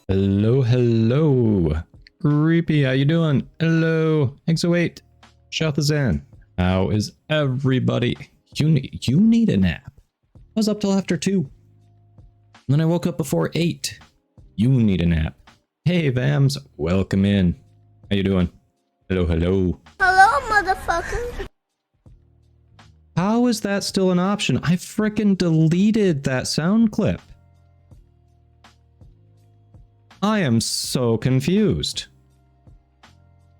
Hello, hello. Creepy, how you doing? Hello. XO8. Shoutazan. How is everybody? You need a nap. I was up till after 2. Then I woke up before 8. You need a nap. Hey, Vams. Welcome in. How you doing? Hello, hello. Hello, motherfucker. How is that still an option? I frickin' deleted that sound clip. I am so confused.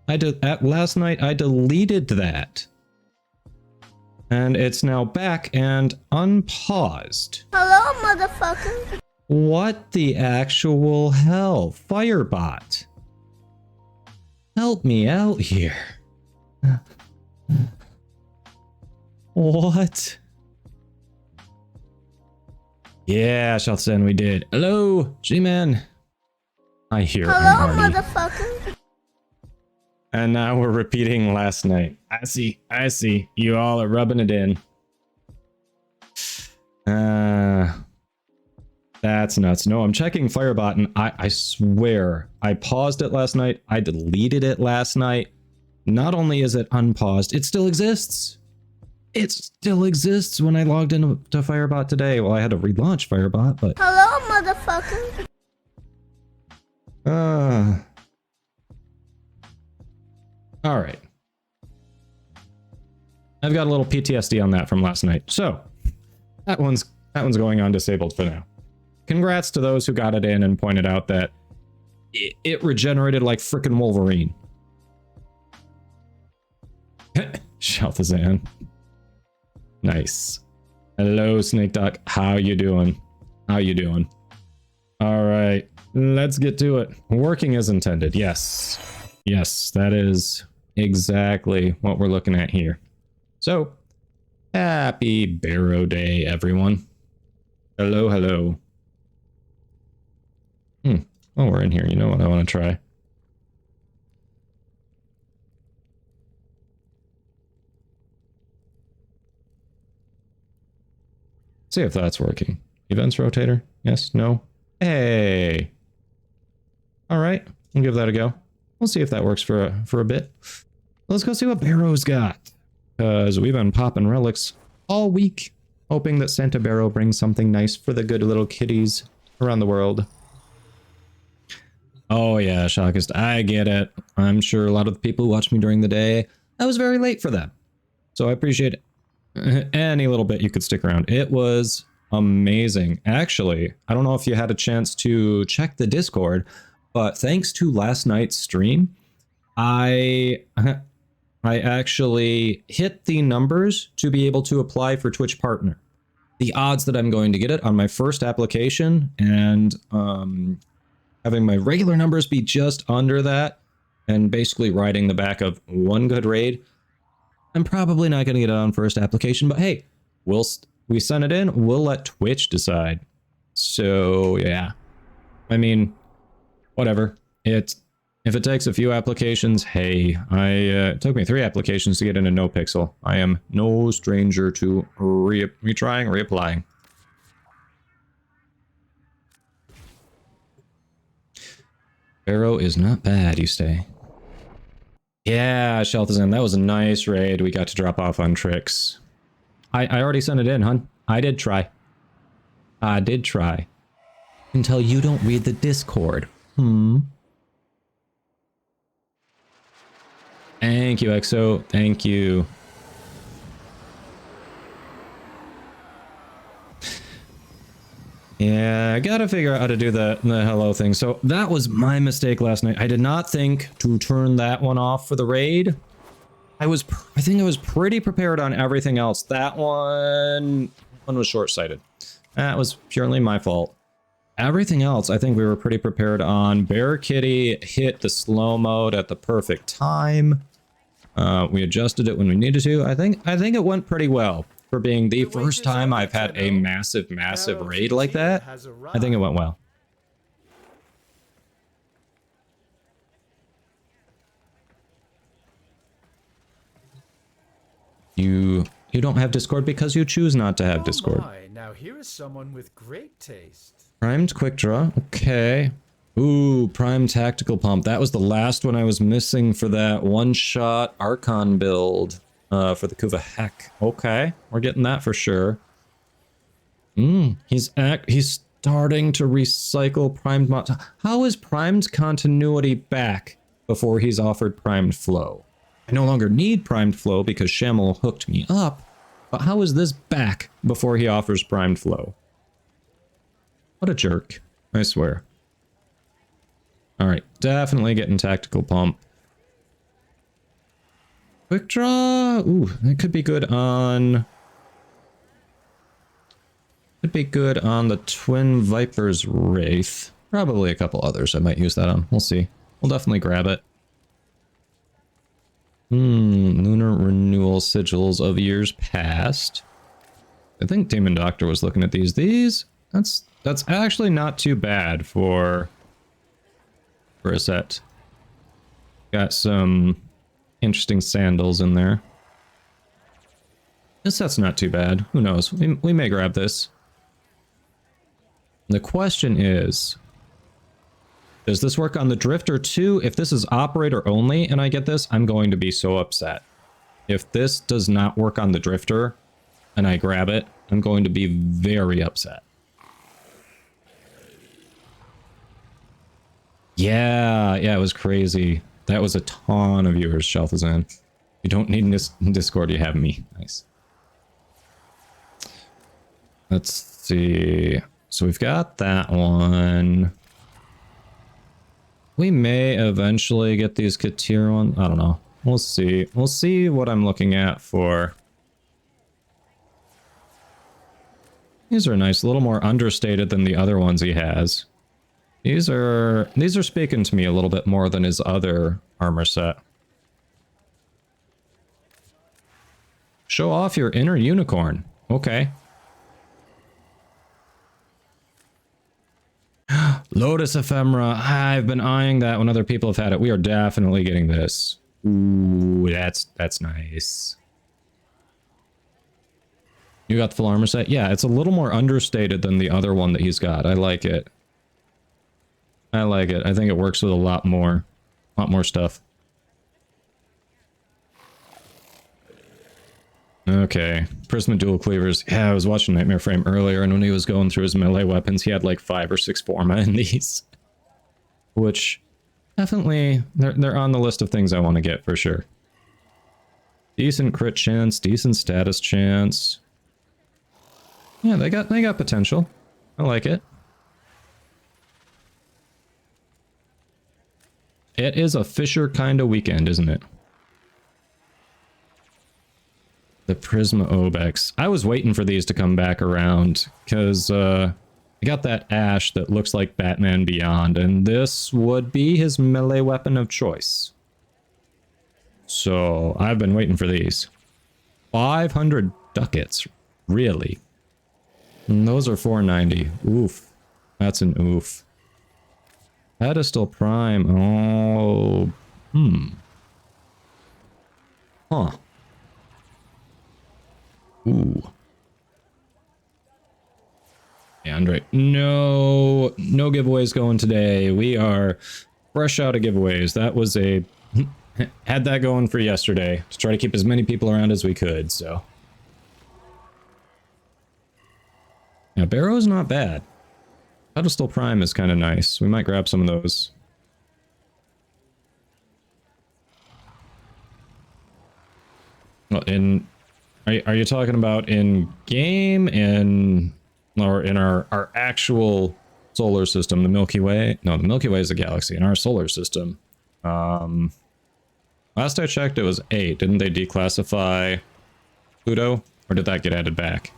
Last night I deleted that. And it's now back and unpaused. Hello, motherfucker. What the actual hell? Firebot. Help me out here. What? Yeah, Shalsen, we did. Hello, G-Man. I hear Hello, Marty. motherfucker. And now we're repeating last night. I see. You all are rubbing it in. That's nuts. No, I'm checking Firebot and I swear I paused it last night. I deleted it last night. Not only is it unpaused, it still exists. It still exists when I logged into Firebot today. Well, I had to relaunch Firebot, but... Hello, motherfucker. All right. I've got a little PTSD on that from last night. So that one's going on disabled for now. Congrats to those who got it in and pointed out that it regenerated like frickin' Wolverine. Shalthazan. Nice. Hello, Snake Duck. How you doing? How you doing? All right. Let's get to it. Working as intended. Yes. Yes, that is exactly what we're looking at here. So, happy BaroDay, everyone. Hello, hello. Oh, we're in here. You know what I want to try? See if that's working. Events rotator? Yes? No? Hey! Alright, we'll give that a go. We'll see if that works for a bit. Let's go see what Baro's got. Because we've been popping relics all week, hoping that Santa Baro brings something nice for the good little kitties around the world. Oh yeah, Shockist, I get it. I'm sure a lot of the people who watch me during the day, I was very late for them. So I appreciate any little bit you could stick around. It was amazing. Actually, I don't know if you had a chance to check the Discord, but thanks to last night's stream, I actually hit the numbers to be able to apply for Twitch Partner. The odds that I'm going to get it on my first application and having my regular numbers be just under that and basically riding the back of one good raid, I'm probably not going to get it on first application, but hey, we send it in, we'll let Twitch decide. So yeah, I mean, whatever. If it takes a few applications, hey, it took me 3 applications to get into NoPixel. I am no stranger to retrying, reapplying. Baro is not bad, you say. Yeah, Shelthazan, that was a nice raid. We got to drop off on tricks. I already sent it in, hun. I did try. I did try. Until you don't read the Discord. Thank you, XO. Thank you. Yeah, I gotta figure out how to do the hello thing. So that was my mistake last night. I did not think to turn that one off for the raid. I think I was pretty prepared on everything else. That one was short-sighted. That was purely my fault. Everything else, I think we were pretty prepared on. Bear Kitty hit the slow mode at the perfect time. We adjusted it when we needed to. I think it went pretty well. For being the first time I've had a massive raid like that, I think it went well. You don't have Discord because you choose not to have Discord. Now here is someone with great taste. Primed quick draw. Okay. Ooh, Prime Tactical Pump. That was the last one I was missing for that one-shot Archon build for the Kuva Heck. Okay, we're getting that for sure. He's starting to recycle primed mod. How is primed continuity back before he's offered primed flow? I no longer need primed flow because Shamel hooked me up, but how is this back before he offers primed flow? What a jerk, I swear. Alright, definitely getting tactical pump. Quick draw? Ooh, that could be good on... Could be good on the Twin Viper's Wraith. Probably a couple others I might use that on. We'll see. We'll definitely grab it. Lunar Renewal Sigils of Years Past. I think Demon Doctor was looking at these. That's actually not too bad for a set. Got some interesting sandals in there. This set's not too bad. Who knows? We may grab this. The question is, does this work on the Drifter too? If this is operator only and I get this, I'm going to be so upset. If this does not work on the Drifter and I grab it, I'm going to be very upset. Yeah, it was crazy. That was a ton of viewers, Shelthazan. You don't need Discord, you have me. Nice. Let's see. So we've got that one. We may eventually get these Katir ones. I don't know. We'll see. We'll see what I'm looking at for. These are nice. A little more understated than the other ones he has. These are speaking to me a little bit more than his other armor set. Show off your inner unicorn. Okay. Lotus Ephemera. I've been eyeing that when other people have had it. We are definitely getting this. Ooh, that's nice. You got the full armor set? Yeah, it's a little more understated than the other one that he's got. I like it. I like it. I think it works with a lot more stuff. Okay, Prisma dual cleavers. Yeah, I was watching Nightmare Frame earlier, and when he was going through his melee weapons, he had like 5 or 6 Forma in these. Which, definitely, they're on the list of things I want to get for sure. Decent crit chance, decent status chance. Yeah, they got potential. I like it. It is a Fisher kind of weekend, isn't it? The Prisma Obex. I was waiting for these to come back around, because I got that Ash that looks like Batman Beyond, and this would be his melee weapon of choice. So, I've been waiting for these. 500 ducats. Really? And those are 490. Oof. That's an oof. Pedestal Prime. Oh. Huh. Ooh. Andre. No giveaways going today. We are fresh out of giveaways. That was a... had that going for yesterday to try to keep as many people around as we could, so... Yeah, Barrow's not bad. Pedestal Prime is kind of nice. We might grab some of those. Well, are you talking about in game, or in our actual solar system, the Milky Way? No, the Milky Way is a galaxy. In our solar system, last I checked, it was 8. Didn't they declassify Pluto, or did that get added back?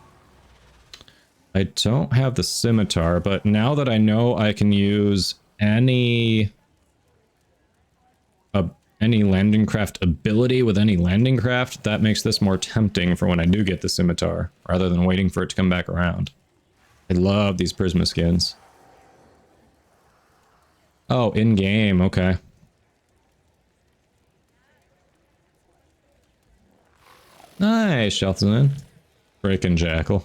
I don't have the scimitar, but now that I know I can use any landing craft ability with any landing craft, that makes this more tempting for when I do get the scimitar, rather than waiting for it to come back around. I love these Prisma skins. Oh, in-game, okay. Nice, Shelton. Breaking Jackal.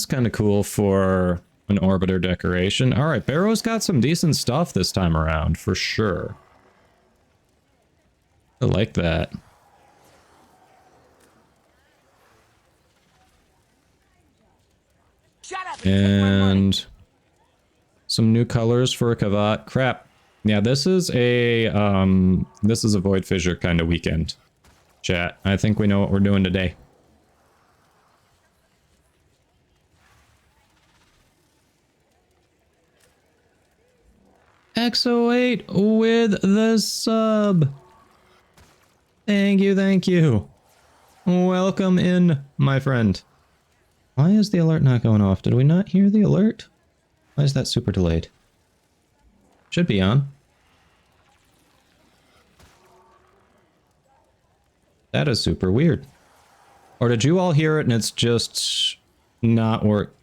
That's kind of cool for an orbiter decoration. All right, Baro's got some decent stuff this time around, for sure. I like that. And some new colors for a Kavat. Crap. Yeah, this is a void fissure kind of weekend. Chat, I think we know what we're doing today. XO8 with the sub. Thank you, thank you. Welcome in, my friend. Why is the alert not going off? Did we not hear the alert? Why is that super delayed? Should be on. That is super weird. Or did you all hear it and it's just not work?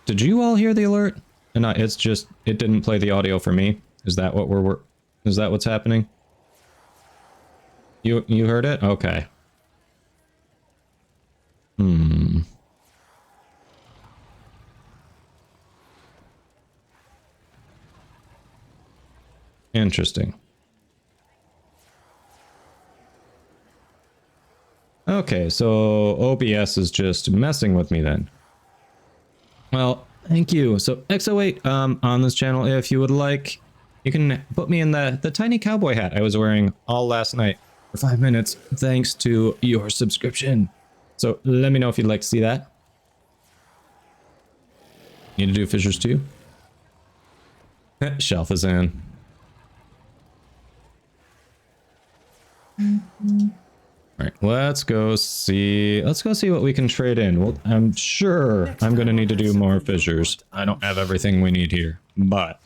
Did you all hear the alert? And it's just, it didn't play the audio for me. Is that what is that what's happening? You heard it? Okay. Interesting. Okay, so OBS is just messing with me then. Well, thank you. So XO8 on this channel, if you would like, you can put me in the tiny cowboy hat I was wearing all last night for 5 minutes, thanks to your subscription. So let me know if you'd like to see that. Need to do fissures too? Shelf is in. Alright, let's go see what we can trade in. Well, I'm sure I'm gonna need to do more fissures. I don't have everything we need here, but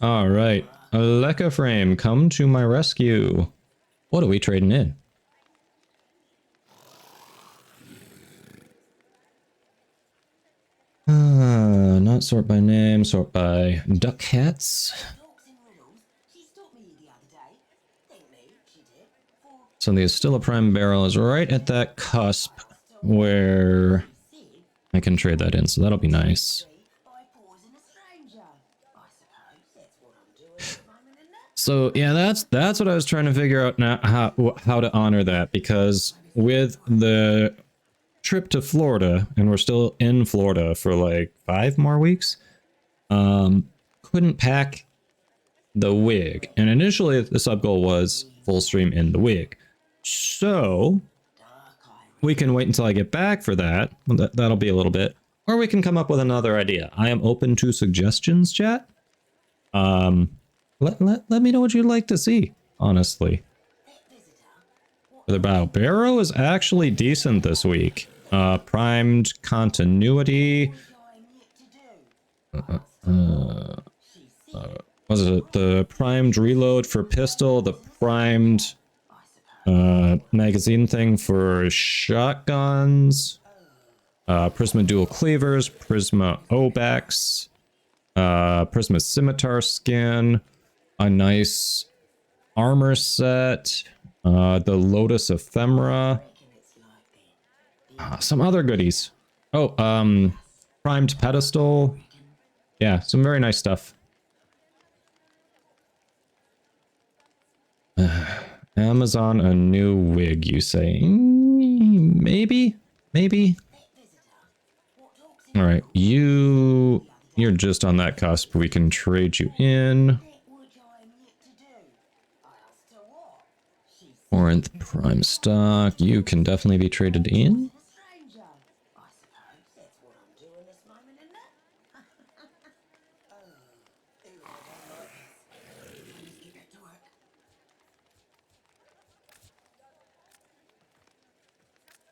alright. Warframe, come to my rescue. What are we trading in? Not sort by name, sort by duck hats. So the Astilla Prime barrel is right at that cusp where I can trade that in, so that'll be nice. So yeah, that's what I was trying to figure out now, how to honor that, because with the trip to Florida, and we're still in Florida for like 5 more weeks, couldn't pack the wig, and initially the sub goal was full stream in the wig, so we can wait until I get back for that. That'll be a little bit, or we can come up with another idea. I am open to suggestions, chat. Let me know what you'd like to see, honestly. The Baro is actually decent this week. Primed continuity. Was it the primed reload for pistol? The primed magazine thing for shotguns. Prisma dual cleavers. Prisma Obex. Prisma scimitar skin. A nice armor set. The Lotus Ephemera. Some other goodies. Oh, primed pedestal. Yeah, some very nice stuff. Amazon a new wig, you say? Maybe? Maybe? Alright, you're just on that cusp. We can trade you in. Corinth prime stock. You can definitely be traded in.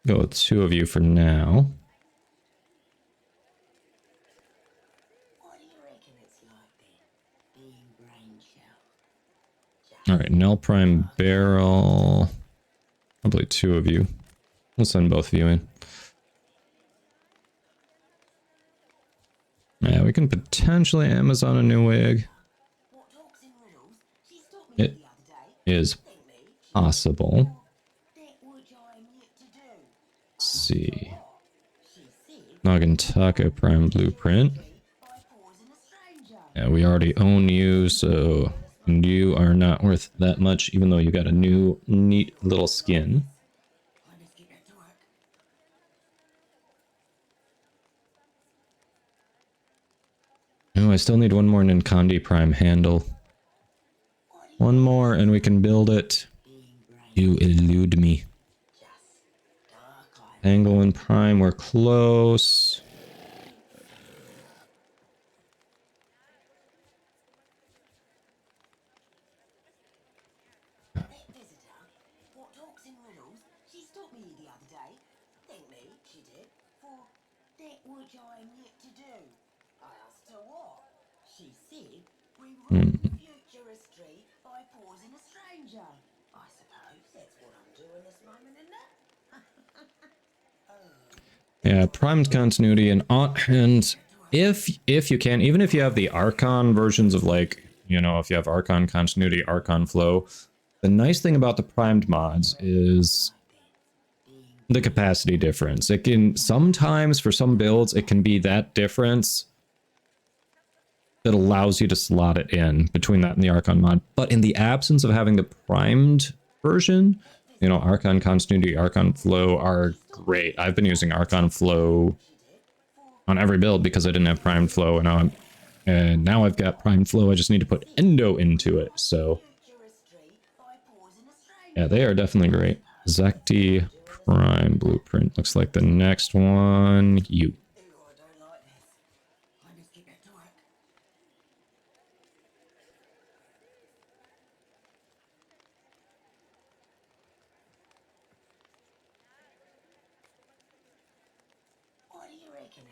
Go with 2 of you for now. Alright, Nell Prime Barrel. Probably 2 of you. We'll send both of you in. Yeah, we can potentially Amazon a new wig. It is possible. Let's see. Noggin Taco Prime Blueprint. Yeah, we already own you, so you are not worth that much, even though you got a new, neat little skin. Oh, I still need one more Ninkandi Prime handle. One more and we can build it. You elude me. Pangolin Prime, we're close. Hmm. Yeah, primed continuity and if you can, even if you have the Archon versions of like, you know, if you have Archon continuity, Archon flow, the nice thing about the primed mods is the capacity difference. It can sometimes, for some builds, it can be that difference that allows you to slot it in between that and the Archon mod. But in the absence of having the primed version, you know, Archon continuity, Archon flow are great. I've been using Archon flow on every build because I didn't have primed flow, and now I've got primed flow. I just need to put endo into it. So yeah, they are definitely great. Zekti Prime Blueprint looks like the next one. You.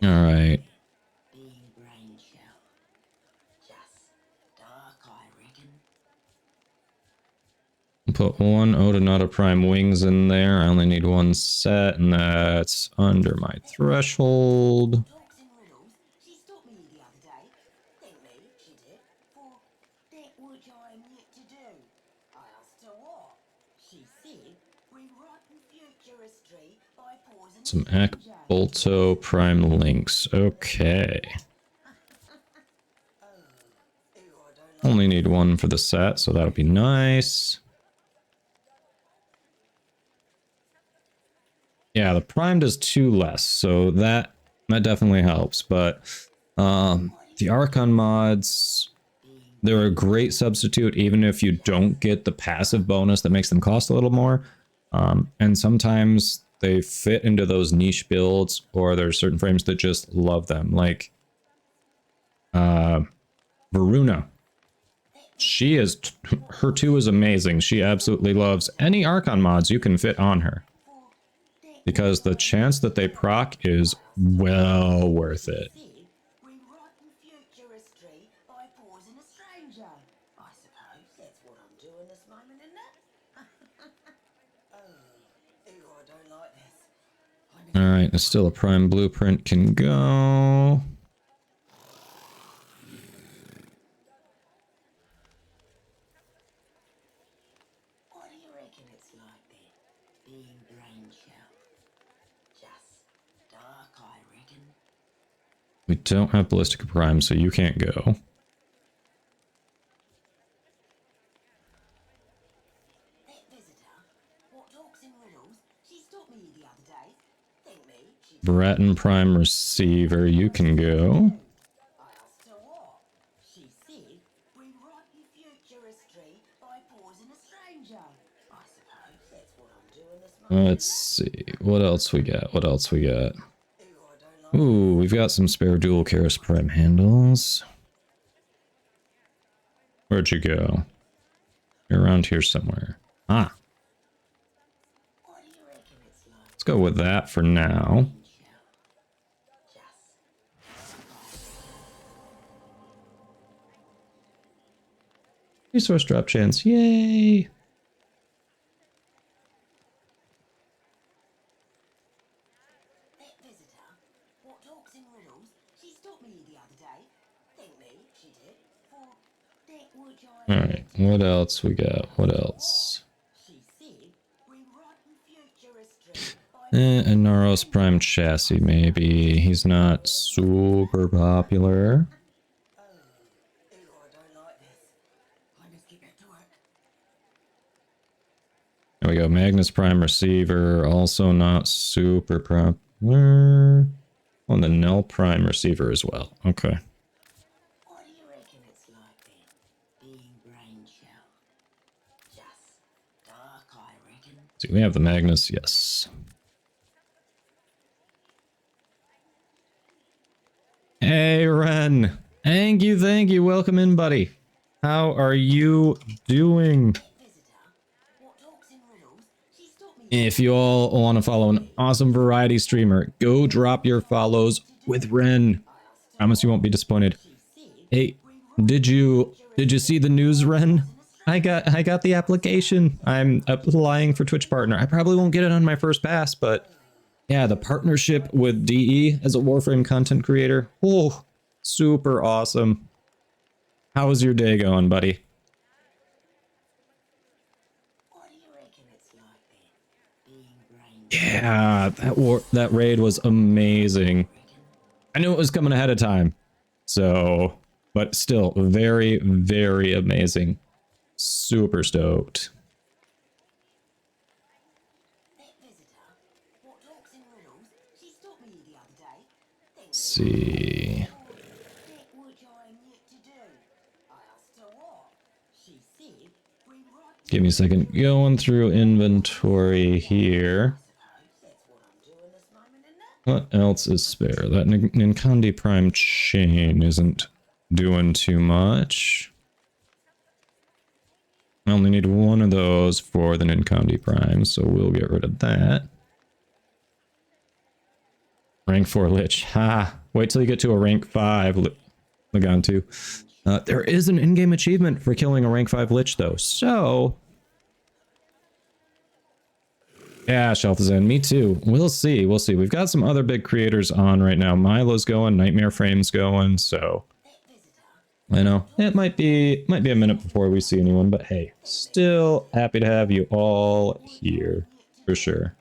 All right. Put one Odonata Prime wings in there. I only need one set, and that's under my threshold. Some Akbolto Prime links. Okay. Only need one for the set, so that'll be nice. Yeah, the prime does 2 less, so that definitely helps. But the Archon mods, they're a great substitute, even if you don't get the passive bonus that makes them cost a little more. And sometimes they fit into those niche builds, or there's certain frames that just love them, like Varuna. Her 2 is amazing. She absolutely loves any Archon mods you can fit on her, because the chance that they proc is well worth it. Alright, there's still a prime blueprint can go. We don't have Ballistic Prime, so you can't go. Breton Prime Receiver, you can go. Let's see. What else we got? What else we got? Ooh, we've got some spare dual Karis Prime handles. Where'd you go? You're around here somewhere. Ah. Let's go with that for now. Resource drop chance. Yay! Alright, what else we got? What else? A Naros Prime chassis, maybe. He's not super popular. There we go. Magnus Prime receiver, also not super popular. Oh, and the Null Prime receiver as well. Okay. What do you reckon it's like then, being brain shell? Just dark, I reckon. See, we have the Magnus, yes. Hey, Ren. Thank you. Welcome in, buddy. How are you doing? If you all want to follow an awesome variety streamer, go drop your follows with Ren. Promise you won't be disappointed. Hey, did you see the news, Ren? I got the application. I'm applying for Twitch partner. I probably won't get it on my first pass, but yeah, the partnership with DE as a Warframe content creator. Oh, super awesome. How was your day going, buddy? Yeah, that raid was amazing. I knew it was coming ahead of time. So, but still very, very amazing. Super stoked. Let's see. Give me a second. Going through inventory here. What else is spare? That Ninkandi Prime chain isn't doing too much. I only need one of those for the Ninkandi Prime, so we'll get rid of that. Rank 4 Lich. Ha! Wait till you get to a rank 5 Lagantu. There is an in-game achievement for killing a rank 5 Lich, though, so... Yeah, Shelf is in. Me too. We'll see. We'll see. We've got some other big creators on right now. Milo's going. Nightmare Frame's going. So I know it might be a minute before we see anyone, but hey, still happy to have you all here for sure.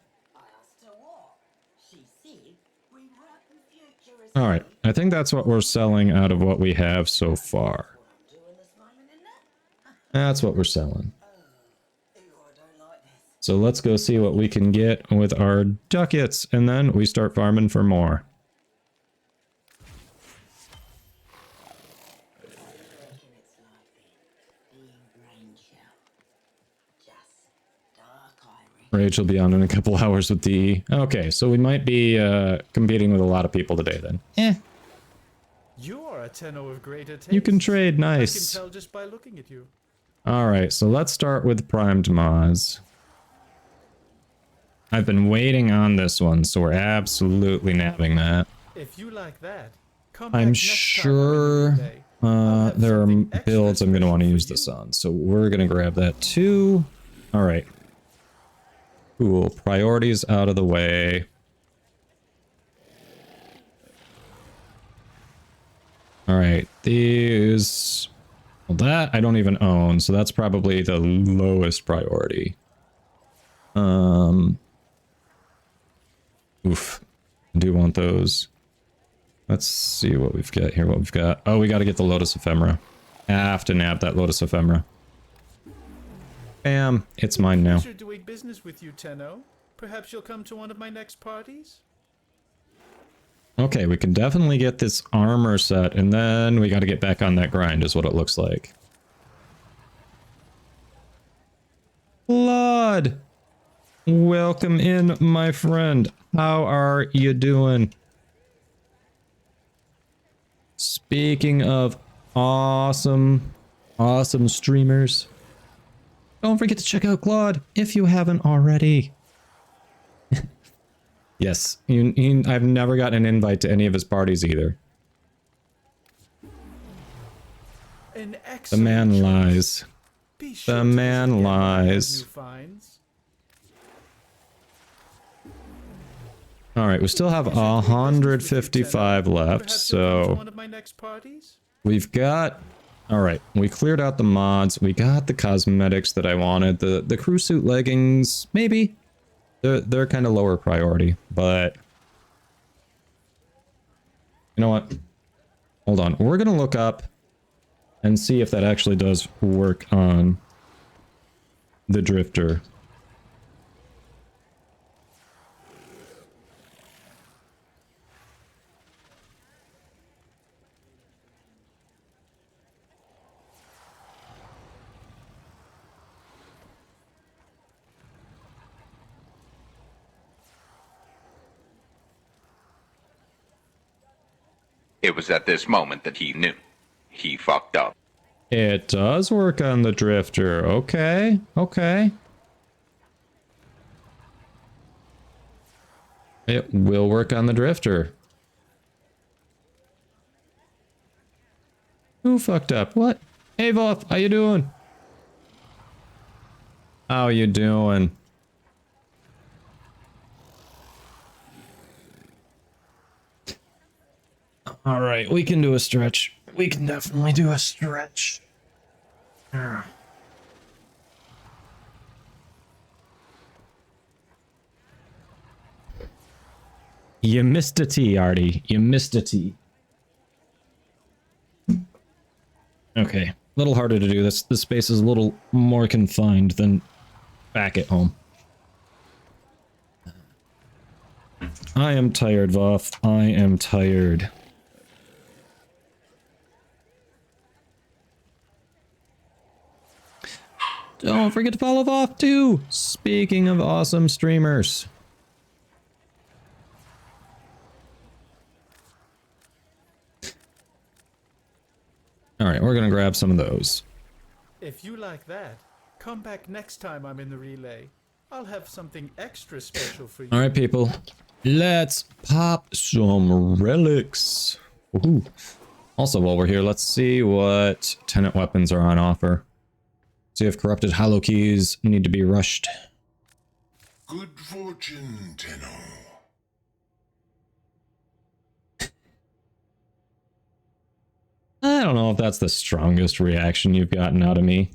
All right. I think that's what we're selling out of what we have so far. That's what we're selling. So let's go see what we can get with our ducats, and then we start farming for more. Rage will be on in a couple hours with DE. Okay, so we might be competing with a lot of people today then. You are a tenno of greater taste. You can trade, nice. I can tell just by looking at you. Alright, so let's start with Primed Maz. I've been waiting on this one, so we're absolutely nabbing that. If you like that, come I'm back sure there are builds I'm going to want to use this on, so we're going to grab that too. Alright. Cool. Priorities out of the way. Alright, these... Well, that I don't even own, so that's probably the lowest priority. Oof. I do want those. Let's see what we've got here, what we've got. Oh, we got to get the Lotus Ephemera. I have to nab that Lotus Ephemera. Bam. It's mine now. Pleasure doing business with you, Tenno. Perhaps you'll come to one of my next parties? Okay, we can definitely get this armor set, and then we got to get back on that grind, is what it looks like. Blood! Welcome in, my friend. How are you doing? Speaking of awesome streamers, don't forget to check out Claude if you haven't already. Yes, I've never gotten an invite to any of his parties either. The man lies. The man lies. Alright, we still have 155 left, so we've got All right, we cleared out the mods. We got the cosmetics that I wanted. The crew suit leggings, maybe. They're kind of lower priority, but you know what? Hold on. We're going to look up and see if that actually does work on the drifter. It was at this moment that he knew. He fucked up. It does work on the drifter. Okay, okay. It will work on the drifter. Who fucked up? What? Hey, Voth, how you doing? How you doing? All right, we can do a stretch. We can definitely do a stretch. You missed a T, Artie. You missed a T. Okay, a little harder to do this. This space is a little more confined than back at home. I am tired, Voth. I am tired. Don't forget to follow Voth too. Speaking of awesome streamers. All right, we're going to grab some of those. If you like that, come back next time I'm in the relay. I'll have something extra special for you. All right, people. Let's pop some relics. Ooh. Also, while we're here, let's see what tenant weapons are on offer. See if corrupted hollow keys need to be rushed. Good fortune, Tenno. I don't know if that's the strongest reaction you've gotten out of me.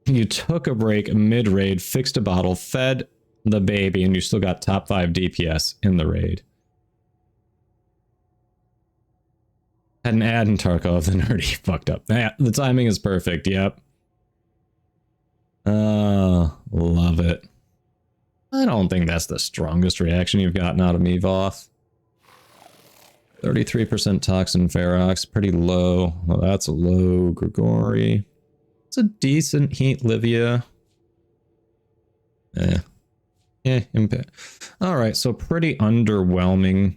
You took a break mid-raid, fixed a bottle, fed the baby, and you still got top 5 DPS in the raid. Had an ad in Tarkov, the nerdy fucked up. Yeah, the timing is perfect, yep. Love it. I don't think that's the strongest reaction you've gotten out of me, Voth. 33% Toxin Ferox, pretty low. Well, that's a low Grigori. It's a decent Heat Livia. Impact. Alright, so pretty underwhelming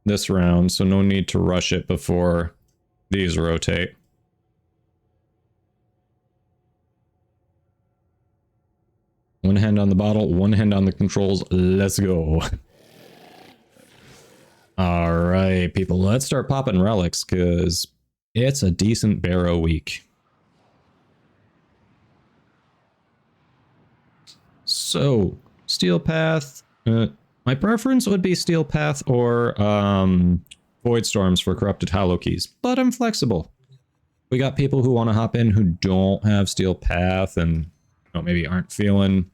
this round, so no need to rush it before these rotate. One hand on the bottle, one hand on the controls. Let's go. Alright, people, let's start popping relics, because it's a decent Baro week. So, Steel Path. My preference would be Steel Path or Void Storms for Corrupted Hollow Keys, but I'm flexible. We got people who want to hop in who don't have Steel Path and maybe aren't feeling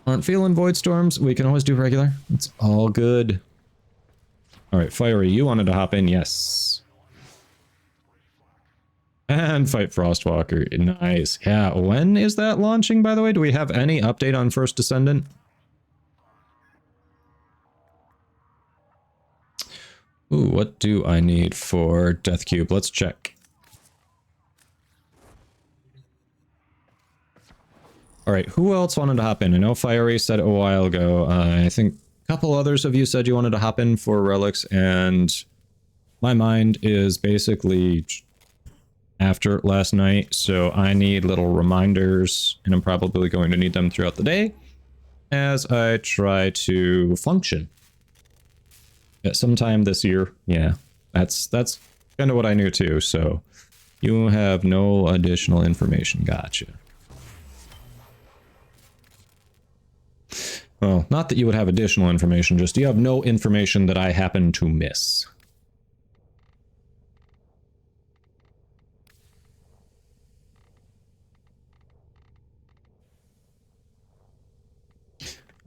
Void Storms. We can always do regular. It's all good. All right, Fiery, you wanted to hop in, yes. And fight Frostwalker, nice. Yeah, when is that launching, by the way? Do we have any update on First Descendant? Ooh, what do I need for Death Cube? Let's check. All right, who else wanted to hop in? I know Fiery said a while ago. I think a couple others of you said you wanted to hop in for relics, and my mind is basically after last night, so I need little reminders, and I'm probably going to need them throughout the day as I try to function. Yeah, sometime this year, yeah, that's kind of what I knew too, so you have no additional information. Gotcha. Well, not that you would have additional information, just you have no information that I happen to miss.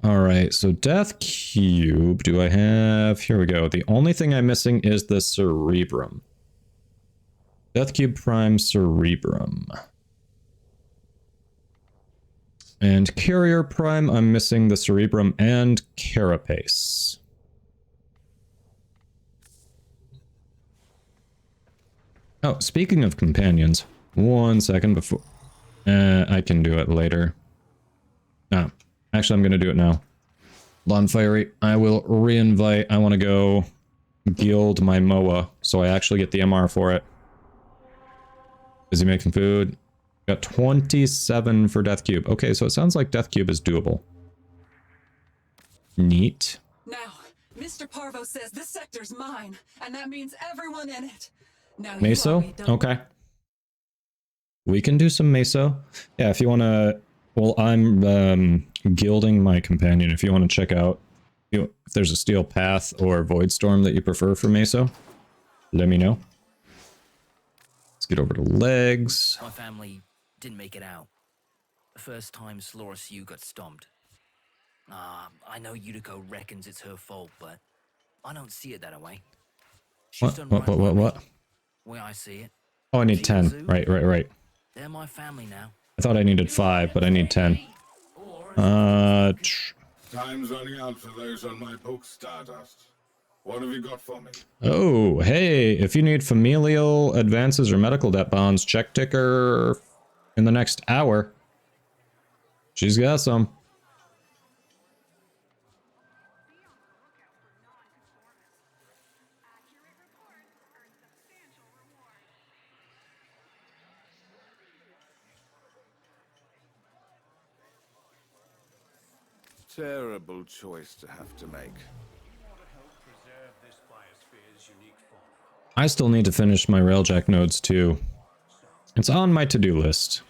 Alright, so Death Cube, do I have... Here we go. The only thing I'm missing is the Cerebrum. Death Cube Prime Cerebrum. And Carrier Prime, I'm missing the Cerebrum and Carapace. Oh, speaking of companions, 1 second before... I can do it later. No, actually I'm going to do it now. Lonfiery, I will re-invite. I want to go guild my Moa, so I actually get the MR for it. Is he making food? Got 27 for Death Cube. Okay, so it sounds like Death Cube is doable. Neat. Now, Mr. Parvo says this sector's mine, and that means everyone in it. Now Meso? Okay. We can do some Meso. Yeah, if you want to... Well, I'm guilding my companion. If you want to check out if there's a Steel Path or Void Storm that you prefer for Meso, let me know. Let's get over to legs. My family didn't make it out. The first time Slaughter you got stomped. I know Yutiko reckons it's her fault, but I don't see it that way. She's done right by me, What? way I see it. Oh, I need See 10. Zoo? Right. They're my family now. I thought I needed 5, but I need 10. Time's running out for those on my book, Stardust. What have you got for me? Oh, hey, if you need familial advances or medical debt bonds, check ticker in the next hour. She's got some. Terrible choice to have to make. I still need to finish my Railjack nodes too. It's on my to-do list.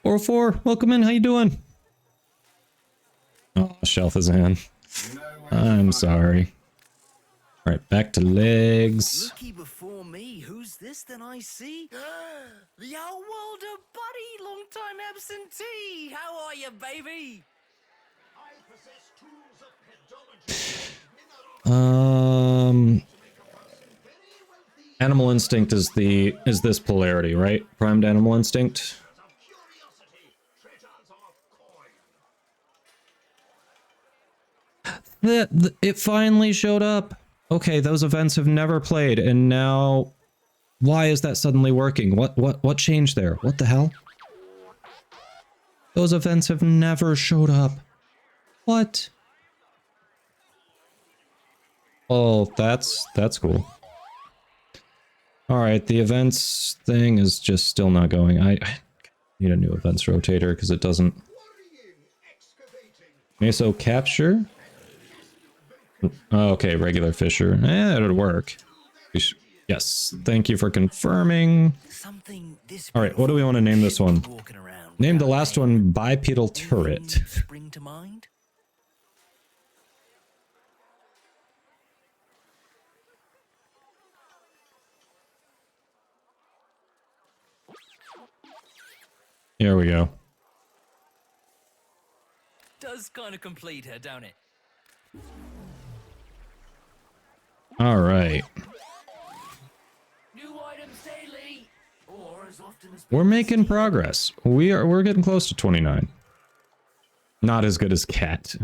404, welcome in, how you doing? Oh, Shelf is in. I'm sorry. Alright, back to legs. Looky before me, who's this then I see? The old Walder buddy, long time absentee. How are you, baby? Animal Instinct is this polarity, right? Primed Animal Instinct. It finally showed up. Okay, those events have never played, and now why is that suddenly working? What changed there? What the hell? Those events have never showed up. What? Oh, that's cool. Alright, the events thing is just still not going. I need a new events rotator because it doesn't... Meso capture? Oh, okay, regular Fisher. It'll work. Yes, thank you for confirming. Alright, what do we want to name this one? Name the last one Bipedal Turret. Spring to mind? Here we go. Does kind of complete her, don't it? All right. New items daily, or as often as We're making progress. We're getting close to 29. Not as good as Cat.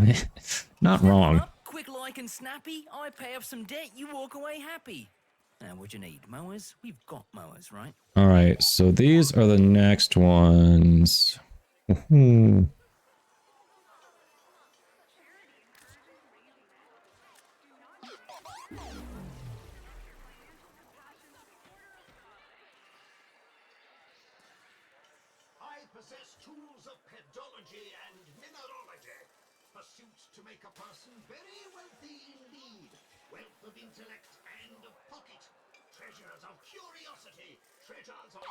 Not wrong. Quick like and snappy. I pay off some debt, you walk away happy. Now what you need? Mowers? We've got mowers, right? All right, so these are the next ones. Woohoo. Tools of pedology and mineralogy. Pursuits to make a person very wealthy indeed. Wealth of intellect and of pocket. Treasures of curiosity. Treasures of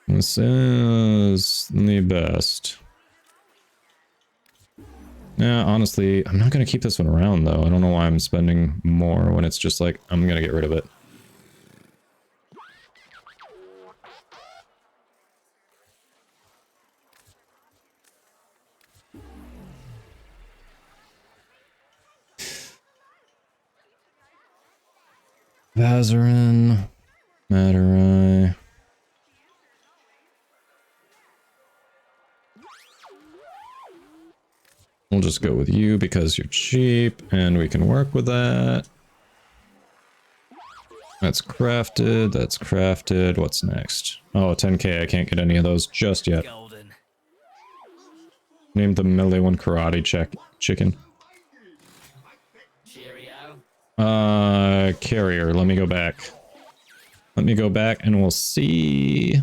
joy. This is the best. Yeah, honestly, I'm not going to keep this one around, though. I don't know why I'm spending more when it's just like, I'm going to get rid of it. Vazarin, Matarai. We'll just go with you because you're cheap and we can work with that. That's crafted, that's crafted. What's next? Oh, 10k, I can't get any of those just yet. Golden. Name the melee one karate chicken. Cheerio. Carrier, let me go back. Let me go back and we'll see.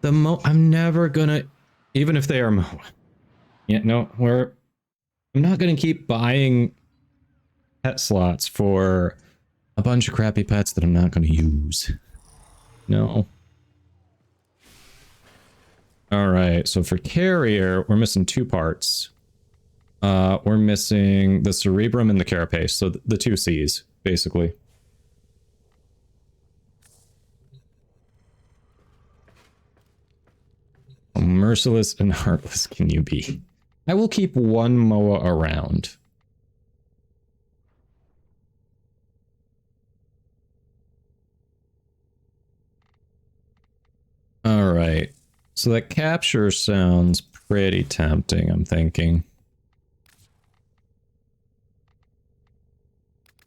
I'm never gonna, even if they are yeah, no, I'm not gonna keep buying pet slots for a bunch of crappy pets that I'm not gonna use. No. Alright, so for carrier, we're missing 2 parts. We're missing the cerebrum and the carapace, so the 2 C's, basically. How merciless and heartless can you be? I will keep 1 MOA around. Alright. So that capture sounds pretty tempting, I'm thinking.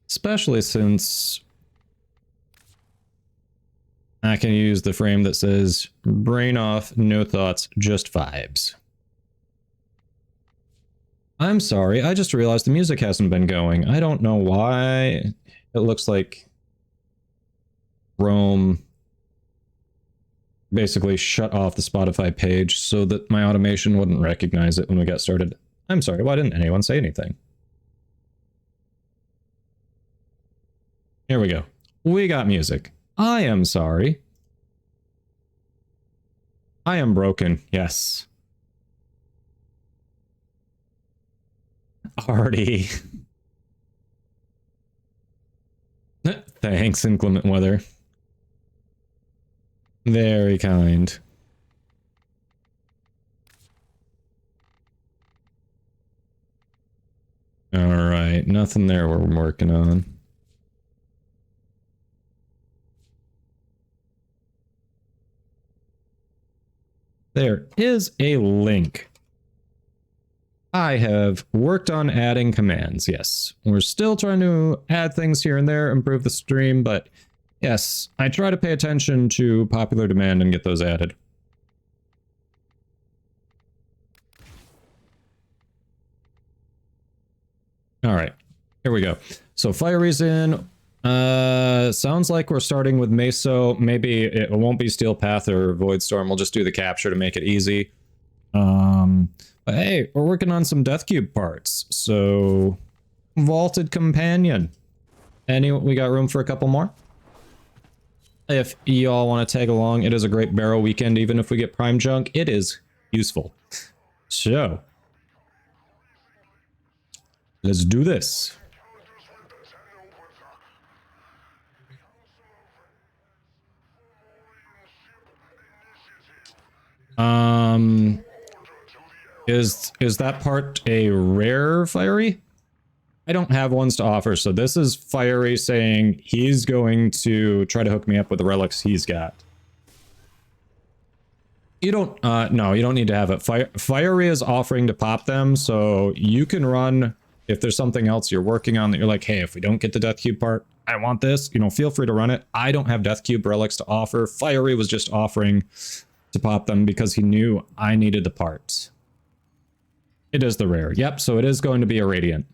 Especially since I can use the frame that says, brain off, no thoughts, just vibes. I'm sorry, I just realized the music hasn't been going. I don't know why. It looks like Chrome basically shut off the Spotify page so that my automation wouldn't recognize it when we got started. I'm sorry, why didn't anyone say anything? Here we go. We got music. I am sorry. I am broken, yes. Artie. Thanks, inclement weather. Very kind. Alright, nothing there we're working on. There is a link. I have worked on adding commands, yes. We're still trying to add things here and there, improve the stream, but yes, I try to pay attention to popular demand and get those added. Alright, here we go. So Fiery's in. Sounds like we're starting with Meso. Maybe it won't be Steel Path or Void Storm. We'll just do the capture to make it easy. But hey, we're working on some Death Cube parts. So, Vaulted Companion. We got room for a couple more? If y'all want to tag along, it is a great Baro weekend. Even if we get Prime Junk, it is useful. So, let's do this. Is that part a rare Fiery? I don't have ones to offer, so this is Fiery saying he's going to try to hook me up with the relics he's got. You don't, no, you don't need to have it. Fiery is offering to pop them, so you can run, if there's something else you're working on that you're like, hey, if we don't get the Death Cube part, I want this, you know, feel free to run it. I don't have Death Cube relics to offer. Fiery was just offering to pop them because he knew I needed the parts. It is the rare. Yep, so it is going to be a Radiant.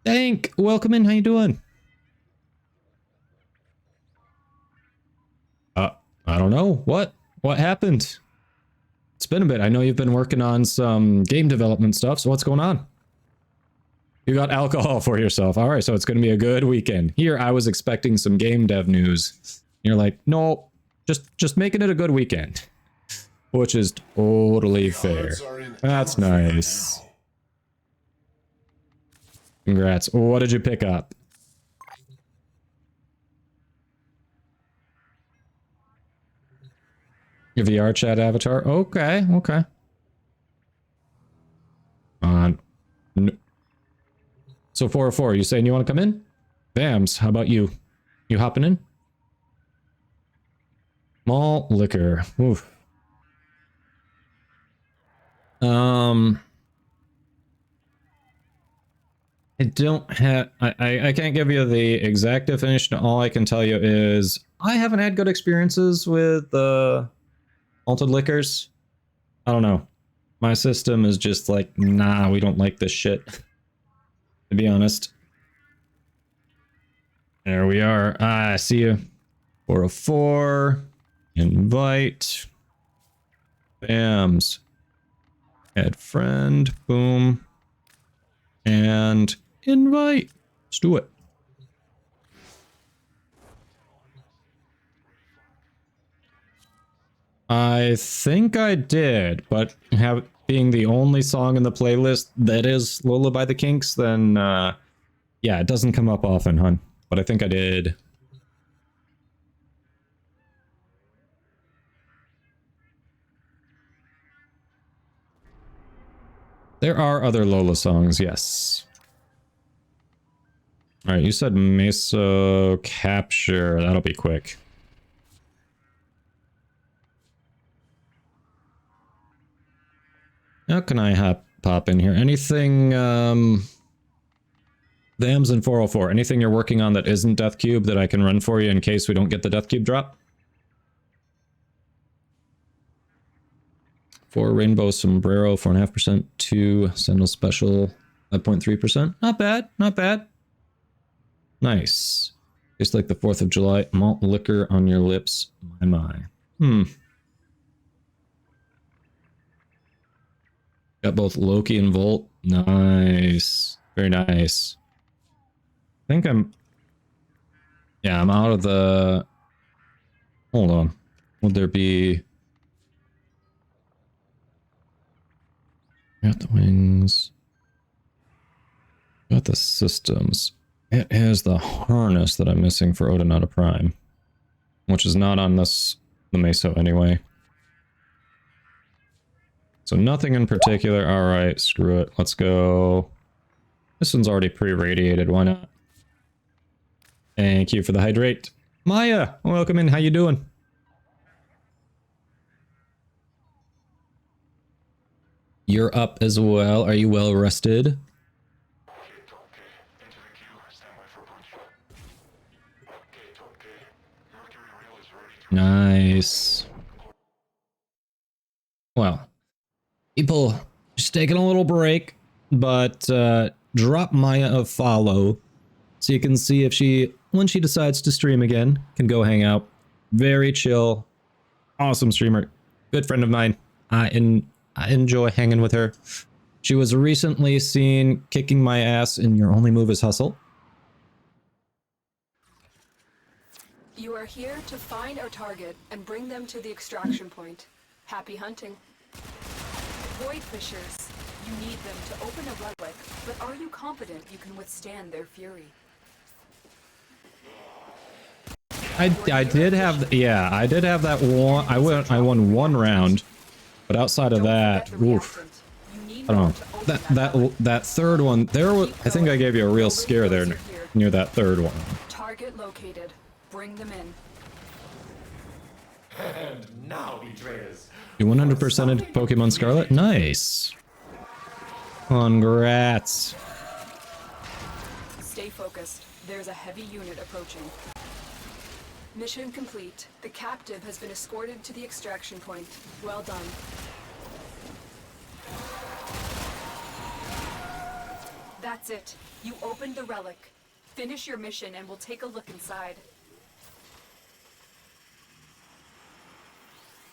Thank, welcome in, how you doing? I don't know. What happened? It's been a bit. I know you've been working on some game development stuff, so what's going on? You got alcohol for yourself. All right, so it's going to be a good weekend. Here, I was expecting some game dev news. You're like, no, just making it a good weekend. Which is totally fair. That's nice. Congrats. What did you pick up? Your VR chat avatar? Okay, okay. No. So 404, you saying you want to come in? Vams, how about you? You hopping in? Malt liquor. Oof. I don't have... I can't give you the exact definition. All I can tell you is I haven't had good experiences with malted liquors. I don't know. My system is just like, nah, we don't like this shit. To be honest. There we are. Ah, I see you. 404. Invite. Bams. Add friend. Boom. And invite. Let's do it. I think I did, but being the only song in the playlist that is Lola by the Kinks, then yeah, it doesn't come up often, hon. But I think I did. There are other Lola songs, yes. Alright, you said Meso Capture. That'll be quick. How can I pop in here? Anything, Vams and 404. Anything you're working on that isn't Death Cube that I can run for you in case we don't get the Death Cube drop? 4 Rainbow Sombrero, 4.5%. 2 Sentinel Special, 5.3%. Not bad, not bad. Nice. Tastes like the 4th of July. Malt liquor on your lips. My. Got both Loki and Volt. Nice. Very nice. I think I'm... Yeah, I'm out of the... Hold on. Would there be... Got the wings. Got the systems. It is the harness that I'm missing for Odinata Prime. Which is not on this... the Meso anyway. So nothing in particular. Alright, screw it. Let's go. This one's already pre-radiated. Why not? Thank you for the hydrate. Maya, welcome in. How you doing? You're up as well. Are you well rested? Nice. Well, people just taking a little break, but drop Maya a follow so you can see if she, when she decides to stream again, can go hang out. Very chill, awesome streamer, good friend of mine. I enjoy hanging with her. She was recently seen kicking my ass in Your Only Move is Hustle. You are here to find our target and bring them to the extraction point. Happy hunting. Void Fishers. You need them to open a relic, but are you confident you can withstand their fury? I did have, yeah, I did have that one. I won one round, but outside of that, oof. I don't know. That third one, I think I gave you a real scare there near that third one. Target located. Bring them in. And now, betrayers. You 100%ed Pokemon Scarlet? Nice. Congrats. Stay focused. There's a heavy unit approaching. Mission complete. The captive has been escorted to the extraction point. Well done. That's it. You opened the relic. Finish your mission and we'll take a look inside.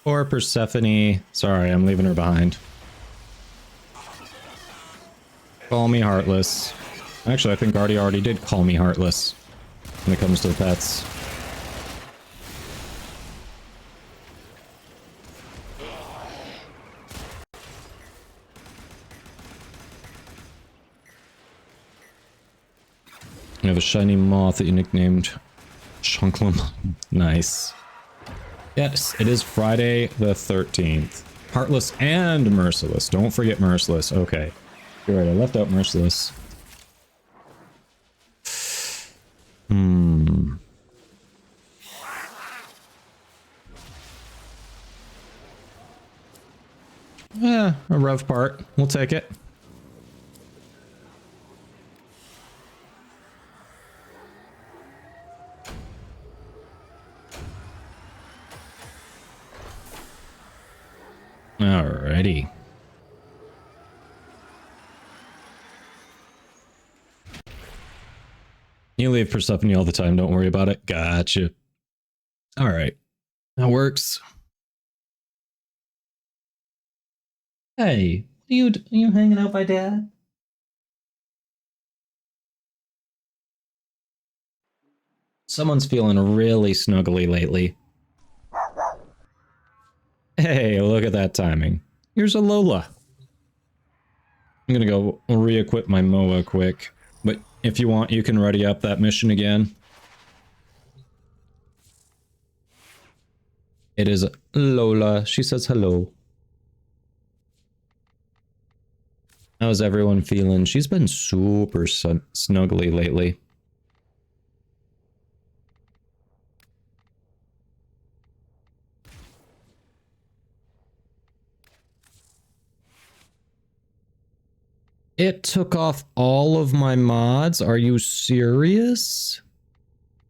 Or Persephone. Sorry, I'm leaving her behind. Call me heartless. Actually, I think Artie already did call me heartless when it comes to the pets. You have a shiny moth that you nicknamed Chunklum. Nice. Yes, it is Friday the 13th. Heartless and Merciless. Don't forget Merciless. Okay. You're right, I left out Merciless. Yeah, a rev part. We'll take it. Alrighty. You leave Persephone all the time, don't worry about it. Gotcha. Alright. That works. Hey, are you hanging out by Dad? Someone's feeling really snuggly lately. Hey, look at that timing. Here's a Lola. I'm gonna go re-equip my MOA quick. But if you want, you can ready up that mission again. It is Lola. She says hello. How's everyone feeling? She's been super snuggly lately. It took off all of my mods? Are you serious?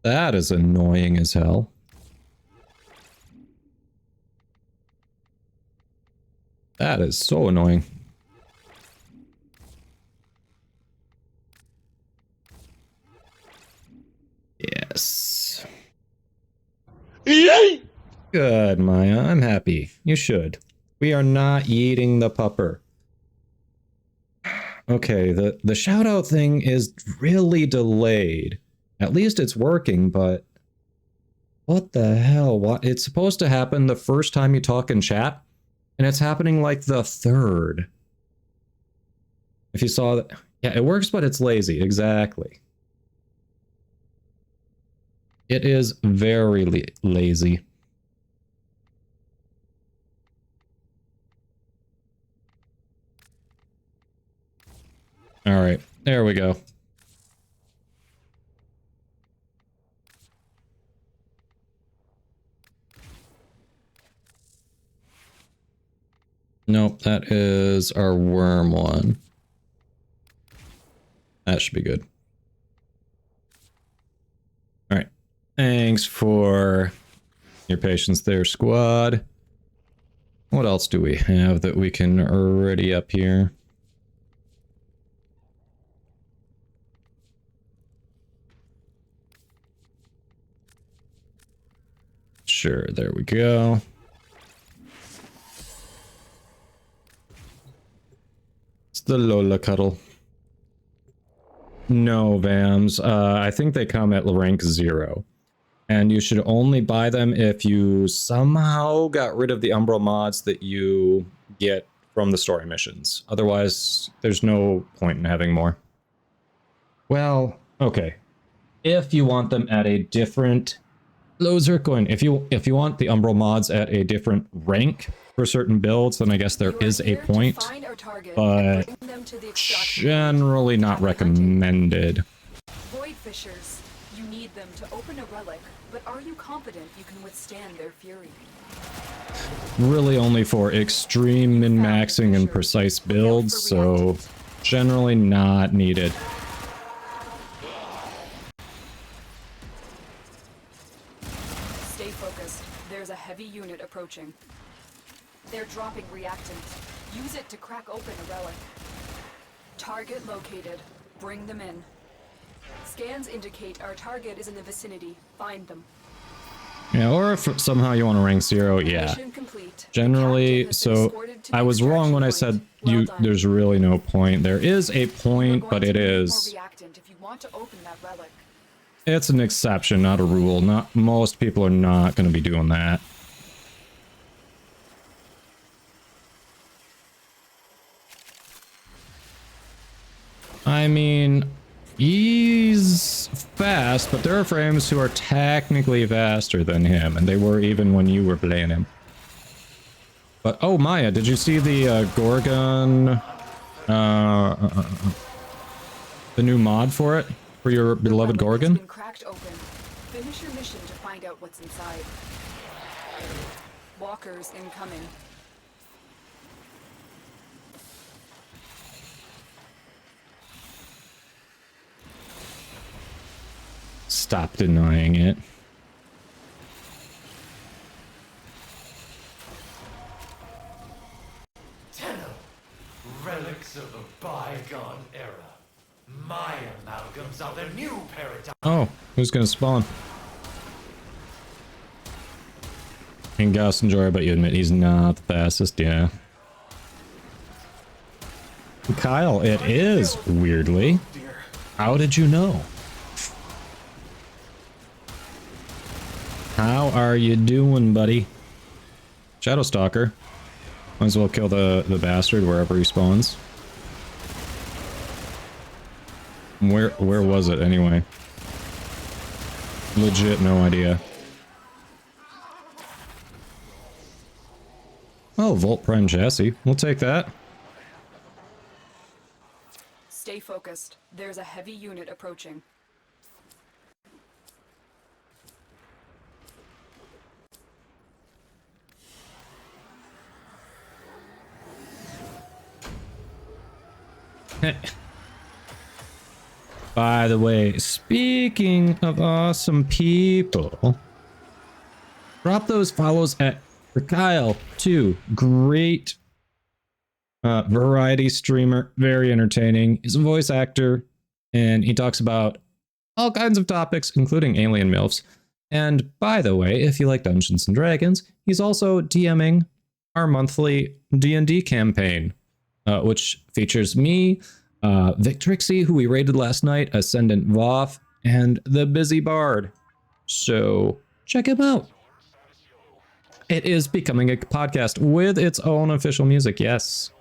That is annoying as hell. That is so annoying. Yes. Yay! Good, Maya. I'm happy. You should. We are not yeeting the pupper. Okay, the shout-out thing is really delayed. At least it's working, but... What the hell? What? It's supposed to happen the first time you talk in chat, and it's happening like the third. If you saw that... Yeah, it works, but it's lazy. Exactly. It is very lazy. All right, there we go. Nope, that is our worm one. That should be good. All right. Thanks for your patience there, squad. What else do we have that we can ready up here? Sure, there we go. It's the Lola cuddle. No, Vams. I think they come at rank 0. And you should only buy them if you somehow got rid of the Umbral mods that you get from the story missions. Otherwise, there's no point in having more. Well, okay. If you want them at a different... Lozercoin, if you want the Umbral mods at a different rank for certain builds, then I guess there is a point, but generally not recommended. Void fishers, you need them to open a relic, but are you confident you can withstand their fury? Really only for extreme min-maxing and precise builds, so generally not needed. Stay focused. There's a heavy unit approaching. They're dropping reactant. Use it to crack open a relic. Target located. Bring them in. Scans indicate our target is in the vicinity. Find them. Yeah, or if somehow you want to rank 0, yeah. Generally, so I was wrong when I said there's really no point. There is a point, but it is want to open that relic. It's an exception, not a rule. Not most people are not going to be doing that. I mean, he's fast, but there are frames who are technically faster than him, and they were even when you were playing him. But, oh, Maya, did you see the Gorgon, the new mod for it? For your beloved Gorgon? It's been cracked open. Finish your mission to find out what's inside. Walkers incoming. Stop denying it. Relics of a bygone era. My amalgams are the new paradigm. Oh, who's gonna spawn? And Gauss and Joy, but you admit he's not the fastest, yeah. Kyle, it is, weirdly. How did you know? How are you doing, buddy? Shadowstalker. Might as well kill the bastard wherever he spawns. Where was it anyway? Legit no idea. Oh, Volt Prime chassis. We'll take that. Stay focused. There's a heavy unit approaching. By the way, speaking of awesome people, drop those follows for Kyle too. Great variety streamer, very entertaining. He's a voice actor, and he talks about all kinds of topics, including alien MILFs. And by the way, if you like Dungeons and Dragons, he's also DMing our monthly D&D campaign, which features me, Victrixie, who we raided last night, Ascendant Voth, and the Busy Bard. So check him out. It is becoming a podcast with its own official music, yes.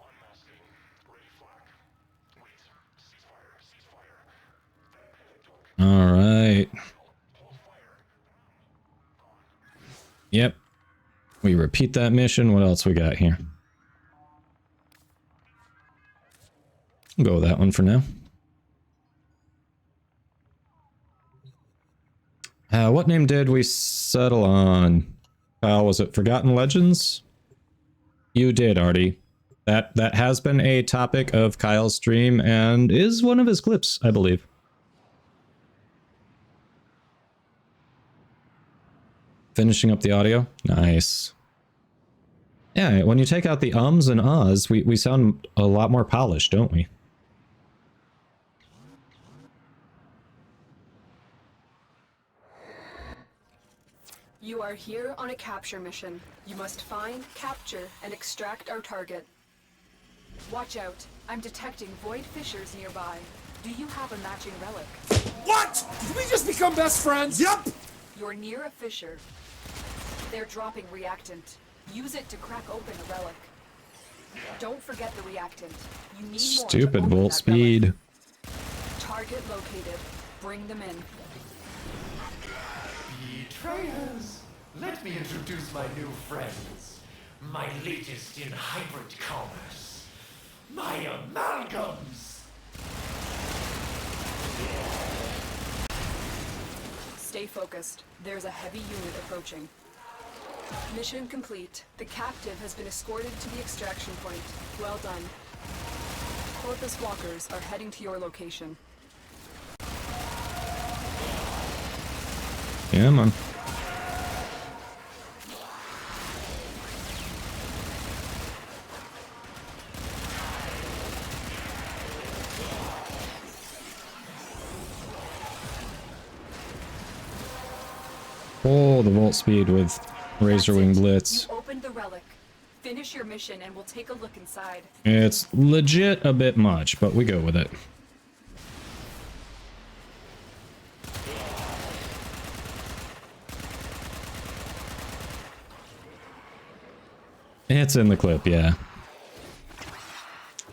All right. Yep. We repeat that mission. What else we got here? I'll go with that one for now. What name did we settle on? Kyle, was it Forgotten Legends? You did, Artie. That has been a topic of Kyle's stream and is one of his clips, I believe. Finishing up the audio? Nice. Yeah, when you take out the ums and ahs, we sound a lot more polished, don't we? You are here on a capture mission. You must find, capture, and extract our target. Watch out. I'm detecting void fissures nearby. Do you have a matching relic? What? Did we just become best friends? Yup! You're near a fissure. They're dropping reactant. Use it to crack open a relic. Don't forget the reactant. You need more. Stupid volt speed. Relic. Target located. Bring them in. Betrayers! Let me introduce my new friends. My latest in hybrid commerce. My amalgams! Stay focused. There's a heavy unit approaching. Mission complete. The captive has been escorted to the extraction point. Well done. Corpus walkers are heading to your location. Yeah, man. Oh, the volt speed with Razorwing Blitz. You opened the relic. Finish your mission and we'll take a look inside. It's legit a bit much, but we go with it. It's in the clip, yeah.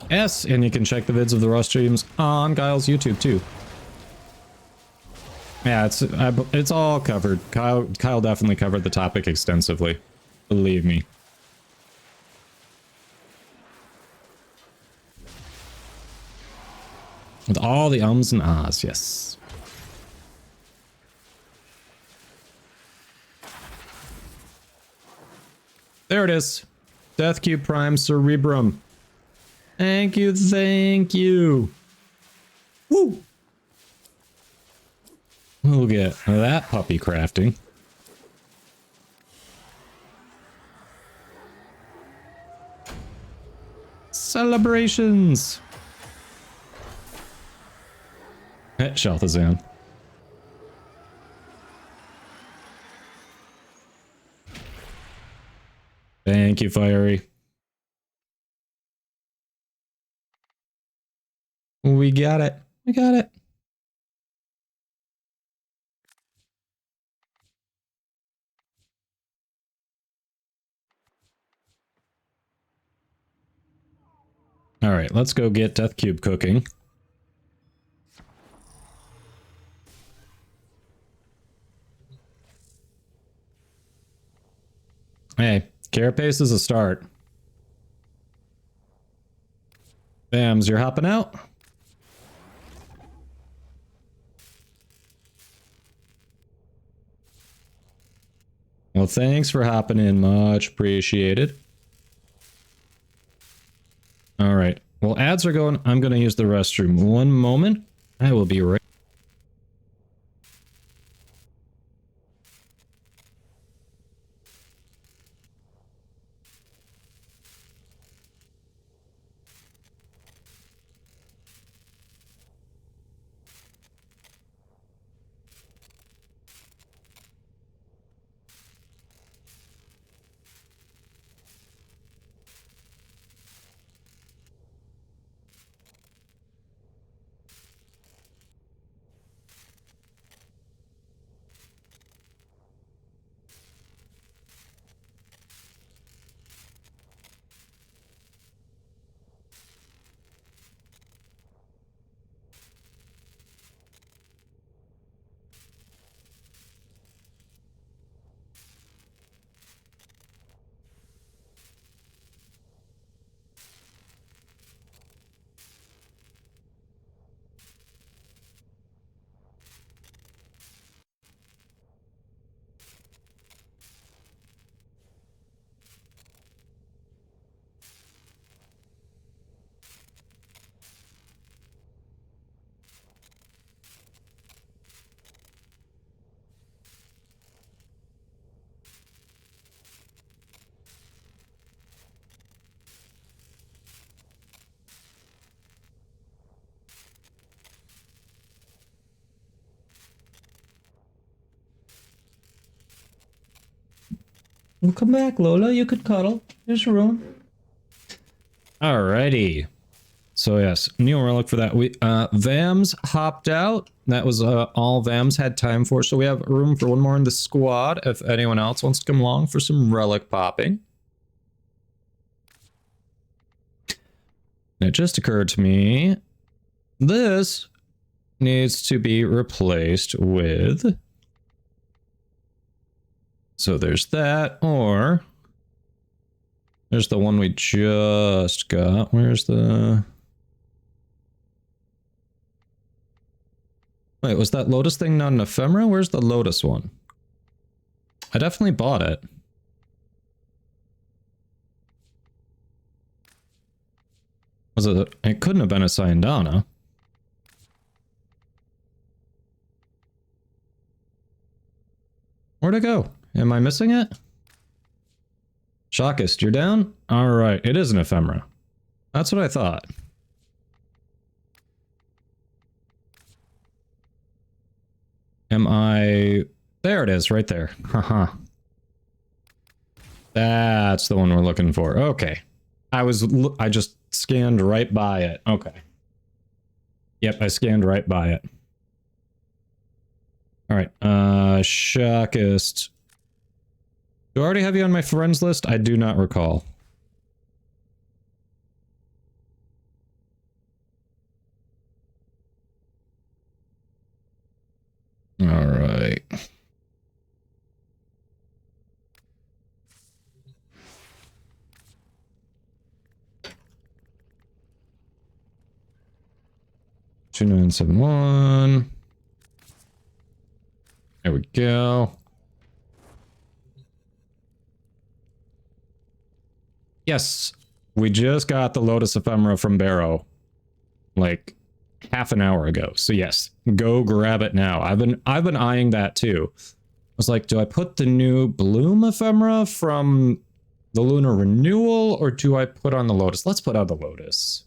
Yes, and you can check the vids of the raw streams on Kyle's YouTube too. Yeah, it's all covered. Kyle definitely covered the topic extensively. Believe me. With all the ums and ahs, yes. There it is. Death Cube Prime Cerebrum. Thank you, thank you. Woo! We'll get that puppy crafting. Celebrations! Shalthazan. Thank you, Fiery. We got it. We got it. All right, let's go get Death Cube cooking. Hey, Carapace is a start. Bams, you're hopping out? Well, thanks for hopping in. Much appreciated. All right. Well, ads are going. I'm going to use the restroom. One moment. I will be right. Well, come back, Lola. You could cuddle. There's room. Alrighty. So yes, new relic for that. We Vams hopped out. That was all Vams had time for. So we have room for one more in the squad if anyone else wants to come along for some relic popping. And it just occurred to me, this needs to be replaced with. So there's that, or there's the one we just got. Where's the... Wait, was that Lotus thing not an ephemera? Where's the Lotus one? I definitely bought it. Was it? It couldn't have been a Syandana. Where'd it go? Am I missing it? Shockist, you're down? Alright, it is an ephemera. That's what I thought. Am I... There it is, right there. Haha. That's the one we're looking for. Okay. I just scanned right by it. Okay. Yep, I scanned right by it. Alright, Shockist. Do I already have you on my friends list? I do not recall. All right. Two 971. There we go. Yes, we just got the Lotus Ephemera from Baro, like half an hour ago. So yes, go grab it now. I've been eyeing that too. I was like, do I put the new Bloom Ephemera from the Lunar Renewal, or do I put on the Lotus? Let's put on the Lotus.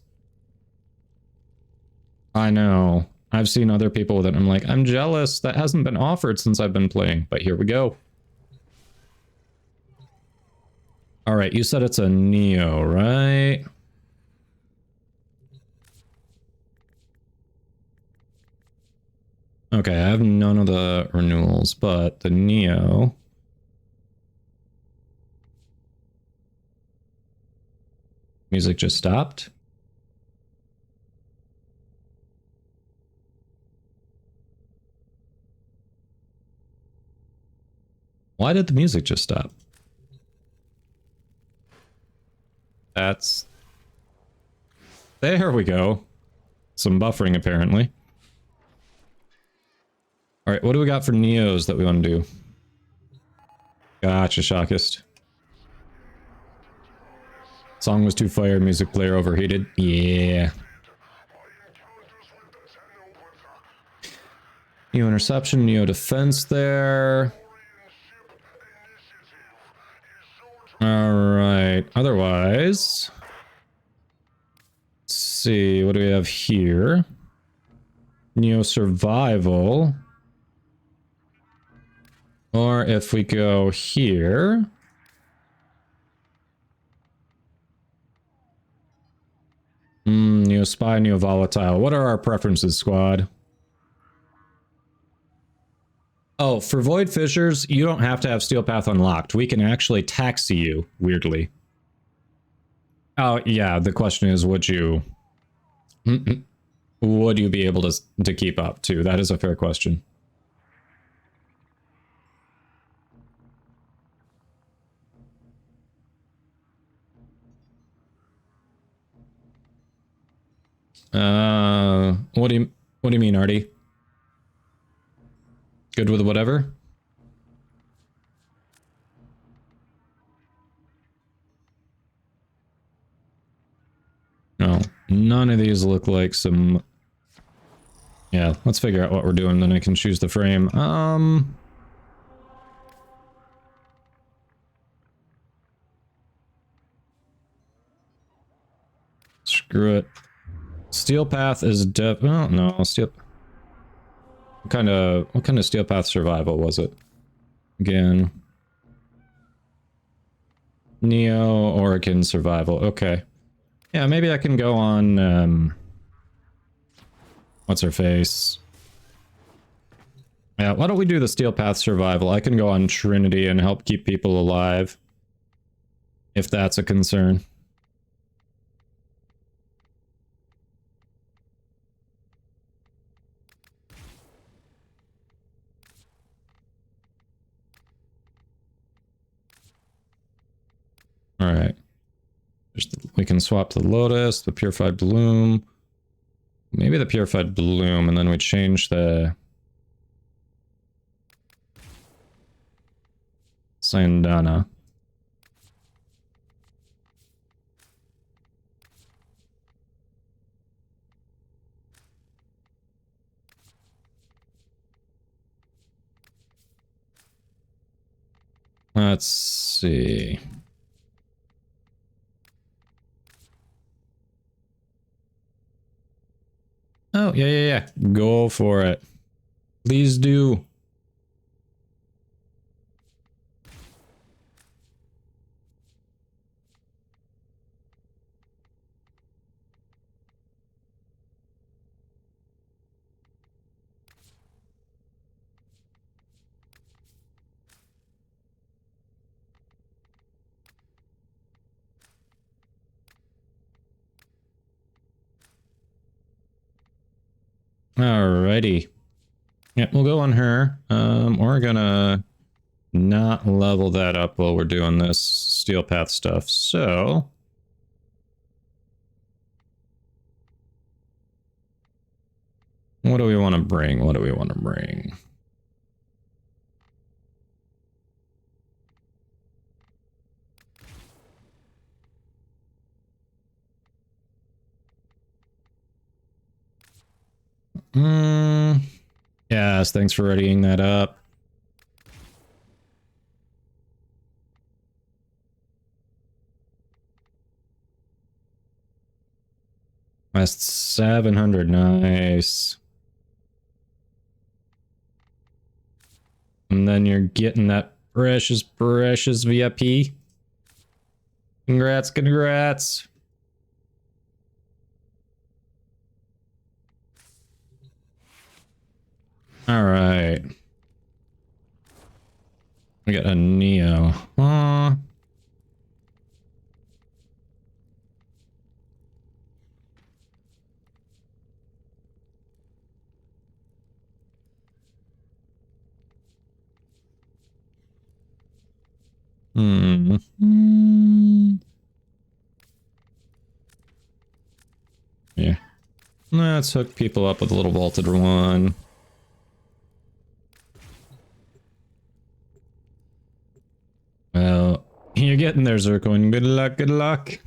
I know. I've seen other people with it. I'm like, I'm jealous. That hasn't been offered since I've been playing, but here we go. All right, you said it's a Neo, right? Okay, I have none of the renewals, but the Neo. Music just stopped. Why did the music just stop? That's... There we go. Some buffering, apparently. Alright, what do we got for Neos that we want to do? Gotcha, Shockist. Song was too fire, music player overheated. Yeah. Neo interception, Neo defense there. Alright, otherwise... Let's see, what do we have here? Neo survival. Or if we go here... Neo spy, Neo volatile. What are our preferences, squad? Oh, for Void Fissures, you don't have to have Steel Path unlocked. We can actually taxi you, weirdly. Oh, yeah, the question is, would you... would you be able to keep up, too? That is a fair question. What do you mean, Artie? Good with whatever? No, none of these look like some... Yeah, let's figure out what we're doing, then I can choose the frame. Screw it. Steel Path is oh, no, Steel... What kind of Steel Path survival was it? Again. Neo, Oregon survival, okay. Yeah, maybe I can go on, what's her face? Yeah, why don't we do the Steel Path survival? I can go on Trinity and help keep people alive. If that's a concern. Alright. We can swap the Lotus, the Purified Bloom. Maybe the Purified Bloom, and then we change the... Sandana. Let's see... Oh, yeah. Go for it. Please do. Alrighty. Yeah, we'll go on her. We're gonna not level that up while we're doing this steel path stuff. So what do we want to bring? What do we want to bring? Yes, thanks for readying that up. That's 700, nice. And then you're getting that precious, precious VIP. Congrats, congrats. All right. We got a Neo. Yeah. Let's hook people up with a little vaulted one. Well, you're getting there, Zircoin. Good luck, good luck.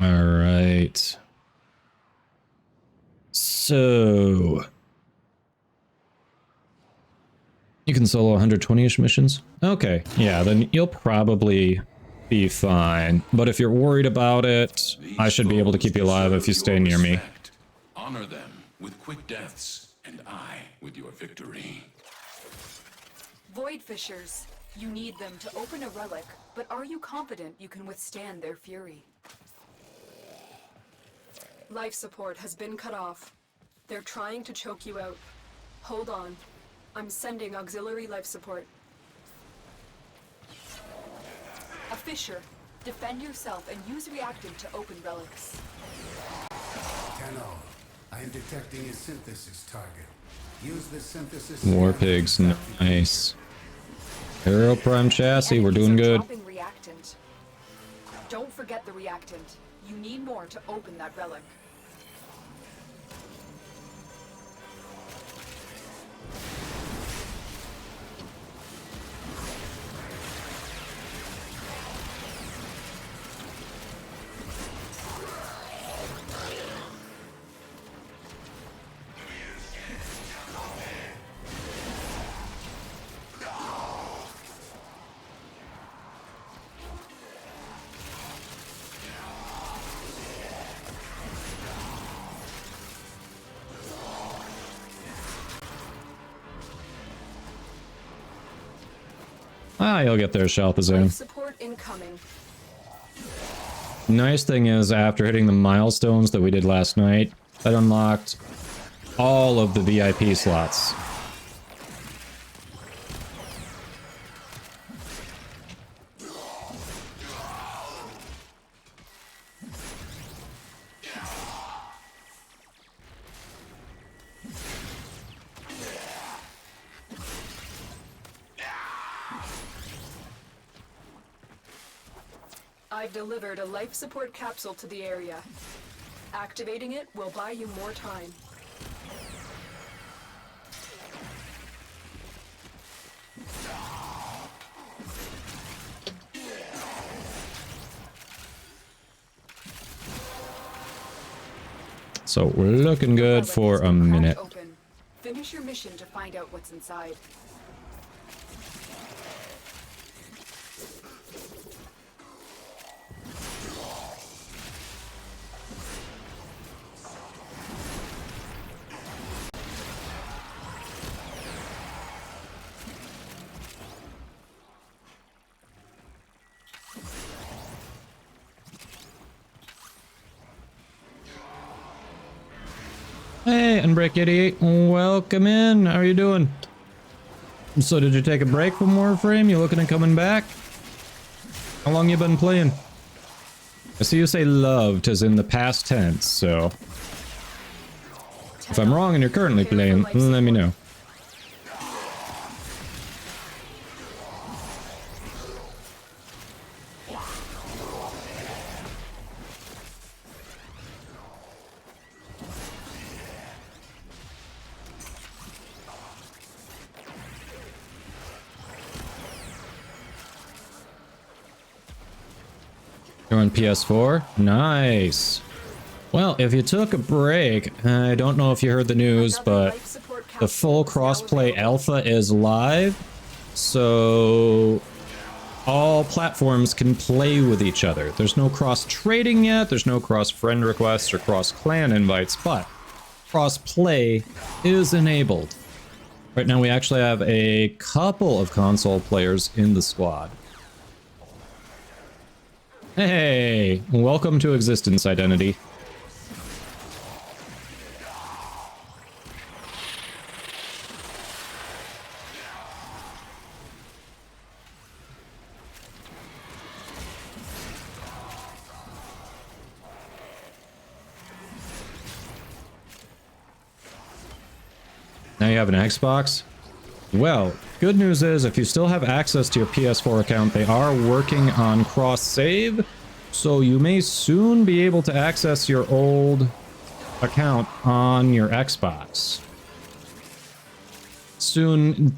All right. So you can solo 120-ish missions? Okay, yeah, then you'll probably be fine. But if you're worried about it, I should be able to keep you alive if you stay near me. Honor them with quick deaths, and I with your victory. Void Fishers, you need them to open a relic, but are you confident you can withstand their fury? Life support has been cut off. They're trying to choke you out. Hold on. I'm sending auxiliary life support. A Fisher, defend yourself and use reactant to open relics. Cano, I am detecting a synthesis target. Use the synthesis. War pigs, nice. Aero Prime chassis, we're doing good. Reactant. Don't forget the reactant. You need more to open that relic. Ah, you'll get there, Shalthazar. Support incoming. Nice thing is, after hitting the milestones that we did last night, that unlocked all of the VIP slots. I've delivered a life support capsule to the area. Activating it will buy you more time. So we're looking good for a minute. Open. Finish your mission to find out what's inside. Hey, Unbreak88, welcome in. How are you doing? So did you take a break from Warframe? You looking at coming back? How long you been playing? I see you say loved as in the past tense, so if I'm wrong and you're currently playing, let me know. You're on PS4? Nice. Well, if you took a break, I don't know if you heard the news, but the full crossplay alpha is live. So all platforms can play with each other. There's no cross-trading yet, there's no cross-friend requests or cross-clan invites, but cross-play is enabled. Right now we actually have a couple of console players in the squad. Hey, welcome to Existence Identity. Now you have an Xbox? Well, good news is if you still have access to your PS4 account, they are working on cross-save, so you may soon be able to access your old account on your Xbox. Soon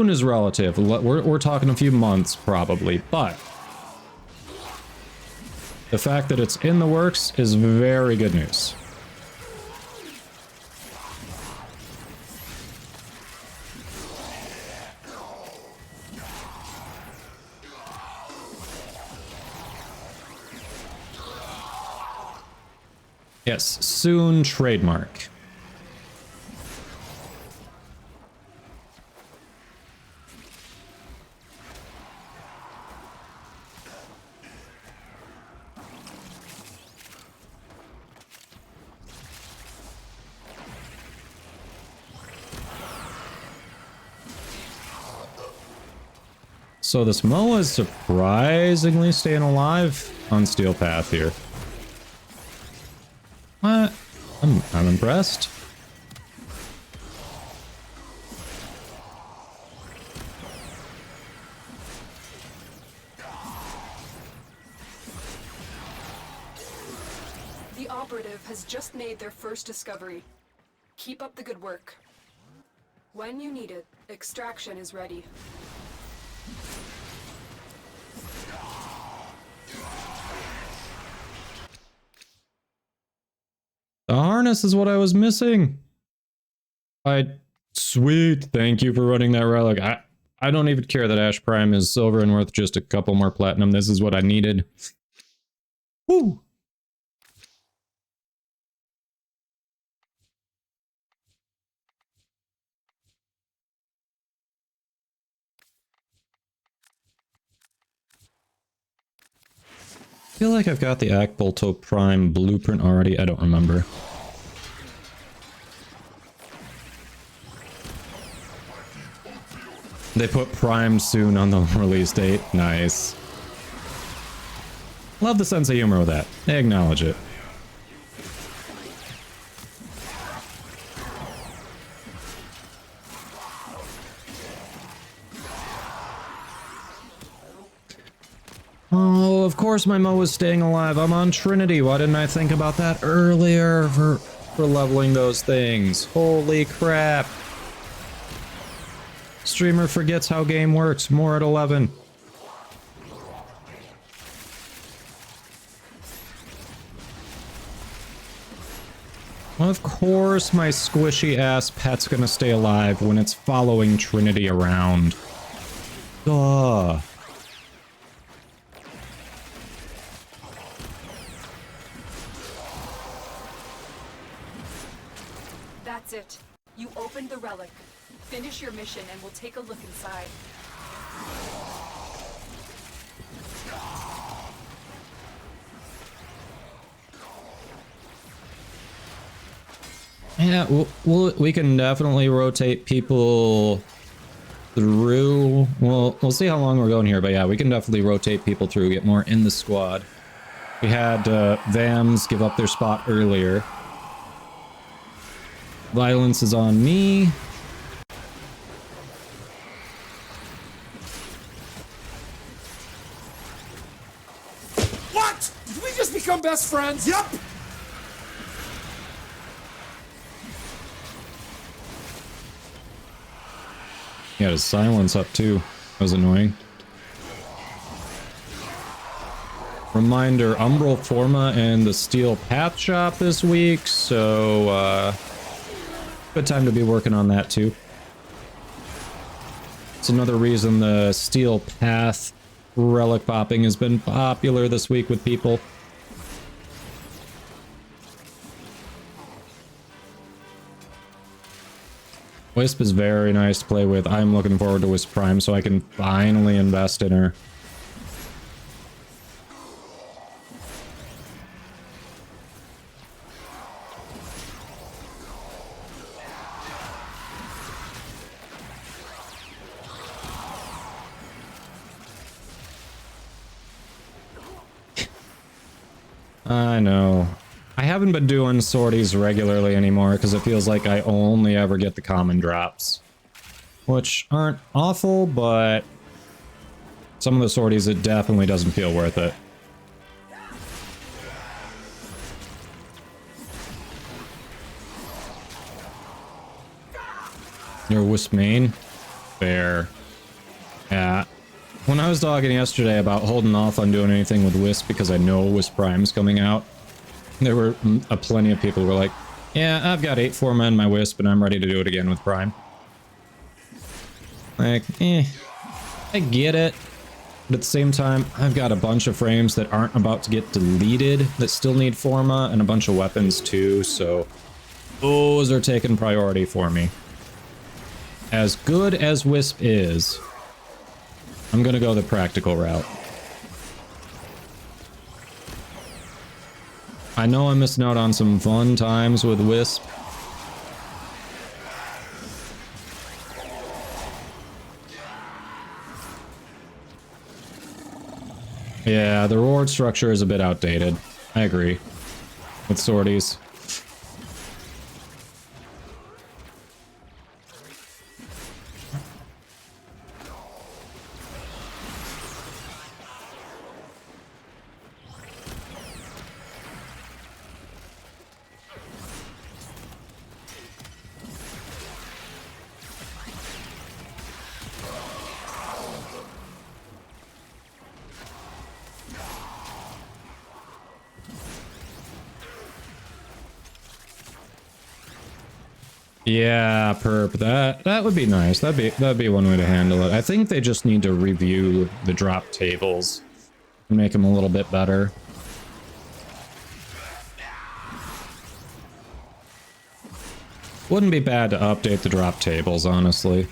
is relative. We're talking a few months probably, but the fact that it's in the works is very good news. Yes, soon trademark. So this MOA is surprisingly staying alive on Steel Path here. What? I'm impressed. The operative has just made their first discovery. Keep up the good work. When you need it, extraction is ready. The harness is what I was missing. Sweet. Thank you for running that relic. I don't even care that Ash Prime is silver and worth just a couple more platinum. This is what I needed. Woo! I feel like I've got the Akbolto Prime blueprint already. I don't remember. They put Prime soon on the release date. Nice. Love the sense of humor with that. They acknowledge it. Oh, of course my Mo is staying alive. I'm on Trinity. Why didn't I think about that earlier for leveling those things? Holy crap. Streamer forgets how game works. More at 11. Of course my squishy ass pet's gonna stay alive when it's following Trinity around. Duh. That's it. You opened the relic. Finish your mission and we'll take a look inside. Yeah, we can definitely rotate people through. We'll see how long we're going here, but yeah, we can definitely rotate people through, get more in the squad. We had Vams give up their spot earlier. Violence is on me. What? Did we just become best friends? Yep. He had his silence up too. That was annoying. Reminder, Umbral Forma and the Steel Path Shop this week, so good time to be working on that too. It's another reason the Steel Path relic popping has been popular this week with people. Wisp is very nice to play with. I'm looking forward to Wisp Prime so I can finally invest in her. I know. I haven't been doing sorties regularly anymore because it feels like I only ever get the common drops. Which aren't awful, but some of the sorties, it definitely doesn't feel worth it. Your Wisp main? Fair. Yeah. When I was talking yesterday about holding off on doing anything with Wisp because I know Wisp Prime's coming out, there were plenty of people who were like, yeah, I've got 8 Forma in my Wisp and I'm ready to do it again with Prime. Like, I get it. But at the same time, I've got a bunch of frames that aren't about to get deleted that still need Forma and a bunch of weapons too, so those are taking priority for me. As good as Wisp is, I'm gonna go the practical route. I know I'm missing out on some fun times with Wisp. Yeah, the reward structure is a bit outdated. I agree. With sorties. Yeah, perp. That would be nice. That'd be one way to handle it. I think they just need to review the drop tables and make them a little bit better. Wouldn't be bad to update the drop tables, honestly.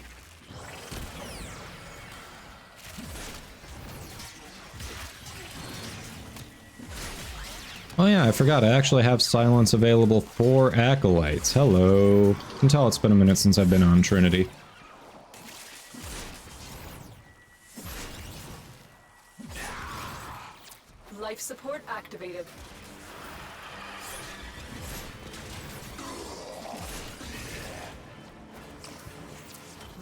Oh yeah, I forgot. I actually have silence available for acolytes. Hello. You can tell it's been a minute since I've been on Trinity. Life support activated.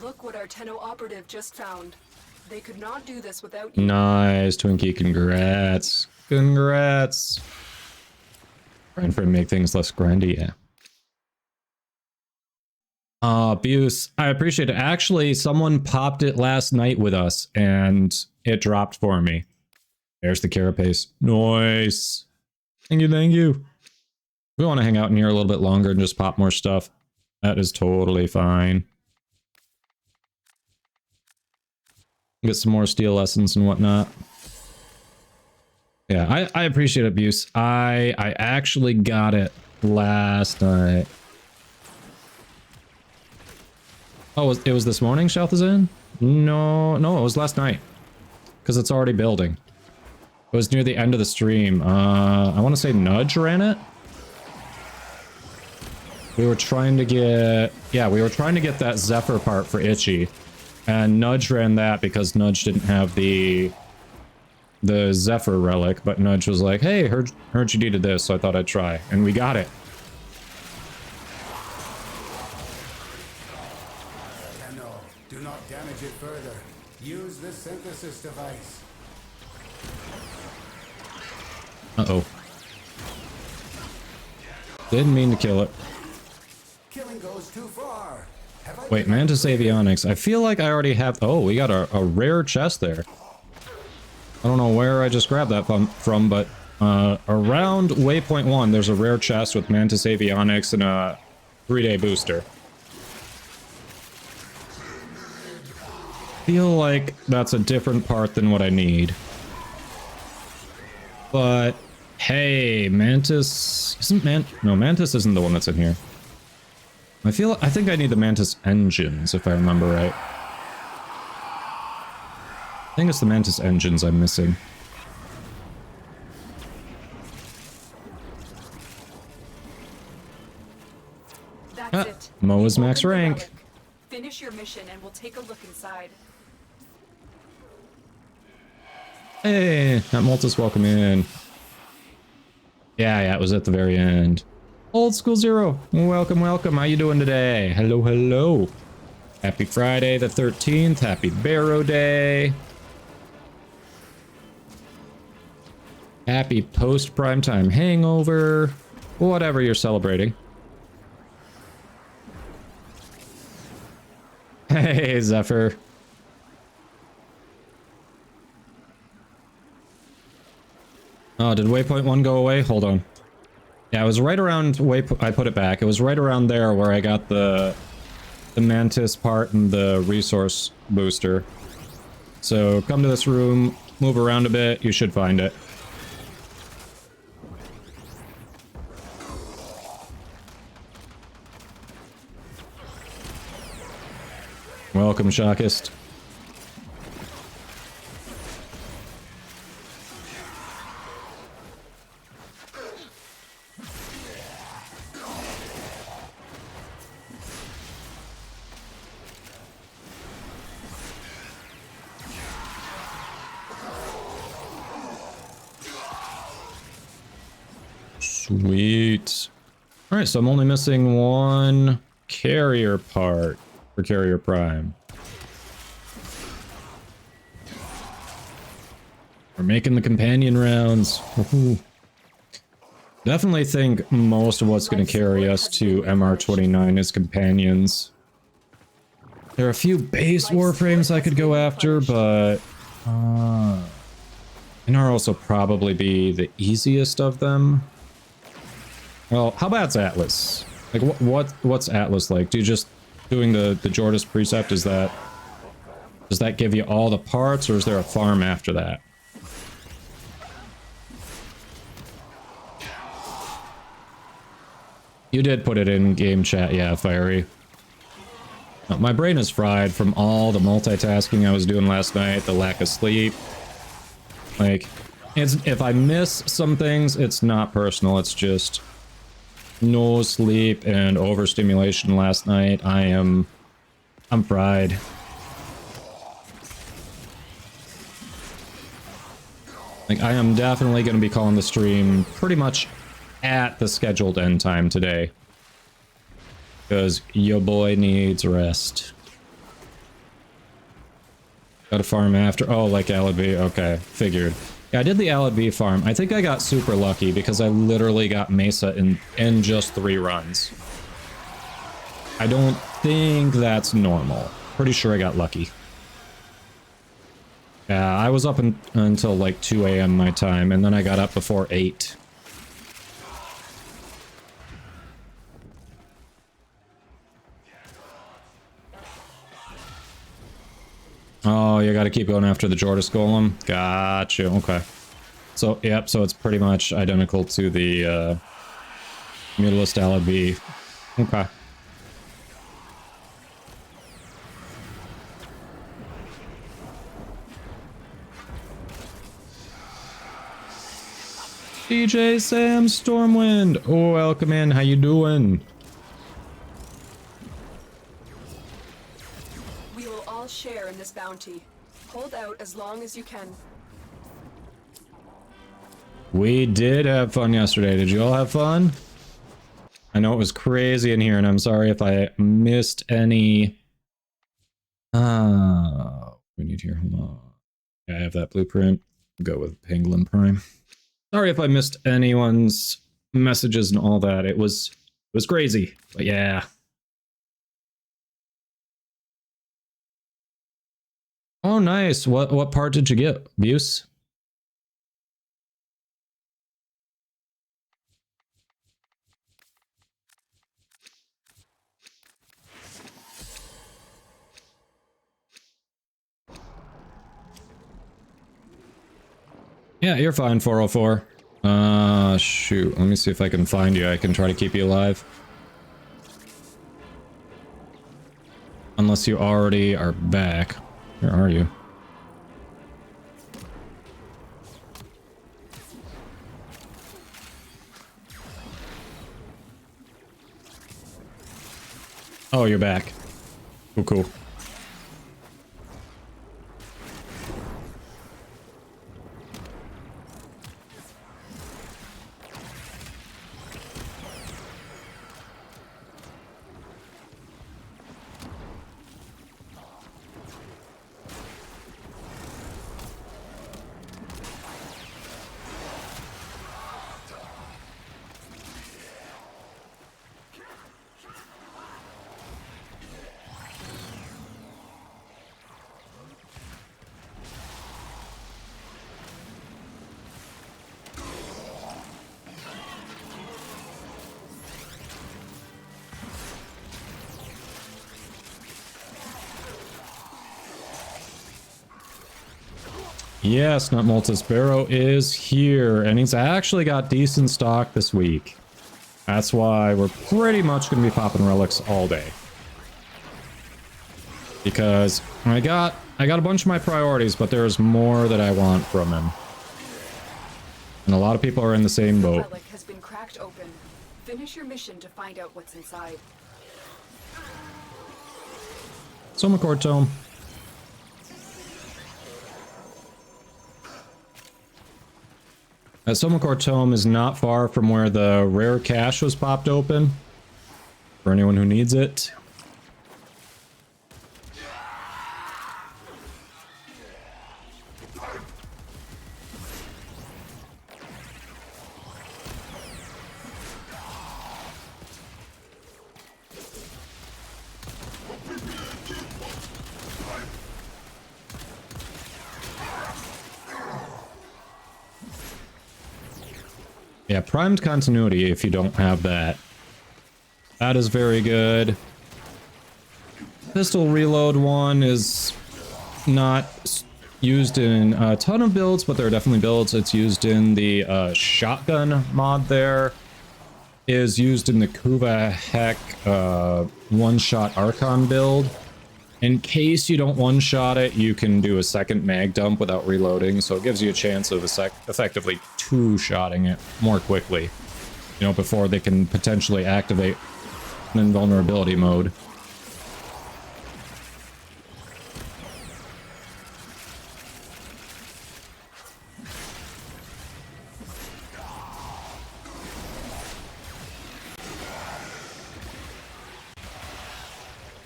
Look what our Tenno operative just found. They could not do this without you. Nice, Twinkie. Congrats. Congrats. Trying for make things less grindy, yeah. Abuse. I appreciate it. Actually, someone popped it last night with us, and it dropped for me. There's the carapace. Nice. Thank you, thank you. We want to hang out in here a little bit longer and just pop more stuff. That is totally fine. Get some more steel lessons and whatnot. Yeah, I appreciate abuse. I actually got it last night. Oh, it was this morning, Shalthazan? No, it was last night. Because it's already building. It was near the end of the stream. I want to say Nudge ran it. We were trying to get... Yeah, we were trying to get that Zephyr part for Itchy. And Nudge ran that because Nudge didn't have the the Zephyr relic, but Nudge was like, hey, heard you needed this, so I thought I'd try. And we got it. Tenno, do not damage it further. Use the synthesis device. Uh-oh. Didn't mean to kill it. Killing goes too far. Wait, Mantis Avionics. I feel like I already have... Oh, we got a rare chest there. I don't know where I just grabbed that from, but around waypoint 1, there's a rare chest with Mantis Avionics and a 3-day booster. Feel like that's a different part than what I need. But hey, Mantis no, Mantis isn't the one that's in here. I think I need the Mantis engines, if I remember right. I think it's the Mantis engines I'm missing. That's it. Moa's max Open the rank. relic. Finish your mission and we'll take a look inside. Hey, that Multis, welcome in. Yeah, it was at the very end. Old School Zero, welcome, welcome. How you doing today? Hello, hello. Happy Friday the 13th. Happy BaroDay. Happy post-primetime hangover. Whatever you're celebrating. Hey, Zephyr. Oh, did waypoint 1 go away? Hold on. Yeah, it was right around I put it back. It was right around there where I got the Mantis part and the resource booster. So come to this room, move around a bit, you should find it. Welcome, Shockist. Sweet. Alright, so I'm only missing one carrier part for Carrier Prime. We're making the companion rounds. Woohoo. Definitely think most of what's going to carry us to MR29 is companions. There are a few base Warframes I could go after, but... and are also probably be the easiest of them. Well, how about Atlas? Like, what's Atlas like? Do you just doing the Jordis precept? Does that give you all the parts, or is there a farm after that? You did put it in game chat, yeah, Fiery. My brain is fried from all the multitasking I was doing last night, the lack of sleep. Like, if I miss some things, it's not personal, it's just no sleep and overstimulation last night. I'm fried. Like, I am definitely going to be calling the stream pretty much at the scheduled end time today. Because your boy needs rest. Got a farm after. Oh, like Alad B. Okay, figured. Yeah, I did the Alad B farm. I think I got super lucky because I literally got Mesa in just 3 runs. I don't think that's normal. Pretty sure I got lucky. Yeah, I was up until like 2 a.m. my time, and then I got up before 8. Oh, you gotta keep going after the Jordis Golem? Gotcha, okay. So, yep, so it's pretty much identical to the Mutalist Alad B. Okay. DJ Sam Stormwind, oh, welcome in, how you doing? We will all share in this bounty. Hold out as long as you can. We did have fun yesterday. Did you all have fun? I know it was crazy in here, and I'm sorry if I missed any... we need here, hold on. Yeah, I have that blueprint. Go with Penguin Prime. Sorry if I missed anyone's messages and all that. It was crazy, but yeah. Oh, nice. What part did you get, Buse? Yeah, you're fine, 404. Shoot. Let me see if I can find you. I can try to keep you alive. Unless you already are back. Where are you? Oh, you're back. Oh, cool. Yes, Not Malta's Baro is here, and he's actually got decent stock this week. That's why we're pretty much going to be popping relics all day. Because I got a bunch of my priorities, but there's more that I want from him. And a lot of people are in the same boat. Relic has been cracked open. Finish your mission to find out what's inside. Somacord Tome. Somacord Tome is not far from where the rare cache was popped open. For anyone who needs it. Yeah, primed continuity if you don't have that. That is very good. Pistol reload one is not used in a ton of builds, but there are definitely builds. It's used in the shotgun mod there. Is used in the Kuva Heck one-shot Archon build. In case you don't one-shot it, you can do a second mag dump without reloading, so it gives you a chance of effectively two-shotting it more quickly. You know, before they can potentially activate an invulnerability mode.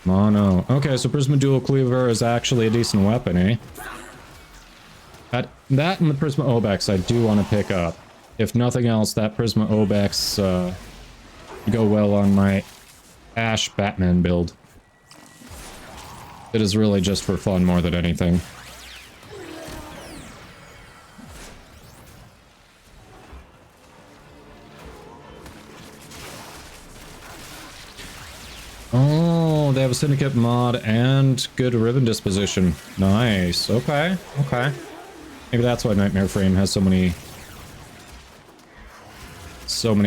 Mono. Okay, so Prisma Dual Cleaver is actually a decent weapon, eh? That and the Prisma Obex I do want to pick up. If nothing else, that Prisma Obex go well on my Ash Batman build. It is really just for fun more than anything. Oh, they have a Syndicate mod and good ribbon disposition. Nice. Okay. Okay. Maybe that's why Nightmare Frame has so many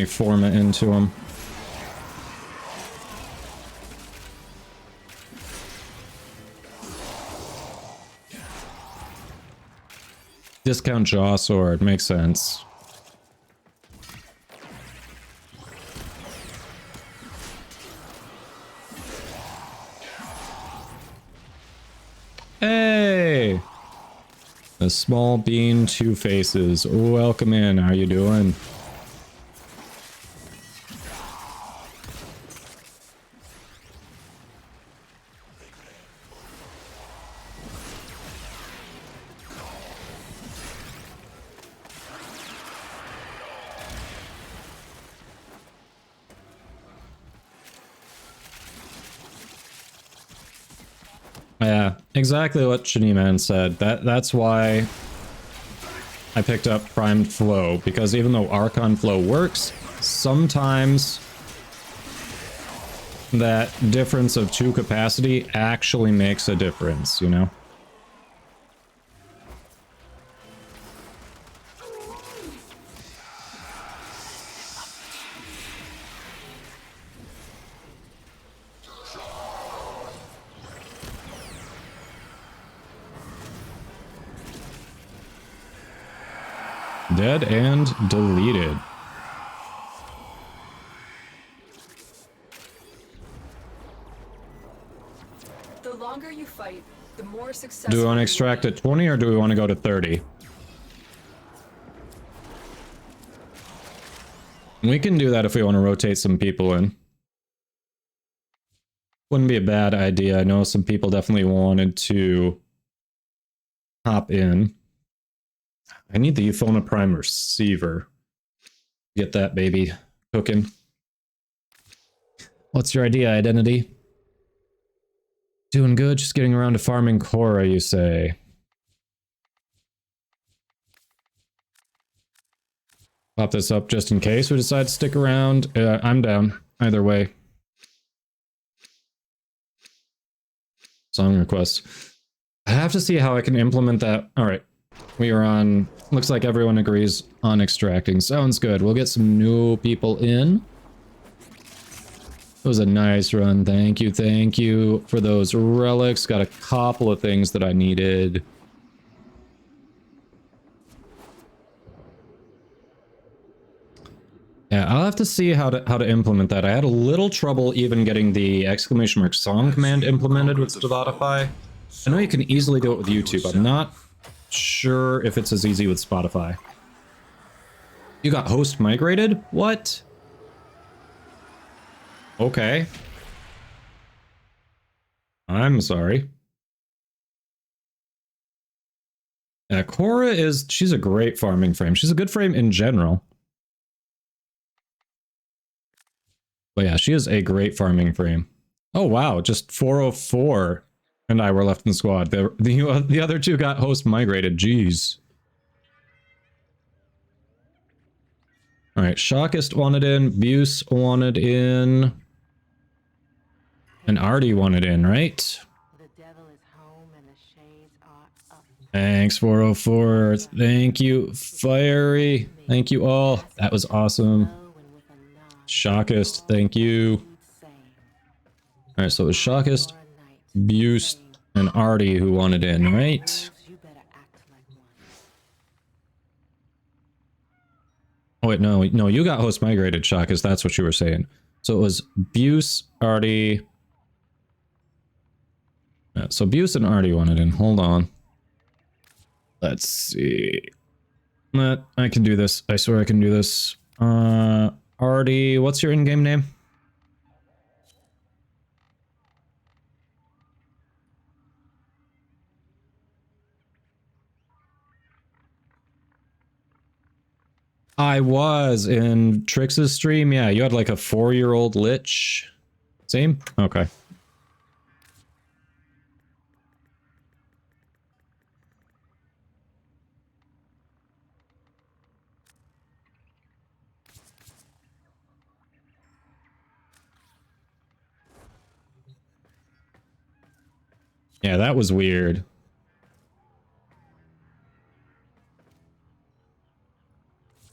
forma into them. Discount Jaw Sword makes sense. Hey! A small bean, two faces. Welcome in. How you doing? Yeah, exactly what Shaniman said. That's why I picked up Primed Flow, because even though Archon Flow works, sometimes that difference of 2 capacity actually makes a difference, you know? Dead and deleted. The longer you fight, the more successful. Do we want to you extract will at 20 or do we want to go to 30? We can do that if we want to rotate some people in. Wouldn't be a bad idea. I know some people definitely wanted to hop in. I need the Euphona Prime receiver. Get that baby cooking. What's your idea, Identity? Doing good, just getting around to farming Korra, you say. Pop this up just in case we decide to stick around. I'm down, either way. Song request. I have to see how I can implement that. Alright, we are on... Looks like everyone agrees on extracting. Sounds good. We'll get some new people in. It was a nice run. Thank you for those relics. Got a couple of things that I needed. Yeah, I'll have to see how to implement that. I had a little trouble even getting the exclamation mark song command implemented with Spotify. I know you can easily do it with YouTube. I'm not sure if it's as easy with Spotify. You got host migrated? What? Okay. I'm sorry. Yeah, Korra is... She's a great farming frame. She's a good frame in general. But yeah, she is a great farming frame. Oh wow, just 404 and I were left in the squad. The other two got host migrated. Jeez. Alright, Shockist wanted in, Buse wanted in, and Artie wanted in, right? Thanks, 404. Thank you, Fiery. Thank you all. That was awesome. Shockist, thank you. Alright, so it was Shockist, Buse, and Artie who wanted in, right? Oh wait, no, you got host migrated, Shockist, that's what you were saying. So it was Buse, Artie... Yeah, so Buse and Artie wanted in, hold on. Let's see... I can do this, I swear I can do this. Artie, what's your in-game name? I was in Trix's stream. Yeah, you had like a 4-year-old lich. Same? Okay. Yeah, that was weird.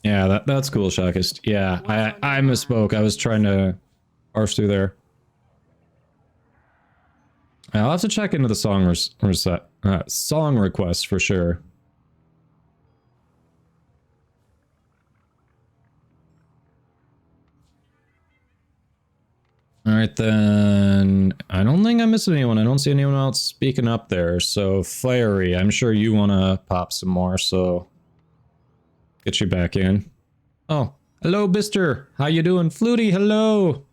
Yeah, that's cool, Shockist. Yeah, I misspoke. I was trying to parse through there. I'll have to check into the song song requests for sure. Alright then, I don't think I missed anyone. I don't see anyone else speaking up there. So, Fiery, I'm sure you want to pop some more, so get you back in. Oh, hello, Bister. How you doing? Flutie, hello.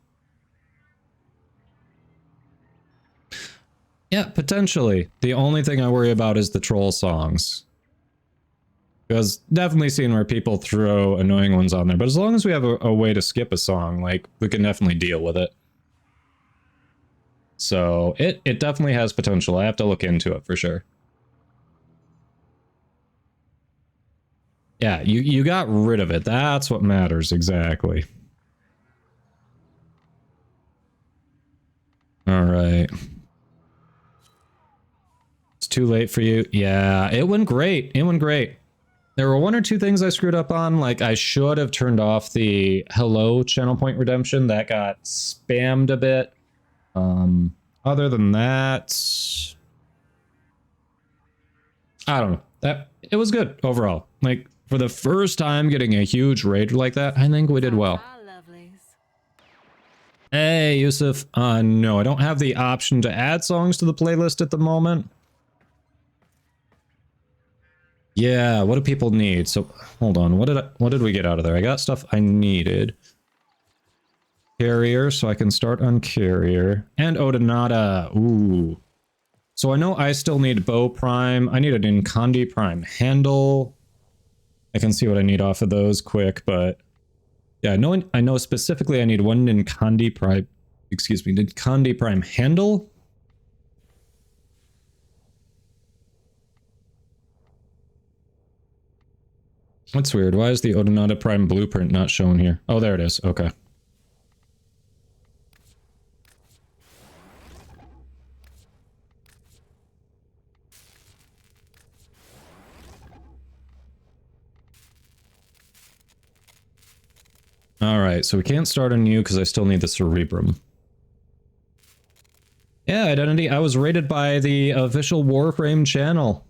Yeah, potentially. The only thing I worry about is the troll songs. Because definitely seen where people throw annoying ones on there, but as long as we have a way to skip a song, like, we can definitely deal with it. So, it definitely has potential. I have to look into it for sure. Yeah, you got rid of it. That's what matters, exactly. Alright. It's too late for you. Yeah, it went great. It went great. There were one or two things I screwed up on, like I should have turned off the hello channel point redemption. That got spammed a bit. Other than that, I don't know. It was good overall. Like, for the first time getting a huge raid like that, I think we did well. Hey, Yusuf. No, I don't have the option to add songs to the playlist at the moment. Yeah, what do people need? So, hold on. What did we get out of there? I got stuff I needed. Carrier, so I can start on Carrier. And Odinata. Ooh. So I know I still need Bow Prime. I need an Incandi Prime handle. I can see what I need off of those quick, but yeah, I know specifically I need one Incandi Prime, excuse me, Incandi Prime handle. That's weird. Why is the Odinata Prime blueprint not shown here? Oh, there it is. Okay. Alright, so we can't start a new because I still need the Cerebrum. Yeah, Identity, I was rated by the official Warframe channel.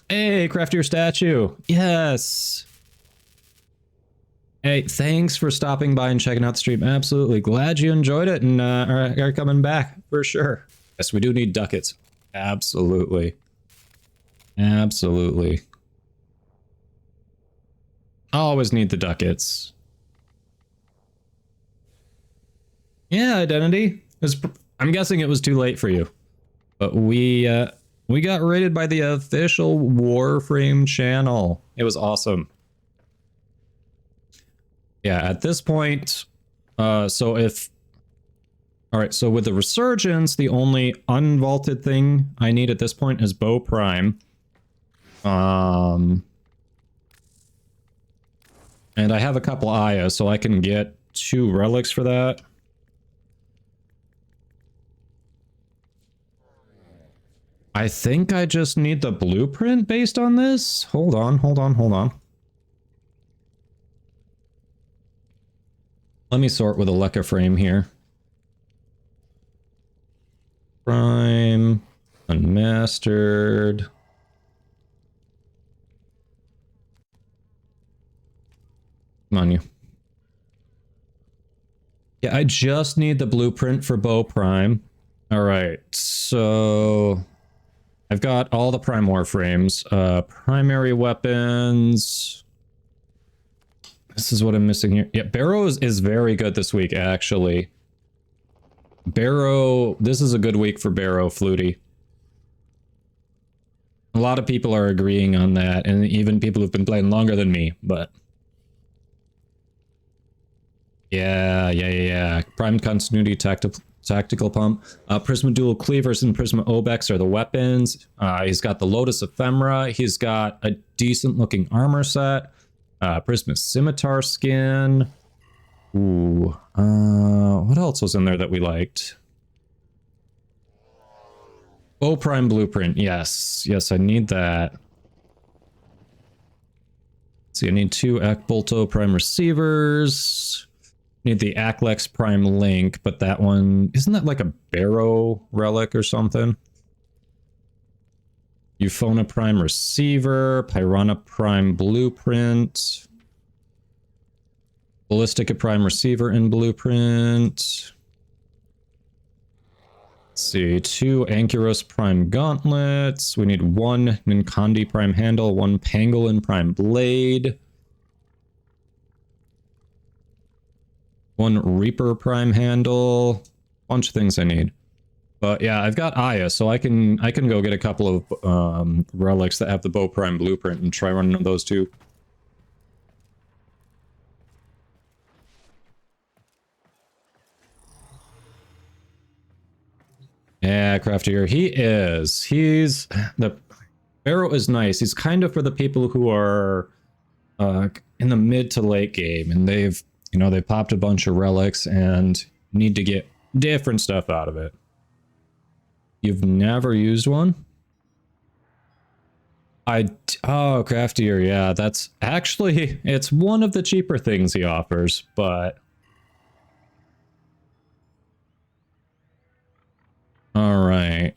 Hey, craft your statue. Yes. Hey, thanks for stopping by and checking out the stream. Absolutely. Glad you enjoyed it and are coming back for sure. Yes, we do need ducats. Absolutely. Absolutely. Always need the ducats. Yeah, Identity. I'm guessing it was too late for you. But we got rated by the official Warframe channel. It was awesome. Yeah, at this point, so if... Alright, so with the Resurgence, the only unvaulted thing I need at this point is Bow Prime. And I have a couple Aya, so I can get 2 relics for that. I think I just need the blueprint based on this. Hold on. Let me sort with a Lekka frame here. Prime, unmastered. Come on, you. Yeah, I just need the blueprint for Bow Prime. Alright, so... I've got all the Prime Warframes. Primary weapons... This is what I'm missing here. Yeah, Baro is very good this week, actually. Baro... This is a good week for Baro, Flutie. A lot of people are agreeing on that, and even people who've been playing longer than me, but... Yeah. Prime Continuity Tactical Pump. Prisma Dual Cleavers and Prisma Obex are the weapons. He's got the Lotus Ephemera. He's got a decent looking armor set. Prisma Scimitar skin. Ooh. What else was in there that we liked? Bow Prime Blueprint. Yes, I need that. See, I need 2 Akbolto Prime Receivers. Need the Aklex Prime Link, but that one... Isn't that like a Baro relic or something? Euphona Prime Receiver, Piranha Prime Blueprint. Ballistic Prime Receiver in Blueprint. Let's see, 2 Ankyros Prime Gauntlets. We need 1 Ninkandi Prime Handle, 1 Pangolin Prime Blade. 1 Reaper Prime Handle. Bunch of things I need. But yeah, I've got Aya, so I can go get a couple of relics that have the Bow Prime Blueprint and try running those too. Yeah, Craftier, he is. He's the Baro is nice. He's kind of for the people who are in the mid to late game, and they've they popped a bunch of relics and need to get different stuff out of it. You've never used one? Oh, Craftier, yeah, that's actually, it's one of the cheaper things he offers, but all right.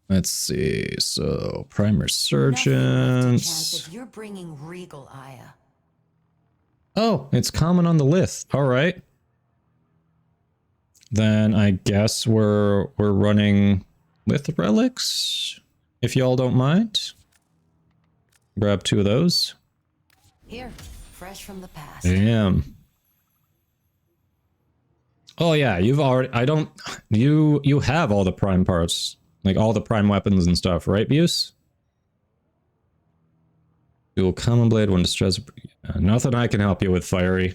Let's see. So, Prime Resurgence. You're bringing regal Aya. Oh, it's common on the list. All right. Then I guess we're running Lith relics, if y'all don't mind. Grab 2 of those. Here, fresh from the past. Damn. Oh yeah, you've already. You have all the prime parts, like all the prime weapons and stuff, right, Buse? Dual common blade, 1 distress. Nothing I can help you with, Fiery.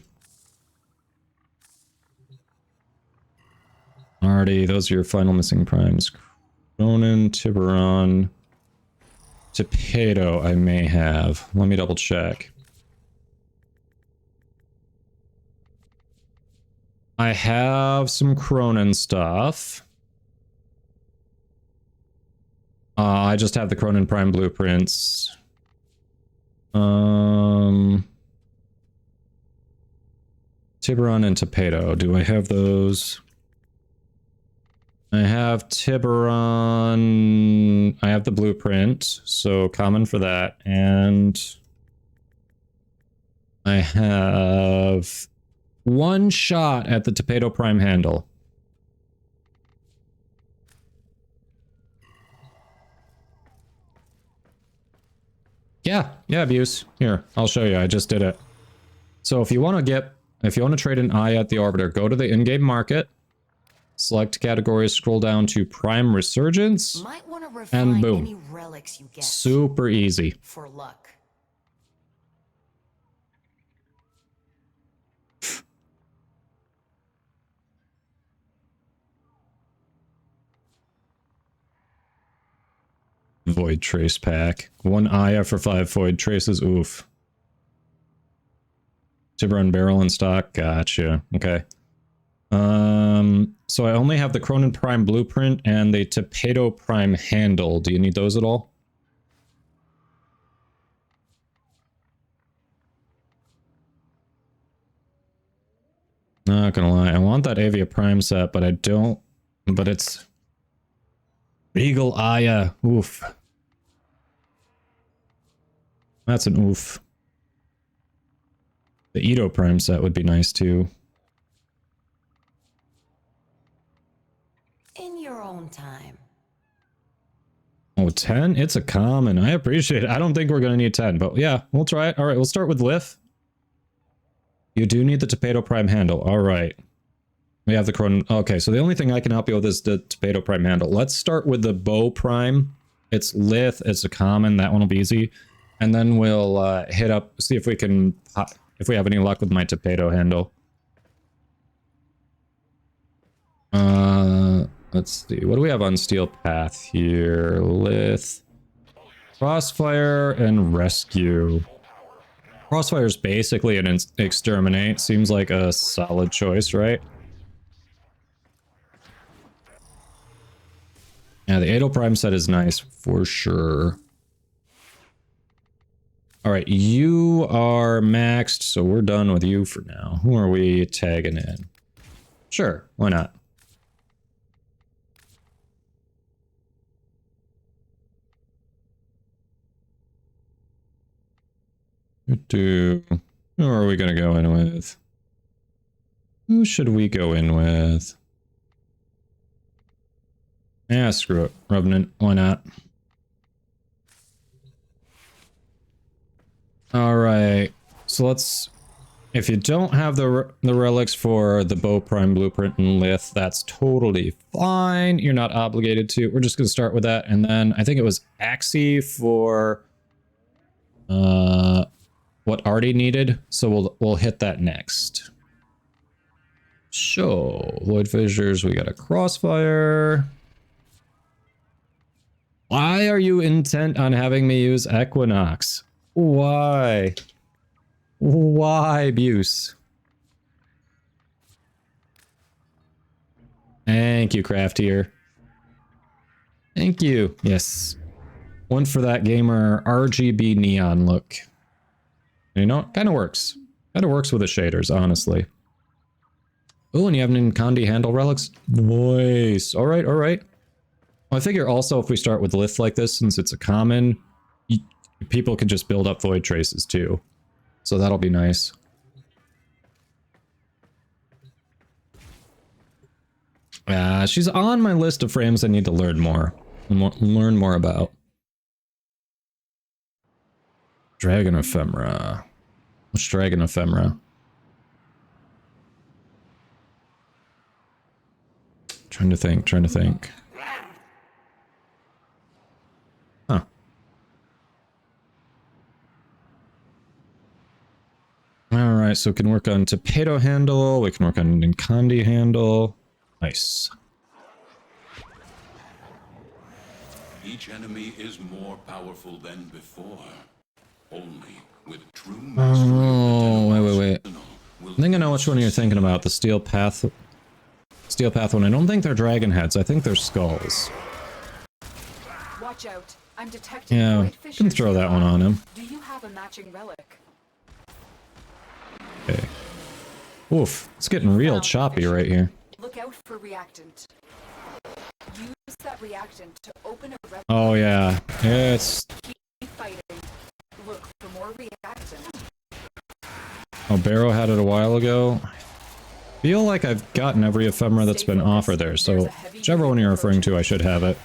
Alrighty, those are your final missing primes. Cronin, Tiburon, Tepedo I may have. Let me double check. I have some Cronin stuff. I just have the Cronin Prime blueprints. Tiburon and Tepedo. Do I have those? I have Tiburon. I have the blueprint, so common for that. And I have 1 shot at the Tepedo Prime handle. Yeah, Abuse. Here, I'll show you. I just did it. So if you want to trade an eye at the Arbiter, go to the in-game market, select categories, scroll down to Prime Resurgence, and boom. Relics you get super easy. for luck. Void Trace pack. 1 Aya for 5 Void Traces. Oof. Tiburon barrel in stock. Gotcha. Okay. So I only have the Cronin Prime blueprint and the Tepedo Prime handle. Do you need those at all? Not gonna lie, I want that Avia Prime set, but I don't. But it's Regal Aya. Oof. That's an oof. The Edo Prime set would be nice too. In your own time. Oh, 10? It's a common. I appreciate it. I don't think we're going to need 10, but yeah, we'll try it. All right, we'll start with Lith. You do need the Tepedo Prime handle. All right. We have the Cronin. Okay, so the only thing I can help you with is the Tepedo Prime handle. Let's start with the Bow Prime. It's Lith. It's a common. That one will be easy. And then we'll hit up, see if we can, if we have any luck with my Tepedo handle. Let's see. What do we have on Steel Path here? Lith, Crossfire, and Rescue. Crossfire is basically an exterminate. Seems like a solid choice, right? Yeah, the Edo Prime set is nice for sure. All right, you are maxed, so we're done with you for now. Who are we tagging in? Sure, why not? Who are we gonna go in with? Who should we go in with? Yeah, screw it. Revenant, why not? Alright, so let's... If you don't have the relics for the Bow Prime Blueprint and Lith, that's totally fine. You're not obligated to. We're just going to start with that. And then I think it was Axie for what Artie needed. So we'll hit that next. So, Void Fissures, we got a Crossfire. Why are you intent on having me use Equinox? Why? Why, Buse? Thank you, Craftier. Thank you. Yes. One for that gamer RGB neon look. You know, kind of works. Kind of works with the shaders, honestly. Oh, and you have an Nkandi handle relics? Nice. All right, all right. Well, I figure also if we start with Lith like this, since it's a common, people can just build up Void Traces too. So that'll be nice. She's on my list of frames I need to learn more. Learn more about. Dragon Ephemera. What's Dragon Ephemera? Trying to think. Huh. Alright, so we can work on Torpedo handle, we can work on Nkandi handle. Nice. Each enemy is more powerful than before. Only with true Oh, wait. I think I know which one you're thinking about. The Steel Path one. I don't think they're dragon heads. I think they're skulls. Watch out. I'm detecting Yeah, can throw that one on him. Do you have a matching relic? Okay. Oof, it's getting real choppy right here. Look out for reactant. Use that reactant to open a relic. Oh yeah, it's... Keep fighting. Look for more reactant. Oh, Baro had it a while ago. I feel like I've gotten every ephemera that's been offered there, so whichever one you're referring to, I should have it.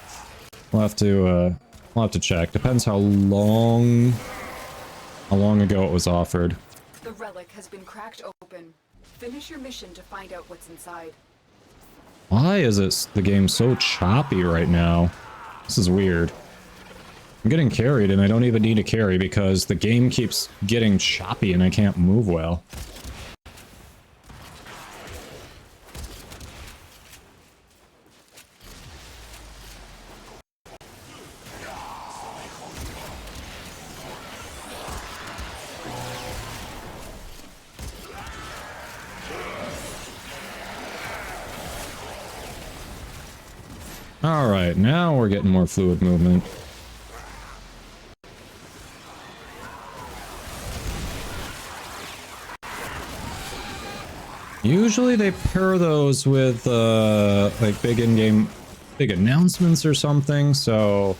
We'll have to check. Depends how long ago it was offered. The relic has been cracked open. Finish your mission to find out what's inside. Why is the game so choppy right now? This is weird. I'm getting carried and I don't even need a carry because the game keeps getting choppy and I can't move well. Alright, now we're getting more fluid movement. Usually they pair those with, like big in-game, big announcements or something, so...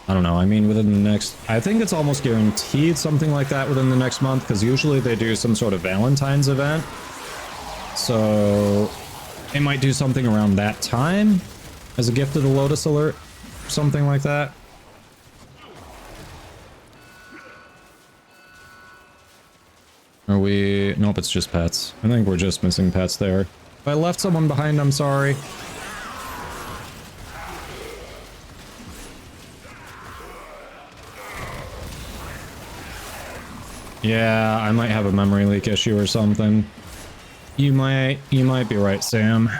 I don't know, I mean within the next... I think it's almost guaranteed something like that within the next month, because usually they do some sort of Valentine's event. So... they might do something around that time? As a gift of the Lotus Alert? Something like that? Are we... nope, it's just pets. I think we're just missing pets there. If I left someone behind, I'm sorry. Yeah, I might have a memory leak issue or something. You might be right, Sam.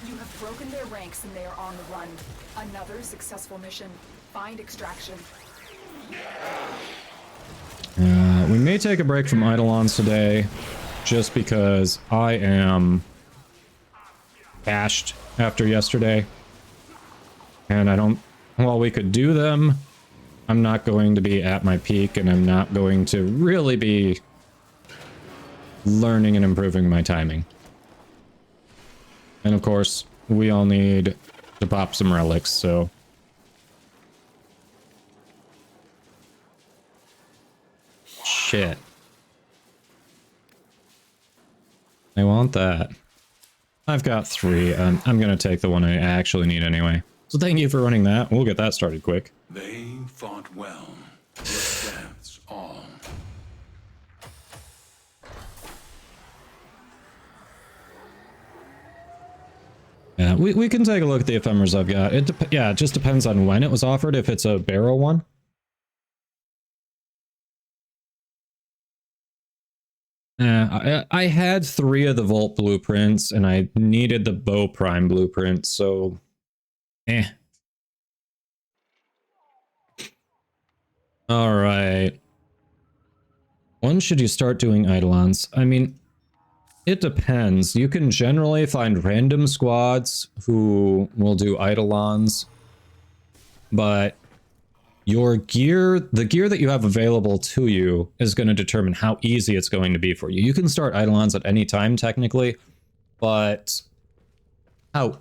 You have broken their ranks and they are on the run. Another successful mission. Find extraction. We may take a break from Eidolons today, just because I am bashed after yesterday. And I don't... while we could do them, I'm not going to be at my peak, and I'm not going to really be learning and improving my timing. And of course, we all need to pop some relics, so... Shit. I want that. I've got 3. I'm gonna take the one I actually need anyway. So thank you for running that. We'll get that started quick. They fought well. Good deaths all. Yeah, we can take a look at the ephemeras I've got. It just depends on when it was offered, if it's a Baro one. I had 3 of the Volt blueprints, and I needed the Bow Prime blueprint, so... Alright. When should you start doing Eidolons? I mean, it depends. You can generally find random squads who will do Eidolons, but your gear, the gear that you have available to you, is going to determine how easy it's going to be for you. You can start Eidolons at any time, technically, but how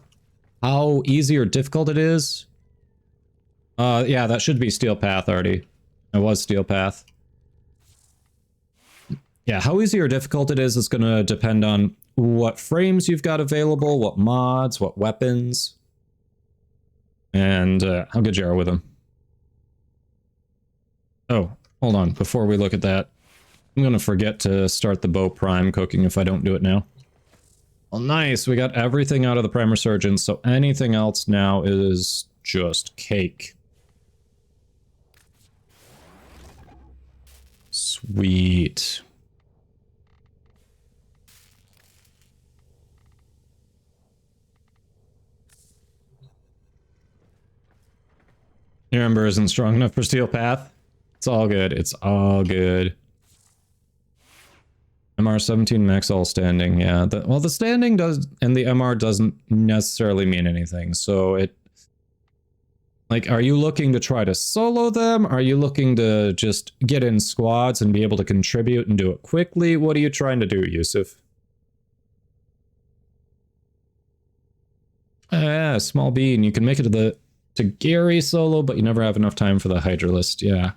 easy or difficult it is? Yeah, that should be Steel Path already. It was Steel Path. Yeah, how easy or difficult it is going to depend on what frames you've got available, what mods, what weapons, and how good you are with them. Oh, hold on. Before we look at that, I'm going to forget to start the Bow Prime cooking if I don't do it now. Well, nice. We got everything out of the Prime Resurgence, so anything else now is just cake. Sweet. Your Ember isn't strong enough for Steel Path. It's all good. It's all good. MR17 max all standing. Yeah. Well, the standing does, and the MR doesn't necessarily mean anything. So it, like, are you looking to try to solo them? Are you looking to just get in squads and be able to contribute and do it quickly? What are you trying to do, Yusuf? Yeah, small bean. You can make it to Gary solo, but you never have enough time for the Hydralist. Yeah.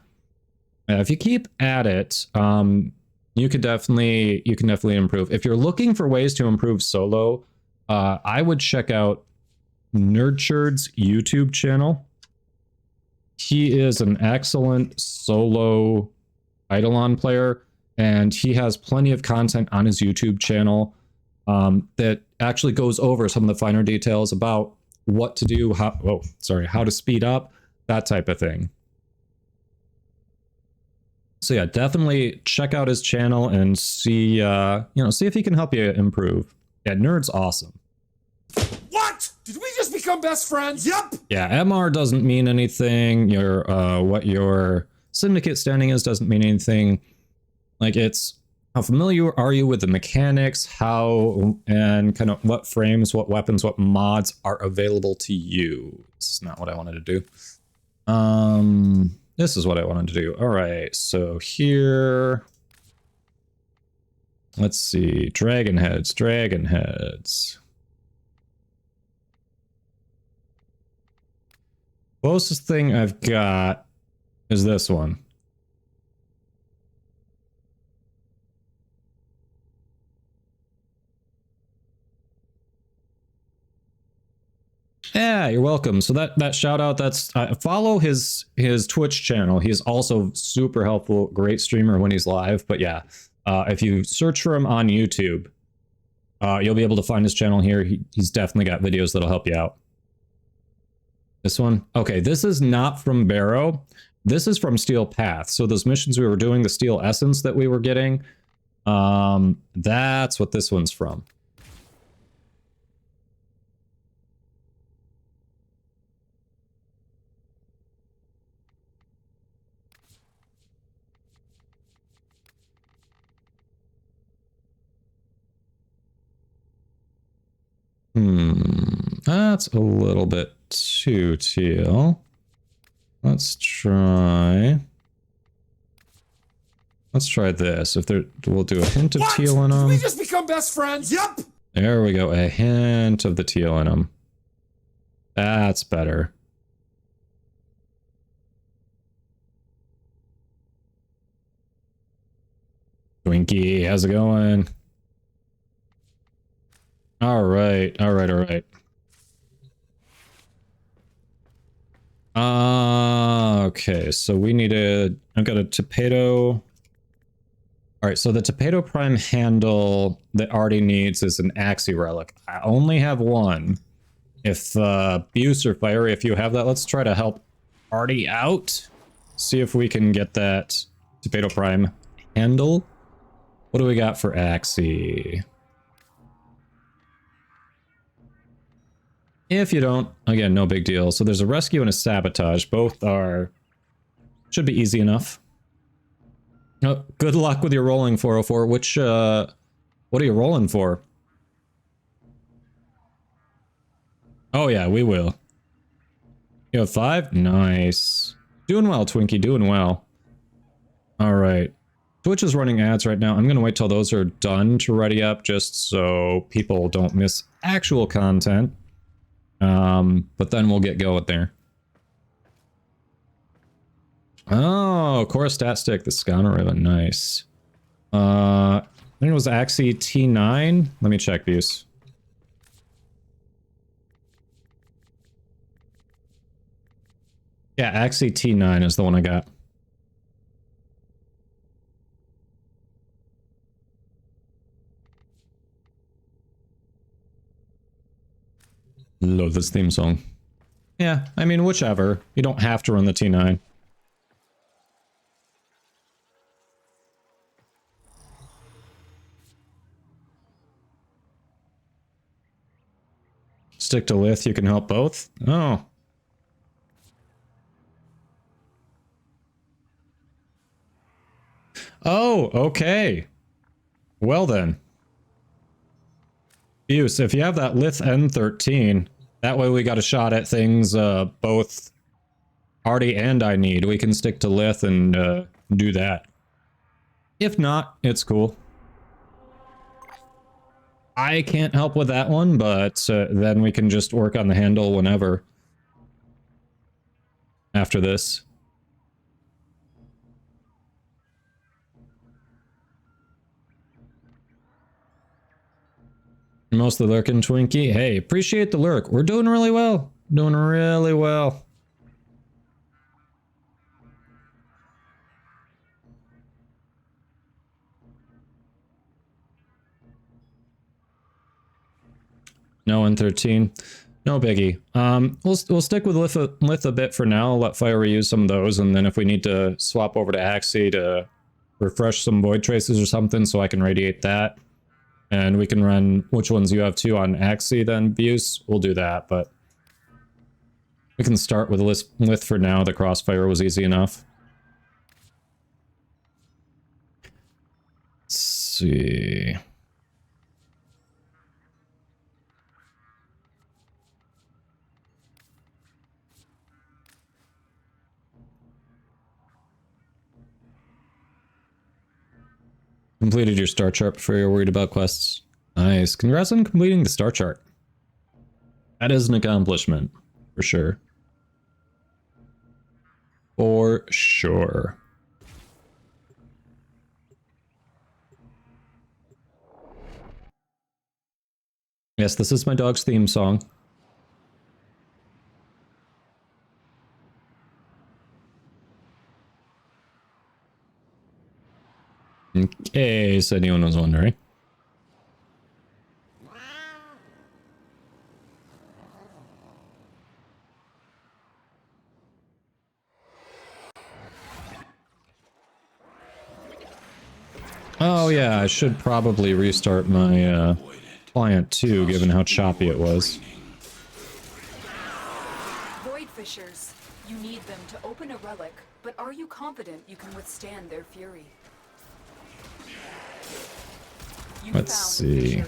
If you keep at it, you can definitely improve. If you're looking for ways to improve solo, I would check out Nerdchurd's YouTube channel. He is an excellent solo Eidolon player, and he has plenty of content on his YouTube channel that actually goes over some of the finer details about what to do, how to speed up, that type of thing. So yeah, definitely check out his channel and see, see if he can help you improve. Yeah, Nerd's awesome. What? Did we just become best friends? Yep. Yeah, MR doesn't mean anything. What your syndicate standing is doesn't mean anything. Like, it's how familiar are you with the mechanics, how and kind of what frames, what weapons, what mods are available to you. This is not what I wanted to do. This is what I wanted to do. All right, so here, let's see, dragon heads. Closest thing I've got is this one. Yeah, you're welcome. So that shout out, that's follow his Twitch channel. He's also super helpful, great streamer when he's live. But yeah, if you search for him on YouTube, you'll be able to find his channel here. He's definitely got videos that'll help you out. This one, okay, this is not from Baro. This is from Steel Path. So those missions we were doing, the Steel Essence that we were getting, that's what this one's from. That's a little bit too teal. Let's try this. We'll do a hint of teal in them. Did we just become best friends? Yep. There we go. A hint of the teal in them. That's better. Twinkie. How's it going? All right. Okay, so we need I've got a Tapedo. All right, so the Tapedo Prime handle that already needs is an Axie relic. I only have one. If Buse or Fiery, if you have that, let's try to help Artie out. See if we can get that Tapedo Prime handle. What do we got for Axie? If you don't, again, no big deal. So there's a rescue and a sabotage. Both should be easy enough. Oh, good luck with your rolling, 404. Which, what are you rolling for? Oh yeah, we will. You have 5? Nice. Doing well, Twinkie, doing well. Alright. Twitch is running ads right now. I'm gonna wait till those are done to ready up, just so people don't miss actual content. But then we'll get going there. Oh, Core Stat Stick, the Scanner Ribbon, nice. I think it was Axie T9. Let me check these. Yeah, Axie T9 is the one I got. Love this theme song. Yeah, I mean, whichever. You don't have to run the T9. Stick to Lith, you can help both? Oh. Oh, okay. Well then. Buse, if you have that Lith N13, that way we got a shot at things both Artie and I need. We can stick to Lith and do that. If not, it's cool. I can't help with that one, but then we can just work on the handle whenever. After this. Most of the lurking, Twinkie. Hey, appreciate the lurk. We're doing really well. Doing really well. No N13. No biggie. We'll stick with Lith a bit for now. Let Fire reuse some of those, and then if we need to swap over to Axie to refresh some Void Traces or something so I can radiate that. And we can run which ones you have too on Axie then, Buse. We'll do that, but we can start with Lith for now. The Crossfire was easy enough. Let's see. Completed your star chart before you're worried about quests. Nice. Congrats on completing the star chart. That is an accomplishment, for sure. For sure. Yes, this is my dog's theme song. In case anyone was wondering. Oh yeah, I should probably restart my client too, given how choppy it was. Void Fissures. You need them to open a relic, but are you confident you can withstand their fury? Let's see.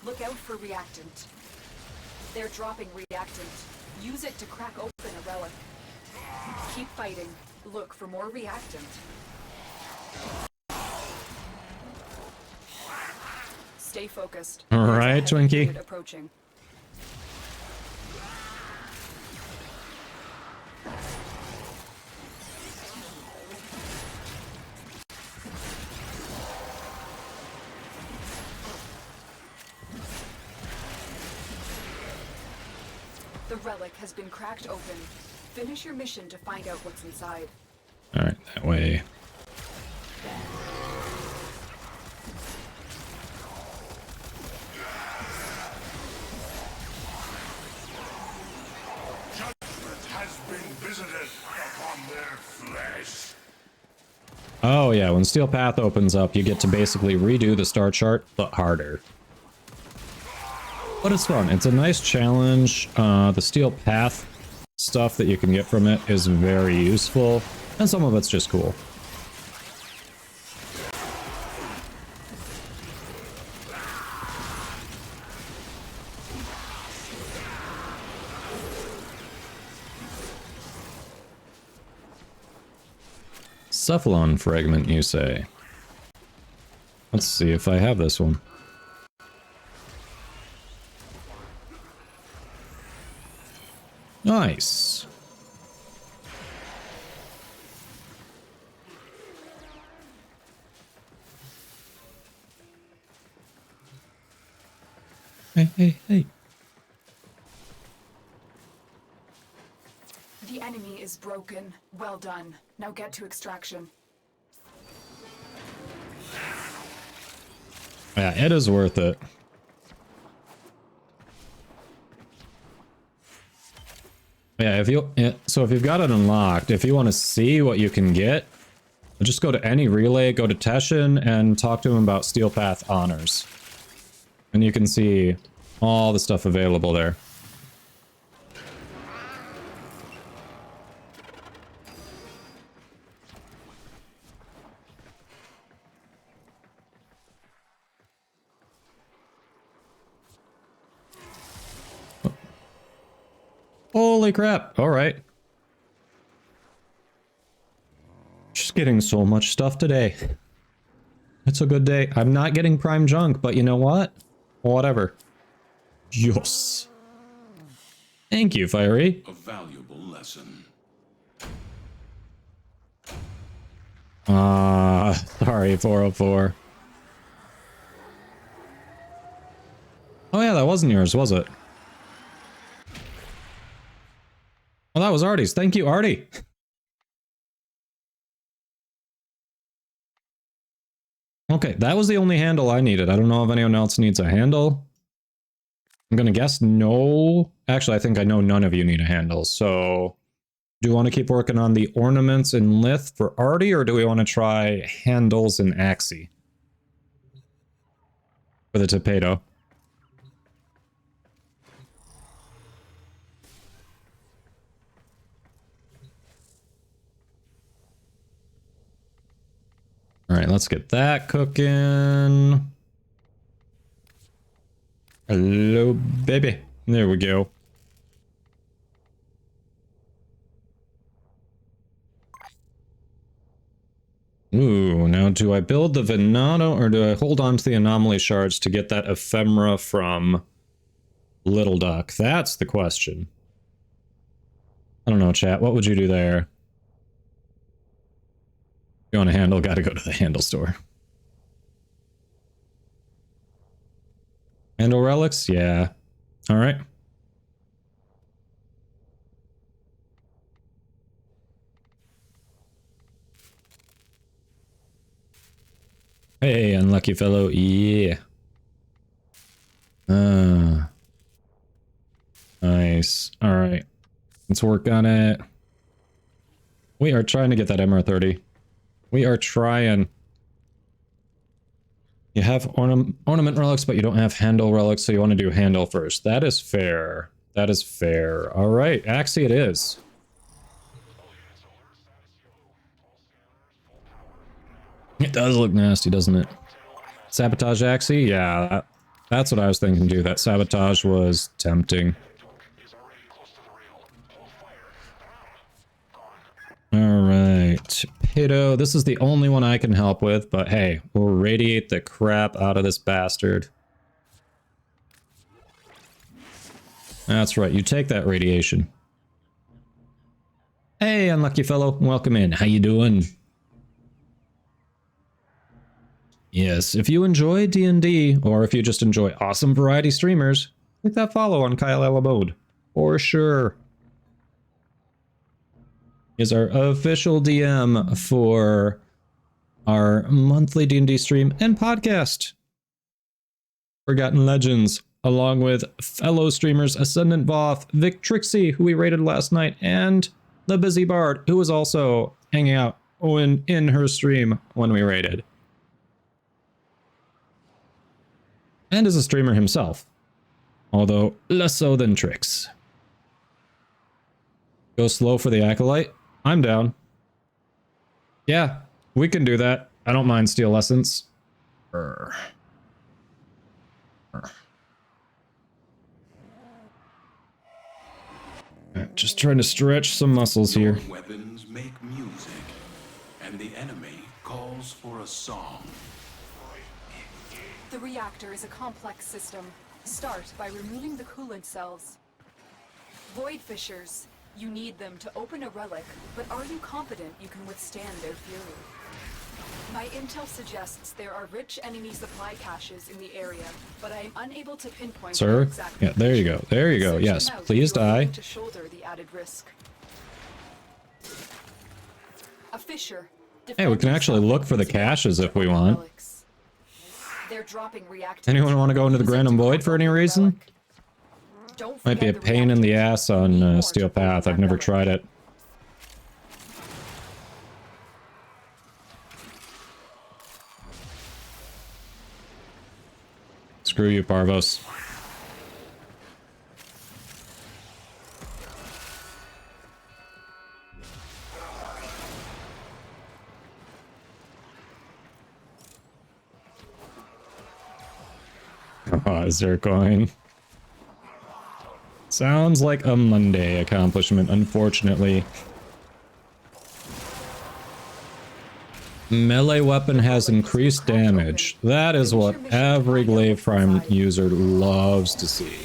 Look out for reactant. They're dropping reactant. Use it to crack open a relic. Keep fighting. Look for more reactant. Stay focused. All right, Twinkie. Approaching. relic has been cracked open. Finish your mission to find out what's inside. Alright, that way. Judgment has been visited upon their flesh. Oh yeah, when Steel Path opens up, you get to basically redo the star chart, but harder. But it's fun. It's a nice challenge. The Steel Path stuff that you can get from it is very useful, and some of it's just cool. Cephalon fragment, you say? Let's see if I have this one. Nice. Hey. The enemy is broken. Well done. Now get to extraction. Yeah, it is worth it. Yeah, so if you've got it unlocked, if you want to see what you can get, just go to any relay, go to Teshin, and talk to him about Steel Path honors. And you can see all the stuff available there. Holy crap. All right. Just getting so much stuff today. It's a good day. I'm not getting prime junk, but you know what? Whatever. Yes. Thank you, Fiery. A valuable lesson. Sorry, 404. Oh yeah, that wasn't yours, was it? Well, that was Artie's. Thank you, Artie. Okay, that was the only handle I needed. I don't know if anyone else needs a handle. I'm gonna guess no. Actually, I think I know none of you need a handle, so... Do you want to keep working on the ornaments and lith for Artie, or do we want to try handles and Axie? For the Tapedo. Alright, let's get that cooking. Hello, baby. There we go. Ooh, now do I build the Venado or do I hold on to the anomaly shards to get that ephemera from Little Duck? That's the question. I don't know, chat. What would you do there? If you want a handle, gotta go to the handle store. Handle relics? Yeah. Alright. Hey, unlucky fellow. Yeah. Nice. Alright. Let's work on it. We are trying to get that MR30. We are trying. You have ornament relics, but you don't have handle relics, so you want to do handle first. That is fair. That is fair. Alright, Axie it is. It does look nasty, doesn't it? Sabotage Axie? Yeah, that's what I was thinking too. That sabotage was tempting. Alright, Pedo. This is the only one I can help with, but hey, we'll radiate the crap out of this bastard. That's right, you take that radiation. Hey, unlucky fellow, welcome in. How you doing? Yes, if you enjoy D&D, or if you just enjoy awesome variety streamers, click that follow on Kyle Alabode. for sure. Is our official DM for our monthly D&D stream and podcast, Forgotten Legends, along with fellow streamers Ascendant Voth, Vic Trixie, who we raided last night, and the Busy Bard, who was also hanging out in her stream when we raided. And is a streamer himself, although less so than Trix. Go slow for the Acolyte? I'm down. Yeah, we can do that. I don't mind Steel Essence. Just trying to stretch some muscles here. Weapons make music, and the enemy calls for a song. The reactor is a complex system. Start by removing the coolant cells. Void fissures. You need them to open a relic, but are you confident you can withstand their fury? My intel suggests there are rich enemy supply caches in the area, but I am unable to pinpoint Sir? exact Yeah, there you go. There you go. Search Yes, them out please if you are willing die. to shoulder the added risk. A fissure. Hey, we can actually look for the caches if we want. They're dropping reactors. Anyone want to go into the Granum Void for any reason? Might be a pain in the ass on Steel Path. I've never tried it. Screw you, Parvos. Oh, is there a coin? Sounds like a Monday accomplishment, unfortunately. Melee weapon has increased damage. That is what every Glaive Prime user loves to see.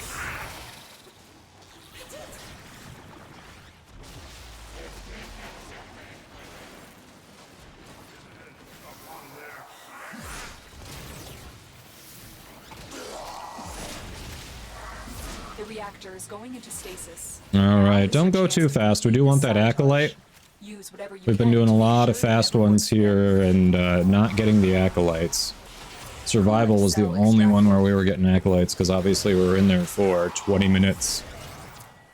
The reactor is going into stasis. Alright, don't go too fast. We do want that Acolyte. Use whatever you We've been can doing to a lot of ensure fast ones here and not getting the Acolytes. Survival was the only one where we were getting Acolytes because obviously we were in there for 20 minutes.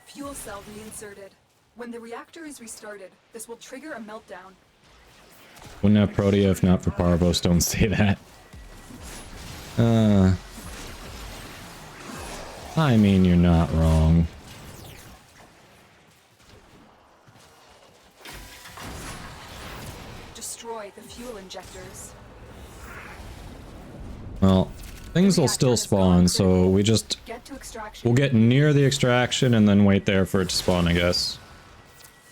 fuel cell reinserted. When the reactor is restarted, this will trigger a meltdown. Wouldn't have Protea if not for Parvos, don't say that. I mean, you're not wrong. Destroy the fuel injectors. Well, things will still spawn, so we just... Get to extraction. We'll get near the extraction and then wait there for it to spawn, I guess.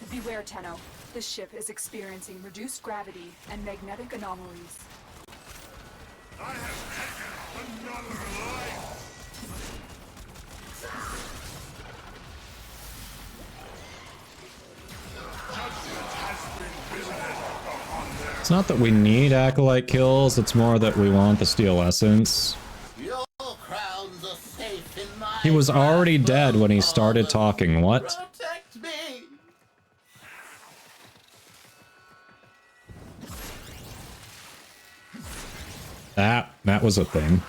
Beware, Tenno. This ship is experiencing reduced gravity and magnetic anomalies. I have taken another life. It's not that we need Acolyte kills, it's more that we want the Steel Essence. Your crowns are safe in my He was already dead when he started talking, what? protect me. That was a thing.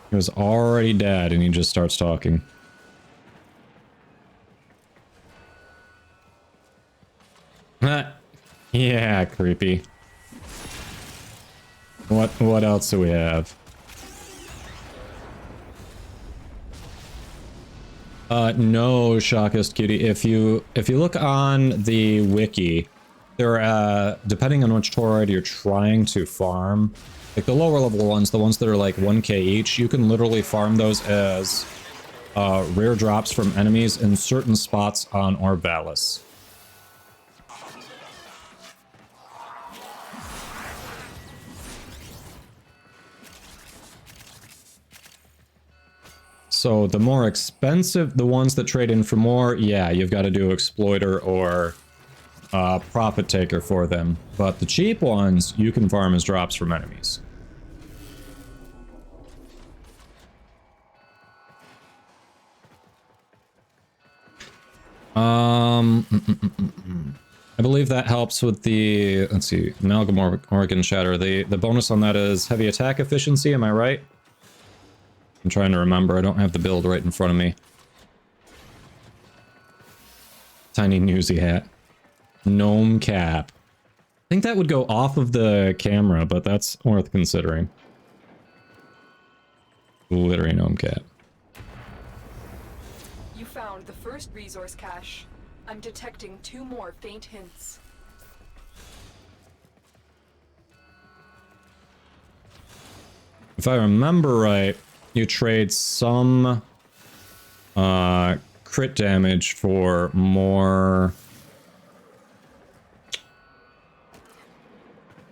He was already dead and he just starts talking. Yeah, creepy. What else do we have? No, Shockest Cutie. If you look on the wiki, there are depending on which toroid you're trying to farm, like the lower level ones, the ones that are like 1k each, you can literally farm those as rare drops from enemies in certain spots on Orvalis. So the more expensive, the ones that trade in for more, yeah, you've got to do Exploiter or Profit Taker for them. But the cheap ones, you can farm as drops from enemies. I believe that helps with the, let's see, Amalgam Organ Shatter. The bonus on that is heavy attack efficiency, am I right? I'm trying to remember, I don't have the build right in front of me. Tiny newsy hat. Gnome cap. I think that would go off of the camera, but that's worth considering. Glittery gnome cap. You found the first resource cache. I'm detecting 2 more faint hints. If I remember right, you trade some crit damage for more...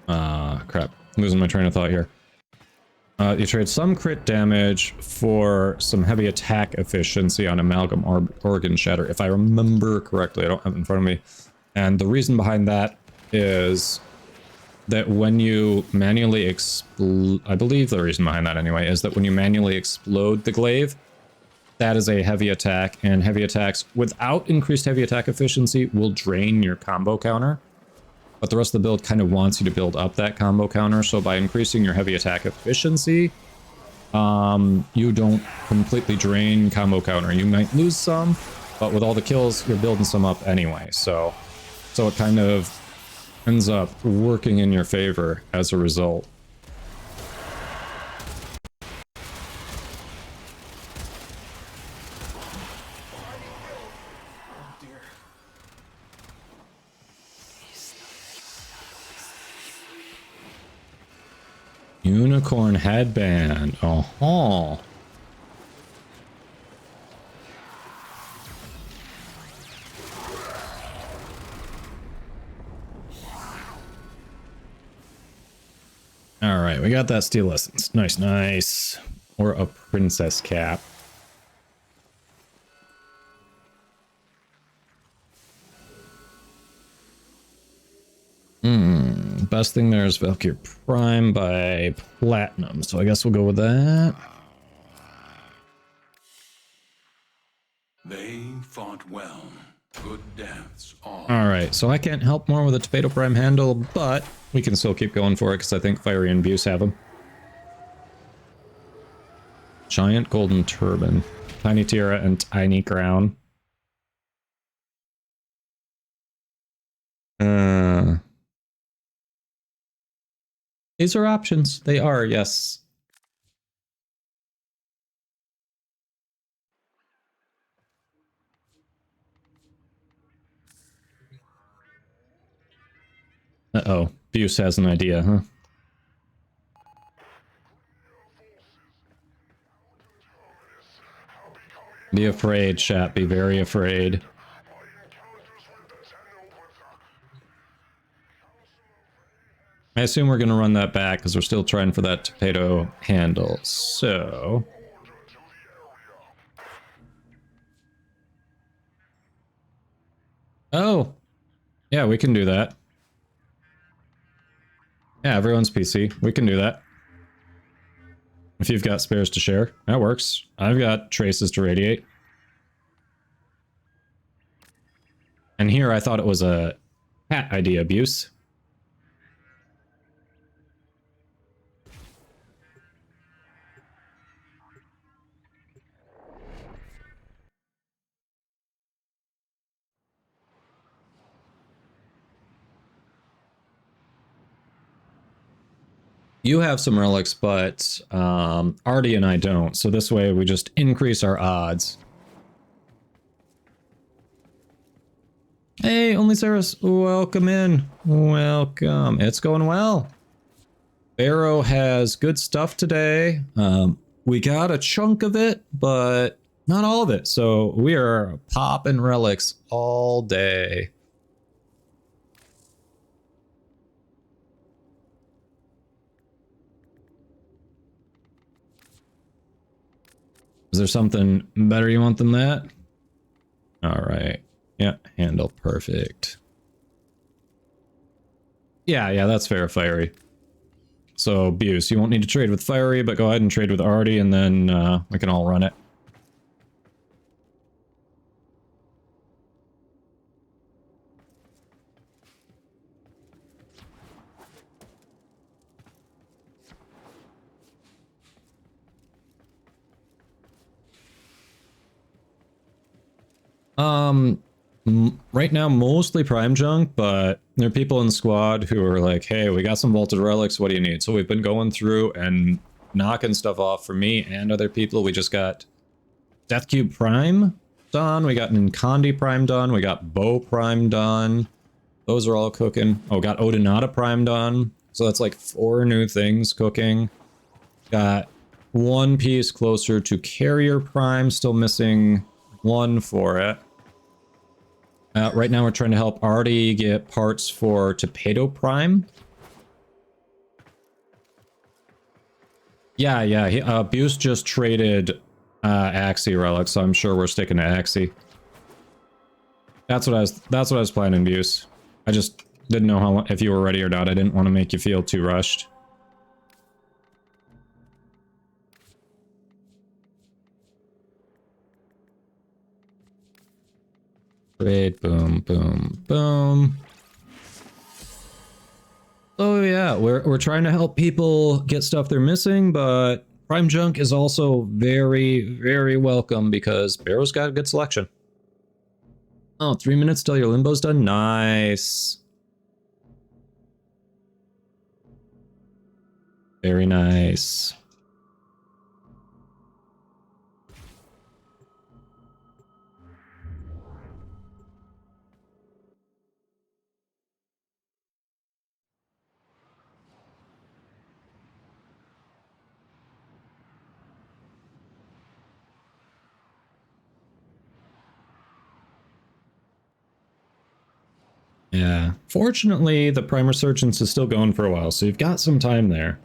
crap. I'm losing my train of thought here. You trade some crit damage for some heavy attack efficiency on Amalgam Organ Shatter, if I remember correctly. I don't have it in front of me. And the reason behind that is that when you manually explode... I believe the reason behind that anyway, is that when you manually explode the glaive, that is a heavy attack, and heavy attacks without increased heavy attack efficiency will drain your combo counter. But the rest of the build kind of wants you to build up that combo counter, so by increasing your heavy attack efficiency, you don't completely drain combo counter. You might lose some, but with all the kills, you're building some up anyway, so it kind of ends up working in your favor as a result. Unicorn headband. Oh. All right, we got that steel essence. Nice, nice. Or a princess cap. Best thing there is Valkyrie Prime by Platinum, so I guess we'll go with that. They fought well. Good deaths all. Alright, so I can't help more with a Tomato Prime handle, but we can still keep going for it because I think Fiery and Buse have them. Giant Golden Turban. Tiny Tiara and Tiny Crown. These are options. They are, yes. Uh-oh. Buse has an idea, huh? Be afraid, chat. Be very afraid. I assume we're going to run that back because we're still trying for that potato handle. So... Oh! Yeah, we can do that. Yeah, everyone's PC. We can do that. If you've got spares to share, that works. I've got traces to radiate. And here I thought it was a cat idea, Abuse. You have some relics, but Artie and I don't. So this way we just increase our odds. Hey, Only Saris, welcome in. Welcome. It's going well. Baro has good stuff today. We got a chunk of it, but not all of it. So we are popping relics all day. Is there something better you want than that? All right. Yeah, handle perfect. Yeah, that's fair, Fiery. So, Buse, you won't need to trade with Fiery, but go ahead and trade with Artie, and then we can all run it. Right now, mostly prime junk, but there are people in the squad who are like, hey, we got some vaulted relics, what do you need? So we've been going through and knocking stuff off for me and other people. We just got Death Cube Prime done, we got Nkandi Prime done, we got Bow Prime done. Those are all cooking. Oh, got Odinata Prime done. So that's like 4 new things cooking. Got 1 piece closer to Carrier Prime, still missing 1 for it. Right now we're trying to help Artie get parts for Torpedo Prime. Yeah, Buse just traded Axie relics, so I'm sure we're sticking to Axie. That's what I was planning, Buse. I just didn't know if you were ready or not. I didn't want to make you feel too rushed. Great, boom, boom, boom. Oh yeah, we're trying to help people get stuff they're missing, but Prime Junk is also very, very welcome because Baro's got a good selection. Oh, 3 minutes till your limbo's done? Nice. Very nice. Yeah. Fortunately, the Prime Resurgence is still going for a while, so you've got some time there.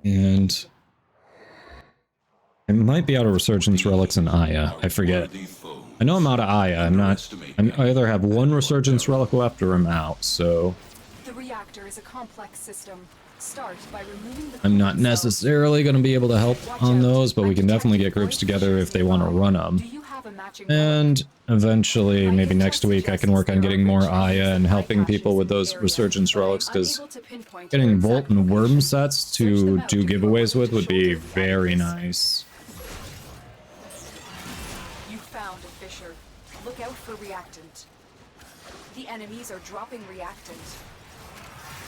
And I might be out of Resurgence relics in Aya. I forget. I know I'm out of Aya. I either have 1 Resurgence relic left or I'm out, so The reactor is a complex system. Start by removing the I'm not necessarily going to be able to help on those, but we can definitely get groups together if they want to run them. And eventually, maybe next week, I can work on getting more Aya and helping people with those Resurgence relics, because getting Volt and Worm sets to do giveaways with would be very nice. You found a fissure. Look out for reactant. The enemies are dropping reactant.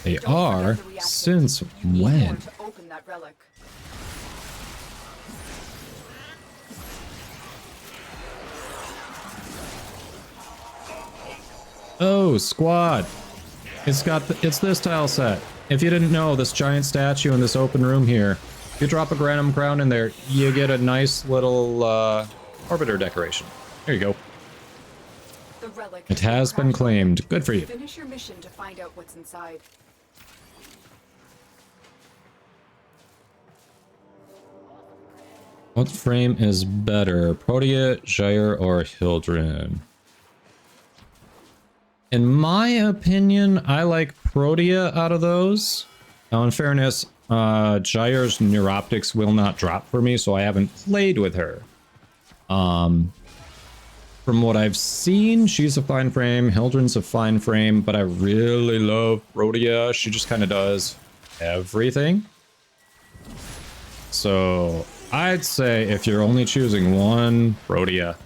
They are? Since when? To open that relic. Oh, squad. It's this tile set. If you didn't know, this giant statue in this open room here, if you drop a Granum Crown in there, you get a nice little orbiter decoration. There you go. The relic It has been claimed. Good for you. Finish your mission to find out what's inside. What frame is better, Protea, Jair, or Hildren? In my opinion, I like Protea out of those. Now, in fairness, Jair's Neuroptics will not drop for me, so I haven't played with her. From what I've seen, she's a fine frame, Hildren's a fine frame, but I really love Protea. She just kind of does everything. So I'd say if you're only choosing one, Protea.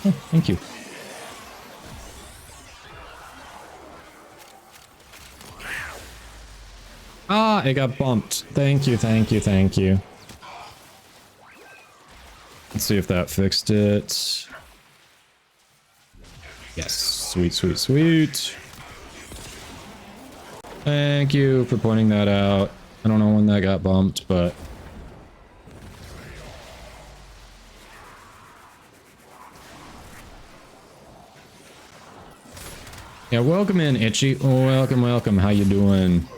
Oh, thank you. Ah, it got bumped. Thank you, thank you, thank you. Let's see if that fixed it. Yes, sweet, sweet, sweet. Thank you for pointing that out. I don't know when that got bumped, but... yeah, welcome in, Itchy. Oh, welcome, welcome. How you doing?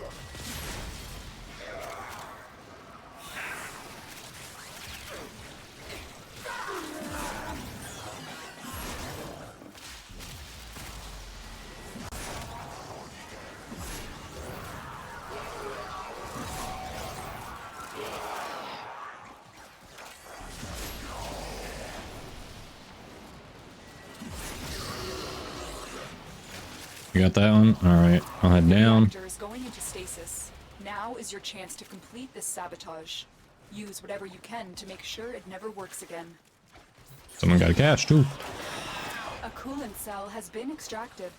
You got that one? Alright, I'll head down. The reactor is going into stasis. Now is your chance to complete this sabotage. Use whatever you can to make sure it never works again. Someone got a cache too. A coolant cell has been extracted.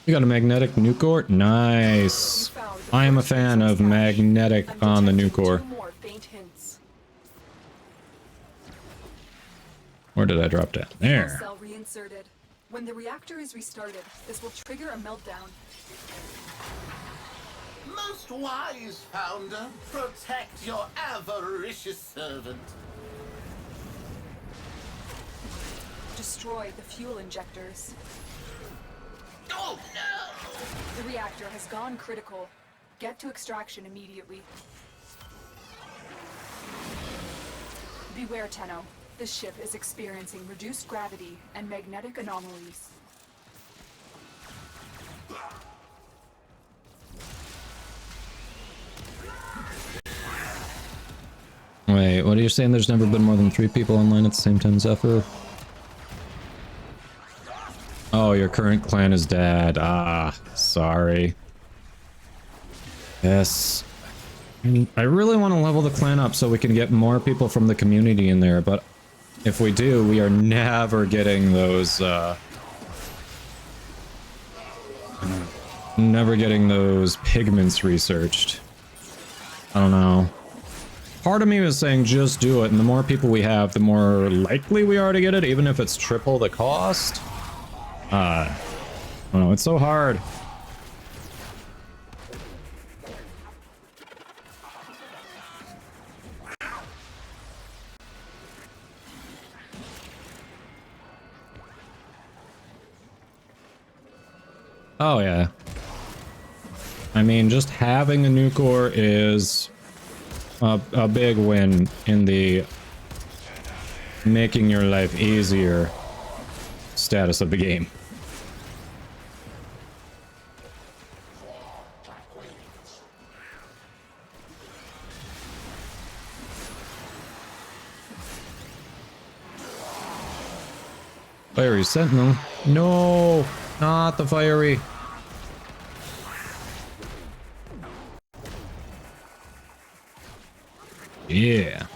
You got a magnetic nuke core? Nice. I am a fan of magnetic on the nuke core. Two more faint hints. Where did I drop that? There. Cell reinserted. When the reactor is restarted, this will trigger a meltdown. Most wise founder, protect your avaricious servant. Destroy the fuel injectors. Oh no! The reactor has gone critical. Get to extraction immediately. Beware, Tenno. This ship is experiencing reduced gravity and magnetic anomalies. Wait, what are you saying? There's never been more than 3 people online at the same time, Zephyr? Oh, your current clan is dead. Ah, sorry. Yes. I really want to level the clan up so we can get more people from the community in there, but if we do, we are never getting those, never getting those pigments researched. I don't know. Part of me was saying just do it, and the more people we have, the more likely we are to get it, even if it's triple the cost. I don't know, it's so hard. Oh yeah. I mean, just having a nuke core is a big win in the making your life easier status of the game. Fiery Sentinel. No, not the fiery. Yeah.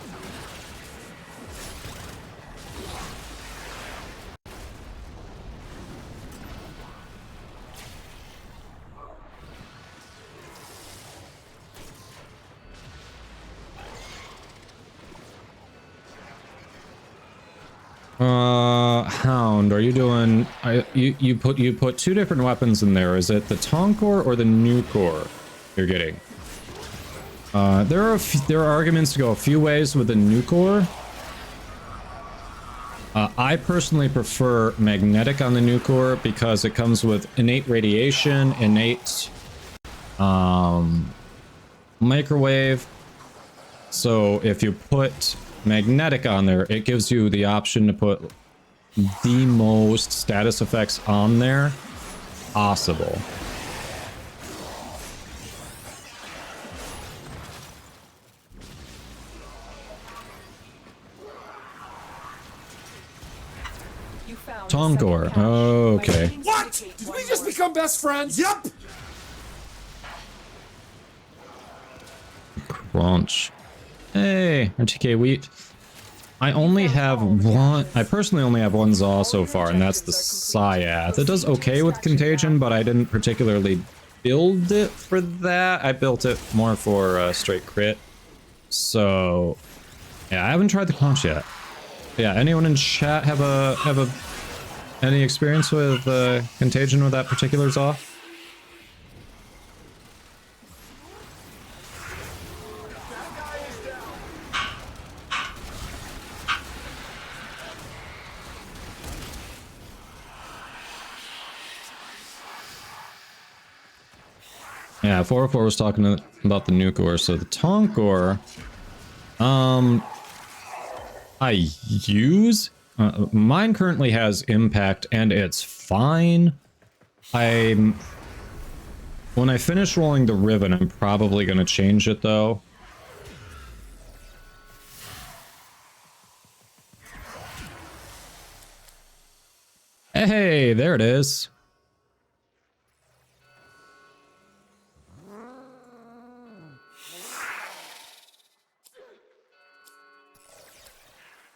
Hound, are you doing? You put 2 different weapons in there. Is it the Tong core or the nuke core you're getting? There are arguments to go a few ways with the nuke core. I personally prefer magnetic on the nuke core because it comes with innate radiation, innate microwave. So if you put magnetic on there, it gives you the option to put the most status effects on there possible. Tongor. Okay. What? Did we just become best friends? Yup. Crunch. Hey, RTK wheat. I only have one. I personally only have one Zaw so far, and that's the Syath. It does okay with Contagion, but I didn't particularly build it for that. I built it more for straight crit. So, yeah, I haven't tried the Crunch yet. Yeah, anyone in chat have any experience with Contagion with that particular Zaw? Yeah, 404 was talking about the nuke ore, so the Tonk ore, I use. Mine currently has impact, and it's fine. When I finish rolling the Riven, I'm probably going to change it, though. Hey, there it is.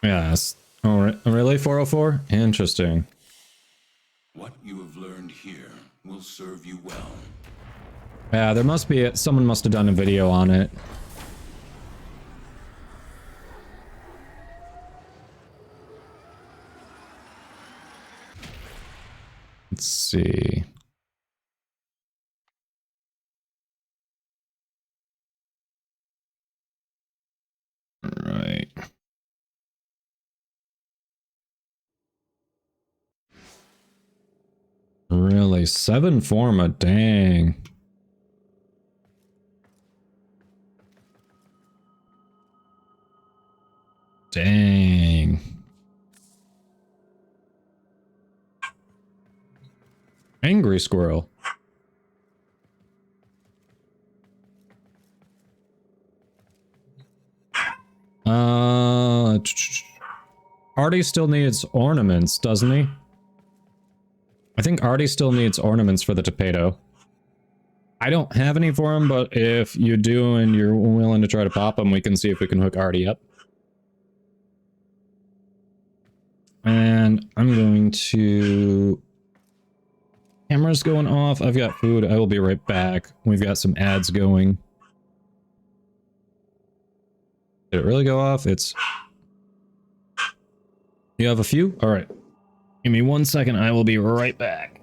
Yes. Oh, really, 404? Interesting. What you have learned here will serve you well. Yeah, there must be... someone must have done a video on it. Let's see. Right. Really? 7 forma? Dang. Dang. Angry squirrel. Artie still needs ornaments, doesn't he? I think Artie still needs ornaments for the torpedo. I don't have any for him, but if you do and you're willing to try to pop them, we can see if we can hook Artie up. And I'm going to... Camera's going off. I've got food. I will be right back. We've got some ads going. Did it really go off? It's... You have a few? All right. Give me 1 second. I will be right back.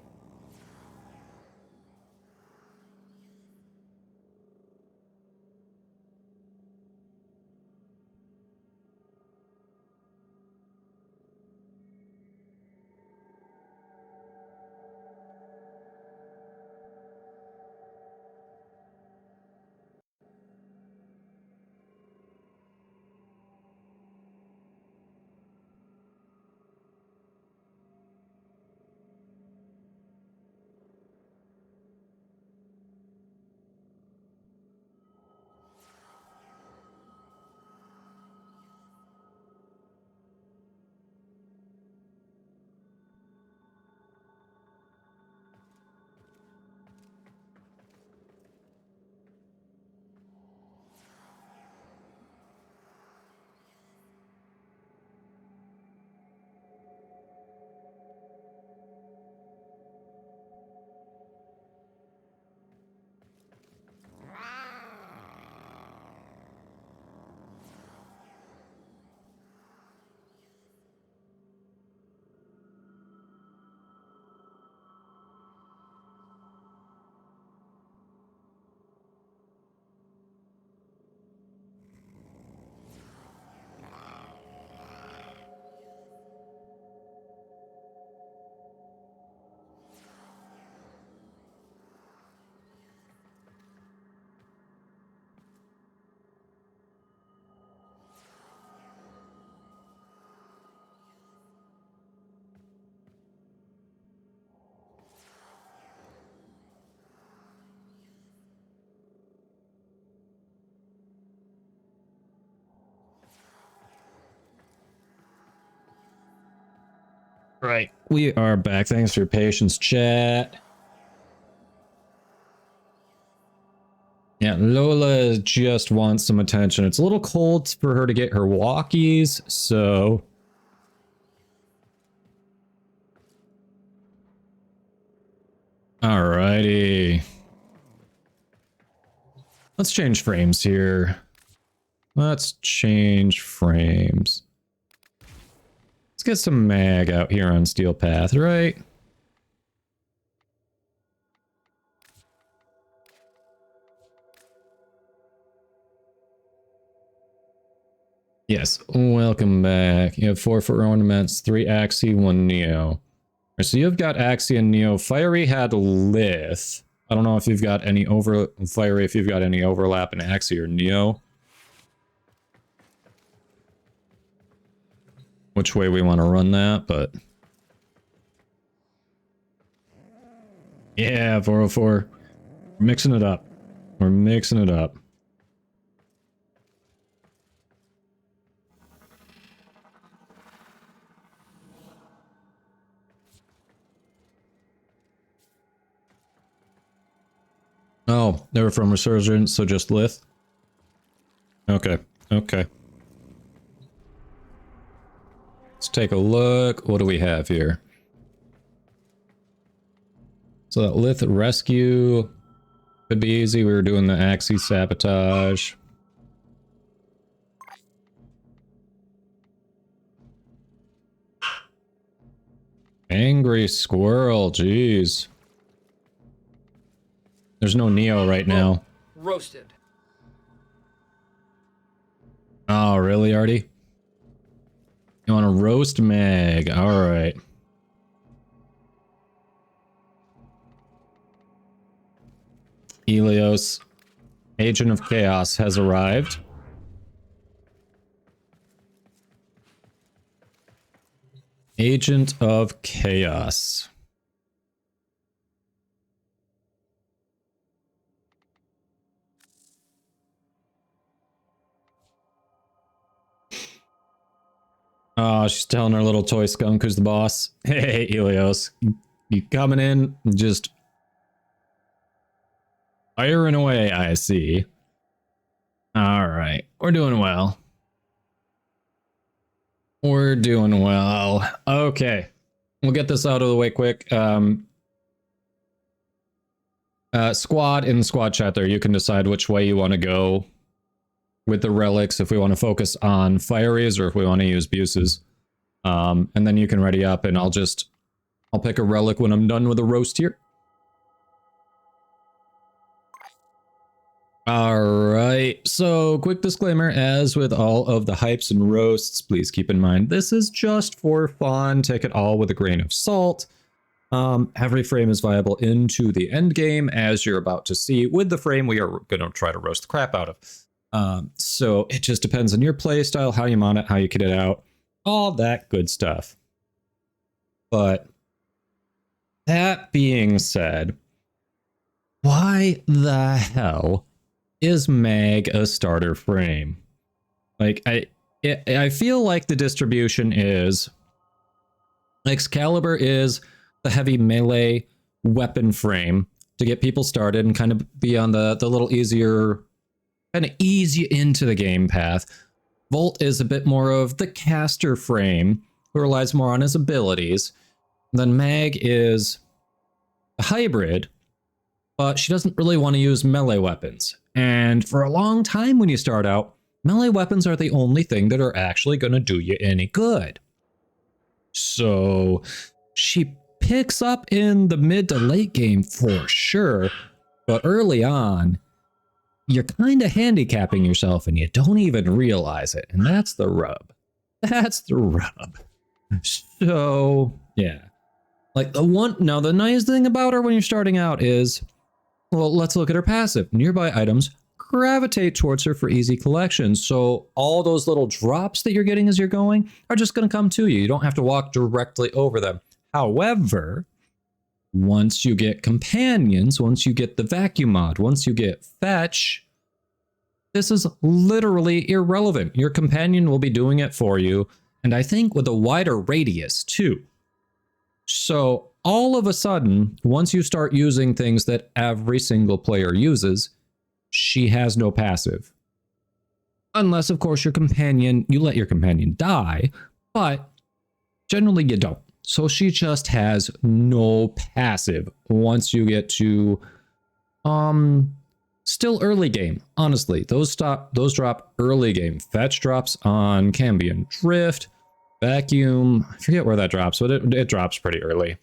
Right. We are back. Thanks for your patience, chat. Yeah, Lola just wants some attention. It's a little cold for her to get her walkies, so... Alrighty. Let's change frames here. Let's change frames. Let's get some mag out here on Steel Path, right? Yes, welcome back. You have 4 for ornaments, 3 Axie, 1 Neo. So you've got Axie and Neo. Fiery had Lith. I don't know if you've got any Fiery, if you've got any overlap in Axie or Neo. Which way we want to run that, but... Yeah, 404. We're mixing it up. We're mixing it up. Oh, they were from Resurgence, so just Lith? Okay, okay. take a look. What do we have here? So that Lith rescue could be easy. We were doing the Axie sabotage. Angry squirrel, jeez. There's no Neo right now. Roasted. Oh, really, Artie? You want to roast Meg? All right. Helios, Agent of Chaos, has arrived. Agent of Chaos. Oh, she's telling her little toy skunk who's the boss. Hey, Helios, you coming in? Just firing away, I see. All right, we're doing well. We're doing well. Okay, we'll get this out of the way quick. Squad, in the squad chat there, you can decide which way you want to go with the relics, if we want to focus on Fireys or if we want to use Buses. And then you can ready up and I'll pick a relic when I'm done with the roast here. Alright, so quick disclaimer, as with all of the hypes and roasts, please keep in mind this is just for fun, take it all with a grain of salt. Every frame is viable into the end game, as you're about to see. With the frame we are going to try to roast the crap out of. So it just depends on your play style, how you mount it, how you kit it out, all that good stuff. But that being said, why the hell is Mag a starter frame? Like, I feel like the distribution is Excalibur is the heavy melee weapon frame to get people started and kind of be on the little easier, kind of ease you into the game path. Volt is a bit more of the caster frame, who relies more on his abilities. And then Mag is a hybrid, but she doesn't really want to use melee weapons. And for a long time when you start out, melee weapons are the only thing that are actually going to do you any good. So she picks up in the mid to late game for sure, but early on, you're kind of handicapping yourself and you don't even realize it. And that's the rub. That's the rub. So, yeah. Like now the nice thing about her when you're starting out is, well, let's look at her passive. Nearby items gravitate towards her for easy collection. So all those little drops that you're getting as you're going are just going to come to you. You don't have to walk directly over them. However, once you get companions, once you get the vacuum mod, once you get fetch, this is literally irrelevant. Your companion will be doing it for you, and I think with a wider radius too. So all of a sudden, once you start using things that every single player uses, she has no passive. Unless, of course, you let your companion die, but generally you don't. So she just has no passive once you get to still early game. Honestly, those drop early game. Fetch drops on Cambion Drift, Vacuum. I forget where that drops, but it drops pretty early.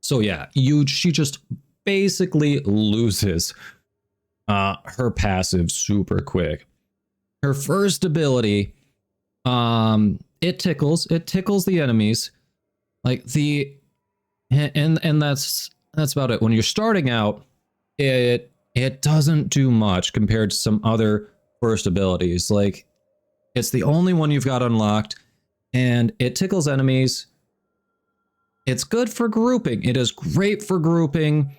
So yeah, she just basically loses her passive super quick. Her first ability, it tickles the enemies. Like and that's about it. When you're starting out, it doesn't do much compared to some other first abilities. Like, it's the only one you've got unlocked, and it tickles enemies. It's good for grouping. It is great for grouping.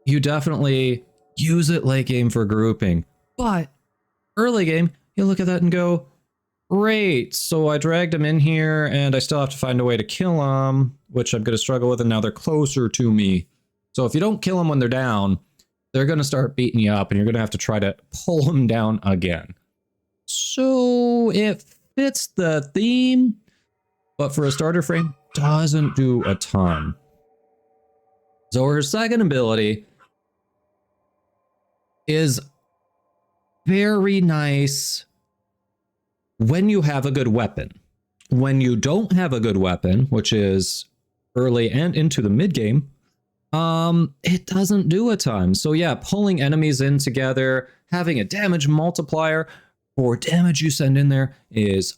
You definitely use it late game for grouping, but early game, you look at that and go, great, so I dragged him in here and I still have to find a way to kill him, which I'm going to struggle with, and now they're closer to me. So if you don't kill them when they're down, they're going to start beating you up and you're going to have to try to pull them down again. So it fits the theme, but for a starter frame, doesn't do a ton. So her second ability is very nice when you have a good weapon. When you don't have a good weapon, which is early and into the mid game, it doesn't do a ton. So yeah, pulling enemies in together, having a damage multiplier for damage you send in there is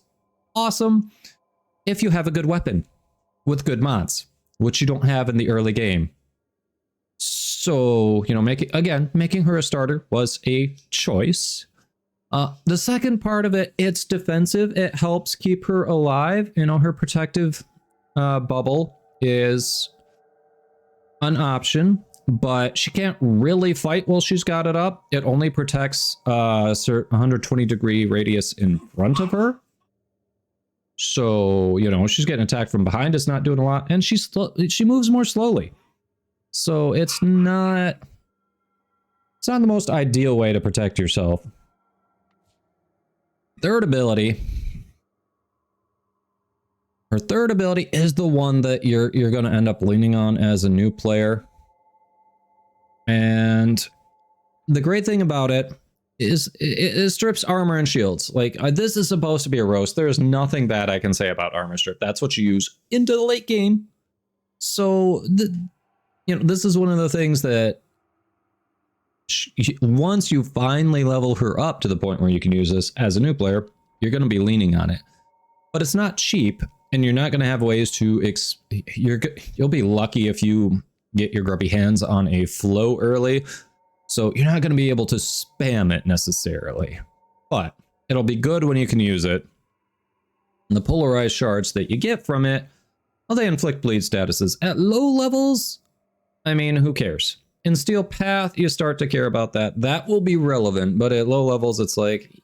awesome if you have a good weapon with good mods, which you don't have in the early game. So, you know, making her a starter was a choice. The second part of it, it's defensive. It helps keep her alive. You know, her protective bubble is an option, but she can't really fight while she's got it up. It only protects a 120-degree radius in front of her. So, you know, she's getting attacked from behind. It's not doing a lot, and she moves more slowly. So it's not the most ideal way to protect yourself. Third ability. Her third ability is the one that you're going to end up leaning on as a new player. And the great thing about it is it strips armor and shields. Like, this is supposed to be a roast. There's nothing bad I can say about armor strip. That's what you use into the late game. So, you know, this is one of the things that once you finally level her up to the point where you can use this as a new player, you're going to be leaning on it. But it's not cheap, and you're not going to have ways to you'll be lucky if you get your grubby hands on a flow early. So you're not going to be able to spam it necessarily, but it'll be good when you can use it. And the polarized shards that you get from it, well, they inflict bleed statuses. At low levels, I mean, who cares? In Steel Path, you start to care about that. That will be relevant, but at low levels, it's like,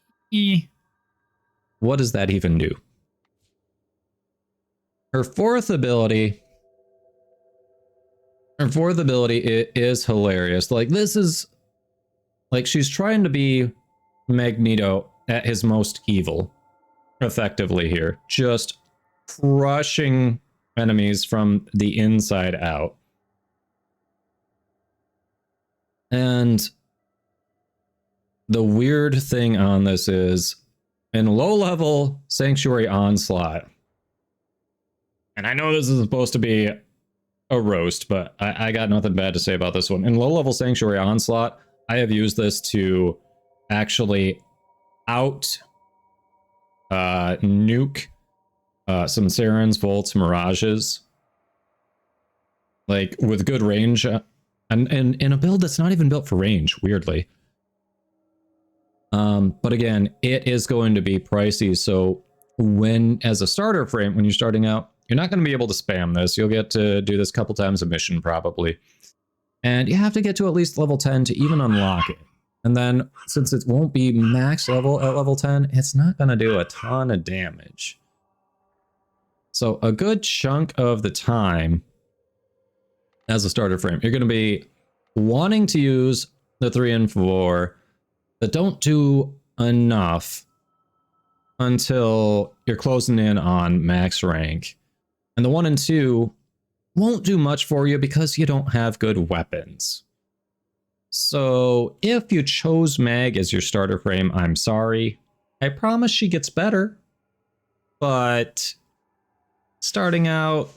what does that even do? Her fourth ability is hilarious. Like, this is, like, she's trying to be Magneto at his most evil, effectively here. Just crushing enemies from the inside out. And the weird thing on this is, in low-level Sanctuary Onslaught, and I know this is supposed to be a roast, but I got nothing bad to say about this one. In low-level Sanctuary Onslaught, I have used this to actually nuke some Sarens, Volts, Mirages, like, with good range. And in a build that's not even built for range, weirdly. But again, it is going to be pricey. So as a starter frame, when you're starting out, you're not going to be able to spam this. You'll get to do this a couple times a mission, probably. And you have to get to at least level 10 to even unlock it. And then, since it won't be max level at level 10, it's not going to do a ton of damage. So a good chunk of the time, as a starter frame, you're going to be wanting to use the 3 and 4 that don't do enough until you're closing in on max rank. And the 1 and 2 won't do much for you because you don't have good weapons. So if you chose Mag as your starter frame, I'm sorry. I promise she gets better. But starting out,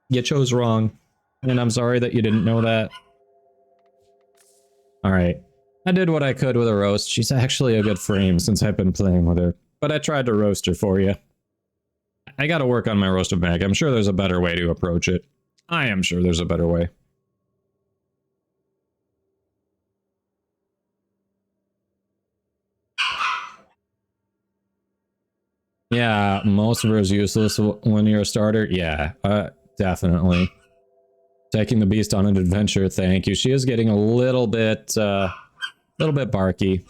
you chose wrong. And I'm sorry that you didn't know that. Alright. I did what I could with a roast. She's actually a good frame since I've been playing with her. But I tried to roast her for you. I gotta work on my roast of Mag. I'm sure there's a better way to approach it. I am sure there's a better way. Yeah, most of her is useless when you're a starter. Yeah, definitely. Taking the beast on an adventure, thank you. She is getting a little bit barky.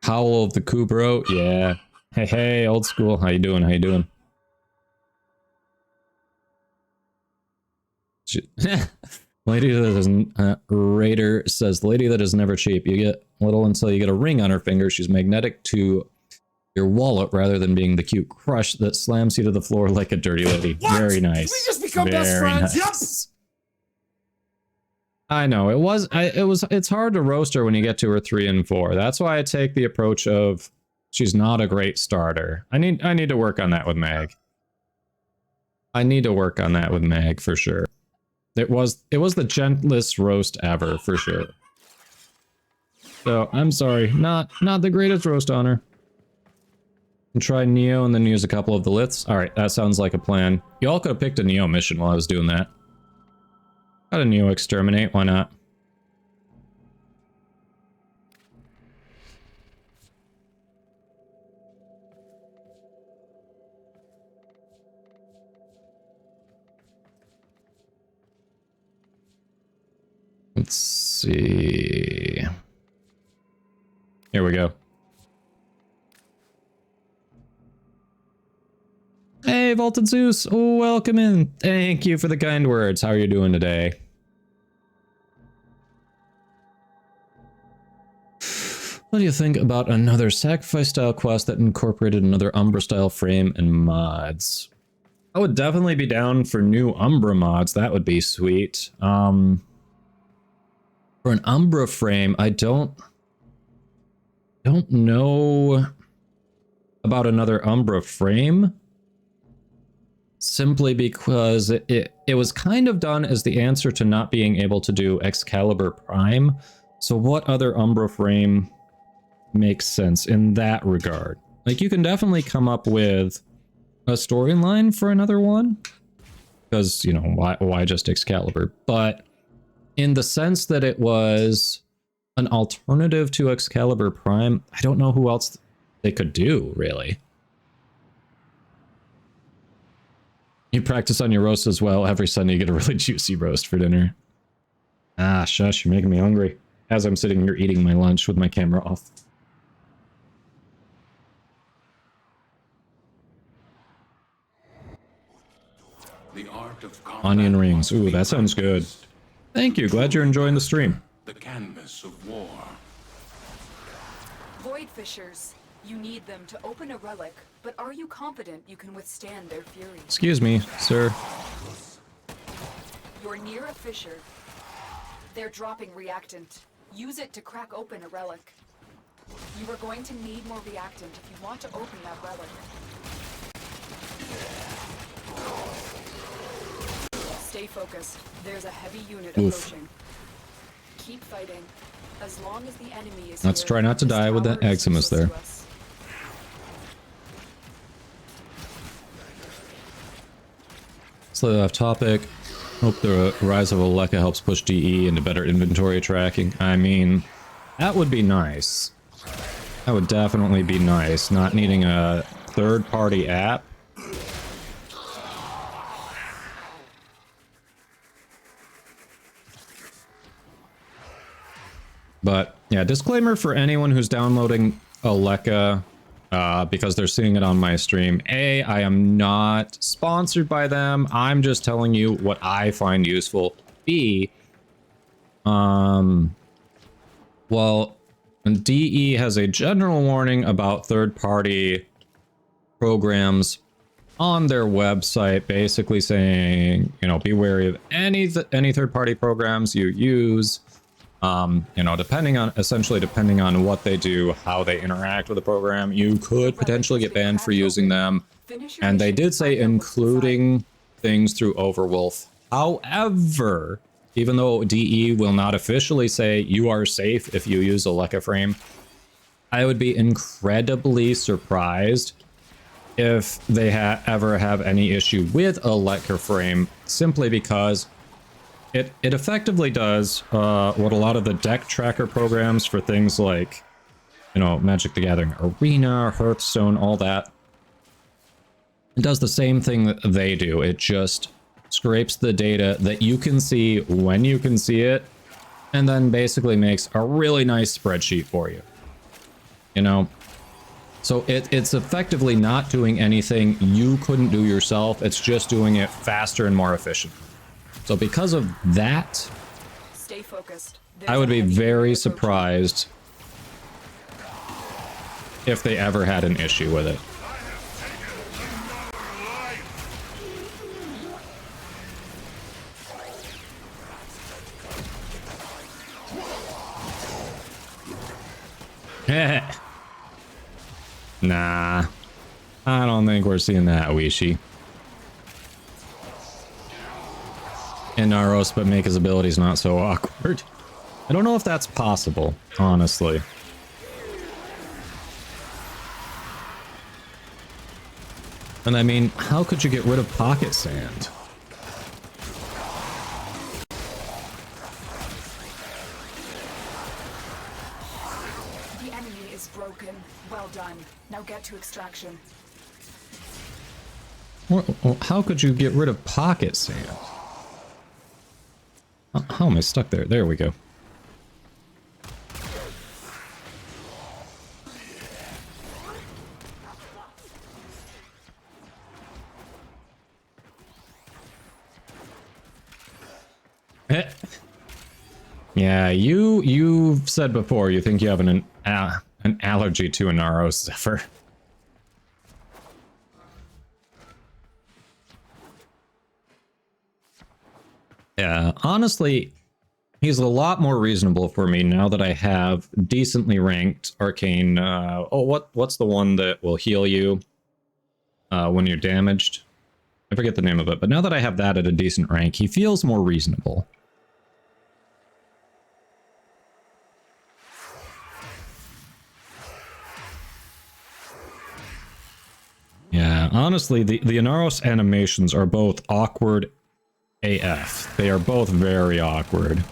Howl of the Kubro, yeah. Hey, old school. How you doing? How you doing? Lady that isn't, Raider says, lady that is never cheap. You get little until you get a ring on her finger. She's magnetic to your wallet rather than being the cute crush that slams you to the floor like a dirty lady. What? Very Did nice. we just become Very best friends? nice. I know it's hard to roast her when you get to her 3 and 4. That's why I take the approach of she's not a great starter. I need to work on that with Mag. I need to work on that with Mag for sure. It was the gentlest roast ever for sure. So I'm sorry, not the greatest roast on her. And try Neo and then use a couple of the liths. All right, that sounds like a plan. You all could have picked a Neo mission while I was doing that. Got a Neo exterminate, why not? Let's see. Here we go. Hey, Vaulted Zeus, welcome in. Thank you for the kind words. How are you doing today? What do you think about another sacrifice style quest that incorporated another Umbra style frame and mods? I would definitely be down for new Umbra mods. That would be sweet. For an Umbra frame, I don't know about another Umbra frame. Simply because it was kind of done as the answer to not being able to do Excalibur Prime. So what other Umbra frame makes sense in that regard? Like, you can definitely come up with a storyline for another one. Because, you know, why just Excalibur? But in the sense that it was an alternative to Excalibur Prime, I don't know who else they could do, really. You practice on your roast as well. Every Sunday you get a really juicy roast for dinner. Ah, shush, you're making me hungry. As I'm sitting here eating my lunch with my camera off. The art of Onion rings. Ooh, that sounds good. Thank you. Glad you're enjoying the stream. the canvas of war. Void fissures. You need them to open a relic, but are you confident you can withstand their fury? Excuse me, sir. You're near a fissure. They're dropping reactant. Use it to crack open a relic. You are going to need more reactant if you want to open that relic. Stay focused. There's a heavy unit approaching. Keep fighting. As long as the enemy is Let's here, try not to this die with the tower is Eximus useless there. to us. Slightly off topic. Hope the rise of Aleka helps push DE into better inventory tracking. I mean, that would be nice. That would definitely be nice. Not needing a third-party app. But yeah, disclaimer for anyone who's downloading Aleka because they're seeing it on my stream. A, I am not sponsored by them. I'm just telling you what I find useful. B, well, DE has a general warning about third-party programs on their website, basically saying, you know, be wary of any third-party programs you use. You know, essentially depending on what they do, how they interact with the program, you could potentially get banned for using them. And they did say including things through Overwolf. However, even though DE will not officially say you are safe if you use Aleka Frame, I would be incredibly surprised if they ever have any issue with Aleka Frame, simply because it effectively does what a lot of the deck tracker programs for things like, you know, Magic the Gathering Arena, Hearthstone, all that. It does the same thing that they do. It just scrapes the data that you can see when you can see it, and then basically makes a really nice spreadsheet for you. You know? So it's effectively not doing anything you couldn't do yourself. It's just doing it faster and more efficient. So because of that, Stay focused. I would be very surprised if they ever had an issue with it. Nah, I don't think we're seeing that, Wishi. Inaros, but make his abilities not so awkward. I don't know if that's possible, honestly. And I mean, how could you get rid of pocket sand? The enemy is broken. Well done. Now get to extraction. How could you get rid of pocket sand? How am I stuck there? There we go. Yeah, you've said before you think you have an allergy to Inaros, Zephyr. Yeah, honestly, he's a lot more reasonable for me now that I have decently ranked arcane. What's the one that will heal you when you're damaged? I forget the name of it, but now that I have that at a decent rank, he feels more reasonable. Yeah, honestly, the Inaros animations are both awkward AF. They are both very awkward.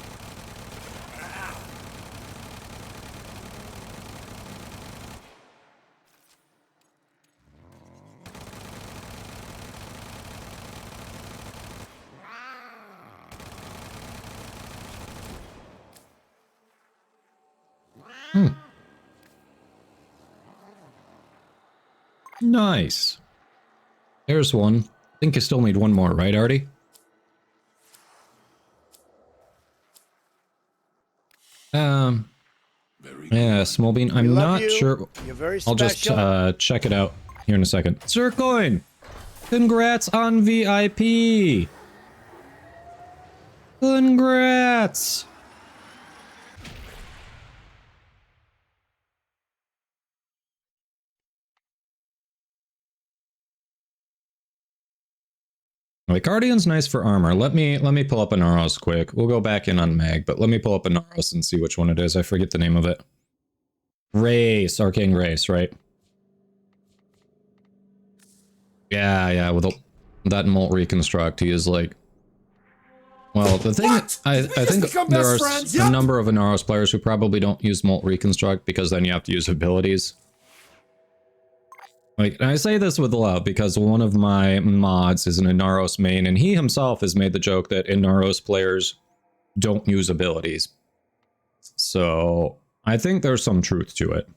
Nice. There's one. I think you still need one more, right, Artie? Yeah, Smolbean. I'm not sure. I'll just check it out here in a second. Zircoin! Congrats on VIP! Congrats! Like, Guardian's nice for armor. Let me pull up an Aros quick. We'll go back in on Mag, but let me pull up an Aros and see which one it is. I forget the name of it. Race, Arcane Race, right? Yeah, with that Molt Reconstruct, he is like... Well, the thing, I think there are a number of Inaros players who probably don't use Molt Reconstruct because then you have to use abilities. Like, and I say this with love because one of my mods is an Inaros main, and he himself has made the joke that Inaros players don't use abilities. So, I think there's some truth to it.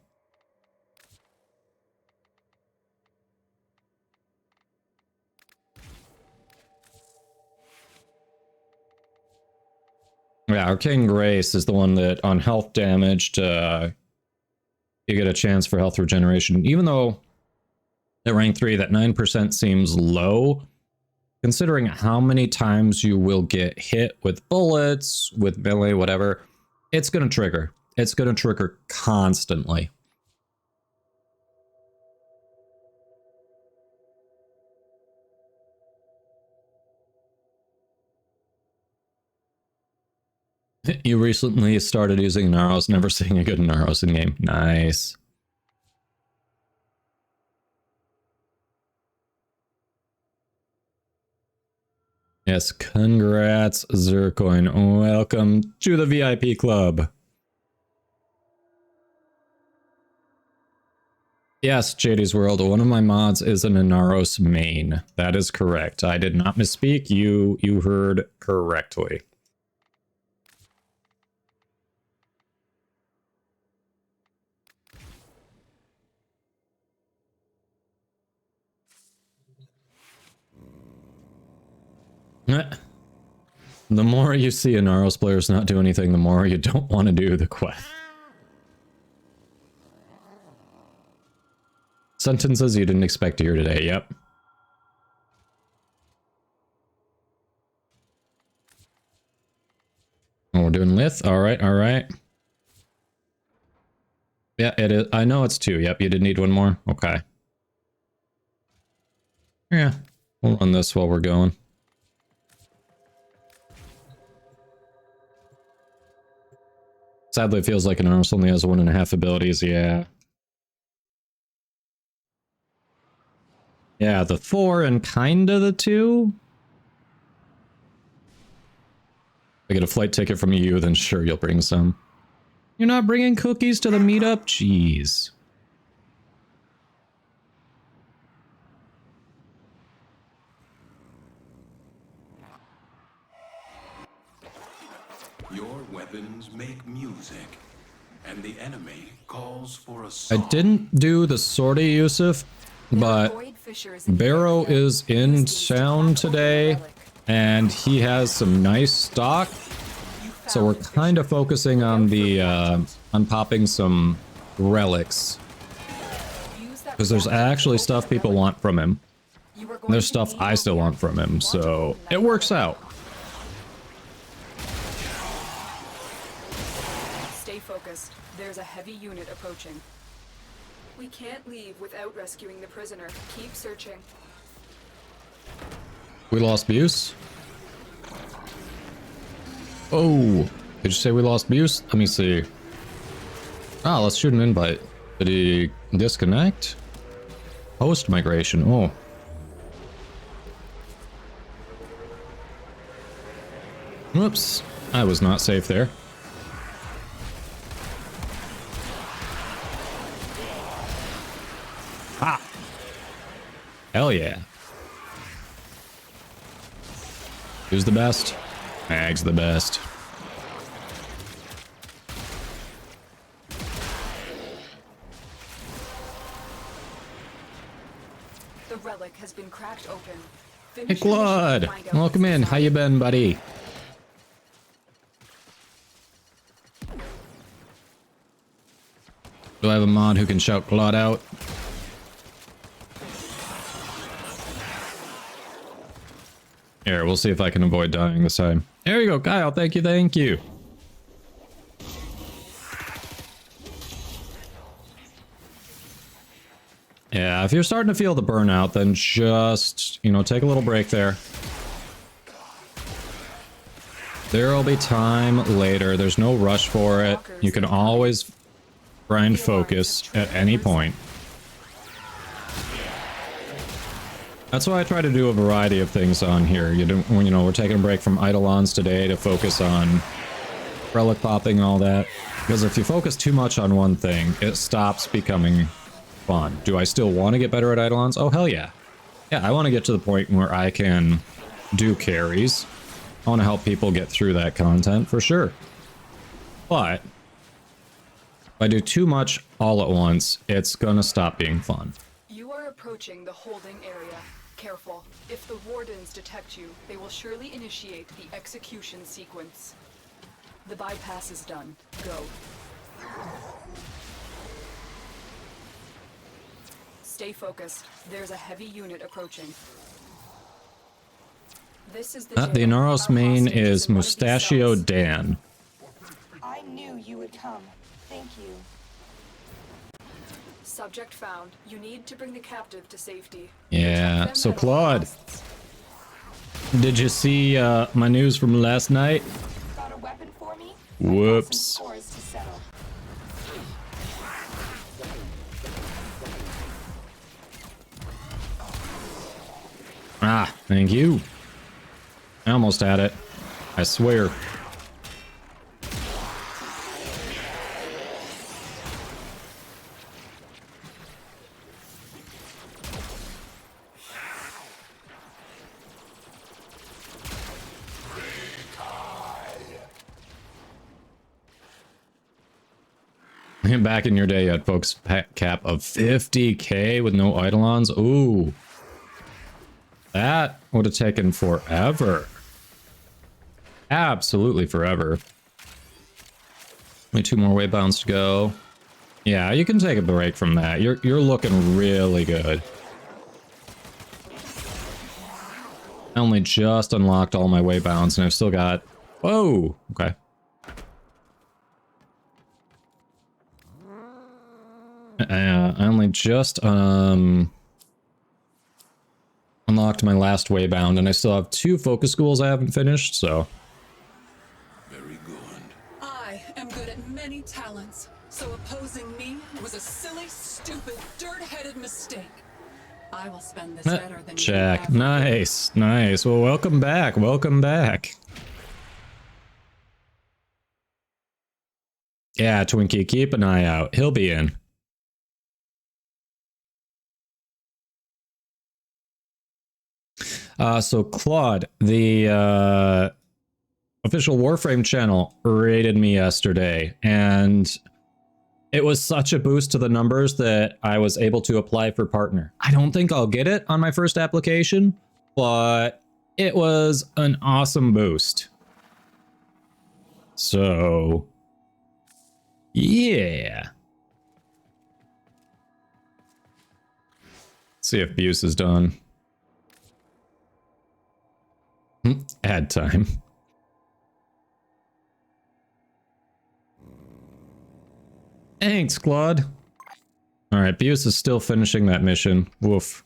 Yeah, Arcane Grace is the one that on health damaged, you get a chance for health regeneration. Even though at rank 3, that 9% seems low, considering how many times you will get hit with bullets, with melee, whatever, it's going to trigger. It's going to trigger constantly. You recently started using Naros, never seeing a good Naros in game. Nice. Yes, congrats, Zircoin. Welcome to the VIP club. Yes, JD's World, one of my mods is an Inaros main. That is correct. I did not misspeak. You heard correctly. The more you see Inaros players not do anything, the more you don't want to do the quest. Sentences you didn't expect to hear today, yep. Oh, we're doing Lith? Alright, alright. Yeah, it is. I know it's 2. Yep, you did need one more. Okay. Yeah, we'll run this while we're going. Sadly, it feels like an arse only has 1.5 abilities, yeah. Yeah, the 4 and kinda the 2. If I get a flight ticket from you, then sure, you'll bring some. You're not bringing cookies to the meetup? Jeez. Your weapons make music, and the enemy calls for a I song. didn't do the sortie, Yusuf, but Baro is in town today, and he has some nice stock. So we're kind of focusing on the on popping some relics, because there's actually stuff people want from him. And there's stuff I still want from him, so it works out. Stay focused. There's a heavy unit approaching. We can't leave without rescuing the prisoner. Keep searching. We lost Buse? Oh, did you say we lost Buse? Let me see. Ah, let's shoot an invite. Did he disconnect? Post migration. Oh. Whoops. I was not safe there. Ah. Hell yeah. Who's the best? Mag's the best. The relic has been cracked open. Hey Claude, welcome in. How you been, buddy? Do I have a mod who can shout Claude out? Here, we'll see if I can avoid dying this time. There you go, Kyle. Thank you, thank you. Yeah, if you're starting to feel the burnout, then just, you know, take a little break there. There'll be time later. There's no rush for it. You can always grind focus at any point. That's why I try to do a variety of things on here. You know, we're taking a break from Eidolons today to focus on relic popping, all that. Because if you focus too much on one thing, it stops becoming fun. Do I still want to get better at Eidolons? Oh, hell yeah. Yeah, I want to get to the point where I can do carries. I want to help people get through that content, for sure. But if I do too much all at once, it's gonna stop being fun. You are approaching the holding area. Careful. If the wardens detect you, they will surely initiate the execution sequence. The bypass is done. Go. Stay focused. There's a heavy unit approaching. This is the Inaros main is Mustachio Dan. I knew you would come. Thank you. Subject found. You need to bring the captive to safety. Yeah, so Claude, did you see my news from last night? Got a weapon for me? Whoops. Ah, thank you. I almost had it. I swear. Back in your day, you had folks cap of 50k with no Eidolons. Ooh. That would have taken forever. Absolutely forever. Only 2 more waybounds to go. Yeah, you can take a break from that. You're looking really good. I only just unlocked all my waybounds and I've still got... Whoa! Okay. I only just unlocked my last waybound and I still have 2 focus schools I haven't finished, so... Very good. I am good at many talents, so opposing me was a silly, stupid, dirt-headed mistake. I will spend this better than Check. you. Nice. Nice. Well, welcome back. Welcome back. Yeah, Twinkie, keep an eye out. He'll be in. So Claude, the official Warframe channel rated me yesterday, and it was such a boost to the numbers that I was able to apply for partner. I don't think I'll get it on my first application, but it was an awesome boost. So, yeah. Let's see if Buse is done. Ad time. Thanks, Claude. Alright, Buse is still finishing that mission. Woof.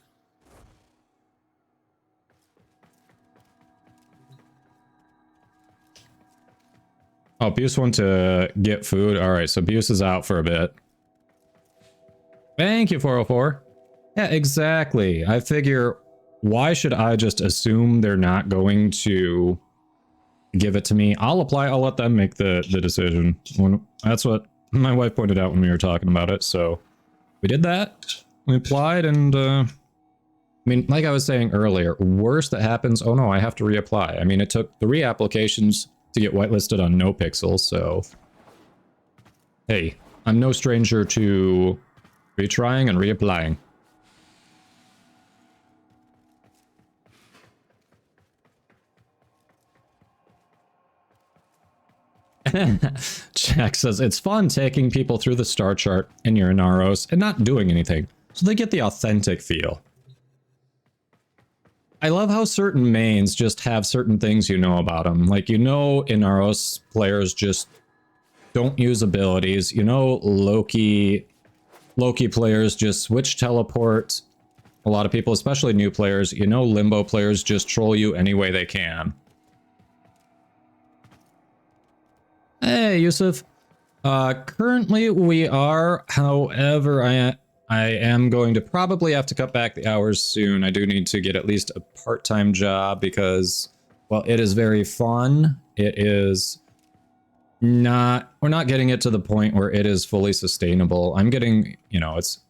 Oh, Buse went to get food. Alright, so Buse is out for a bit. Thank you, 404. Yeah, exactly. I figure, why should I just assume they're not going to give it to me? I'll apply, I'll let them make the decision. That's what my wife pointed out when we were talking about it, so we did that. We applied, and I mean, like I was saying earlier, worst that happens, oh no, I have to reapply. I mean, it took 3 applications to get whitelisted on NoPixel, so hey, I'm no stranger to retrying and reapplying. Jack says, it's fun taking people through the star chart in your Inaros and not doing anything, so they get the authentic feel. I love how certain mains just have certain things you know about them. Like, you know, Inaros players just don't use abilities. You know, Loki players just switch teleport. A lot of people, especially new players, you know, Limbo players just troll you any way they can. Hey, Yusuf. Currently we are, however, I am going to probably have to cut back the hours soon. I do need to get at least a part-time job because, well, it is very fun. It is not, we're not getting it to the point where it is fully sustainable. I'm getting, you know, it's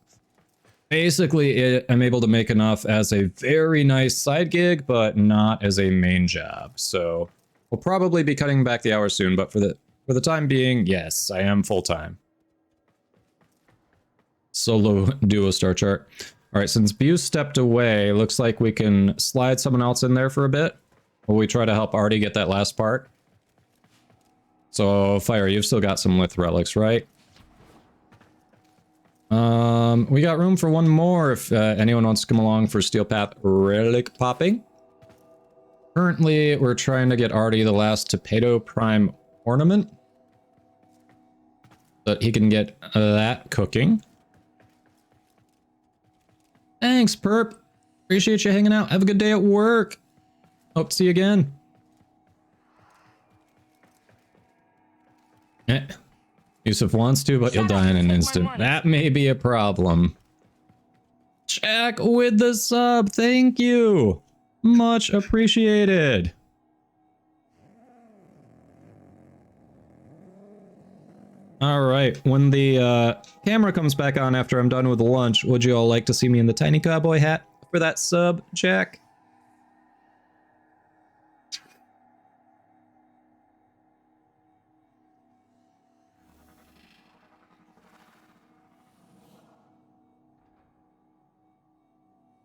basically, I'm able to make enough as a very nice side gig, but not as a main job. So we'll probably be cutting back the hours soon, but for the time being, yes, I am full-time. Solo duo star chart. All right, since Buse stepped away, looks like we can slide someone else in there for a bit. Will we try to help Artie get that last part? So, Fire, you've still got some Lith relics, right? We got room for one more if anyone wants to come along for Steel Path relic popping. Currently, we're trying to get Artie the last Tapedo Prime ornament, so that he can get that cooking. Thanks, Perp. Appreciate you hanging out. Have a good day at work. Hope to see you again. Yusuf wants to, but you'll die in an instant. That may be a problem. Jack with the sub. Thank you. Much appreciated. All right, when the camera comes back on after I'm done with lunch, would you all like to see me in the tiny cowboy hat for that sub, Jack?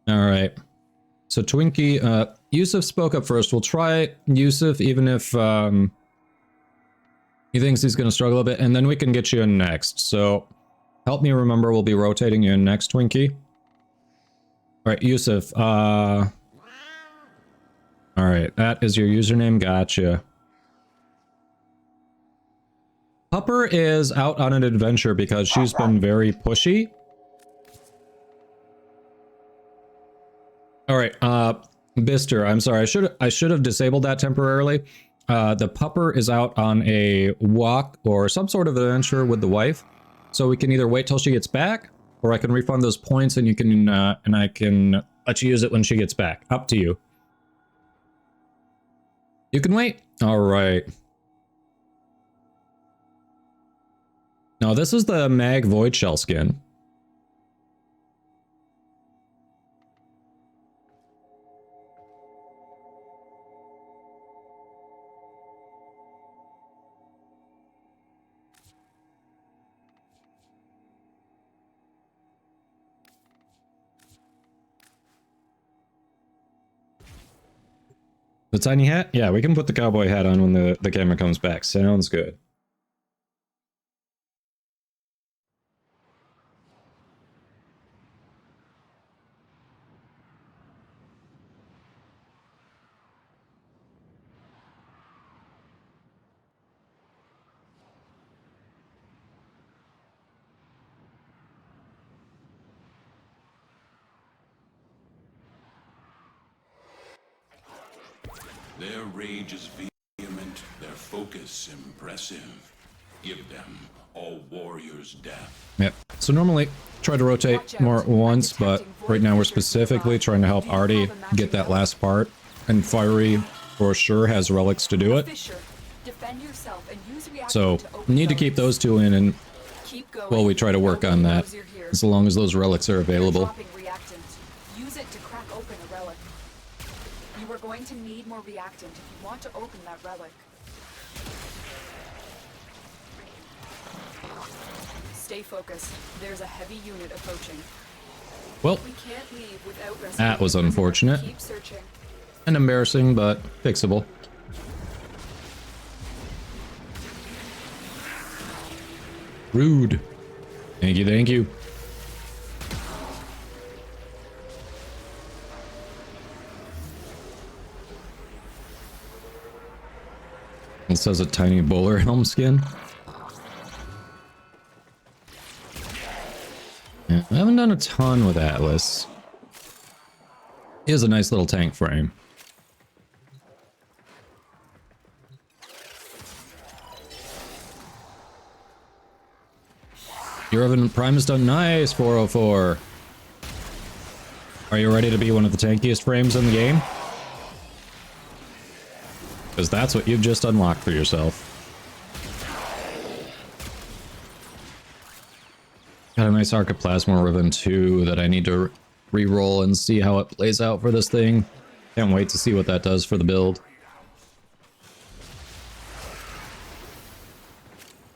All right. So Twinkie, Yusuf spoke up first. We'll try Yusuf, even if he thinks he's going to struggle a bit, and then we can get you in next. So Help me remember, we'll be rotating you in next, Twinkie. Alright, Yusuf, alright, that is your username, gotcha. Pupper is out on an adventure because she's been very pushy. Alright, Bister, I'm sorry, I should have disabled that temporarily. The pupper is out on a walk or some sort of adventure with the wife. So we can either wait till she gets back, or I can refund those points and you can, and I can let you use it when she gets back. Up to you. You can wait? Alright. Now this is the Mag Void Shell skin. The tiny hat? Yeah, we can put the cowboy hat on when the camera comes back. Sounds good. Their rage is vehement, their focus impressive. Give them a warrior's death. Yep. So normally try to rotate more at once, but right now we're specifically trying to help Artie get that last part. And Fiery for sure has relics to do it. So need to keep those two in and while we try to work on that. As long as those relics are available. Use it to crack open a relic. You are going to need more reactant if you want to open that relic. Stay focused. There's a heavy unit approaching. Well, we can't leave without that was unfortunate. Keep searching. And embarrassing, but fixable. Rude. Thank you, thank you. It says a tiny bowler helm skin. Yeah, I haven't done a ton with Atlas. He has a nice little tank frame. Your Evan Prime is done. Nice, 404. Are you ready to be one of the tankiest frames in the game? Because that's what you've just unlocked for yourself. Got a nice Archiplasma Ribbon too that I need to re-roll and see how it plays out for this thing. Can't wait to see what that does for the build.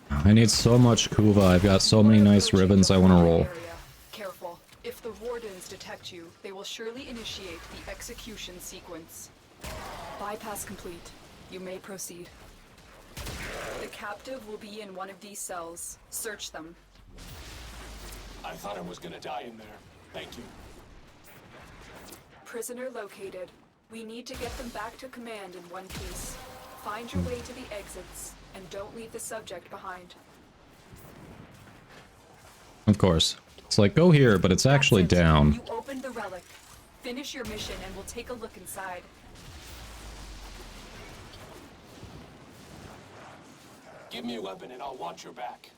I need so much Kuva. I've got so many nice ribbons I want to roll. Careful. If the wardens detect you, they will surely initiate the execution sequence. Bypass complete. You may proceed. The captive will be in one of these cells. Search them. I thought I was gonna die in there. Thank you. Prisoner located. We need to get them back to command in one piece. Find your way to the exits, and don't leave the subject behind. Of course. It's like, go here, but it's actually down. You opened the relic. Finish your mission and we'll take a look inside. Give me a weapon and I'll watch your back.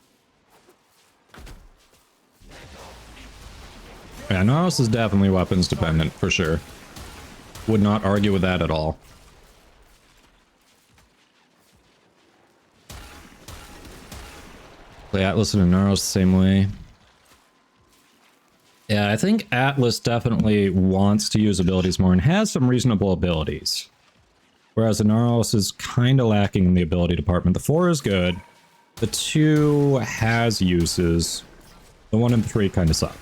Yeah, Naros is definitely weapons dependent, for sure. Would not argue with that at all. Play Atlas and Naros the same way. Yeah, I think Atlas definitely wants to use abilities more and has some reasonable abilities. Whereas Inaros is kind of lacking in the ability department. The 4 is good. The 2 has uses. The 1 and 3 kind of suck.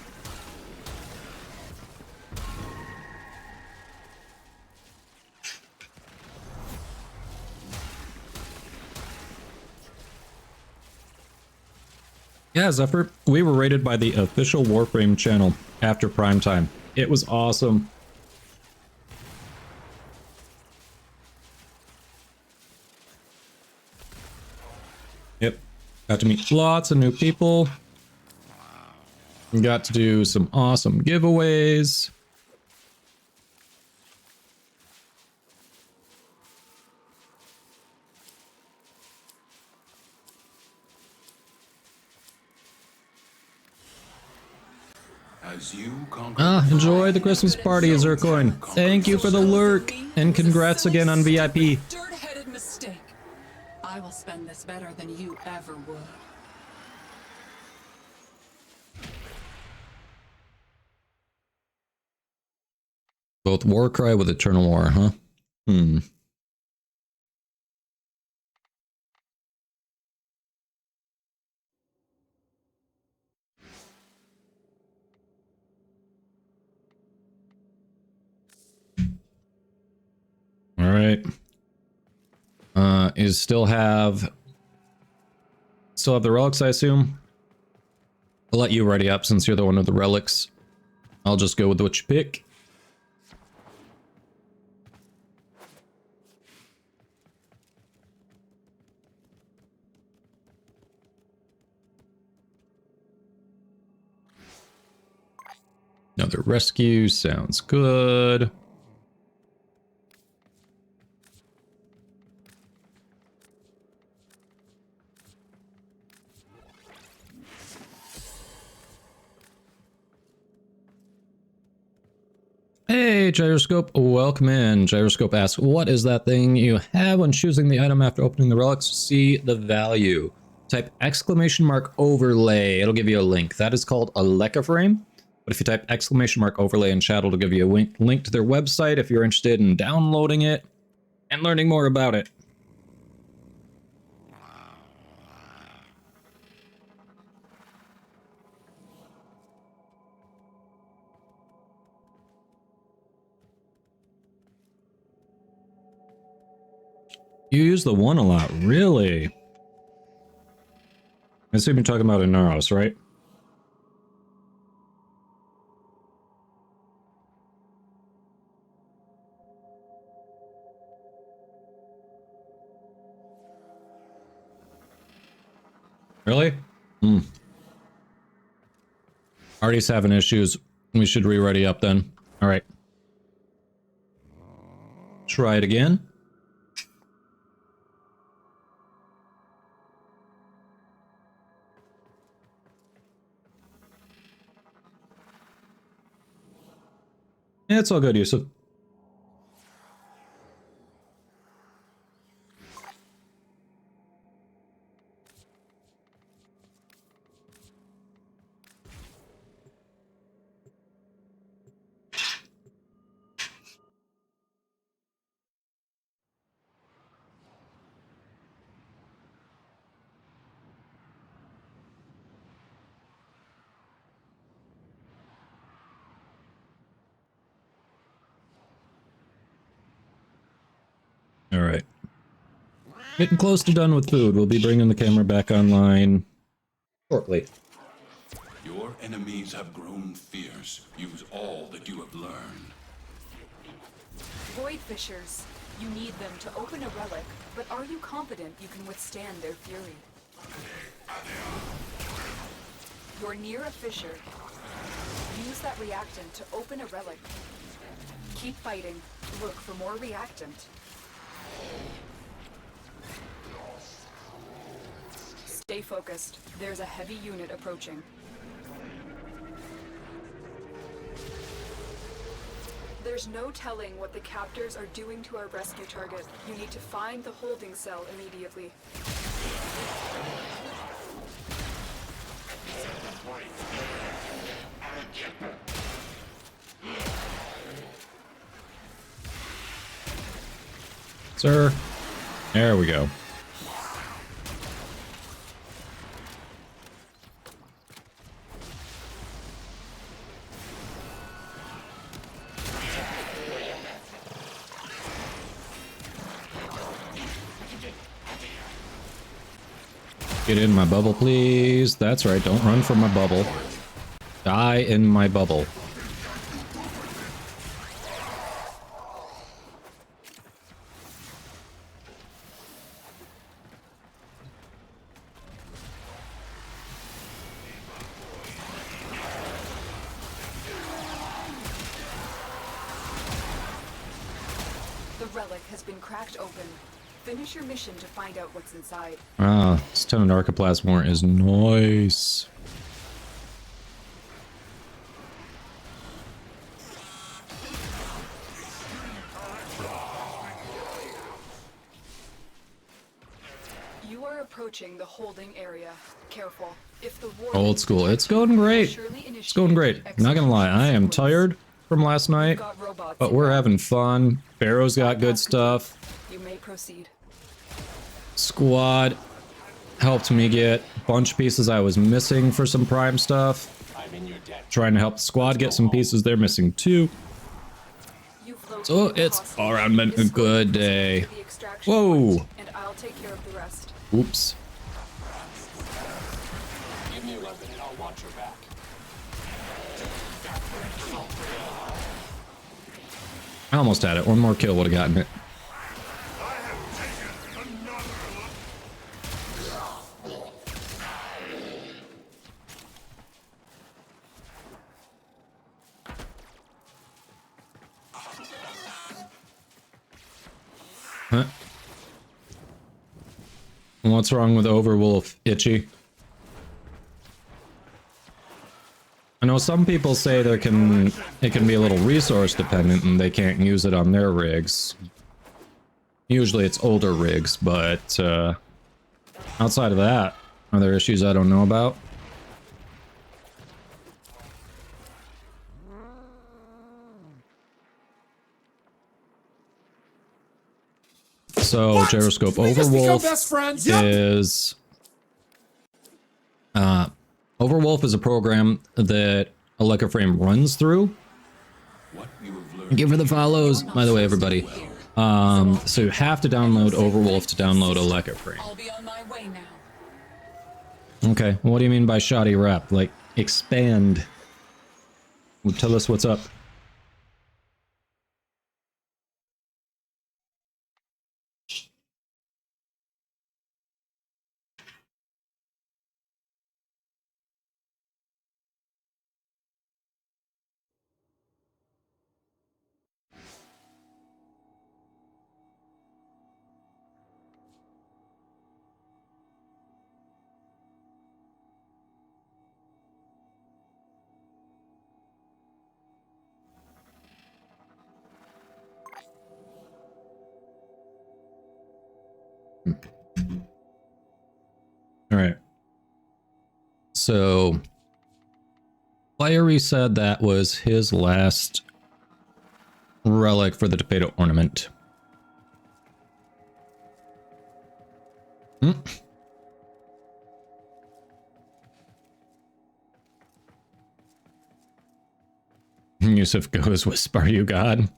Yeah, Zephyr, we were rated by the official Warframe channel after prime time. It was awesome. Yep. Got to meet lots of new people. Got to do some awesome giveaways. As you conquer Enjoy the Christmas party, Zircoin. Thank you for the lurk, and congrats again on VIP. Dirt-headed mistake. I will spend this better than you ever would. Both Warcry with Eternal War, huh? Hmm. All right. Is still have the relics, I assume. I'll let you ready up since you're the one with the relics. I'll just go with what you pick. Another rescue sounds good. Hey, Gyroscope, welcome in. Gyroscope asks, what is that thing you have when choosing the item after opening the relics? See the value. Type exclamation mark overlay. It'll give you a link. That is called a Warframe. But if you type exclamation mark overlay in chat, it'll give you a link to their website if you're interested in downloading it and learning more about it. You use the one a lot, really? I assume you're talking about Inaros, right? Really? Hmm. Artie's having issues. We should re-ready up then. All right. Try it again. Yeah, it's all good, Yusuf. All right. Getting close to done with food. We'll be bringing the camera back online shortly. Your enemies have grown fierce. Use all that you have learned. Void Fishers. You need them to open a relic, but are you confident you can withstand their fury? You're near a fissure. Use that reactant to open a relic. Keep fighting. Look for more reactant. Stay focused. There's a heavy unit approaching. There's no telling what the captors are doing to our rescue target. You need to find the holding cell immediately. Sir, there we go. Get in my bubble, please. That's right, don't run from my bubble. Die in my bubble. The relic has been cracked open. Finish your mission to find out what's inside. Ah, this ton of Narcoplasm warrant is nice. You are approaching the holding area. Careful. If the war Old school. It's going great. It's going great. Not gonna lie, I am tired from last night, but we're having fun. Barrow's got good stuff. You may proceed. Squad helped me get a bunch of pieces I was missing for some prime stuff. Trying to help the squad get some pieces they're missing too. So it's all around been a good day. Whoa! And I'll take care of the rest. Oops. Give me a weapon and I'll watch your back. I almost had it. One more kill would have gotten it. Huh? What's wrong with Overwolf, Itchy? I know some people say it can be a little resource dependent and they can't use it on their rigs. Usually it's older rigs, but outside of that, are there issues I don't know about? So Gyroscope Overwolf is Overwolf is a program that Electroframe runs through. Thank you for the follows, by the way, everybody. So you have to download Overwolf to download Electroframe. I'll be on my way now. Okay, what do you mean by shoddy rep? Like, expand. Tell us what's up. All right. So, Fiery said that was his last relic for the Topedo ornament. Yusuf goes, "Whisper, you God?"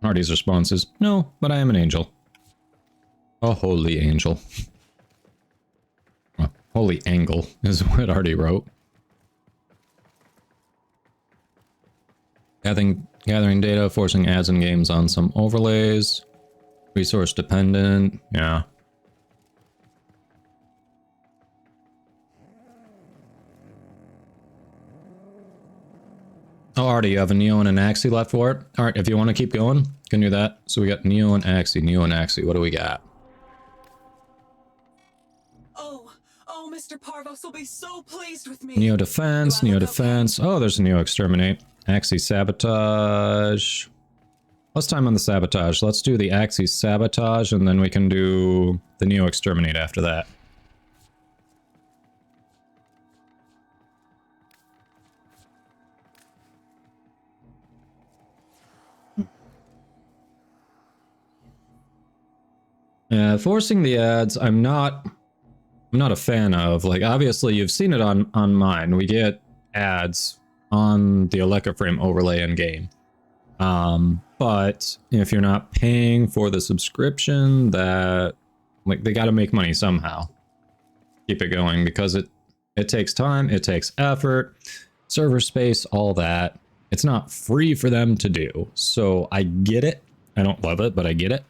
Hardy's response is, "No, but I am an angel. A holy angel." Well, holy angle is what Hardy wrote. Gathering data, forcing ads and games on some overlays. Resource dependent, yeah. Oh, Artie, you have a Neo and an Axie left for it? Alright, if you want to keep going, you can do that. So we got Neo and Axie, Neo and Axie. What do we got? Oh, Mr. Parvos will be so pleased with me. Neo Defense, Neo Defense. Oh, there's a Neo Exterminate. Axie Sabotage. Less time on the Sabotage. Let's do the Axie Sabotage, and then we can do the Neo Exterminate after that. Forcing the ads, I'm not a fan of. Like, obviously you've seen it on mine. We get ads on the Electroframe overlay in game. But if you're not paying for the subscription, that, like, they got to make money somehow. keep it going because it takes time, it takes effort, server space, all that. It's not free for them to do. So I get it. I don't love it, but I get it.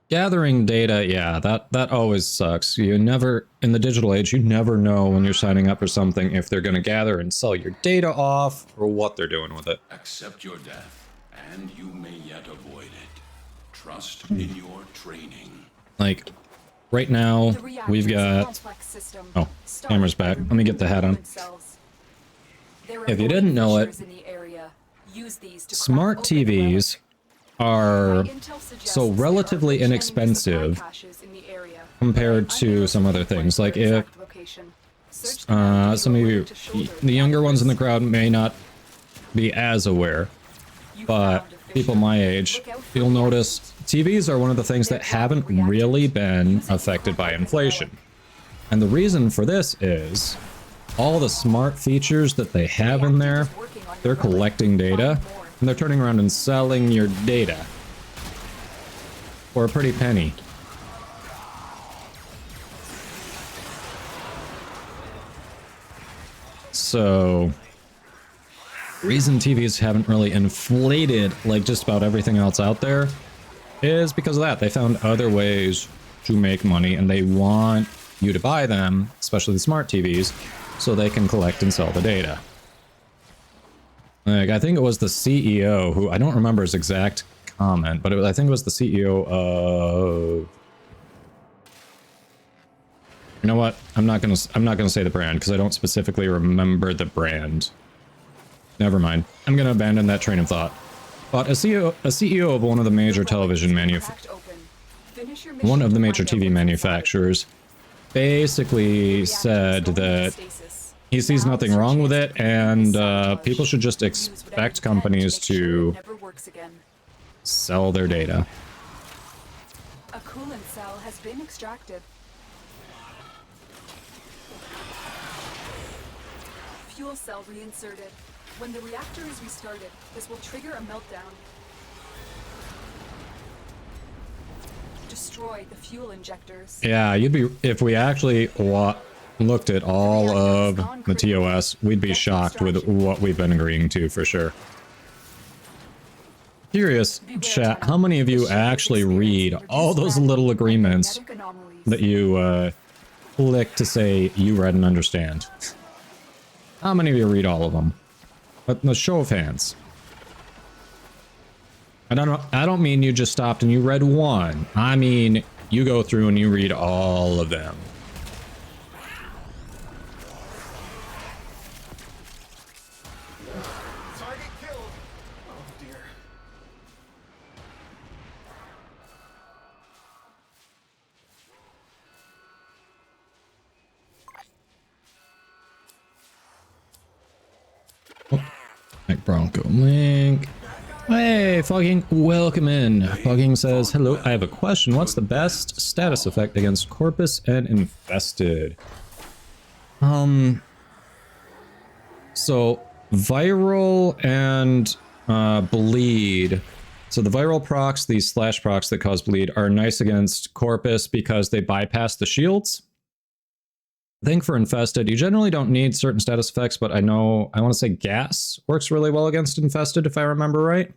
Gathering data, yeah, that always sucks. You never, in the digital age, you never know when you're signing up for something if they're going to gather and sell your data off or what they're doing with it. Accept your death, and you may yet avoid it. Trust in your training. Like, right now, we've got... Oh, camera's back. Let me get the hat on. If you didn't know it, smart TVs are so relatively inexpensive compared to some other things. Like if some of you, the younger ones in the crowd may not be as aware, but people my age, you'll notice TVs are one of the things that haven't really been affected by inflation. And the reason for this is all the smart features that they have in there, they're collecting data. And they're turning around and selling your data for a pretty penny. So, the reason TVs haven't really inflated like just about everything else out there is because of that. They found other ways to make money and they want you to buy them, especially the smart TVs, so they can collect and sell the data. Like, I think it was the CEO who, I don't remember his exact comment, but I think it was the CEO of... You know what? I'm not gonna say the brand because I don't specifically remember the brand. Never mind. I'm gonna abandon that train of thought. But a CEO of one of the major television one of the major TV manufacturers basically said that he sees nothing wrong with it, and people should just expect companies to sell their data. A coolant cell has been extracted. Fuel cell reinserted. When the reactor is restarted, this will trigger a meltdown. Destroy the fuel injectors. Yeah, you'd be, if we actually looked at all of the TOS, we'd be shocked with what we've been agreeing to for sure. Curious, chat, how many of you actually read all those little agreements that you click to say you read and understand? How many of you read all of them? But the show of hands. I don't mean you just stopped and you read one. I mean you go through and you read all of them. Bronco Link. Hey, Fogging, welcome in. Fogging says, hello, I have a question. What's the best status effect against Corpus and Infested? So, Viral and Bleed. So the Viral procs, these slash procs that cause Bleed, are nice against Corpus because they bypass the shields. I think for Infested, you generally don't need certain status effects, but I want to say Gas works really well against Infested, if I remember right.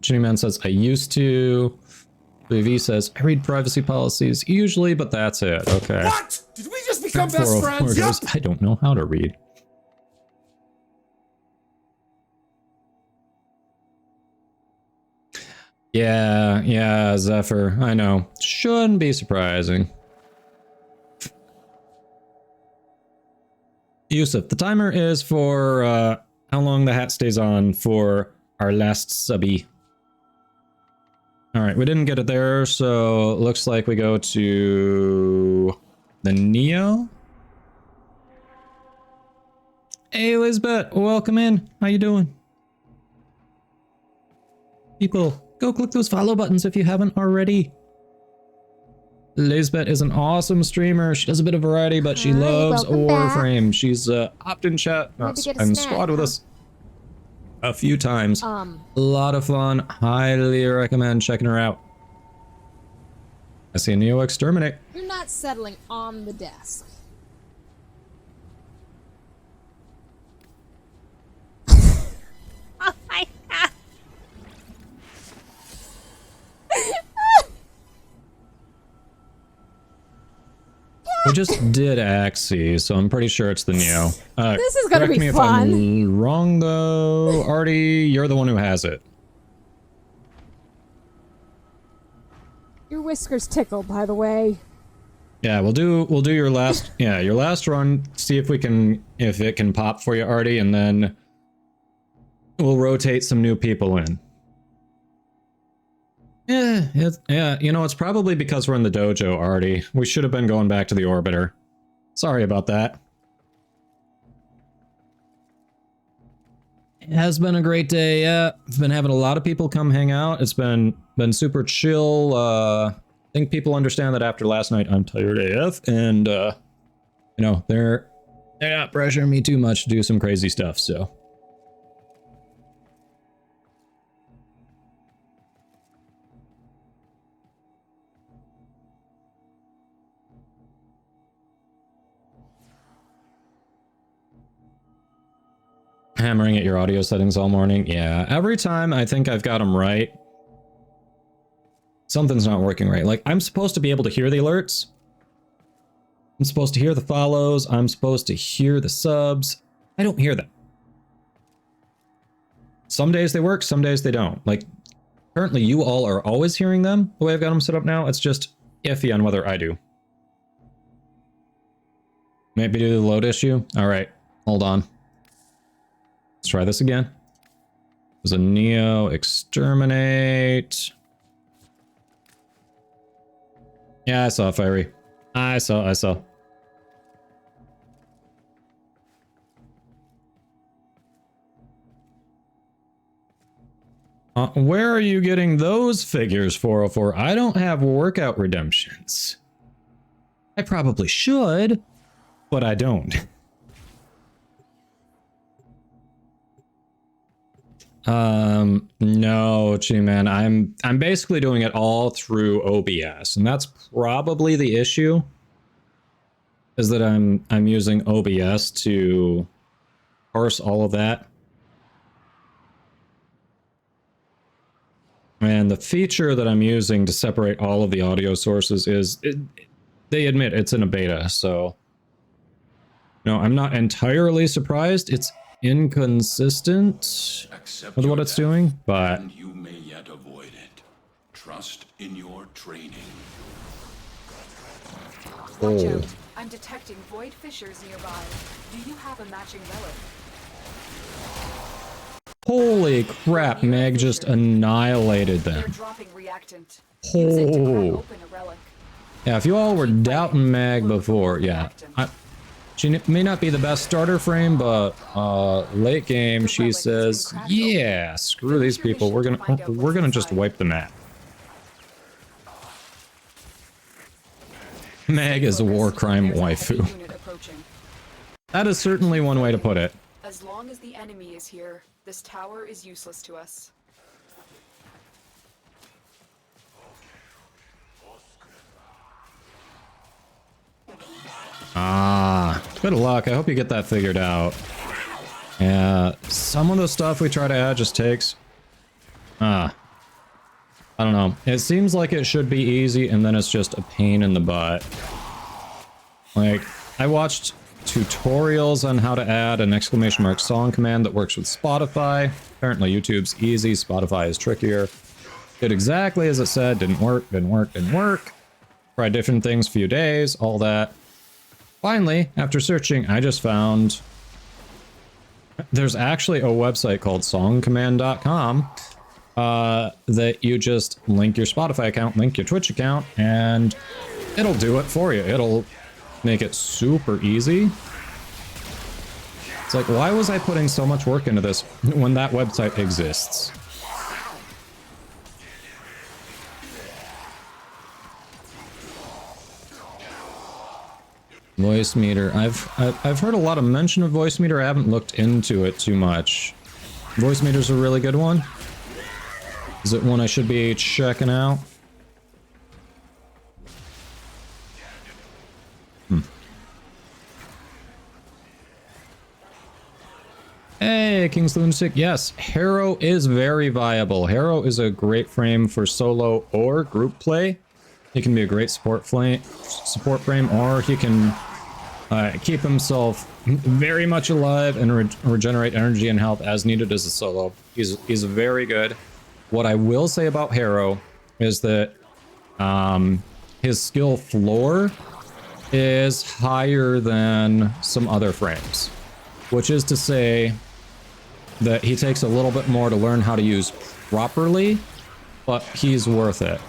Ginny Man says, I used to. BV says, I read privacy policies usually, but that's it. Okay. What? Did we just become best friends? Goes, I don't know how to read. Yeah, Zephyr, I know. Shouldn't be surprising. Yusuf, the timer is for how long the hat stays on for our last subby. Alright, we didn't get it there, so it looks like we go to the Neo. Hey, Elizabeth, welcome in. How you doing? People, go click those follow buttons if you haven't already. Lisbeth is an awesome streamer. She does a bit of variety, but she loves Warframe. She's hopped in chat and squad with us a few times. A lot of fun. Highly recommend checking her out. I see a Neo exterminate. You're not settling on the desk. Oh my god. We just did Axie, so I'm pretty sure it's the Neo. This is gonna correct be me fun. if I'm wrong though. Artie, you're the one who has it. Your whiskers tickle, by the way. Yeah, we'll do your last your last run. See if it can pop for you, Artie, and then we'll rotate some new people in. Yeah, you know, it's probably because we're in the dojo, Artie. We should have been going back to the orbiter. Sorry about that. It has been a great day. Yeah, I've been having a lot of people come hang out. It's been super chill. I think people understand that after last night I'm tired AF, and you know, they're not pressuring me too much to do some crazy stuff, so. Hammering at your audio settings all morning. Yeah, every time I think I've got them right, something's not working right. Like, I'm supposed to be able to hear the alerts. I'm supposed to hear the follows. I'm supposed to hear the subs. I don't hear them. Some days they work, some days they don't. Like, currently you all are always hearing them the way I've got them set up now. It's just iffy on whether I do. Maybe due to the load issue? All right, hold on. Let's try this again. There's a Neo exterminate. Yeah, I saw Fiery. I saw. Where are you getting those figures, 404? I don't have workout redemptions. I probably should, but I don't. No, G-Man, I'm basically doing it all through OBS, and that's probably the issue, is that I'm using OBS to parse all of that. And the feature that I'm using to separate all of the audio sources they admit it's in a beta, so no, I'm not entirely surprised. It's inconsistent with what it's doing, but and you may yet avoid it. Trust in your training. Watch out. I'm detecting void fissures nearby. Do you have a matching relic? Holy crap, Meg just annihilated them. They're dropping reactant. Use it to crack Oh. open a relic. Yeah, if you all were doubting Mag before, yeah. She may not be the best starter frame, but late game she says, yeah, screw these people. We're gonna just wipe the map. Meg is a war crime waifu. That is certainly one way to put it. As long as the enemy is here, this tower is useless to us. Ah, good luck. I hope you get that figured out. Yeah, some of the stuff we try to add just takes... I don't know. It seems like it should be easy, and then it's just a pain in the butt. Like, I watched tutorials on how to add an exclamation mark song command that works with Spotify. Apparently YouTube's easy, Spotify is trickier. Did exactly as it said, didn't work. Tried different things, few days, all that. Finally, after searching, I just found there's actually a website called songcommand.com that you just link your Spotify account, link your Twitch account, and it'll do it for you. It'll make it super easy. It's like, why was I putting so much work into this when that website exists? Voice meter. I've heard a lot of mention of voice meter. I haven't looked into it too much. Voice meter's a really good one. Is it one I should be checking out? Hey, King's Lunatic. Yes, Harrow is very viable. Harrow is a great frame for solo or group play. He can be a great support frame, or he can keep himself very much alive and regenerate energy and health as needed as a solo. He's very good. What I will say about Harrow is that his skill floor is higher than some other frames, which is to say that he takes a little bit more to learn how to use properly, but he's worth it.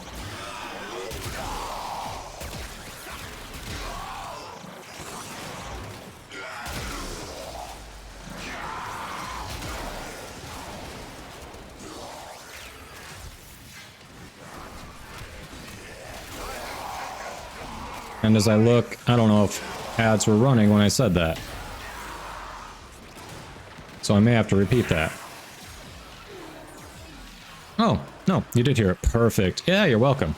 And as I look, I don't know if ads were running when I said that. So I may have to repeat that. Oh, no, you did hear it. Perfect. Yeah, you're welcome.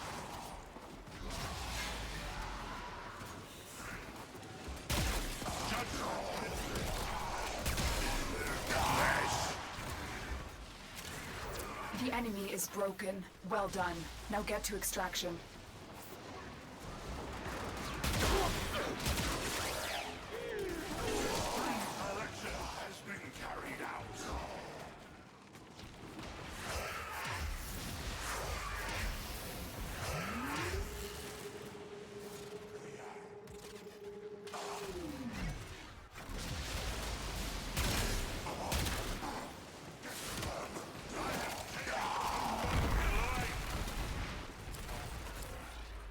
The enemy is broken. Well done. Now get to extraction.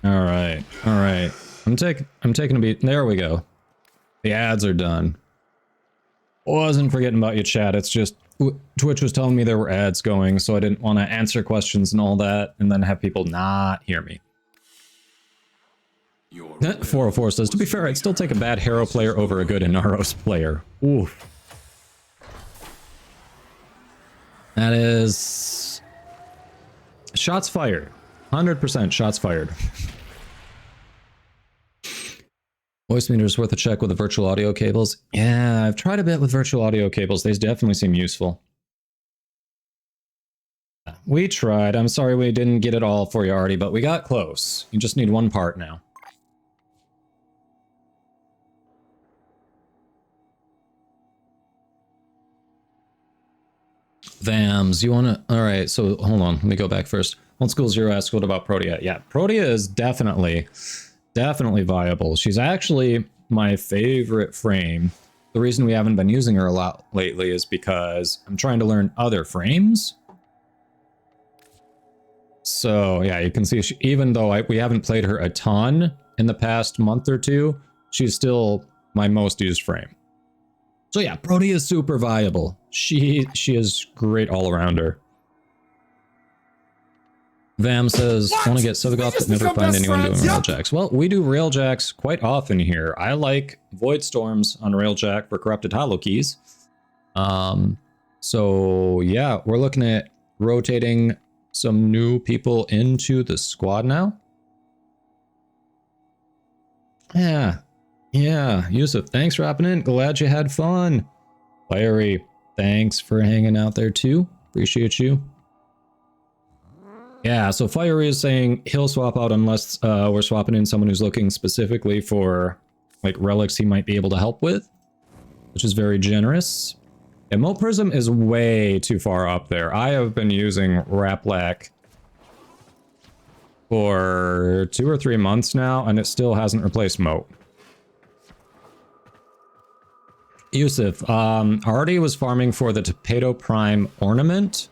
All right. I'm taking a beat. There we go. The ads are done. Wasn't forgetting about you, chat. It's just Twitch was telling me there were ads going, so I didn't want to answer questions and all that, and then have people not hear me. 404 says, to be fair, I'd still take a bad Harrow player over a good Inaros player. Oof. That is... shots fired. 100% shots fired. Voice meter is worth a check with the virtual audio cables. Yeah, I've tried a bit with virtual audio cables. They definitely seem useful. We tried. I'm sorry we didn't get it all for you already, but we got close. You just need one part now. Vams, you want to... All right, so hold on. Let me go back first. Old School Zero asked, what about Protea? Yeah, Protea is definitely viable. She's actually my favorite frame. The reason we haven't been using her a lot lately is because I'm trying to learn other frames. So yeah, you can see even though we haven't played her a ton in the past month or two, she's still my most used frame. So yeah, Protea is super viable. She is great all around her. Vam says, want to get Civigoth but never find anyone doing Railjacks. Well, we do Railjacks quite often here. I like Void Storms on Railjack for corrupted hollow keys. So yeah, we're looking at rotating some new people into the squad now. Yeah, Yusuf, thanks for hopping in. Glad you had fun. Fiery, thanks for hanging out there too. Appreciate you. Yeah, so Fiery is saying he'll swap out unless we're swapping in someone who's looking specifically for like relics he might be able to help with, which is very generous. And Moat Prism is way too far up there. I have been using Raplac for 2 or 3 months now, and it still hasn't replaced Moat. Yusuf, Artie was farming for the Tapeto Prime ornament,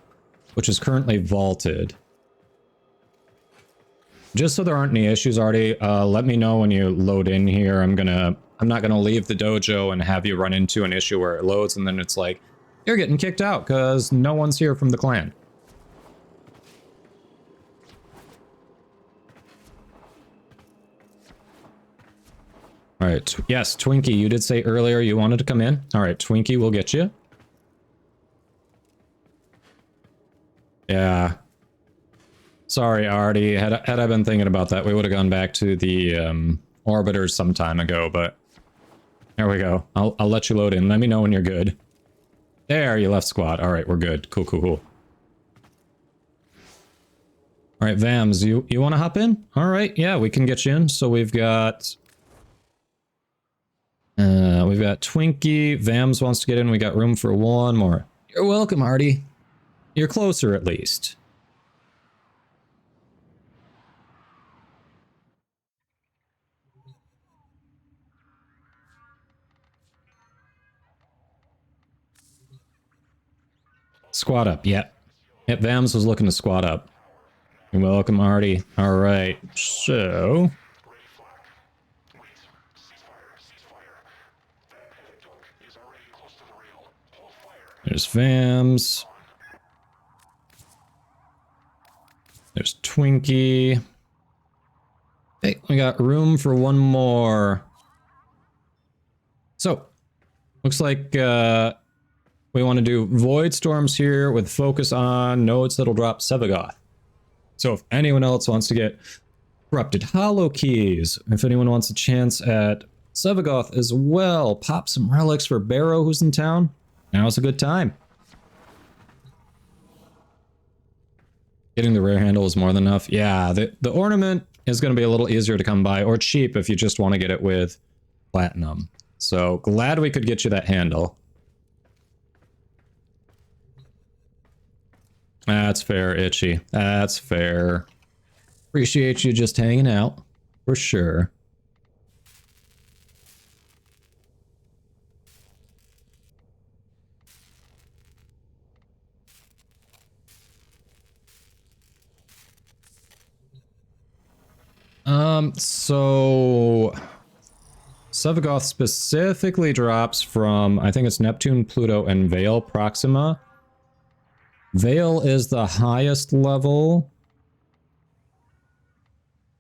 which is currently vaulted. Just so there aren't any issues, Artie, let me know when you load in here. I'm not gonna leave the dojo and have you run into an issue where it loads and then it's like, you're getting kicked out because no one's here from the clan. All right. Yes, Twinkie, you did say earlier you wanted to come in. All right, Twinkie, we'll get you. Yeah. Sorry, Artie. Had I been thinking about that, we would have gone back to the orbiters some time ago, but there we go. I'll let you load in. Let me know when you're good. There, you left squad. All right, we're good. Cool, cool, cool. All right, Vams, you want to hop in? All right, yeah, we can get you in. So we've got Twinkie. Vams wants to get in. We got room for one more. You're welcome, Artie. You're closer, at least. Squad up, yep. Yep, Vams was looking to squad up. You're welcome, Artie. All right, so... There's Vams. There's Twinkie. Hey, we got room for one more. So, looks like we want to do Void Storms here with focus on nodes that'll drop Sevagoth. So if anyone else wants to get Corrupted Hollow Keys, if anyone wants a chance at Sevagoth as well, pop some relics for Baro who's in town. Now's a good time. Getting the rare handle is more than enough. Yeah, the ornament is going to be a little easier to come by, or cheap if you just want to get it with platinum. So glad we could get you that handle. That's fair, Itchy. That's fair. Appreciate you just hanging out, for sure. So Sevagoth specifically drops from, I think it's Neptune, Pluto, and Vale Proxima. Vale is the highest level.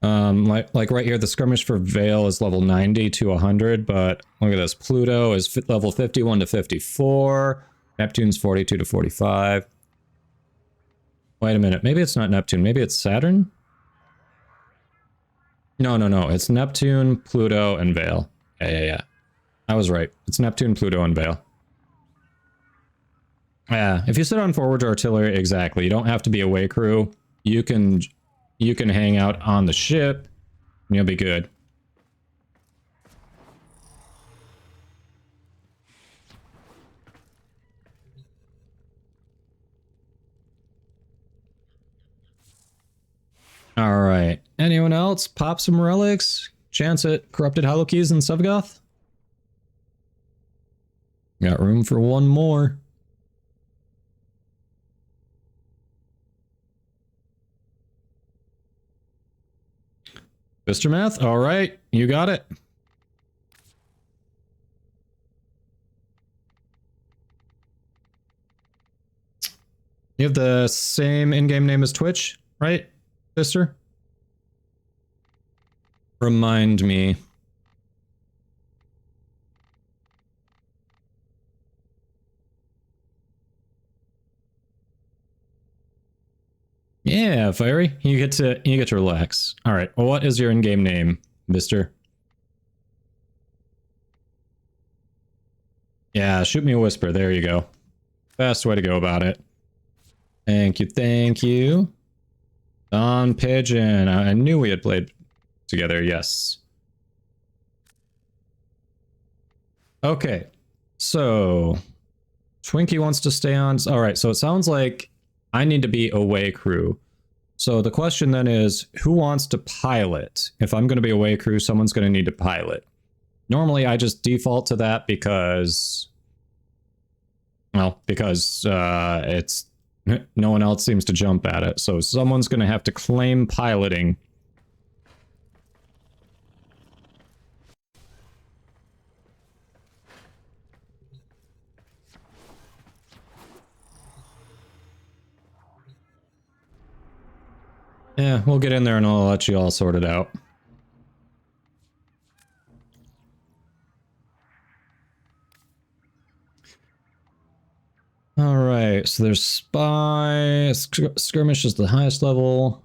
Like right here, the skirmish for Vale is level 90 to 100, but look at this. Pluto is level 51 to 54. Neptune's 42 to 45. Wait a minute, maybe it's not Neptune, maybe it's Saturn? No, it's Neptune, Pluto, and Vale. Yeah. I was right. It's Neptune, Pluto, and Vale. Yeah, if you sit on forward artillery, exactly. You don't have to be away crew. You can hang out on the ship, and you'll be good. All right. Anyone else? Pop some relics? Chance at Corrupted Hollow Keys and Sevagoth? Got room for one more. Mr. Math? All right. You got it. You have the same in-game name as Twitch, right, sister? Remind me. Yeah, Fiery. You get to relax. All right. Well, what is your in-game name, mister? Yeah, shoot me a whisper. There you go. Best way to go about it. Thank you, thank you. Don Pigeon. I knew we had played together, yes. Okay, so Twinkie wants to stay on. All right, so it sounds like I need to be away crew. So the question then is, who wants to pilot? If I'm going to be away crew, someone's going to need to pilot. Normally, I just default to that because, well, because it's no one else seems to jump at it. So someone's going to have to claim piloting. Yeah, we'll get in there and I'll let you all sort it out. Okay, so there's spy, skirmish is the highest level.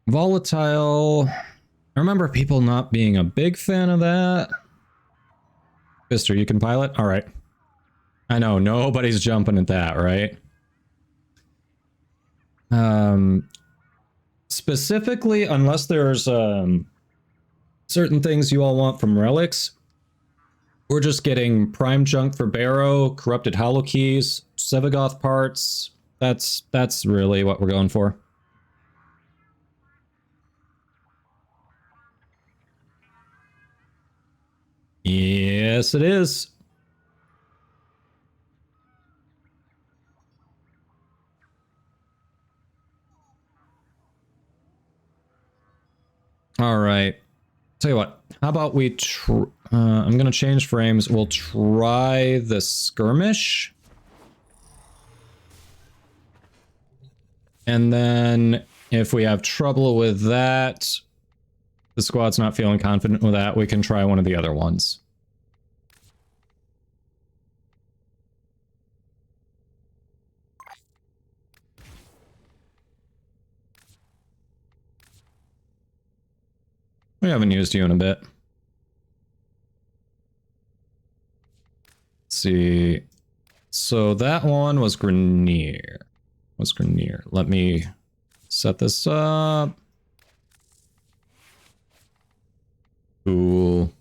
Volatile. I remember people not being a big fan of that. Mister, you can pilot? All right. I know, nobody's jumping at that, right? Specifically, unless there's certain things you all want from relics, we're just getting prime junk for Baro, corrupted hollow keys, Sevagoth parts. That's really what we're going for. Yes, it is. All right. Tell you what, how about we I'm going to change frames. We'll try the skirmish. And then if we have trouble with that, the squad's not feeling confident with that, we can try one of the other ones. We haven't used you in a bit. Let's see. So that one was Grenier. Let me set this up. Cool.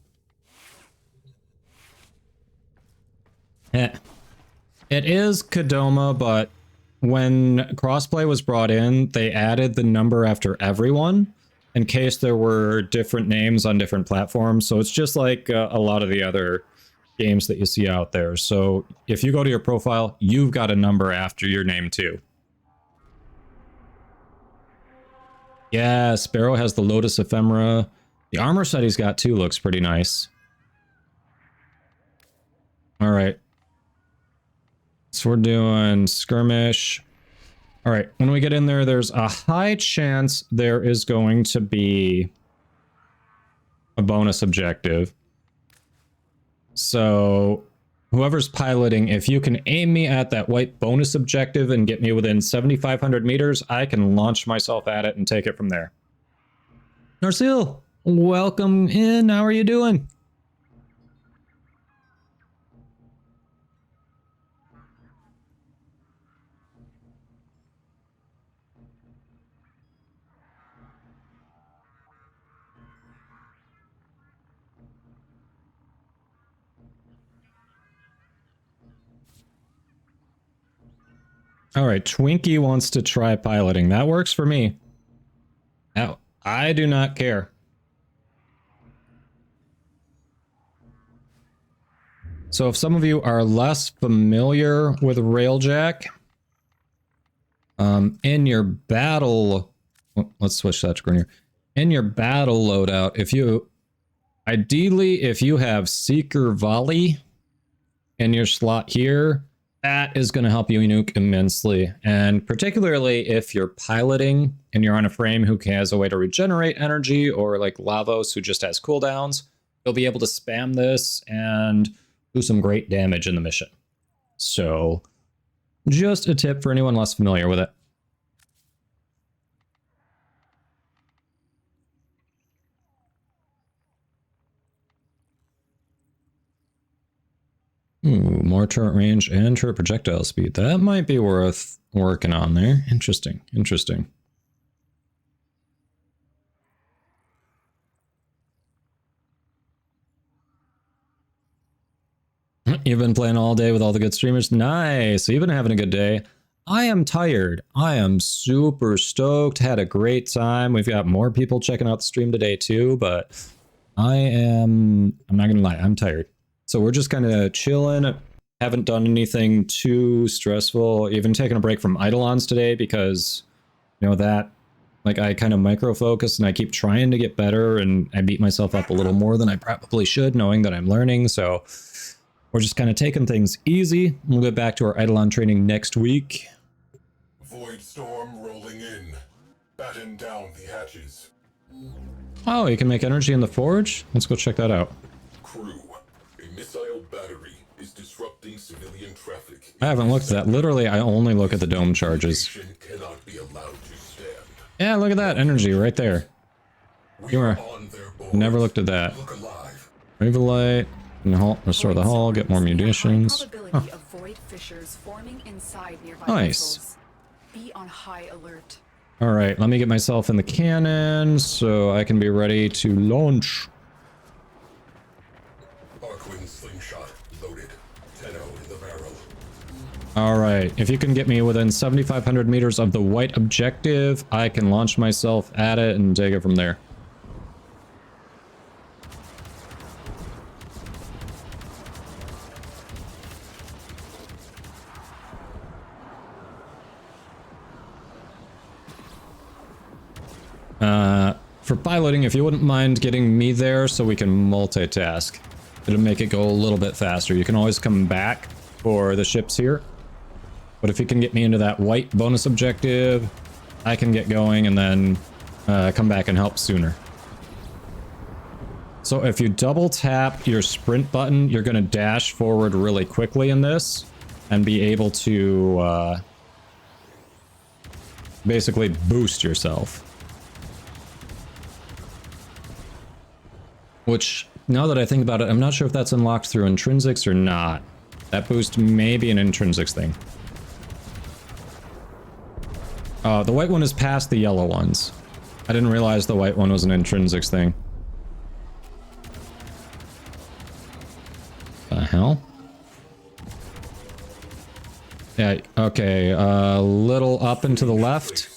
It is Kadoma, but when crossplay was brought in, they added the number after everyone in case there were different names on different platforms. So it's just like a lot of the other games that you see out there. So if you go to your profile, you've got a number after your name too. Yes, Baro has the Lotus Ephemera. The armor set he's got too looks pretty nice. All right. So we're doing skirmish. All right, when we get in there, there's a high chance there is going to be a bonus objective. So whoever's piloting, if you can aim me at that white bonus objective and get me within 7,500 meters, I can launch myself at it and take it from there. Narsil, welcome in. How are you doing? All right, Twinkie wants to try piloting. That works for me. Now, I do not care. So if some of you are less familiar with Railjack, in your battle, let's switch that screen here. In your battle loadout, ideally, if you have Seeker Volley in your slot here, that is going to help you nuke immensely. And particularly if you're piloting and you're on a frame who has a way to regenerate energy, or like Lavos who just has cooldowns, you'll be able to spam this and do some great damage in the mission. So just a tip for anyone less familiar with it. Ooh, more turret range and turret projectile speed. That might be worth working on there. Interesting, interesting. You've been playing all day with all the good streamers? Nice, you've been having a good day. I am tired. I am super stoked. Had a great time. We've got more people checking out the stream today too, but I'm not gonna lie, I'm tired. So we're just kind of chilling. Haven't done anything too stressful. Even taking a break from Eidolons today because, you know, that, like, I kind of micro focus and I keep trying to get better, and I beat myself up a little more than I probably should, knowing that I'm learning. So we're just kind of taking things easy. We'll get back to our Eidolon training next week. Void storm rolling in. Batten down the hatches. Oh, you can make energy in the forge? Let's go check that out. Crew, A missile battery is disrupting civilian traffic. I haven't looked at that. Literally, I only look at the dome charges. Cannot be allowed to stand. Yeah, look at that energy right there. You are never looked at that. Remove the light, and restore the hull, get more munitions. Huh. Nice. Be on high alert. All right, let me get myself in the cannon so I can be ready to launch. Arcwing slingshot loaded. 10-0 in the barrel. All right, if you can get me within 7,500 meters of the white objective, I can launch myself at it and take it from there. For piloting, if you wouldn't mind getting me there so we can multitask. It'll make it go a little bit faster. You can always come back for the ships here. But if you can get me into that white bonus objective, I can get going and then come back and help sooner. So if you double tap your sprint button, you're going to dash forward really quickly in this and be able to basically boost yourself. Which, now that I think about it, I'm not sure if that's unlocked through intrinsics or not. That boost may be an intrinsics thing. The white one is past the yellow ones. I didn't realize the white one was an intrinsics thing. The hell? Yeah, okay, a little up and to the left.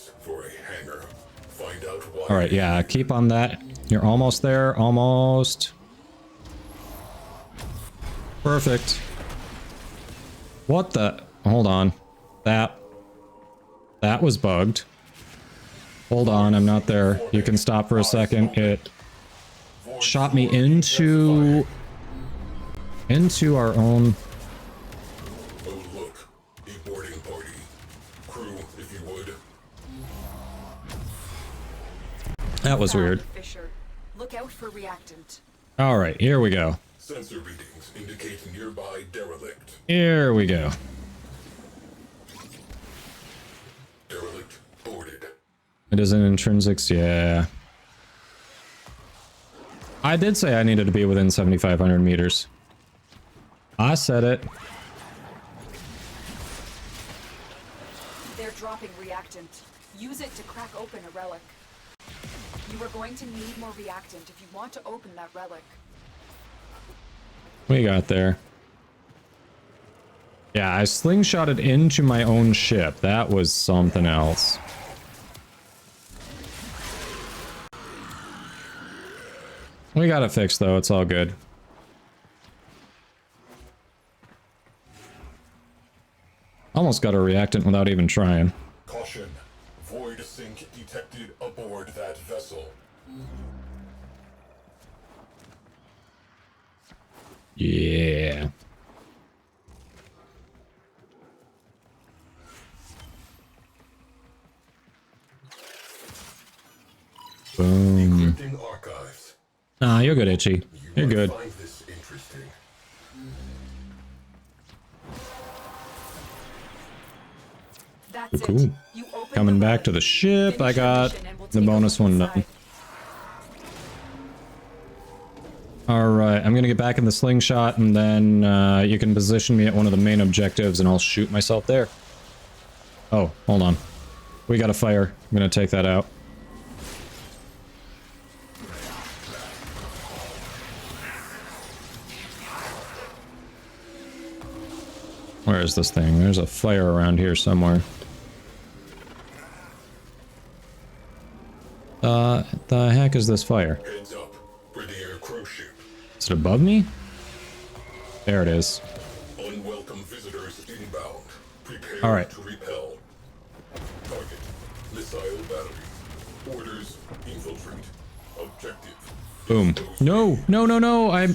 Alright, yeah, keep on that. You're almost there, almost. Perfect. What the? Hold on. That was bugged. Hold on, I'm not there. You can stop for a second. It shot me into our own. Oh look, a boarding party. Crew, if you would. That was weird. Look out for reactant. All right, here we go. Sensor readings indicate nearby derelict. Here we go. Derelict boarded. It is an intrinsics, yeah. I did say I needed to be within 7,500 meters. I said it. They're dropping reactant. Use it to crack open a relic. You are going to need more reactant if you want to open that relic. We got there. Yeah, I slingshotted into my own ship. That was something else. We got it fixed though, it's all good. Almost got a reactant without even trying. Caution. Void sink detected aboard that vessel. Yeah. Boom. Nah, you're good, Itchy. You're good. That's cool. it. You open Coming back to the ship, I got the bonus one done. Alright, I'm gonna get back in the slingshot and then you can position me at one of the main objectives and I'll shoot myself there. Oh, hold on. We got a fire. I'm gonna take that out. Where is this thing? There's a fire around here somewhere. The heck is this fire? Heads up. Brigadier crew ship. Is it above me? There it is. Unwelcome visitors inbound. Prepare All right. to repel. Target. Missile battery. Orders. Infiltrate. Objective. Boom. No, no, no, no. I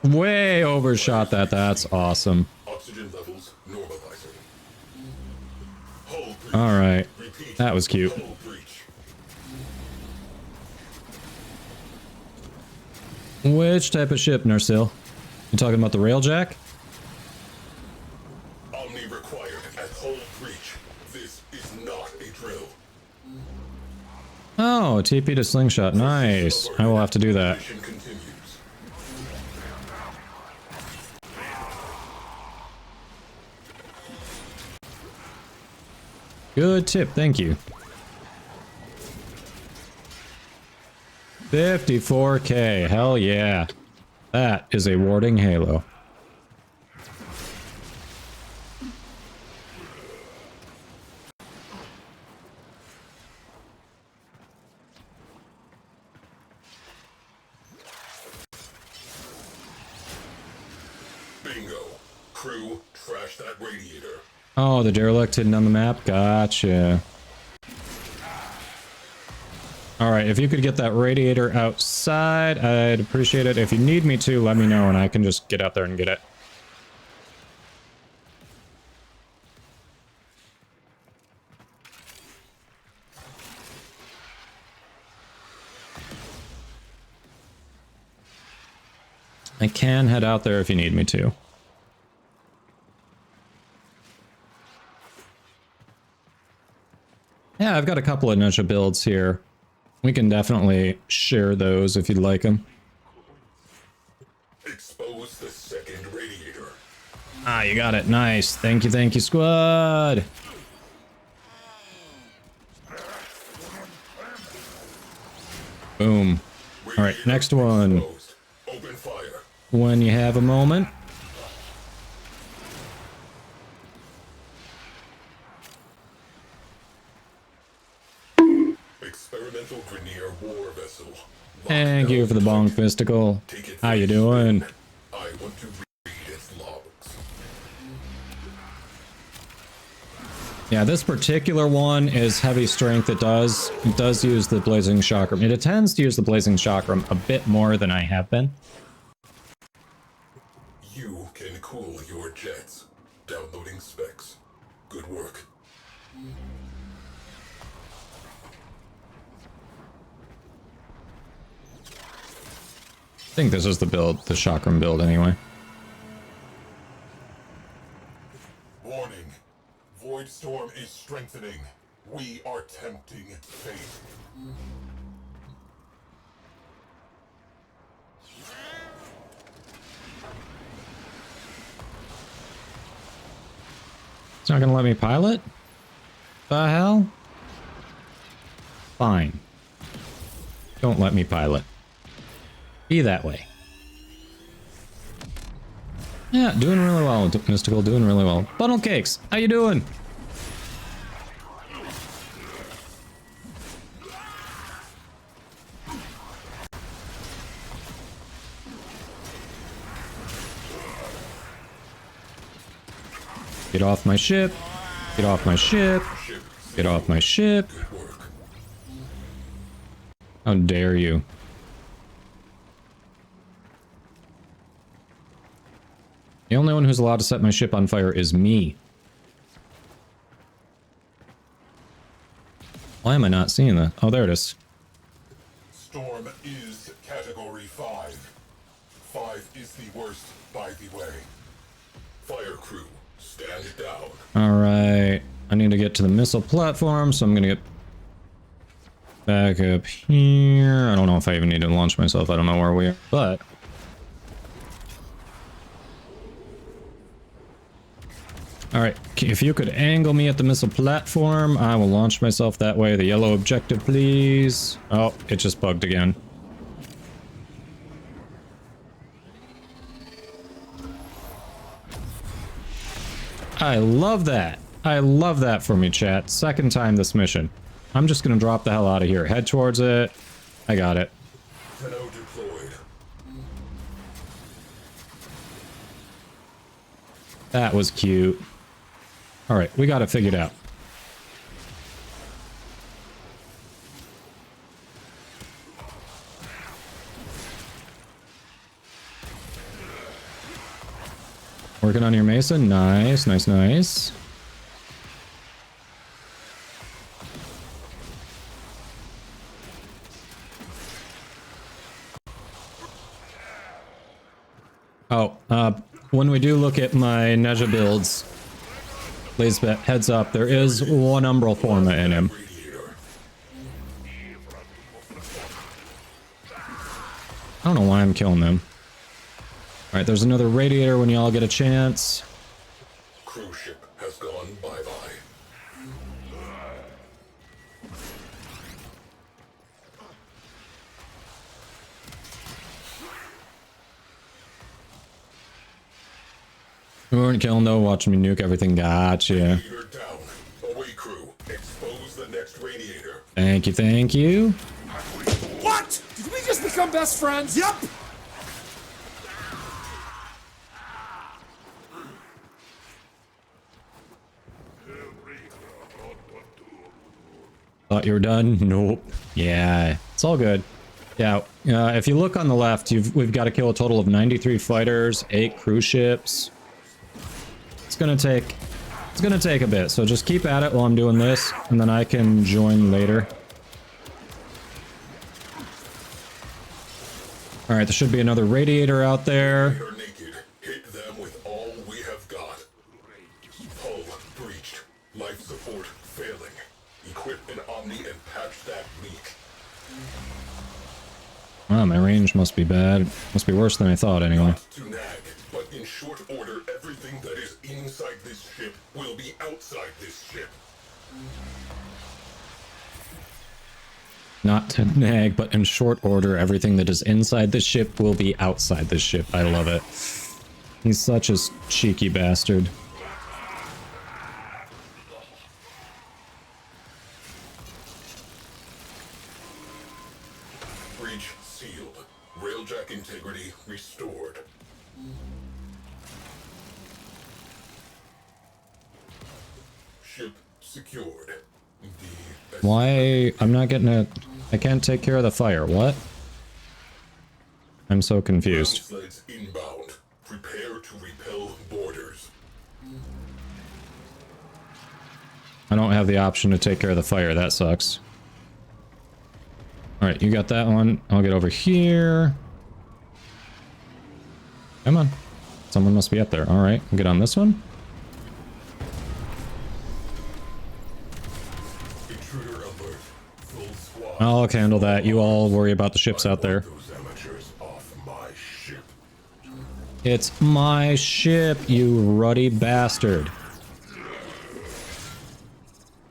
way overshot that. That's awesome. Oxygen levels normalizing. All right. That was cute. Which type of ship, Narsil? You talking about the railjack? Omni required at whole breach. This is not a drill. Oh, TP to slingshot. Nice. I will have to do that. Mission continues. Good tip, thank you. 54k, hell yeah. That is a warding halo. Bingo. Crew, trash that radiator. Oh, the derelict hidden on the map? Gotcha. Alright, if you could get that radiator outside, I'd appreciate it. If you need me to, let me know and I can just get out there and get it. I can head out there if you need me to. Yeah, I've got a couple of ninja builds here. We can definitely share those if you'd like them. Expose the second radiator. Ah, you got it. Nice. Thank you, squad. Boom. All right, next one. Open fire. When you have a moment. Experimental Grenier war vessel. Thank you for the bonk mystical. How you doing? I want to read its logs. Yeah, this particular one is heavy strength. It does use the blazing chakram. It tends to use the blazing chakram a bit more than I have been. You can cool your jets. Downloading specs. Good work. I think this is the build, the chakram build anyway. Warning. Void storm is strengthening. We are tempting fate. It's not gonna let me pilot? The hell? Fine. Don't let me pilot. Be that way. Yeah, doing really well, Mystical, doing really well. Funnel Cakes, how you doing? Get off my ship. Get off my ship. Get off my ship. How dare you? The only one who's allowed to set my ship on fire is me. Why am I not seeing that? Oh, there it is. Storm is category 5. 5 is the worst, by the way. Fire crew, stand down. Alright. I need to get to the missile platform, so I'm gonna get back up here. I don't know if I even need to launch myself. I don't know where we are, but... Alright, if you could angle me at the missile platform, I will launch myself that way. The yellow objective, please. Oh, it just bugged again. I love that. I love that for me, chat. Second time this mission. I'm just gonna drop the hell out of here. Head towards it. I got it. Deployed. That was cute. Alright, we got it figured out. Working on your Mason. Nice, nice, nice. Oh, Oh, when we do look at my Neja builds, please heads up, there is one Umbral Forma in him. I don't know why I'm killing them. Alright, there's another radiator when y'all get a chance. Cruise ship has gone bye-bye. We weren't killing though, watching me nuke everything. Gotcha. Radiator down. Away crew. Expose the next radiator. Thank you, thank you. What? Did we just become best friends? Yep. Thought you were done? Nope. Yeah, it's all good. Yeah, if you look on the left, we've got to kill a total of 93 fighters, 8 cruise ships. It's gonna take a bit, so just keep at it while I'm doing this, and then I can join later. Alright, there should be another radiator out there. We are naked. Hit them with all we have got. Hull breached. Life support failing. Equip an Omni and patch that leak. Wow, my range must be bad. Must be worse than I thought anyway. Not to nag, but in short order, everything that is inside this ship will be outside this ship. Not to nag, but in short order, everything that is inside the ship will be outside the ship. I love it. He's such a cheeky bastard. Breach sealed. Railjack integrity restored. Ship secured. Why? I'm not getting it. I can't take care of the fire. What? I'm so confused. Sleds inbound. Prepare to repel borders. I don't have the option to take care of the fire. That sucks. Alright, you got that one. I'll get over here. Come on. Someone must be up there. Alright, get on this one. Intruder alert. Full squad. I'll handle that. You all worry about the ships out there. Those amateurs off my ship. It's my ship, you ruddy bastard.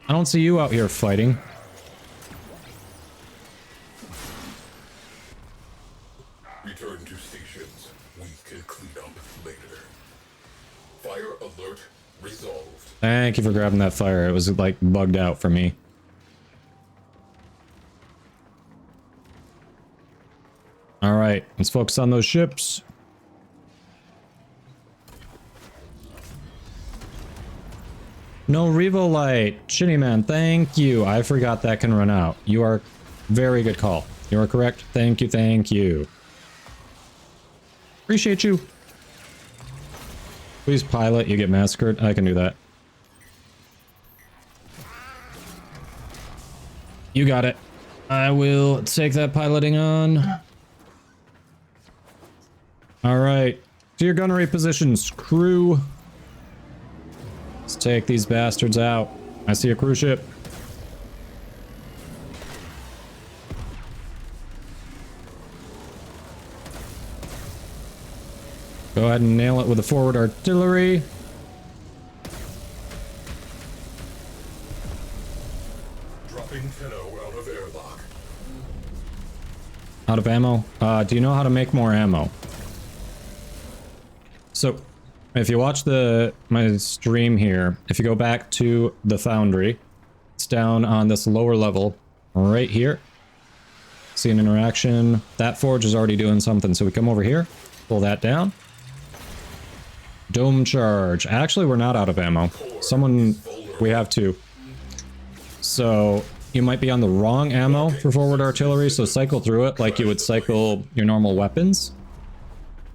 I don't see you out here fighting. Return to stations. We can clean up later. Fire alert resolved. Thank you for grabbing that fire. It was like bugged out for me. Alright, let's focus on those ships. No Revo Light. Shitty man, thank you. I forgot that can run out. You are very good call. You are correct. Thank you, thank you. Appreciate you. Please pilot, you get massacred. I can do that. You got it. I will take that piloting on. Alright. To your gunnery positions, crew. Let's take these bastards out. I see a cruise ship. Go ahead and nail it with the forward artillery. Dropping 10-0 out of airlock. Out of ammo? Do you know how to make more ammo? So, if you watch my stream here, if you go back to the foundry, it's down on this lower level, right here. See an interaction. That forge is already doing something, so we come over here, pull that down. Dome charge. Actually, we're not out of ammo. We have two. So, you might be on the wrong ammo for forward artillery, so cycle through it like you would cycle your normal weapons.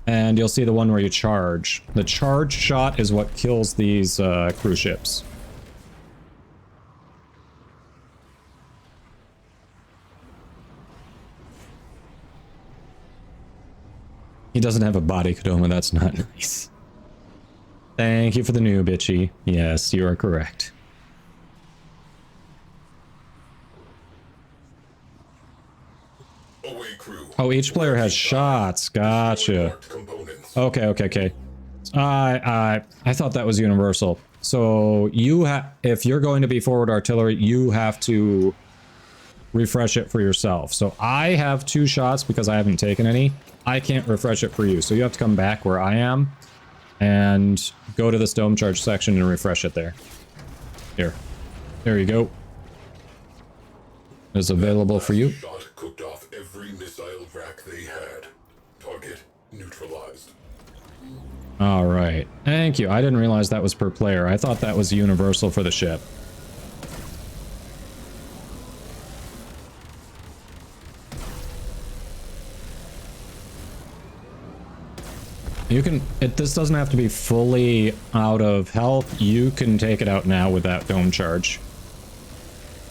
And you'll see the one where you charge. The charge shot is what kills these cruise ships. He doesn't have a body Kodama, that's not nice. Thank you for the new bitchy. Yes, you are correct. Away crew. Oh, each player has shots. Gotcha. Okay. I thought that was universal. So if you're going to be forward artillery, you have to refresh it for yourself. So I have 2 shots because I haven't taken any. I can't refresh it for you. So you have to come back where I am and go to this dome charge section and refresh it there. Here. There you go. It's available for you. Shot cooked off every missile rack they had. Target neutralized. All right. Thank you. I didn't realize that was per player. I thought that was universal for the ship. You can, this doesn't have to be fully out of health. You can take it out now with that dome charge.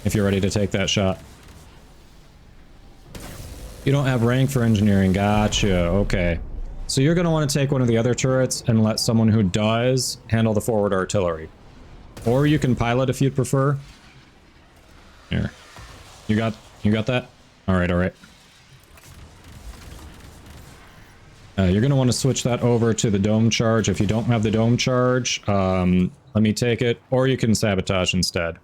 If you're ready to take that shot. You don't have rank for engineering. Gotcha. Okay. So you're going to want to take one of the other turrets and let someone who does handle the forward artillery. Or you can pilot if you'd prefer. Here. You got that? All right. You're going to want to switch that over to the dome charge. If you don't have the dome charge, let me take it. Or you can sabotage instead.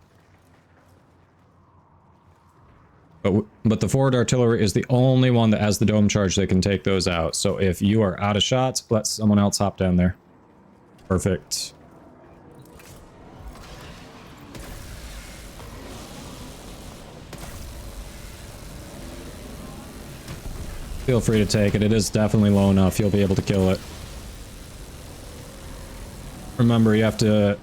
But the forward artillery is the only one that has the dome charge that can take those out. So if you are out of shots, let someone else hop down there. Perfect. Feel free to take it. It is definitely low enough. You'll be able to kill it. Remember, you have to...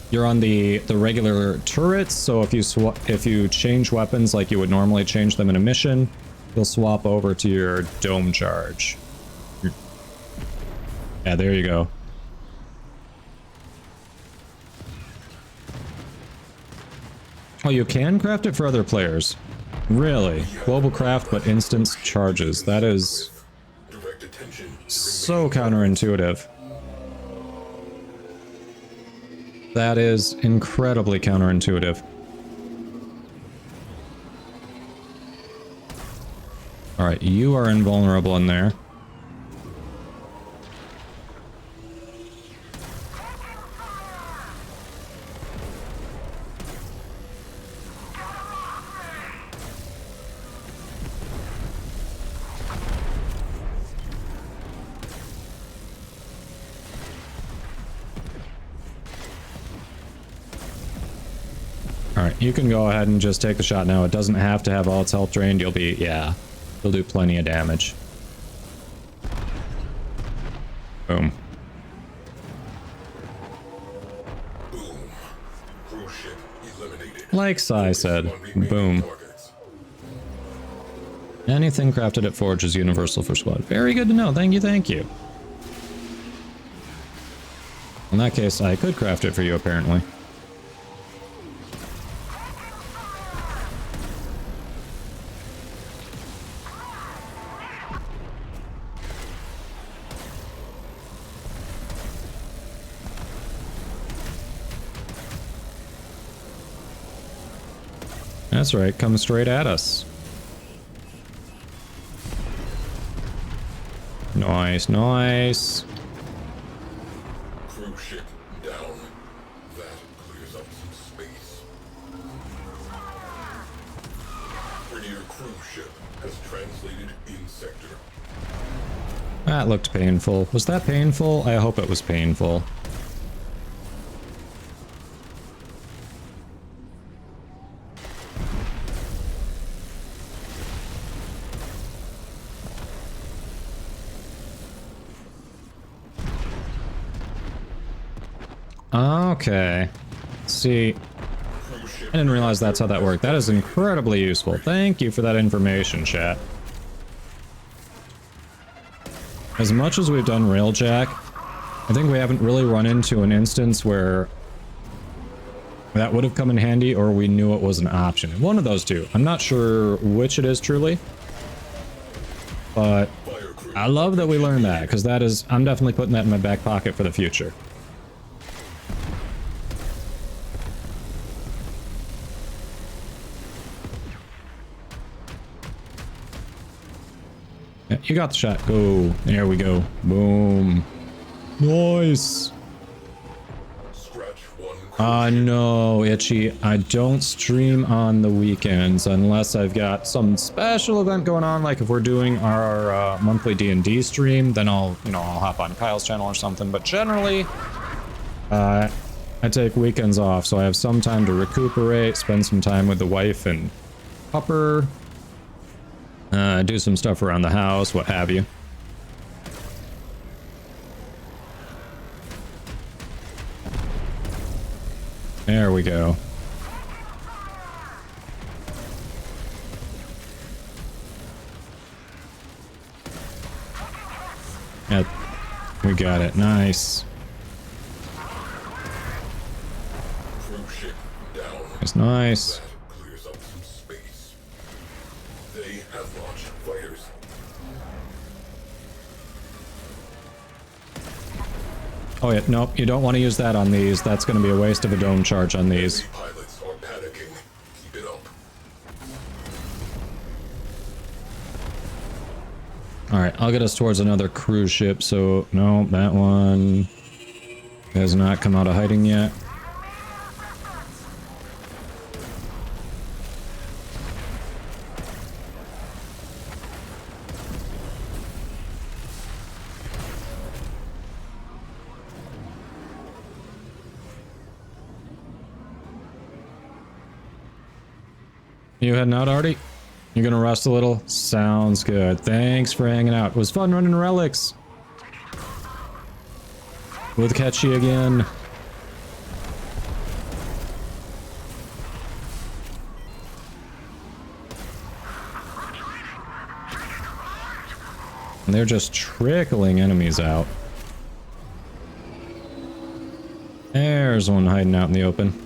You're on the regular turrets, so if you change weapons like you would normally change them in a mission, you'll swap over to your dome charge. Yeah, there you go. Oh, you can craft it for other players. Really? Global craft, but instance charges. That is so counterintuitive. That is incredibly counterintuitive. Alright, you are invulnerable in there. Alright, you can go ahead and just take the shot now. It doesn't have to have all its health drained. You'll be, yeah, you'll do plenty of damage. Boom. Like Sai said, boom. Anything crafted at Forge is universal for squad. Very good to know. Thank you. In that case, I could craft it for you, apparently. That's right, come straight at us. Nice. Crew ship down. That clears up some space. Premier crew ship has translated in sector. That looked painful. Was that painful? I hope it was painful. Okay. See, I didn't realize that's how that worked. That is incredibly useful. Thank you for that information, chat. As much as we've done Railjack, I think we haven't really run into an instance where that would have come in handy or we knew it was an option. One of those two. I'm not sure which it is truly, but I love that we learned that, because that is, I'm definitely putting that in my back pocket for the future. Yeah, you got the shot. Go. There we go. Boom. Nice. No, Itchy. I don't stream on the weekends unless I've got some special event going on. Like if we're doing our monthly D&D stream, then I'll hop on Kyle's channel or something. But generally, I take weekends off, so I have some time to recuperate, spend some time with the wife and pupper, do some stuff around the house, what have you. There we go. Yeah, we got it. Nice. It's nice. That clears up some space. They have launched fighters. Oh yeah, nope, you don't want to use that on these. That's going to be a waste of a dome charge on these. Pilots are panicking. Keep it up. Alright, I'll get us towards another cruise ship, so no, that one has not come out of hiding yet. You heading out, Artie? You're gonna rest a little? Sounds good. Thanks for hanging out. It was fun running relics. We'll catch you again. And they're just trickling enemies out. There's one hiding out in the open.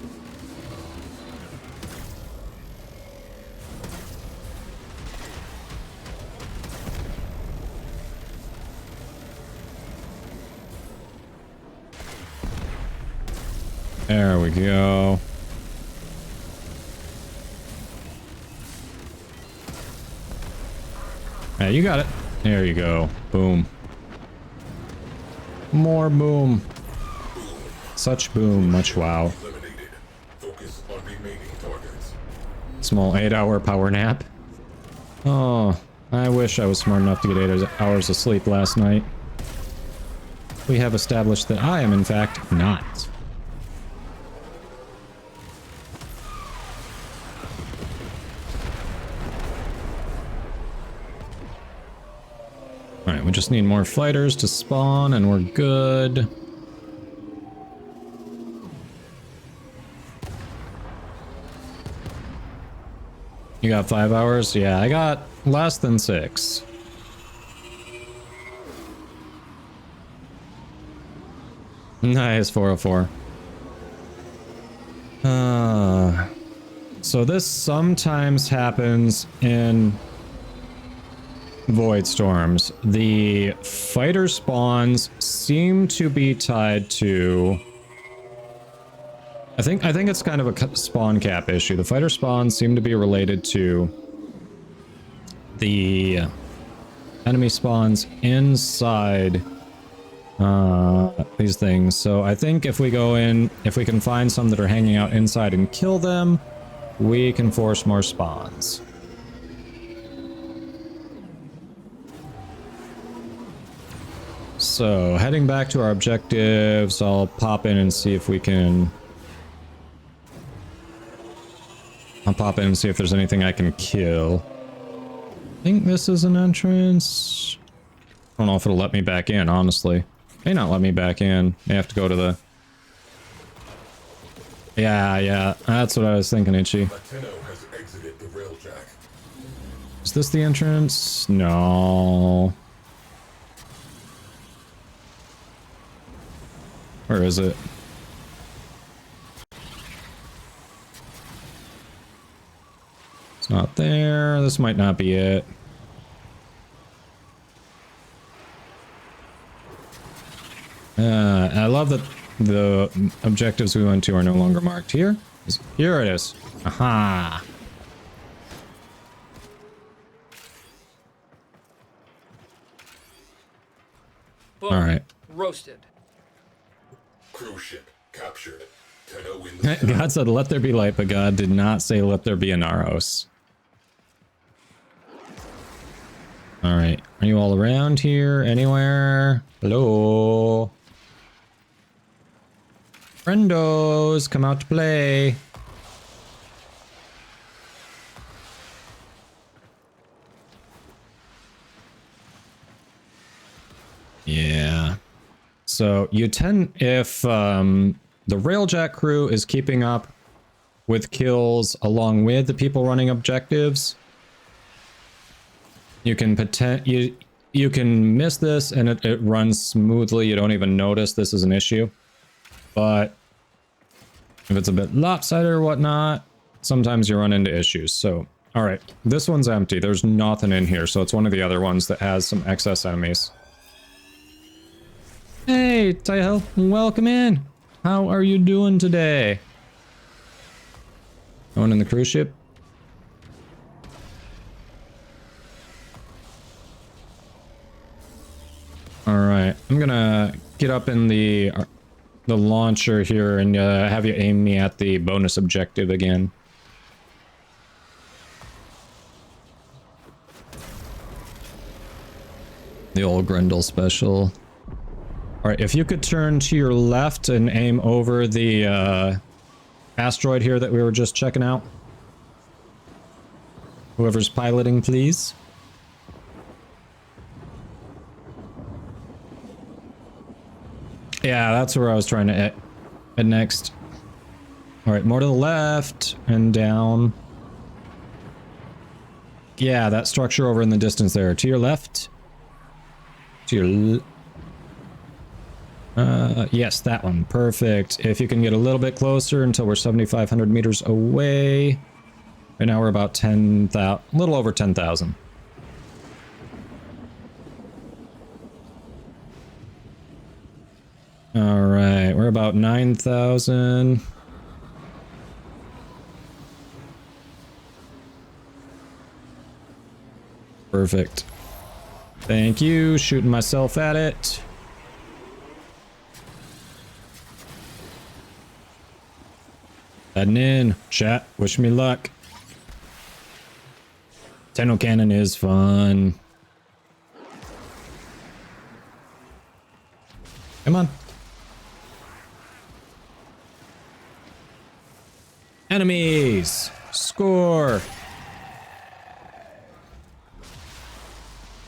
There we go. Hey, you got it. There you go. Boom. More boom. Such boom, much wow. Focus on remaining targets. Small 8-hour power nap. Oh, I wish I was smart enough to get 8 hours of sleep last night. We have established that I am, in fact, not. Alright, we just need more fighters to spawn and we're good. You got 5 hours? Yeah, I got less than 6. Nice, 404. So this sometimes happens in Void Storms. The fighter spawns seem to be tied to... I think it's kind of a spawn cap issue. The fighter spawns seem to be related to the enemy spawns inside these things. So I think if we go in, if we can find some that are hanging out inside and kill them, we can force more spawns. So heading back to our objectives, I'll pop in and see if we can... I'll pop in and see if there's anything I can kill. I think this is an entrance. I don't know if it'll let me back in, honestly. May not let me back in. May have to go to the... Yeah, that's what I was thinking, Itchy. Has exited the railjack. Is this the entrance? No. Where is it? It's not there. This might not be it. I love that the objectives we went to are no longer marked here. Here it is. Aha. Boom. All right. Roasted. Cruise ship captured. Tenno in the God said, let there be light, but God did not say, let there be a Naros. All right. Are you all around here? Anywhere? Hello? Friendos, come out to play. Yeah. So you tend, if the Railjack crew is keeping up with kills along with the people running objectives, you can you can miss this and it runs smoothly. You don't even notice this is an issue. But if it's a bit lopsided or whatnot, sometimes you run into issues. So, all right, this one's empty. There's nothing in here, so it's one of the other ones that has some excess enemies. Hey, Tyhel, welcome in. How are you doing today? Going in the cruise ship? All right, I'm gonna get up in the launcher here and have you aim me at the bonus objective again. The old Grendel special. All right, if you could turn to your left and aim over the asteroid here that we were just checking out. Whoever's piloting, please. Yeah, that's where I was trying to head next. All right, more to the left and down. Yeah, that structure over in the distance there. To your left. To your yes, that one. Perfect. If you can get a little bit closer until we're 7,500 meters away. Right now we're about 10,000, a little over 10,000. All right, we're about 9,000. Perfect. Thank you. Shooting myself at it. Heading in. Chat, wish me luck. Tenno cannon is fun. Come on. Enemies! Score!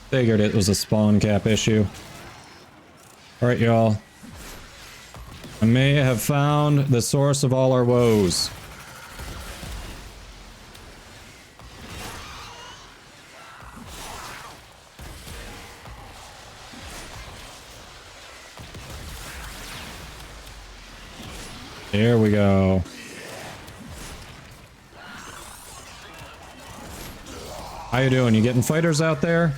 Figured it was a spawn cap issue. Alright, y'all. I may have found the source of all our woes. There we go. How you doing? You getting fighters out there?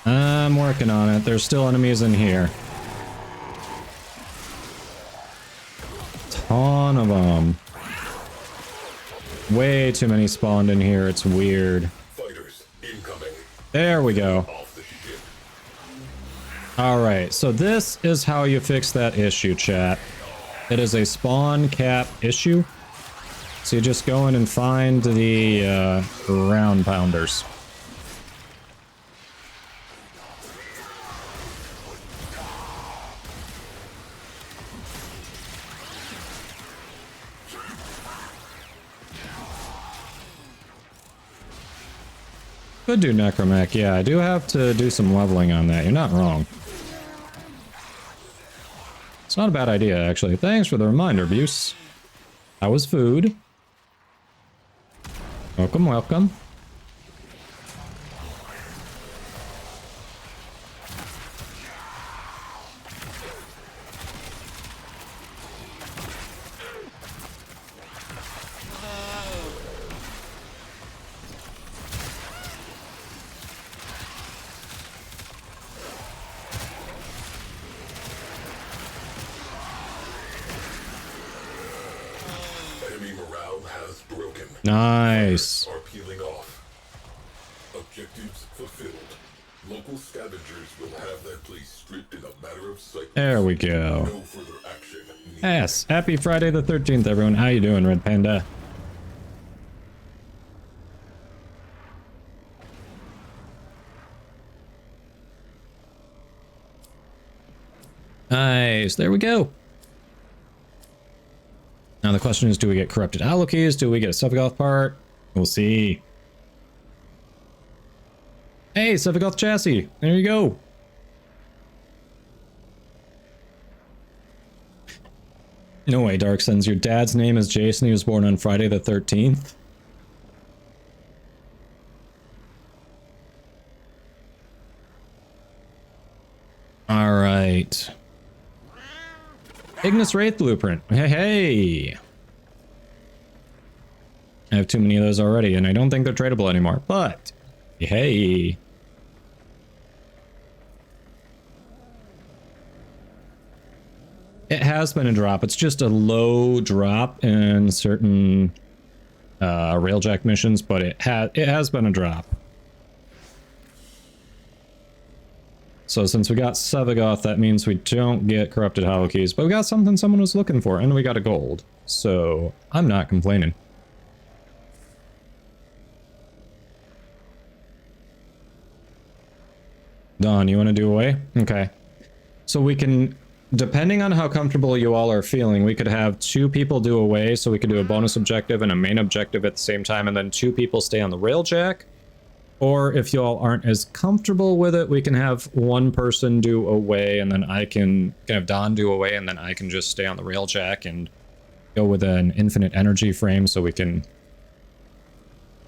I'm working on it. There's still enemies in here. Ton of them. Way too many spawned in here. It's weird. Fighters incoming. There we go. Off the ship. Alright, so this is how you fix that issue, chat. It is a spawn cap issue. So you just go in and find the round pounders. Could do Necromech, yeah, I do have to do some leveling on that, you're not wrong. It's not a bad idea, actually. Thanks for the reminder, Buse. How was food? Welcome, welcome. Nice. Are peeling off. Objectives fulfilled. Local scavengers will have that place stripped in a matter of seconds. There we go. No further action needed. Yes. Happy Friday the 13th, everyone. How you doing, Red Panda? Nice. There we go. Now the question is, do we get corrupted allokeys? Do we get a Sephiroth part? We'll see. Hey, Sephiroth chassis. There you go. No way, Dark Sons. Your dad's name is Jason. He was born on Friday the 13th. All right. Ignis Wraith Blueprint. Hey, hey. I have too many of those already, and I don't think they're tradable anymore, but hey. It has been a drop. It's just a low drop in certain railjack missions, but it has been a drop. So since we got Sevagoth, that means we don't get corrupted hollow keys, but we got something someone was looking for, and we got a gold. So I'm not complaining. Don, you want to do away? Okay. So we can, depending on how comfortable you all are feeling, we could have 2 people do away, so we could do a bonus objective and a main objective at the same time, and then 2 people stay on the railjack. Or if you all aren't as comfortable with it, we can have 1 person do away, and then I can have Don do away, and then I can just stay on the railjack and go with an infinite energy frame so we can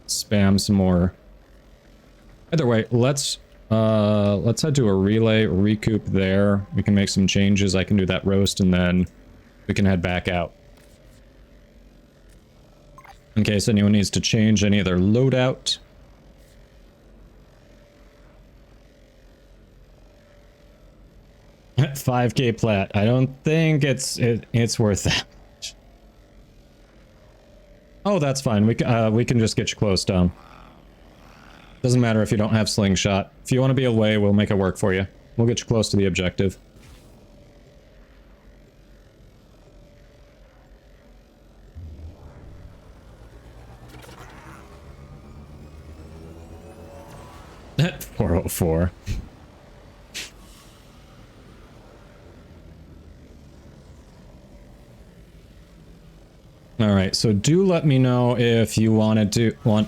spam some more. Either way, let's head to a relay, recoup there. We can make some changes. I can do that roast, and then we can head back out. In case anyone needs to change any of their loadout. $5K plat. I don't think it's worth that much. Oh, that's fine. We can just get you close down. Doesn't matter if you don't have slingshot. If you want to be away, we'll make it work for you. We'll get you close to the objective. At 404. All right, so do let me know if you want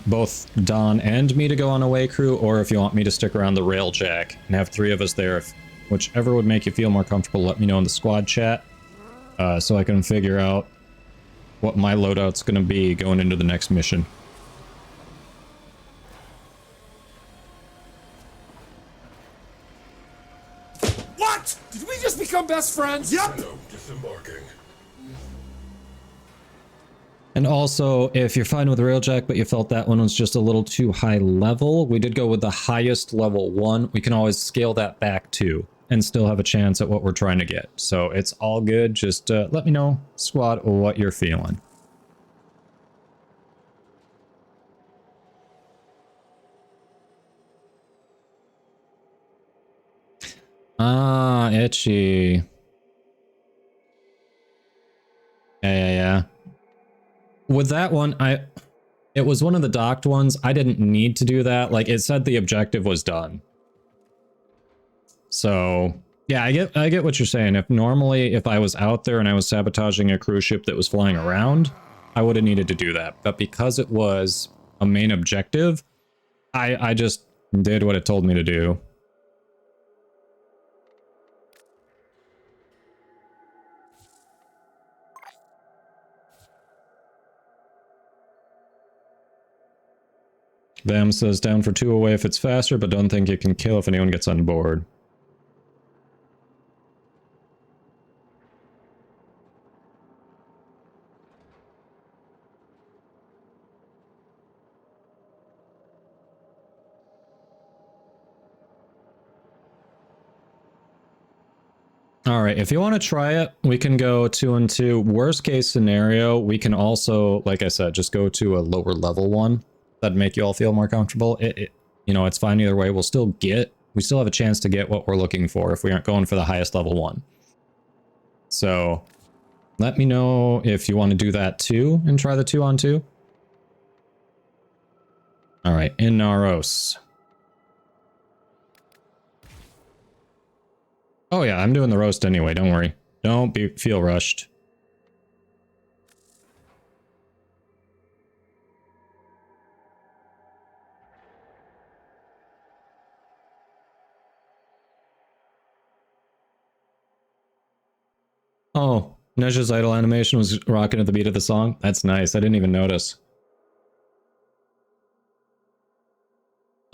both Don and me to go on away crew, or if you want me to stick around the railjack and have 3 of us there. If whichever would make you feel more comfortable, let me know in the squad chat, so I can figure out what my loadout's going to be going into the next mission. What? Did we just become best friends? Yep. Disembarking. And also, if you're fine with railjack, but you felt that one was just a little too high level, we did go with the highest level 1. We can always scale that back too, and still have a chance at what we're trying to get. So it's all good. Just let me know, squad, what you're feeling. Ah, itchy. Yeah. With that one, it was one of the docked ones. I didn't need to do that. Like, it said the objective was done. So, yeah, I get what you're saying. If I was out there and I was sabotaging a cruise ship that was flying around, I would have needed to do that. But because it was a main objective, I just did what it told me to do. Vam says down for 2 away if it's faster, but don't think you can kill if anyone gets on board. All right, if you want to try it, we can go 2 and 2. Worst case scenario, we can also, like I said, just go to a lower level one. That'd make you all feel more comfortable. You know, it's fine either way. We still have a chance to get what we're looking for if we aren't going for the highest level one. So let me know if you want to do that too and try the 2 on 2. All right, in Naros. Oh yeah, I'm doing the roast anyway, don't worry. Don't feel rushed. Oh, Nezha's idle animation was rocking at the beat of the song. That's nice. I didn't even notice.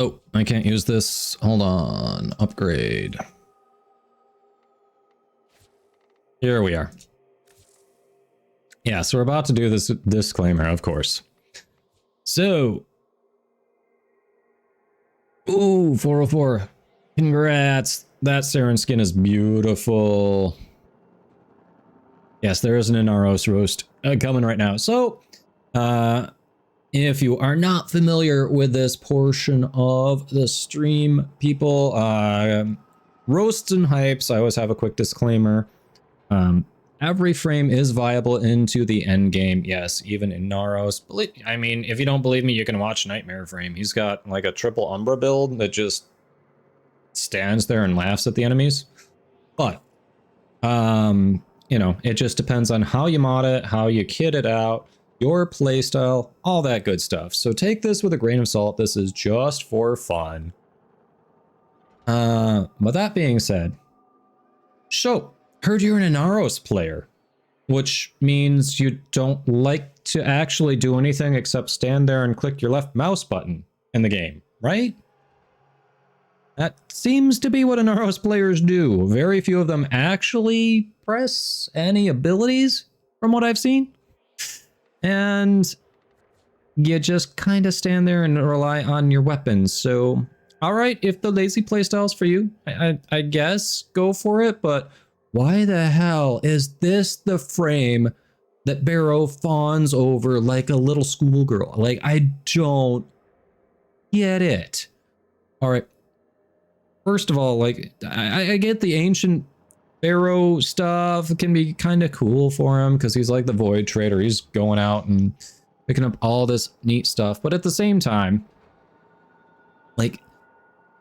Oh, I can't use this. Hold on. Upgrade. Here we are. Yeah, so we're about to do this disclaimer, of course. So. Ooh, 404. Congrats. That Saren skin is beautiful. Yes, there is an Inaros roast coming right now. So, if you are not familiar with this portion of the stream, people, roasts and hypes, I always have a quick disclaimer. Every frame is viable into the end game. Yes, even in Naros. I mean, if you don't believe me, you can watch Nightmare Frame. He's got like a triple Umbra build that just stands there and laughs at the enemies. But, you know, it just depends on how you mod it, how you kit it out, your playstyle, all that good stuff. So take this with a grain of salt. This is just for fun. But that being said, so heard you're an Inaros player, which means you don't like to actually do anything except stand there and click your left mouse button in the game, right? That seems to be what Inaros players do. Very few of them actually press any abilities, from what I've seen. And you just kind of stand there and rely on your weapons. So, alright, if the lazy playstyle's for you, I guess go for it, but why the hell is this the frame that Baro fawns over like a little schoolgirl? Like, I don't get it. Alright. First of all, like, I get the ancient Baro stuff. It can be kind of cool for him because he's like the Void Trader. He's going out and picking up all this neat stuff. But at the same time, like,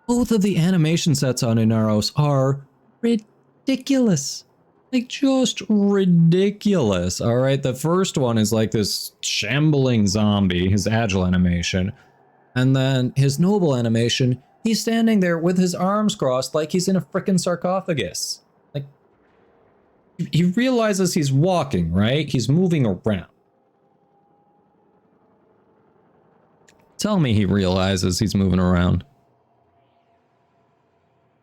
both of the animation sets on Inaros are ridiculous. Like, just ridiculous. All right, the first one is like this shambling zombie, his agile animation. And then his noble animation, he's standing there with his arms crossed like he's in a frickin' sarcophagus. Like, he realizes he's walking, right? He's moving around. Tell me he realizes he's moving around.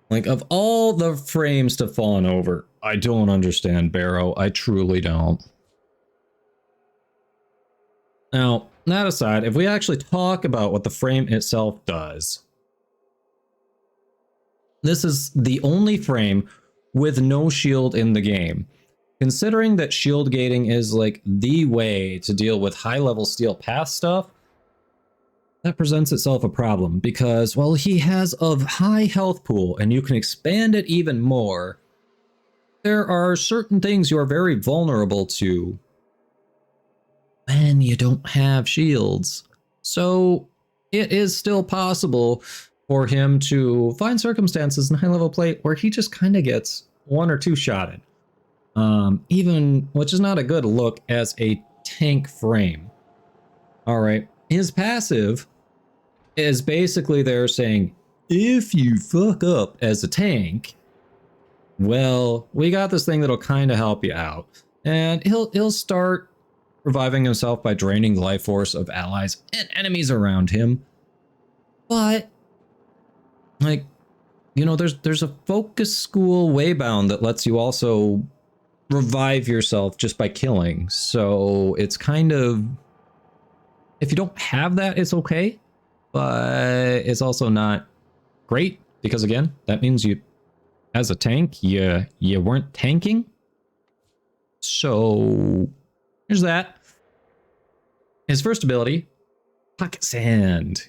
Like, of all the frames to fawn over, I don't understand Baro. I truly don't. Now, that aside, if we actually talk about what the frame itself does, this is the only frame with no shield in the game. Considering that shield gating is like the way to deal with high-level steel path stuff, that presents itself a problem because, well, he has a high health pool and you can expand it even more. There are certain things you are very vulnerable to when you don't have shields. So it is still possible for him to find circumstances in high-level play where he just kind of gets 1 or 2 shotted. Even, which is not a good look as a tank frame. All right, his passive is basically there saying, if you fuck up as a tank, well, we got this thing that'll kind of help you out. And he'll start reviving himself by draining the life force of allies and enemies around him. But, like, you know, there's a focus school waybound that lets you also revive yourself just by killing. So it's kind of, if you don't have that, it's okay, but it's also not great because, again, that means you as a tank, you weren't tanking. So here's that. His first ability, Pocket Sand.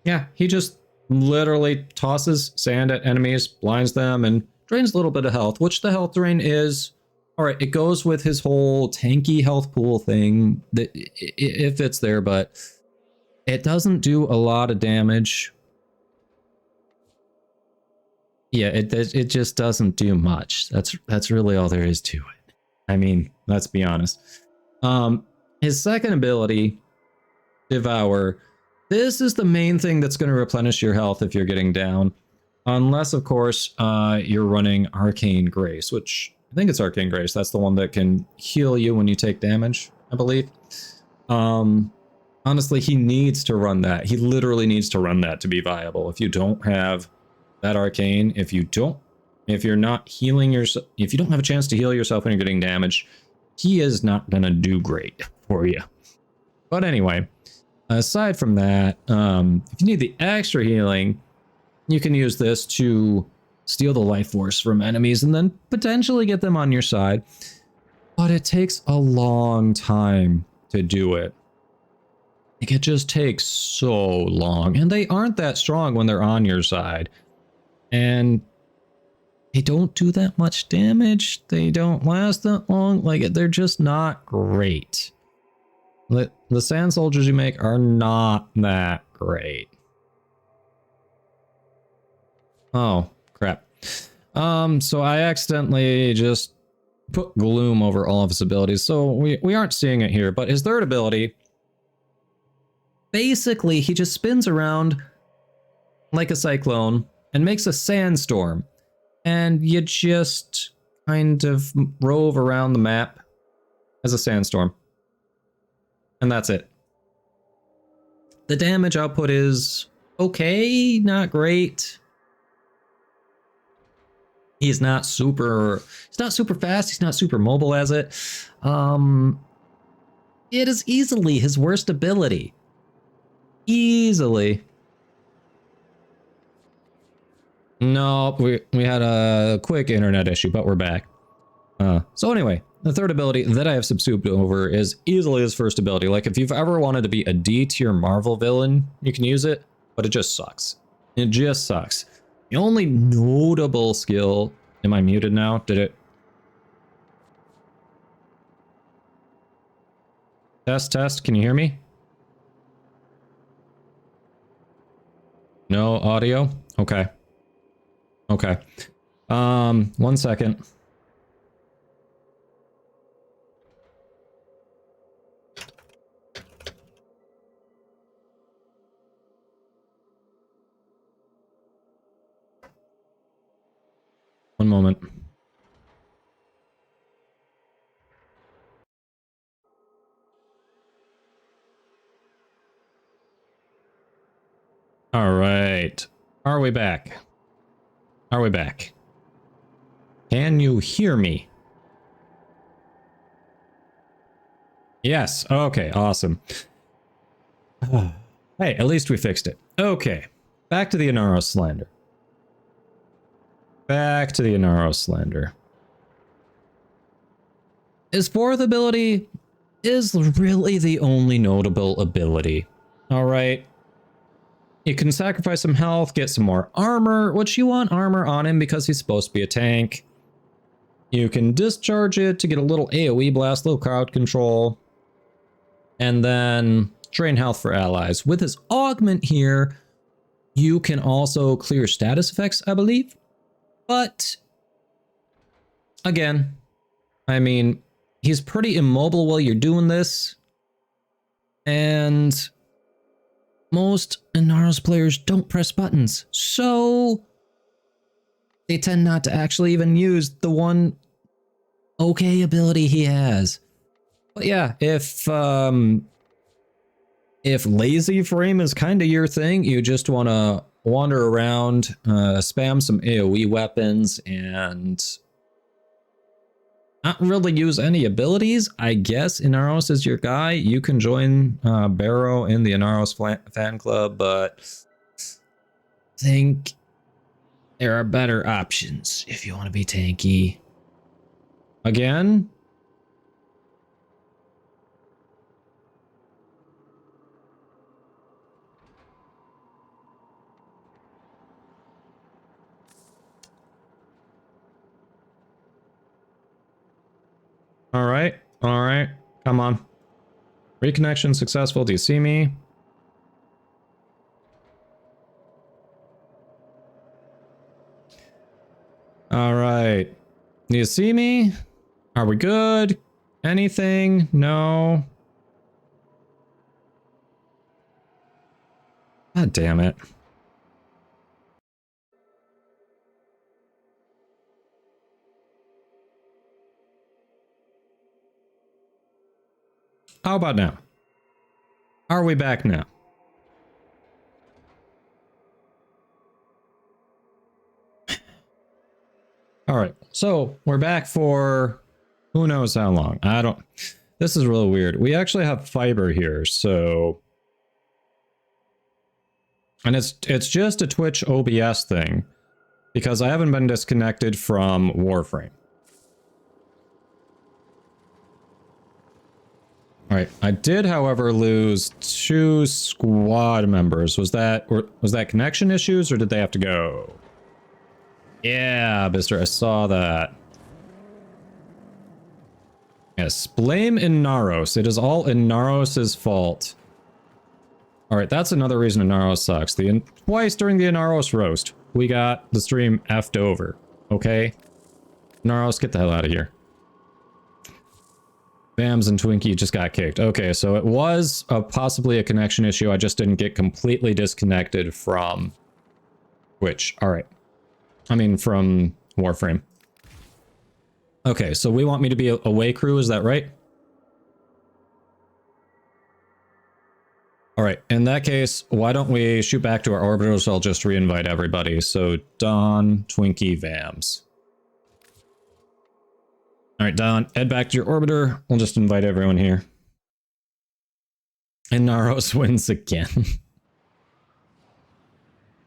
Yeah, he just literally tosses sand at enemies, blinds them, and drains a little bit of health, which the health drain is, all right, it goes with his whole tanky health pool thing, that if it's there, but it doesn't do a lot of damage. Yeah, it just doesn't do much. That's really all there is to it. I mean, let's be honest. His second ability, Devour. This is the main thing that's going to replenish your health if you're getting down. Unless, of course, you're running Arcane Grace, which I think it's Arcane Grace. That's the one that can heal you when you take damage, I believe. Honestly, he needs to run that. He literally needs to run that to be viable. If you don't have that Arcane, if you're not healing yourself, if you don't have a chance to heal yourself when you're getting damaged, he is not going to do great for you. But anyway, aside from that, if you need the extra healing, you can use this to steal the life force from enemies and then potentially get them on your side. But it takes a long time to do it. Like, it just takes so long. And they aren't that strong when they're on your side. And they don't do that much damage. They don't last that long. Like, they're just not great. The sand soldiers you make are not that great. Oh, crap. So I accidentally just put gloom over all of his abilities. So we aren't seeing it here, but his third ability, basically he just spins around like a cyclone and makes a sandstorm. And you just kind of rove around the map as a sandstorm. And that's it. The damage output is okay, not great. He's not super fast, he's not super mobile as it. It is easily his worst ability. Easily. No, we had a quick internet issue, but we're back. So anyway, the third ability that I have subsumed over is easily his first ability. Like, if you've ever wanted to be a D tier Marvel villain, you can use it, but it just sucks. It just sucks. The only notable skill... Am I muted now? Did it... Test, can you hear me? No audio? Okay. Okay. 1 second. One moment. All right. Are we back? Are we back? Can you hear me? Yes. Okay, awesome. Hey, at least we fixed it. Okay. Back to the Inaro Slander. Back to the Inaro Slander. His fourth ability is really the only notable ability. Alright. You can sacrifice some health, get some more armor, which you want armor on him because he's supposed to be a tank. You can discharge it to get a little AoE blast, little crowd control. And then drain health for allies. With his augment here, you can also clear status effects, I believe. But, again, I mean, he's pretty immobile while you're doing this. And most Inaros players don't press buttons. So, they tend not to actually even use the one okay ability he has. But yeah, if lazy frame is kind of your thing, you just want to wander around, spam some AoE weapons, and not really use any abilities, I guess Inaros is your guy. You can join Baro in the Inaros fan club, but I think There are better options if you want to be tanky. Again? All right. All right. Come on. Reconnection successful. Do you see me? All right. Do you see me? Are we good? Anything? No. God damn it. How about now? Are we back now? All right, so we're back for who knows how long. I don't. This is really weird. We actually have fiber here, so, and it's just a Twitch OBS thing because I haven't been disconnected from Warframe. All right, I did, however, lose 2 squad members. Was that connection issues or did they have to go? Yeah, Bister, I saw that. Yes, blame Inaros. It is all Inaros' fault. Alright, that's another reason Inaros sucks. Twice during the Inaros roast, we got the stream effed over. Okay? Inaros, get the hell out of here. Bams and Twinkie just got kicked. Okay, so it was possibly a connection issue. I just didn't get completely disconnected from Twitch. Alright. I mean, from Warframe. Okay, so we want me to be a away crew, is that right? Alright, in that case, why don't we shoot back to our orbiters? I'll just re-invite everybody. So, Dawn, Twinkie, Vams. Alright, Dawn, head back to your orbiter. We'll just invite everyone here. And Naros wins again.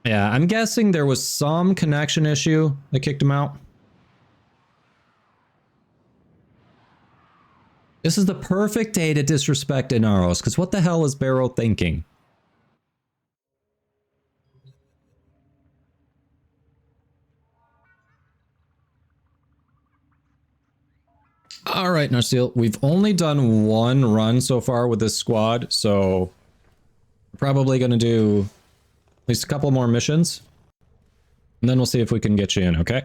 Yeah, I'm guessing there was some connection issue that kicked him out. This is the perfect day to disrespect Inaros, because what the hell is Baro thinking? Alright, Narsil, we've only done 1 run so far with this squad, so we're probably going to do at least a couple more missions, and then we'll see if we can get you in, okay?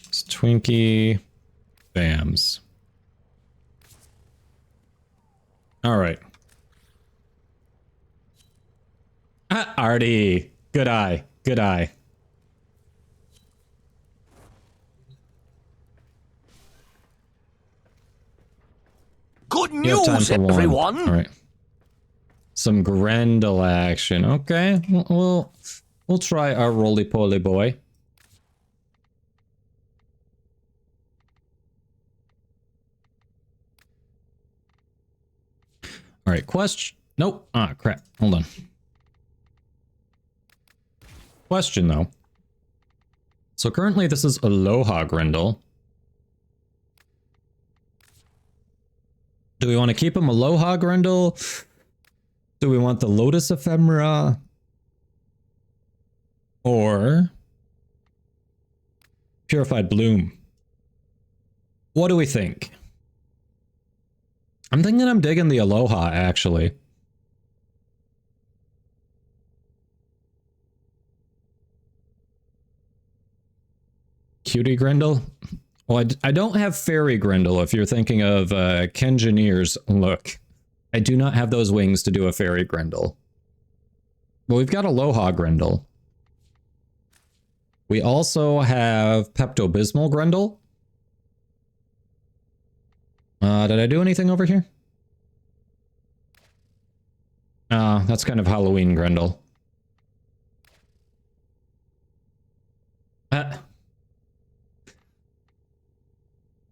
It's Twinkie, Bams. Alright. Ah, Artie. Good eye. Good eye. Good news, everyone! Alright. Some Grendel action. Okay. We'll try our roly-poly boy. Alright, question. Nope. Ah, crap. Hold on. Question, though. So currently this is Aloha Grendel. Do we want to keep him Aloha Grendel? Do we want the Lotus Ephemera? Or Purified Bloom? What do we think? I'm thinking I'm digging the Aloha, actually. Cutie Grendel? Well, I don't have Fairy Grendel if you're thinking of Kengineer's look. I do not have those wings to do a Fairy Grendel. But we've got Aloha Grendel. We also have Pepto-Bismol Grendel. Did I do anything over here? That's kind of Halloween Grendel.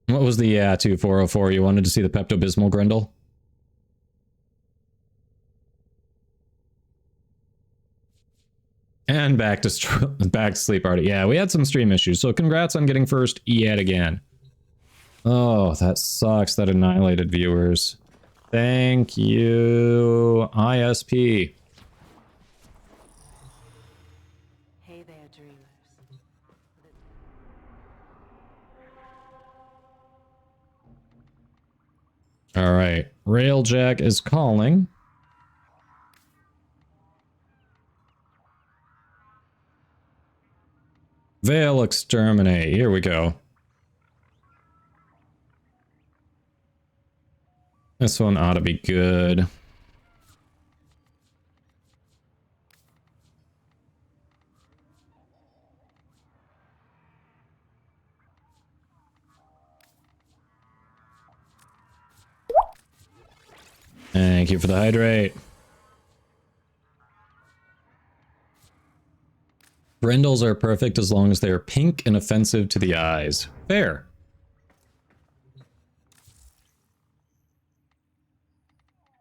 What was the 2404? You wanted to see the Pepto-Bismol Grendel? And back to sleep already. Yeah, we had some stream issues, so congrats on getting first yet again. Oh, that sucks. That annihilated viewers. Thank you, ISP. Hey there, dreamers. All right, Railjack is calling. Veil exterminate. Here we go. This one ought to be good. Thank you for the hydrate. Brindles are perfect as long as they are pink and offensive to the eyes. Fair.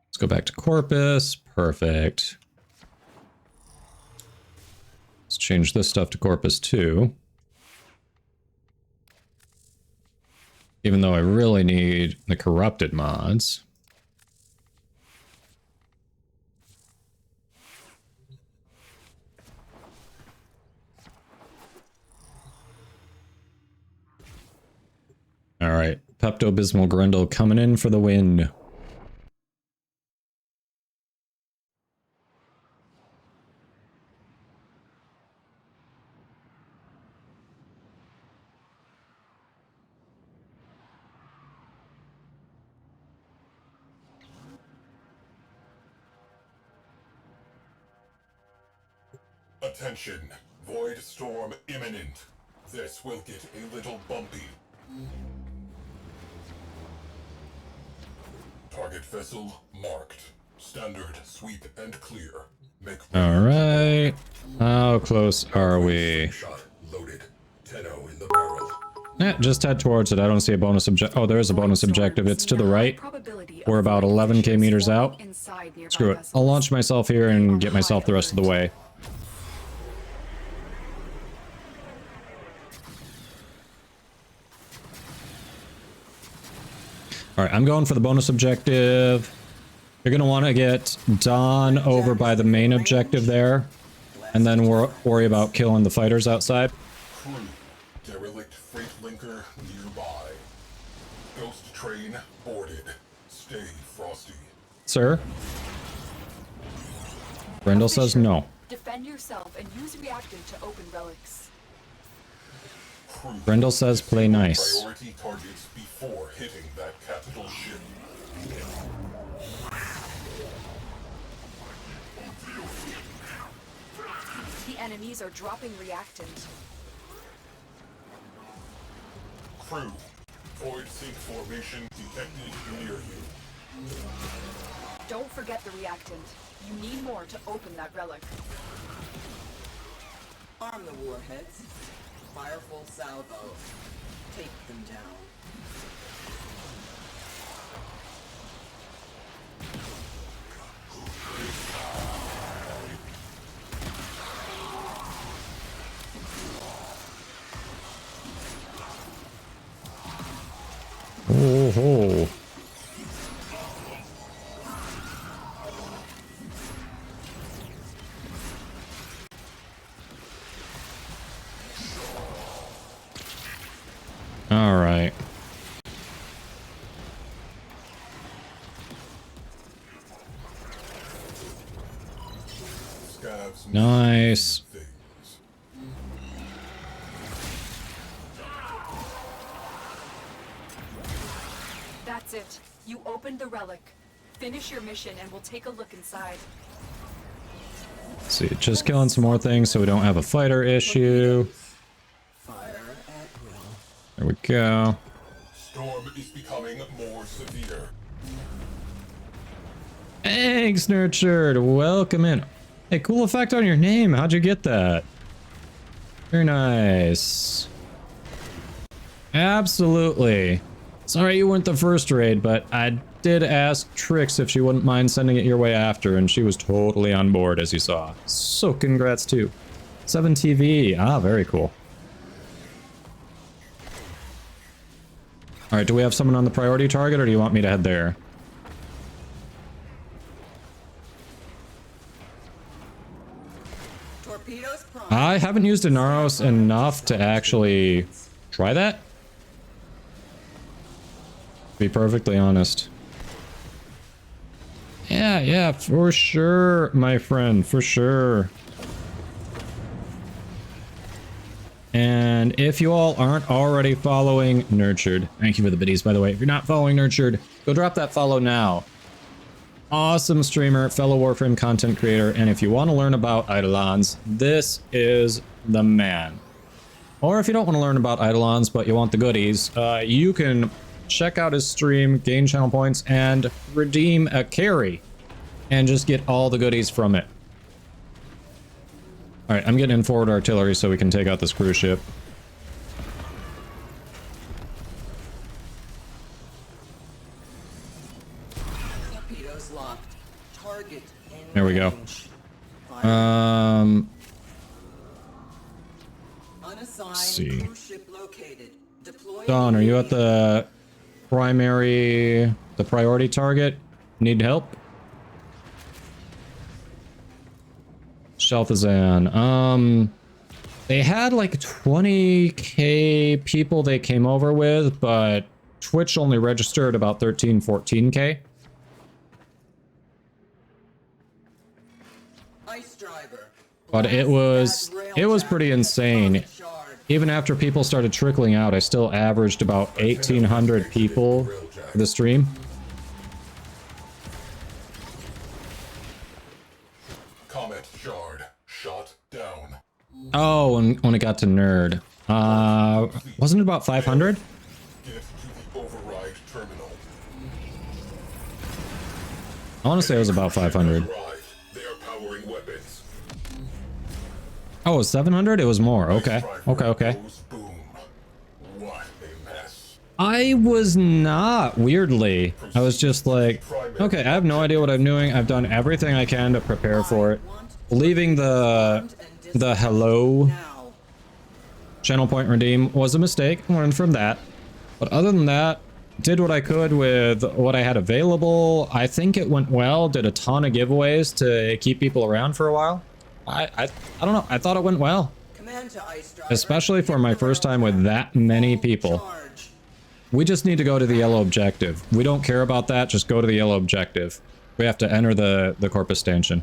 Let's go back to Corpus. Perfect. Let's change this stuff to Corpus too. Even though I really need the corrupted mods. All right, Pepto-Bismol Grendel coming in for the win. Attention, void storm imminent. This will get a little bumpy. Target vessel marked. Standard sweep and clear. Make All right. How close are we? shot loaded. 10-0 in the barrel. Yeah, just head towards it. I don't see a bonus objective. Oh, there is a bonus objective. It's to the right. We're about 11k meters out. Screw it. I'll launch myself here and get myself the rest of the way. Alright, I'm going for the bonus objective. You're going to want to get Dawn over by the main objective there. And then worry about killing the fighters outside. Crew, derelict freight linker nearby. Ghost train boarded. Stay frosty. Sir? Brindle says no. Defend yourself and use reactant to open relics. Crew, Brindle says play nice. priority targets before hitting that capital ship. The enemies are dropping reactant. Crew, void sync formation detected near you. Don't forget the reactant. You need more to open that relic. Arm the warheads. Fire full salvo. Take them down. Oh ho. All right. Nice. That's it. You opened the relic. Finish your mission and we'll take a look inside. See, just killing some more things so we don't have a fighter issue. There we go. Storm is becoming more severe. Thanks, Nurtured. Welcome in. Hey, cool effect on your name. How'd you get that? Very nice. Absolutely. Sorry you weren't the first raid, but I did ask Trix if she wouldn't mind sending it your way after, and she was totally on board, as you saw. So congrats, too. 7 TV. Ah, very cool. Alright, do we have someone on the priority target, or do you want me to head there? I haven't used Inaros enough to actually try that. To be perfectly honest. Yeah, for sure, my friend, for sure. And if you all aren't already following Nurtured, thank you for the biddies, by the way. If you're not following Nurtured, go drop that follow now. Awesome streamer, fellow Warframe content creator, and if you want to learn about Eidolons, this is the man. Or if you don't want to learn about Eidolons, but you want the goodies, you can check out his stream, gain channel points, and redeem a carry, and just get all the goodies from it. Alright, I'm getting in forward artillery so we can take out this cruise ship. Torpedoes locked. Target in There we go. Let's see. Dawn, are you at the priority target? Need help? Shelthazan. They had like 20k people they came over with, but Twitch only registered about 14k. But it was pretty insane. Even after people started trickling out, I still averaged about 1,800 people for the stream. Comet shard shot down. Oh, and when it got to nerd. Wasn't it about 500? Get to the override terminal. I want to say it was about 500. They are powering weapons. Oh, it was 700? It was more. Okay. Okay. What a mess. I was not, weirdly. I was just like, okay, I have no idea what I'm doing. I've done everything I can to prepare for it. Leaving the hello channel point redeem was a mistake. Learned from that. But other than that, did what I could with what I had available. I think it went well. Did a ton of giveaways to keep people around for a while. I don't know. I thought it went well. Especially for my first time with that many people. We just need to go to the yellow objective. We don't care about that. Just go to the yellow objective. We have to enter the Corpus stanchion.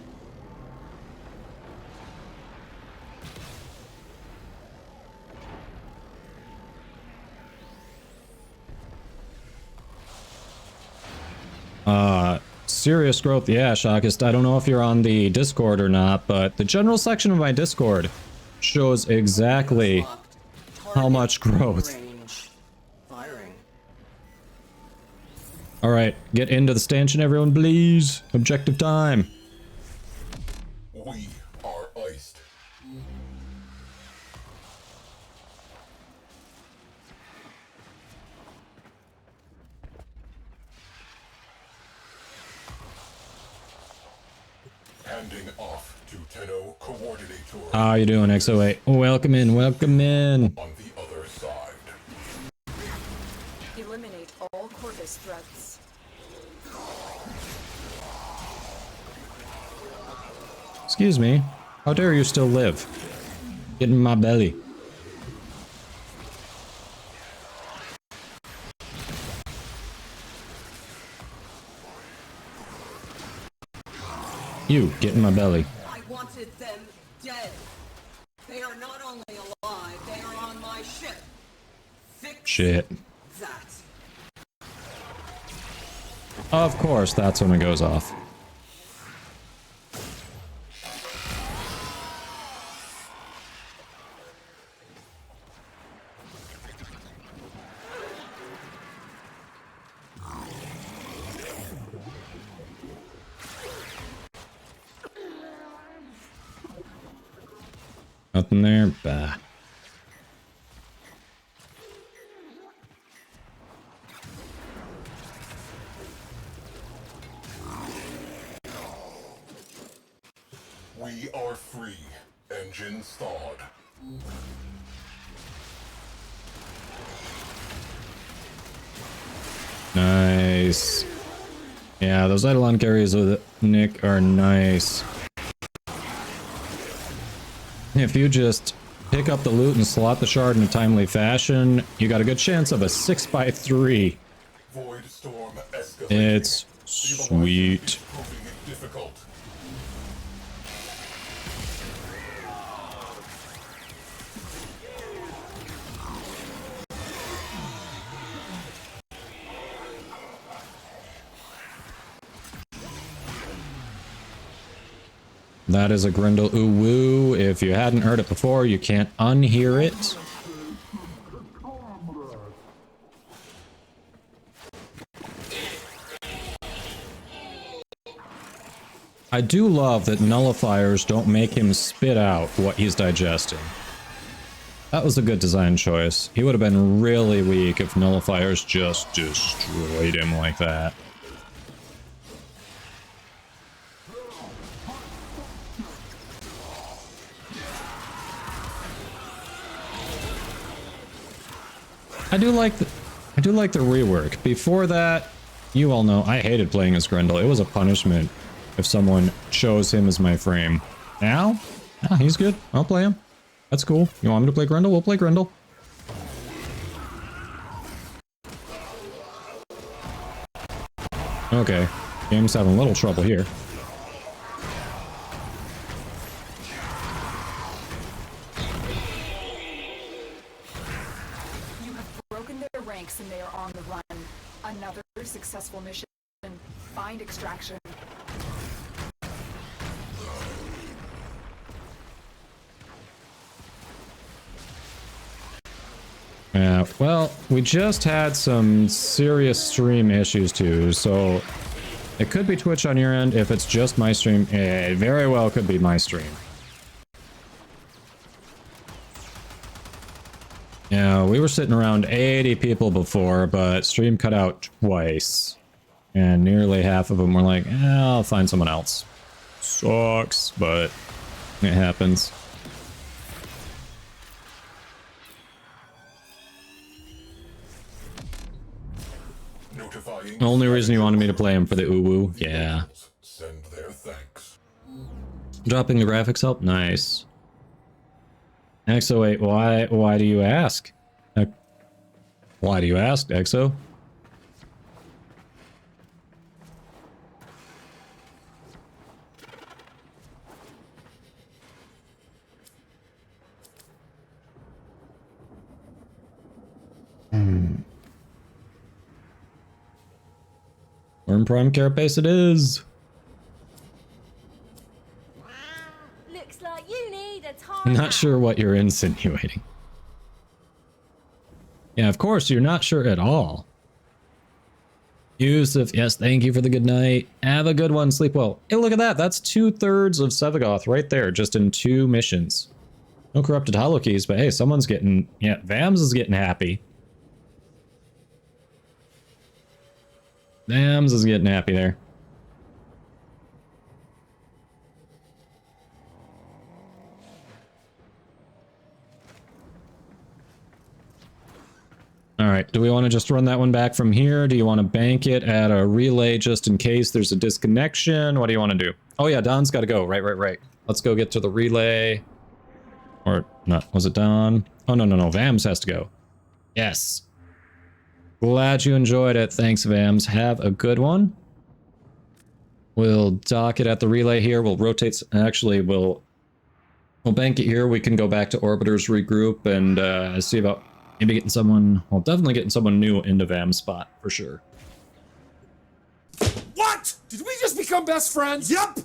Serious growth. Yeah, Shockist. I don't know if you're on the Discord or not, but the general section of my Discord shows exactly how much growth. Alright, get into the stanchion, everyone, please. Objective time. We are iced. Handing off to Tenno Coordinator. How you doing, XO8? Welcome in, welcome in. On the other side. Eliminate all Corvus threats. Excuse me. How dare you still live? Get in my belly. You, get in my belly. I wanted them dead. They are not only alive, they are on my ship. Fix Shit. that. Of course, that's when it goes off. Nothing there? Bah. We are free, Engines thawed. Nice. Yeah, those Eidolon carries with Nick are nice. If you just pick up the loot and slot the shard in a timely fashion, you got a good chance of a 6x3. Void storm escalating. It's sweet. Proving it difficult. That is a Grendel ooh woo. If you hadn't heard it before, you can't unhear it. I do love that nullifiers don't make him spit out what he's digesting. That was a good design choice. He would have been really weak if nullifiers just destroyed him like that. I do like the rework. Before that, you all know I hated playing as Grendel. It was a punishment if someone chose him as my frame. Now, he's good. I'll play him. That's cool. You want me to play Grendel? We'll play Grendel. Okay, game's having a little trouble here. And they are on the run. Another successful mission. Find extraction. Yeah, well, we just had some serious stream issues too, so it could be Twitch on your end. If it's just my stream, it very well could be my stream. Yeah, we were sitting around 80 people before, but stream cut out twice. And nearly half of them were like, I'll find someone else. Sucks, but it happens. Notifying. The only reason you wanted me to play him for the uwu? Yeah. Send their thanks. Dropping the graphics help? Nice. Exo 8, why do you ask? Why do you ask, Exo? Worm Prime Carapace it is. Looks like you need a time. I'm not sure what you're insinuating. Yeah, of course, you're not sure at all. Yusuf, yes, thank you for the good night. Have a good one, sleep well. Hey, look at that. That's 2/3 of Sevagoth right there, just in 2 missions. No corrupted holokeys, but hey, someone's getting... Yeah, Vams is getting happy. Vams is getting happy there. Alright, do we want to just run that one back from here? Do you want to bank it at a relay just in case there's a disconnection? What do you want to do? Oh yeah, Don's got to go. Right. Let's go get to the relay. Or, not, was it Don? Oh, no, Vams has to go. Yes. Glad you enjoyed it. Thanks, Vams. Have a good one. We'll dock it at the relay here. We'll rotate... Actually, we'll bank it here. We can go back to Orbiters, regroup, and see about... Maybe getting someone, well, definitely getting someone new into Vam's spot, for sure. What? Did we just become best friends? Yup!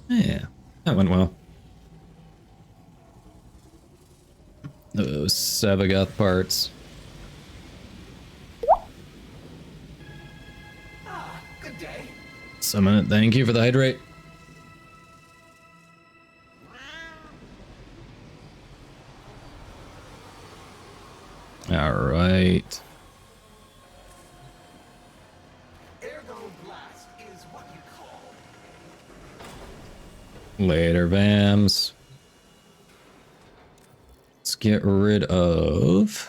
Yeah, that went well. Those Sevagoth parts. Summon it. Thank you for the hydrate. All right. Later, Vams. Let's get rid of...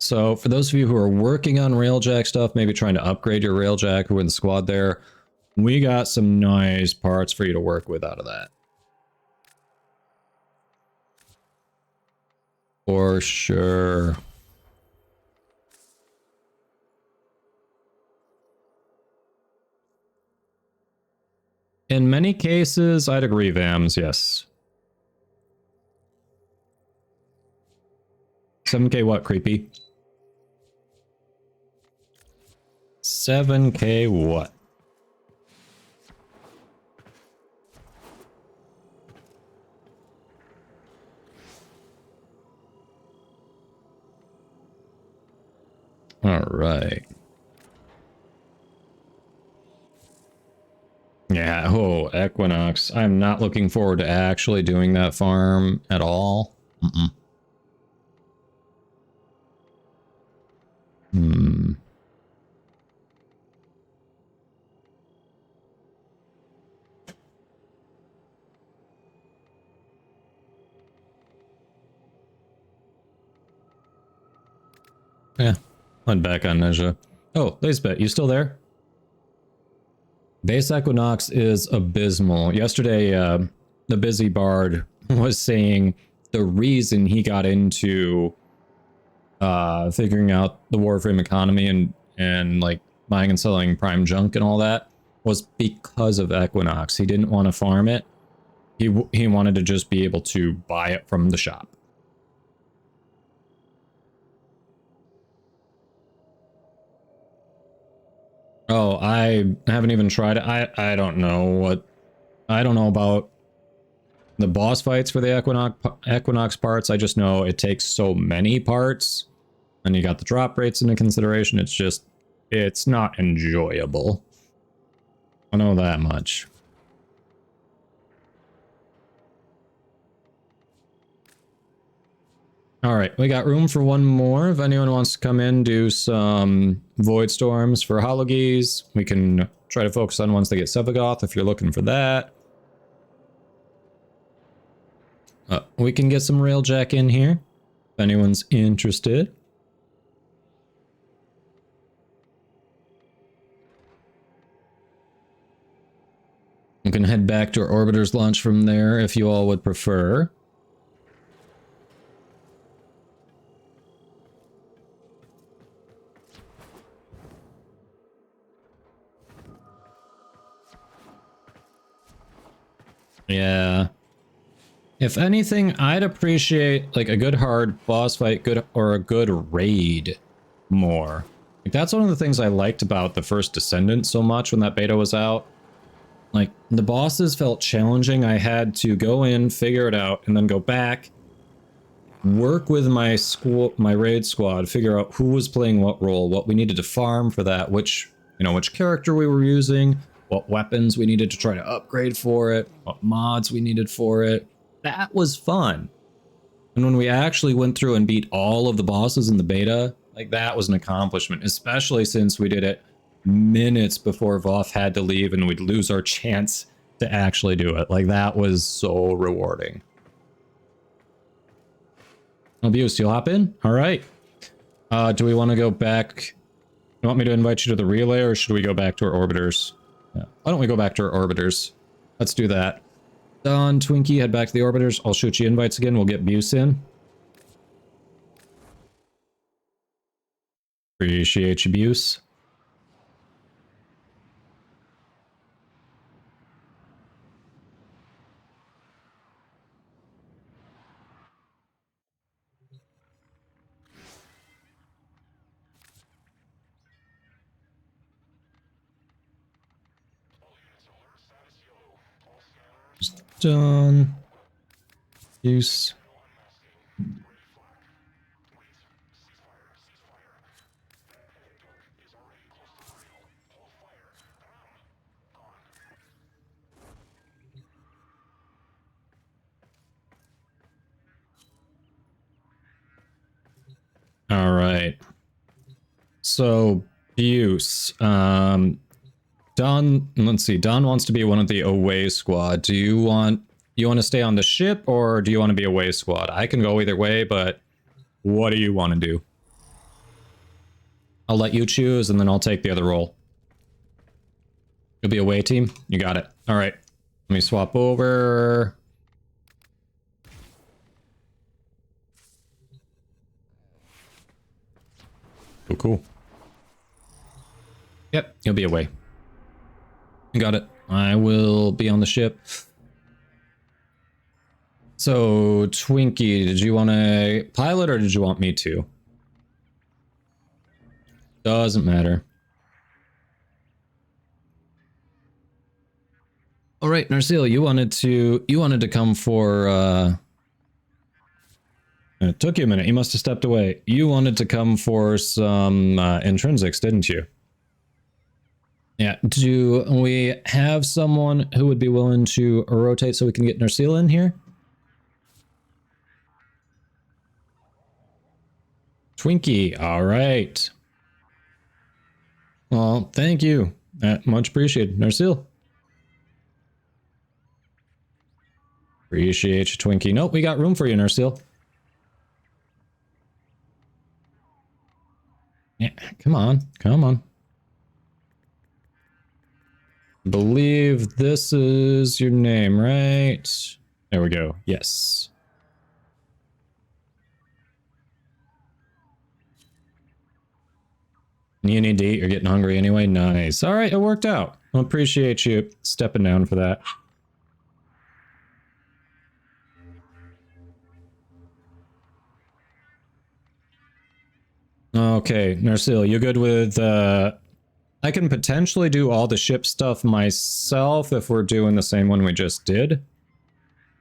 So for those of you who are working on Railjack stuff, maybe trying to upgrade your Railjack who are in the squad there, we got some nice parts for you to work with out of that. For sure. In many cases, I'd agree, Vams, yes. 7K what, creepy? 7K what? All right. Yeah, oh, Equinox. I'm not looking forward to actually doing that farm at all. Yeah, went back on Nezha. Oh, Lisbeth, you still there? Base Equinox is abysmal. Yesterday, the Busy Bard was saying the reason he got into figuring out the Warframe economy and like buying and selling prime junk and all that was because of Equinox. He didn't want to farm it. He wanted to just be able to buy it from the shop. Oh, I haven't even tried it. I don't know about the boss fights for the Equinox parts. I just know it takes so many parts, and you got the drop rates into consideration. It's not enjoyable. I know that much. All right, we got room for one more. If anyone wants to come in, do some Void Storms for Hologies. We can try to focus on ones that get Sevagoth if you're looking for that. We can get some Railjack in here if anyone's interested. We can head back to our Orbiter's launch from there if you all would prefer. Yeah. If anything, I'd appreciate like a good hard boss fight, or a good raid more. Like that's one of the things I liked about the first Descendant so much when that beta was out. Like the bosses felt challenging. I had to go in, figure it out, and then go back, work with my raid squad, figure out who was playing what role, what we needed to farm for that, which character we were using, what weapons we needed to try to upgrade for it, what mods we needed for it. That was fun. And when we actually went through and beat all of the bosses in the beta, like that was an accomplishment, especially since we did it minutes before Voth had to leave and we'd lose our chance to actually do it. Like that was so rewarding. Abuse, you'll hop in? All right. Do we want to go back? You want me to invite you to the relay, or should we go back to our orbiters? Yeah. Why don't we go back to our orbiters? Let's do that. Don, Twinkie, head back to the orbiters. I'll shoot you invites again. We'll get Buse in. Appreciate you, Buse. Done. Use. All right. So, Buse. Don, let's see. Don wants to be one of the away squad. Do you want to stay on the ship, or do you want to be away squad? I can go either way, but what do you want to do? I'll let you choose, and then I'll take the other role. You'll be away team? You got it. All right. Let me swap over. Oh, cool. Yep, you'll be away. You got it. I will be on the ship. So, Twinkie, did you want to pilot or did you want me to? Doesn't matter. All right, Narsil, you wanted to come for it took you a minute. You must have stepped away. You wanted to come for some intrinsics, didn't you? Yeah. Do we have someone who would be willing to rotate so we can get Narsil in here? Twinkie. All right. Well, thank you. Much appreciated. Narsil. Appreciate you, Twinkie. Nope, we got room for you, Narsil. Yeah, come on. Come on. Believe this is your name, right? There we go. Yes. You need to eat. You're getting hungry anyway. Nice. All right, it worked out. I appreciate you stepping down for that. Okay, Narsil, you good with, I can potentially do all the ship stuff myself if we're doing the same one we just did.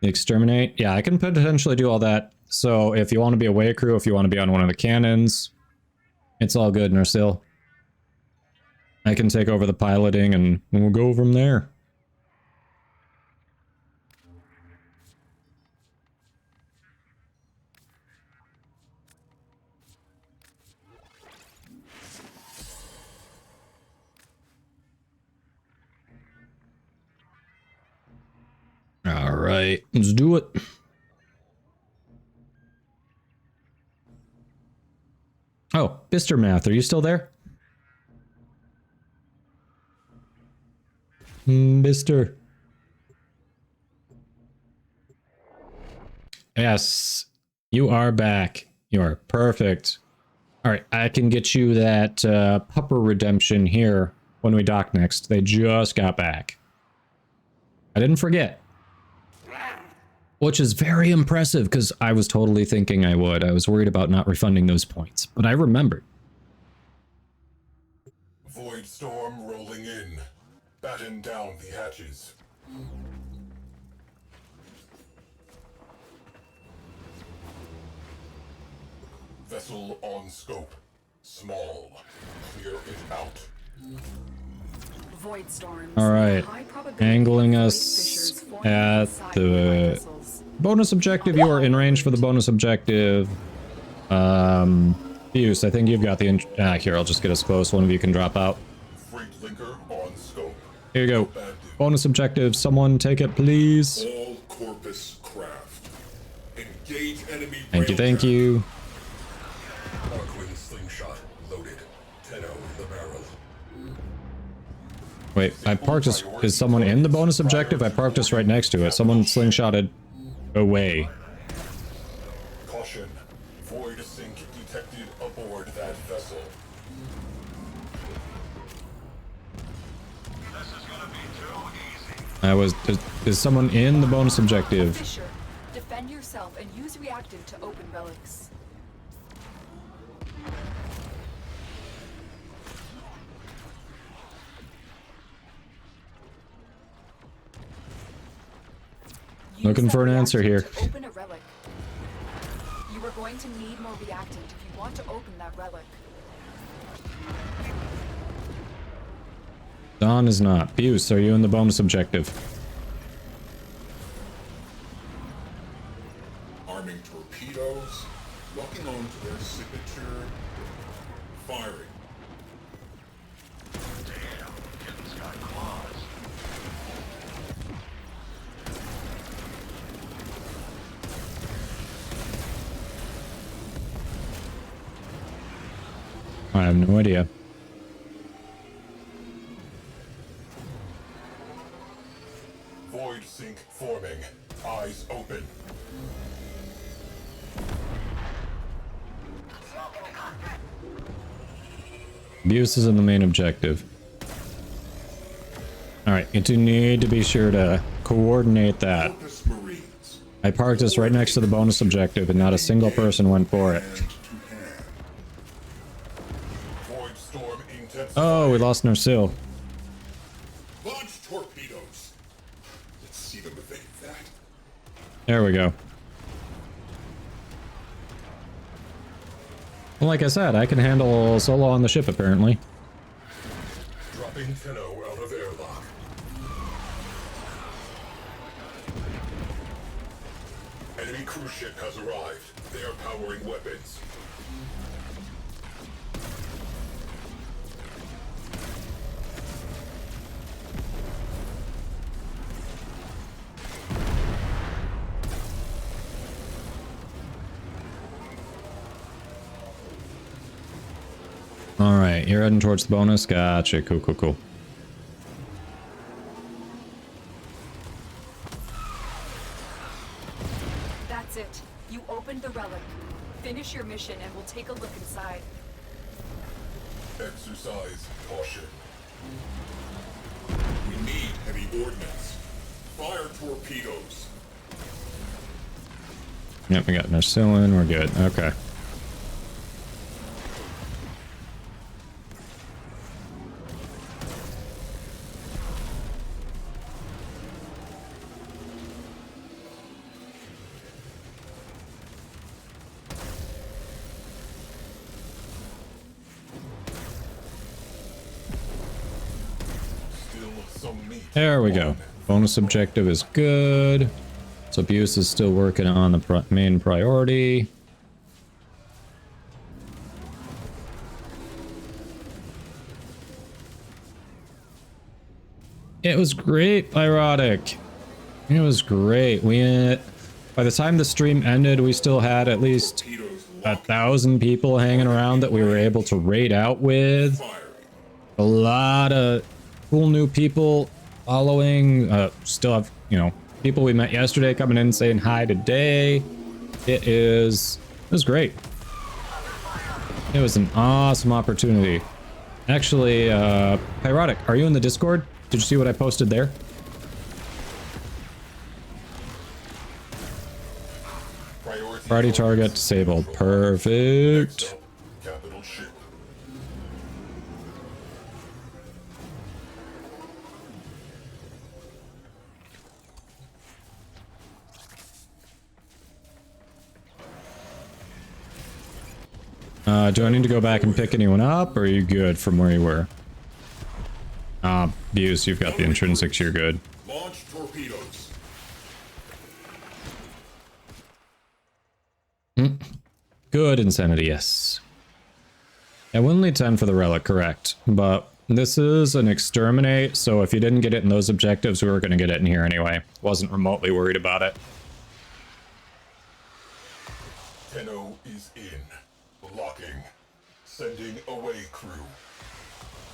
The exterminate. Yeah, I can potentially do all that. So if you want to be a way crew, if you want to be on one of the cannons, it's all good, Narsil. I can take over the piloting and we'll go from there. All right, let's do it. Oh, Mr. Math, are you still there? Mr. Yes, you are back. You are perfect. All right, I can get you that pupper redemption here when we dock next. They just got back. I didn't forget. Which is very impressive because I was totally thinking I would. I was worried about not refunding those points, but I remembered. Void storm rolling in. Batten down the hatches. Vessel on scope. Small. Clear it out. Void storms. All right, angling us at the bonus objective. You are in range for the bonus objective. Fuse, I think you've got the here, I'll just get us close. One of you can drop out. Freight linker on scope. Here you go. Bonus objective. Someone take it, please. All corpus craft. Engage enemy. Thank you, thank you. Arquin slingshot loaded. 10-0 the barrel. Wait, I parked us. Is someone in the bonus objective? I parked us right next to it. Someone slingshotted away. Caution. Void sink detected aboard that vessel. This is gonna be too easy. I was. Is someone in the bonus objective? Fisher, defend yourself and use reactive to open relics. Looking for an answer here. Open a relic. You are going to need more reactant if you want to open that relic. Don is not. Buse, are you in the bonus objective? Arming torpedoes. Locking on to their signature firing. Damn, kid's got claws. I have no idea. Void sink forming. Eyes open. Abuse is in the main objective. Alright, you two need to be sure to coordinate that. I parked us right next to the bonus objective and not a single person went for it. Oh, we lost Narsil. Launch torpedoes. Let's see them evade that. There we go. Well, like I said, I can handle solo on the ship apparently. Dropping Tenno out of airlock. Enemy cruise ship has arrived. They are powering weapons. Alright, you're heading towards the bonus? Gotcha, cool, cool, cool. That's it. You opened the relic. Finish your mission and we'll take a look inside. Exercise caution. We need heavy ordnance. Fire torpedoes. Yep, we got Narcillin, we're good. Okay. There we go. Bonus objective is good. So Abuse is still working on the main priority. It was great, BaroDay. It was great. By the time the stream ended, we still had at least 1,000 people hanging around that we were able to raid out with. A lot of cool new people following. Still have, you know, people we met yesterday coming in saying hi today. It was great. It was an awesome opportunity. Actually, BaroDay, are you in the Discord? Did you see what I posted there? Priority target disabled. Perfect. Capital ship. Do I need to go back and pick anyone up, or are you good from where you were? Buse, you've got the intrinsics, you're good. Launch torpedoes. Good insanity, yes. Yeah, we'll need 10 for the relic, correct. But this is an exterminate, so if you didn't get it in those objectives, we were going to get it in here anyway. Wasn't remotely worried about it. Tenno is in. Locking. Sending away crew.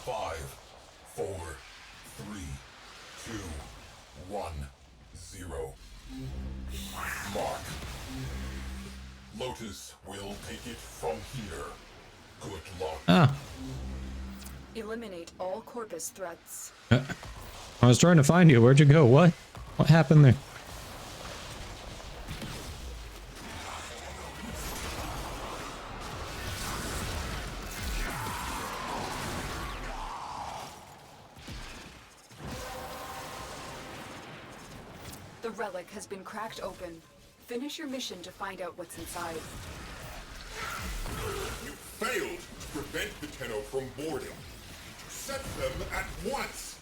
5, 4, 3, 2, 1, 0. Mark. Lotus will take it from here. Good luck. Ah. Eliminate all Corpus threats. I was trying to find you. Where'd you go? What? What happened there? The relic has been cracked open. Finish your mission to find out what's inside. You failed to prevent the Tenno from boarding. Set them at once!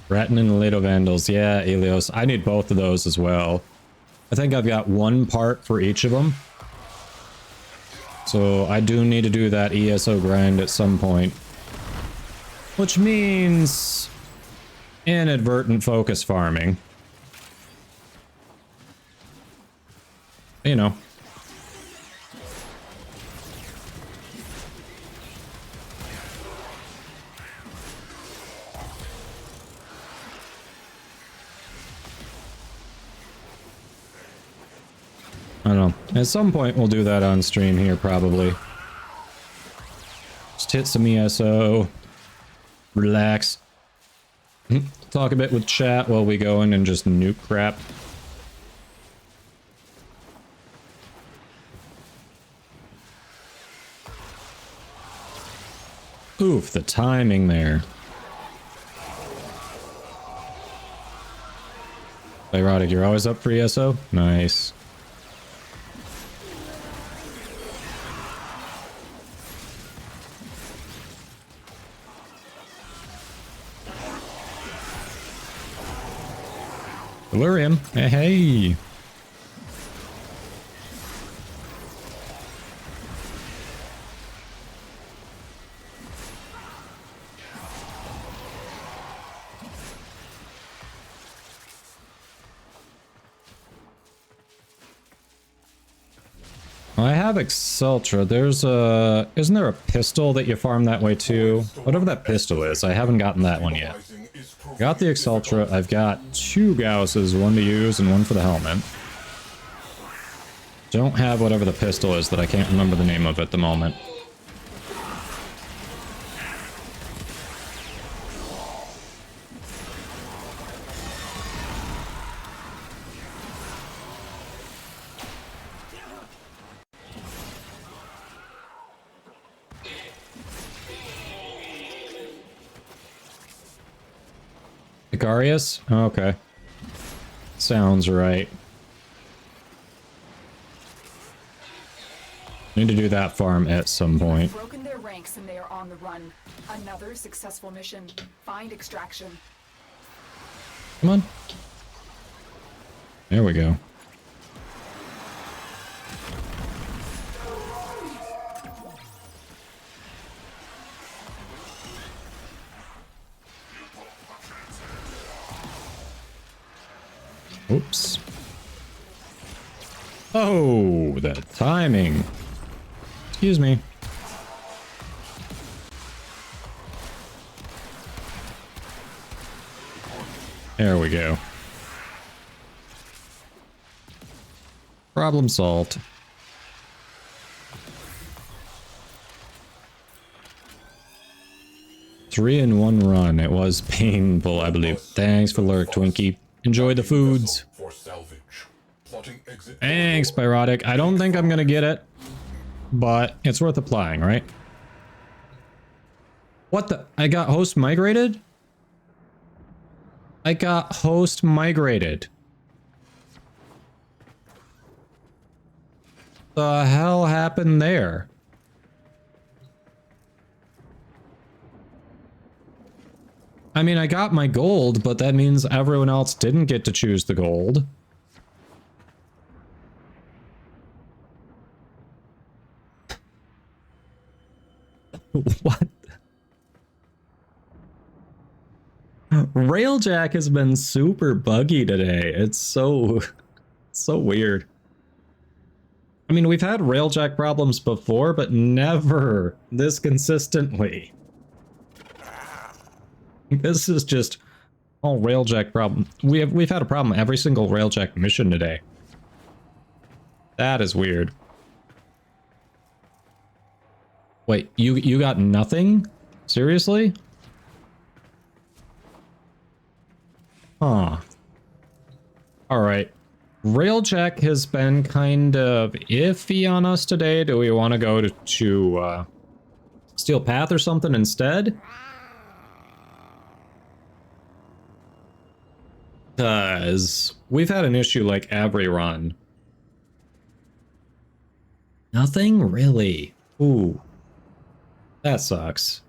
Ratton and Lato Vandals. Yeah, Elios. I need both of those as well. I think I've got one part for each of them. So I do need to do that ESO grind at some point. Which means inadvertent focus farming. You know. I don't know. At some point we'll do that on stream here, probably. Just hit some ESO. Relax. Talk a bit with chat while we go in and just nuke crap. Oof, the timing there. BaroDay, you're always up for ESO? Nice. Delirium. Hey, hey. I have Exultra. There's a... Isn't there a pistol that you farm that way too? Whatever that pistol is, I haven't gotten that one yet. Got the Exultra. I've got 2 Gausses, one to use and one for the helmet. Don't have whatever the pistol is that I can't remember the name of at the moment. Icarius? Okay. Sounds right. Need to do that farm at some point. Broken their ranks and they are on the run. Another successful mission. Find extraction. Come on. There we go. Oops. Oh, the timing. Excuse me. There we go. Problem solved. Three in one run. It was painful, I believe. Thanks for lurk, Twinkie. Enjoy the foods. Thanks, BaroDay. I don't think I'm gonna get it, but it's worth applying, right? What the? I got host migrated? I got host migrated. The hell happened there? I mean, I got my gold, but that means everyone else didn't get to choose the gold. What? Railjack has been super buggy today. It's so weird. I mean, we've had Railjack problems before, but never this consistently. This is just all Railjack problem. We've had a problem every single Railjack mission today. That is weird. Wait, you got nothing? Seriously? Huh. Alright. Railjack has been kind of iffy on us today. Do we want to go to Steel Path or something instead? Because we've had an issue like every run. Nothing? Really? Ooh. That sucks.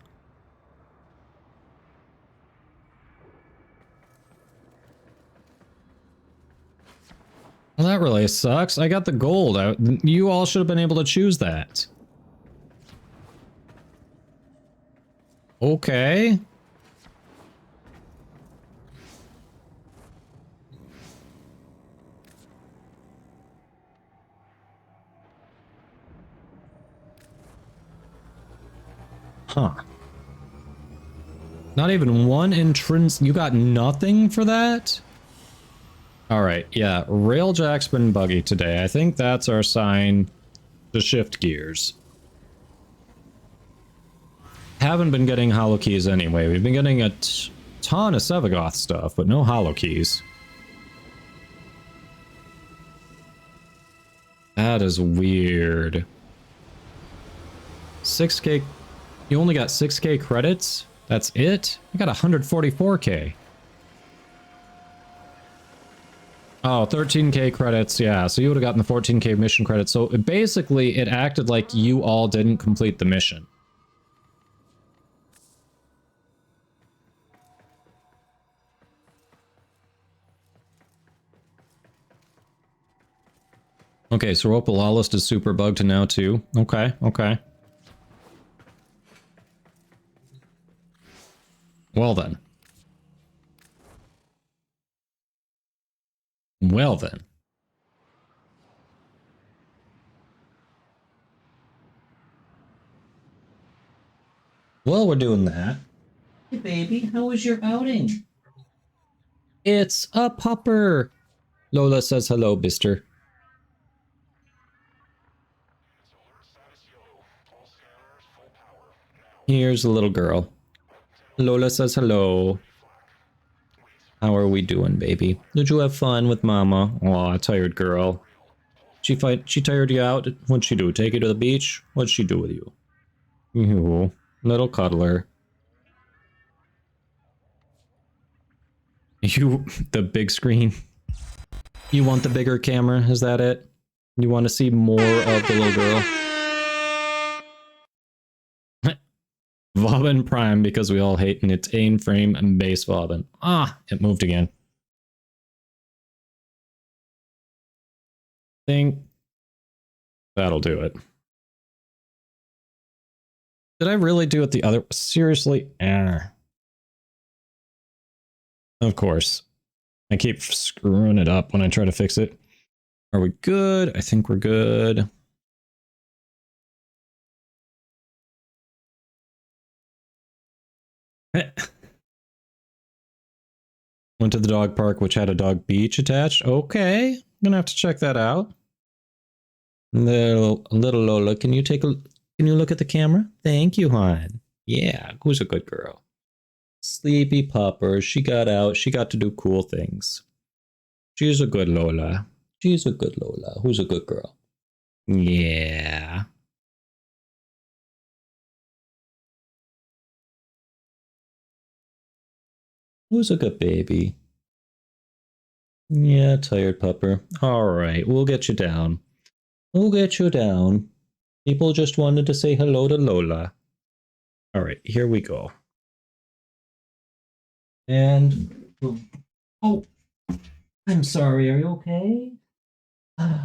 Well, that really sucks. I got the gold. You all should have been able to choose that. Okay. Huh. Not even one entrance. You got nothing for that? Alright, yeah. Railjack's been buggy today. I think that's our sign to shift gears. Haven't been getting holo keys anyway. We've been getting a ton of Sevagoth stuff, but no holo keys. That is weird. 6k. You only got 6k credits? That's it? I got 144k. Oh, 13k credits, yeah. So you would have gotten the 14k mission credits. So basically, it acted like you all didn't complete the mission. Okay, so Ropalolist is super bugged now too. Okay, okay. Well then. Well then. Well, we're doing that. Hey baby, how was your outing? It's a pupper. Lola says hello, Bister. Here's a little girl. Lola says hello. How are we doing, baby? Did you have fun with Mama? Aw, tired girl. She tired you out? What'd she do? Take you to the beach? What'd she do with you? Ew, little cuddler. You, the big screen. You want the bigger camera? Is that it? You want to see more of the little girl? Vauban Prime, because we all hate its aim frame and base Vauban. Ah, it moved again. Think that'll do it. Did I really do it the other? Seriously? Of course. I keep screwing it up when I try to fix it. Are we good? I think we're good. Went to the dog park, which had a dog beach attached. Okay, I'm gonna have to check that out. Little Lola, can you look at the camera? Thank you, hon. Yeah, who's a good girl? Sleepy pupper. She got out. She got to do cool things. She's a good Lola. She's a good Lola. Who's a good girl? Yeah. Who's a good baby? Yeah, tired pupper. Alright, we'll get you down. We'll get you down. People just wanted to say hello to Lola. Alright, here we go. And... oh, I'm sorry, are you okay?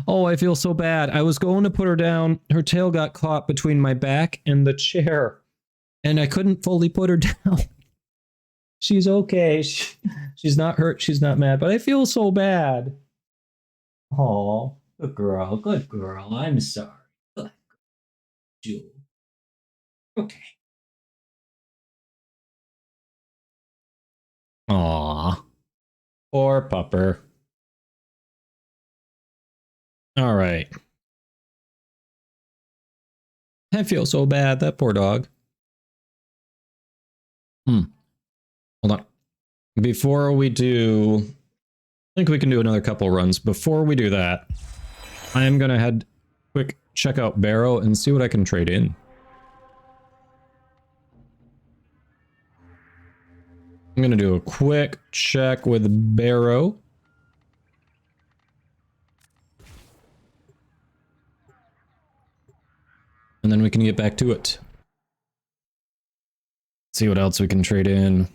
Oh, I feel so bad. I was going to put her down. Her tail got caught between my back and the chair. And I couldn't fully put her down. She's okay. She's not hurt. She's not mad. But I feel so bad. Oh, good girl. Good girl. I'm sorry. Good girl. Okay. Aw. Poor pupper. All right. I feel so bad. That poor dog. Hold on. Before we do... I think we can do another couple runs. Before we do that, I am going to head quick check out Baro and see what I can trade in. I'm going to do a quick check with Baro. And then we can get back to it. See what else we can trade in.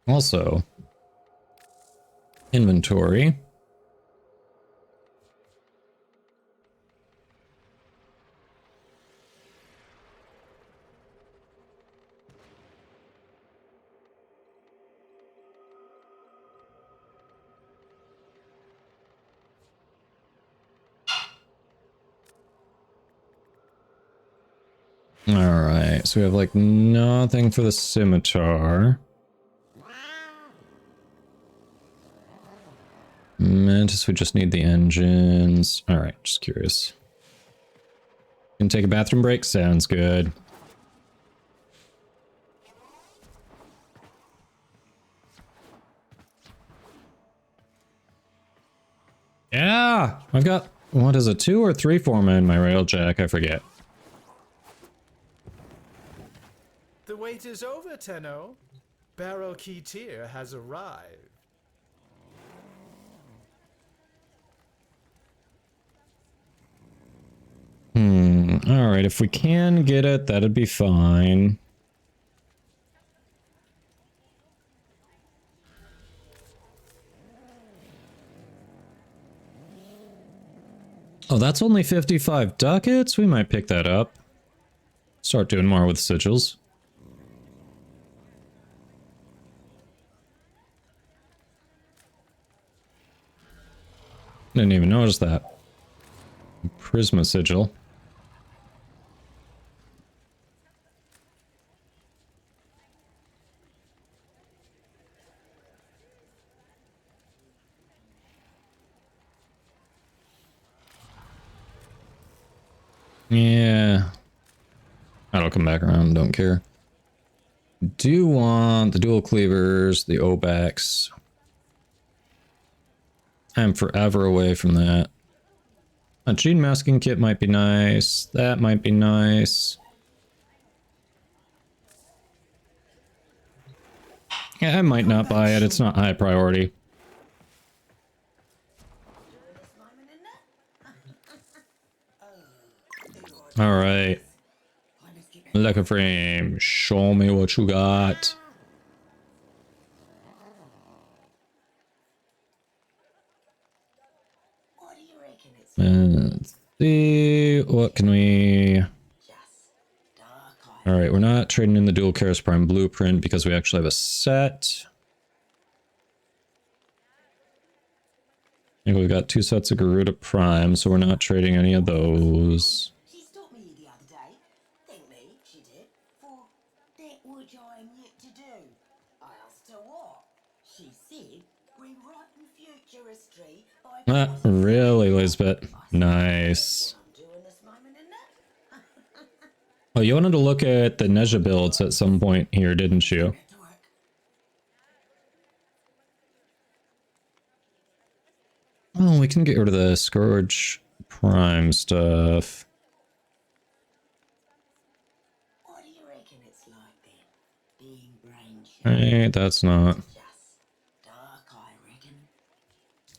Also, inventory. Alright, so we have like nothing for the scimitar. Mantis, we just need the engines. Alright, just curious. Can take a bathroom break? Sounds good. Yeah! I've got, what is it, 2 or 3 forma in my railjack? I forget. The wait is over, Tenno. BaroDay has arrived. Alright, if we can get it, that'd be fine. Oh, that's only 55 ducats? We might pick that up. Start doing more with sigils. Didn't even notice that. Prisma sigil. Yeah. That'll come back around, don't care. Do want the dual cleavers, the Obex. I'm forever away from that. A gene masking kit might be nice. That might be nice. Yeah, I might not buy it. It's not high priority. Alright. Warframe, show me what you got. Let's see, what can we... Alright, we're not trading in the dual Karis Prime blueprint because we actually have a set. I think we've got 2 sets of Garuda Prime, so we're not trading any of those. She stopped me the other day. Thank me, she did. For that which I am yet to do. I asked her what. She said, rewriting future history by... Not really, Lisbeth. Nice. Oh, you wanted to look at the Nezha builds at some point here, didn't you? Oh, we can get rid of the Scourge Prime stuff. What do you reckon it's like then? Being brain Hey, that's not.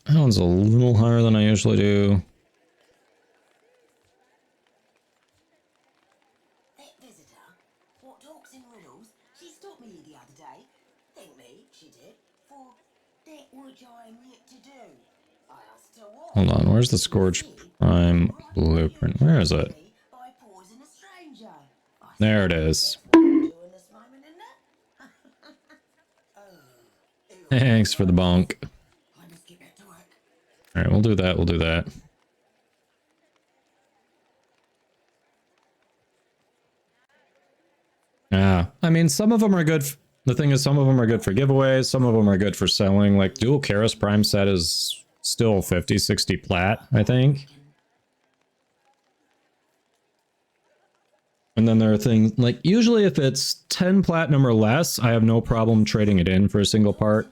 That one's a little higher than I usually do. That visitor, what talks in riddles, she stopped me the other day. Thank me, she did. For that which I am yet to do. I asked her what. Hold on, where's the Scourge Prime blueprint? Where is it? By pausing a stranger. There it is. Thanks for the bonk. Alright, we'll do that, we'll do that. Ah, I mean, some of them are good. The thing is, some of them are good for giveaways, some of them are good for selling. Like, dual Karis Prime set is still 50, 60 plat, I think. And then there are things, like, usually if it's 10 platinum or less, I have no problem trading it in for a single part.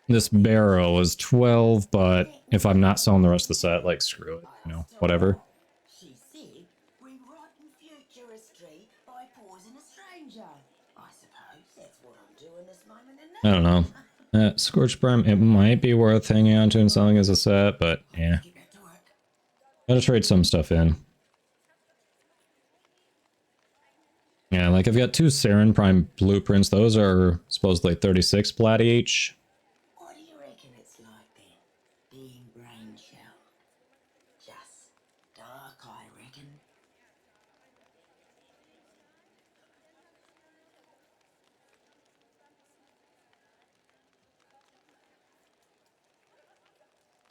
This barrel is 12, but if I'm not selling the rest of the set, like, screw it, you know, whatever. She said, rewriting future history by pausing a stranger. I suppose that's what I'm doing this moment in I don't know. Scorch Prime, it might be worth hanging on to and selling as a set, but yeah. Gotta trade some stuff in. Yeah, Yeah, like I've got 2 Saren Prime blueprints. Those are supposedly 36 plat each. What do you reckon it's like then, being brain shell? Just dark, I reckon.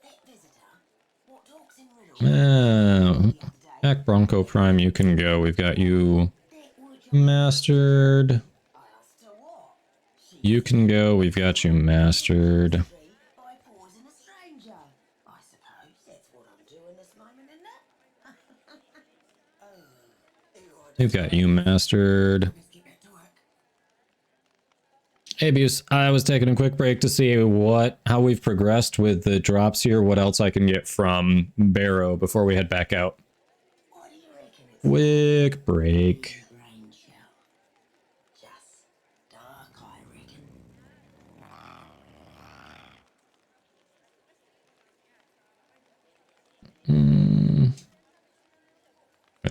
That visitor, what talks in riddles? Back Bronco Prime, you can go. We've got you mastered. You can go. We've got you mastered. By pausing a stranger. I suppose that's what I'm doing this moment, isn't it? We've got you mastered. Hey, Buse, I was taking a quick break to see how we've progressed with the drops here, what else I can get from Baro before we head back out. Quick break. With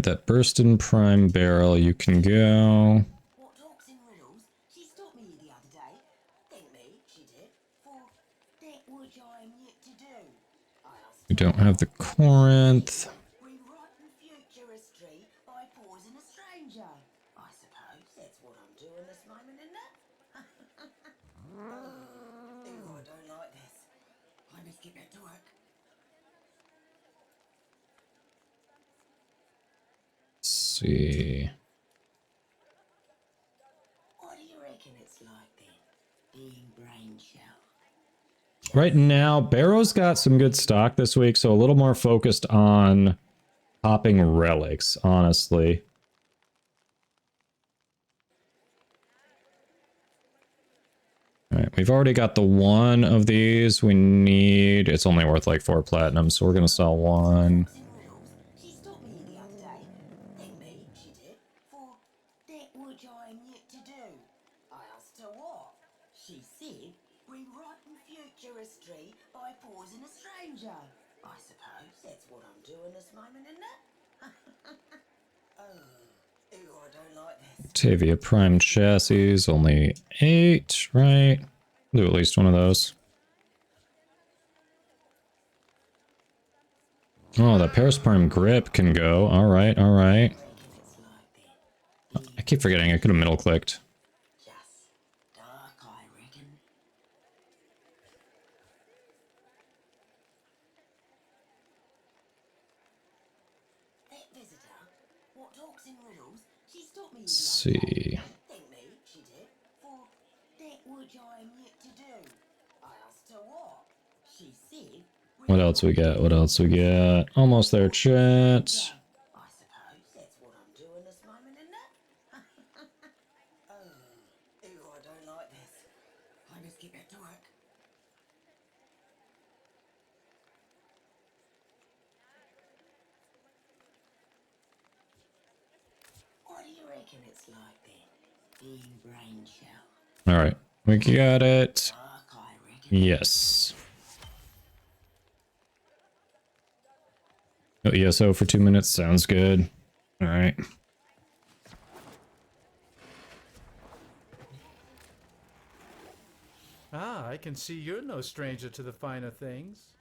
that Burstin Prime barrel, you can go. What talks in riddles? She stopped me the other day. Thank me, she did, for that which I am yet to do. I asked We don't have the Corinth. rewriting future history by pausing a stranger. I suppose that's what I'm doing this moment, isn't it? I don't like this. I must get back to work. Let's see. What do you reckon it's like then, being brain shell? Right now, Barrow's got some good stock this week, so a little more focused on popping relics, honestly. Alright, we've already got the one of these we need. It's only worth like 4 platinum, so we're gonna sell one. She stopped me the other day. Thank me, she did, for that which I am yet to do. I asked her what. She said, rewriting future history by pausing a stranger. I suppose that's what I'm doing this moment, isn't it? I don't like this. Octavia Prime chassis, only 8, right? Do at least one of those. Oh, the Paris Prime grip can go. Alright, alright. I keep forgetting, I could have middle clicked. Dark, I reckon. That visitor, what talks in riddles, she stopped me. Let's see. Thank me, she did, for that which I am yet to do. I asked her what. She said, What else we got? What else we got? Almost there, chat. I suppose that's what I'm doing this moment, isn't it? I don't like this. I must get back to work. What do you reckon it's like then, being brain shell? Alright, we got it. Yes. Oh, ESO for 2 minutes, sounds good. Alright. Ah, I can see you're no stranger to the finer things.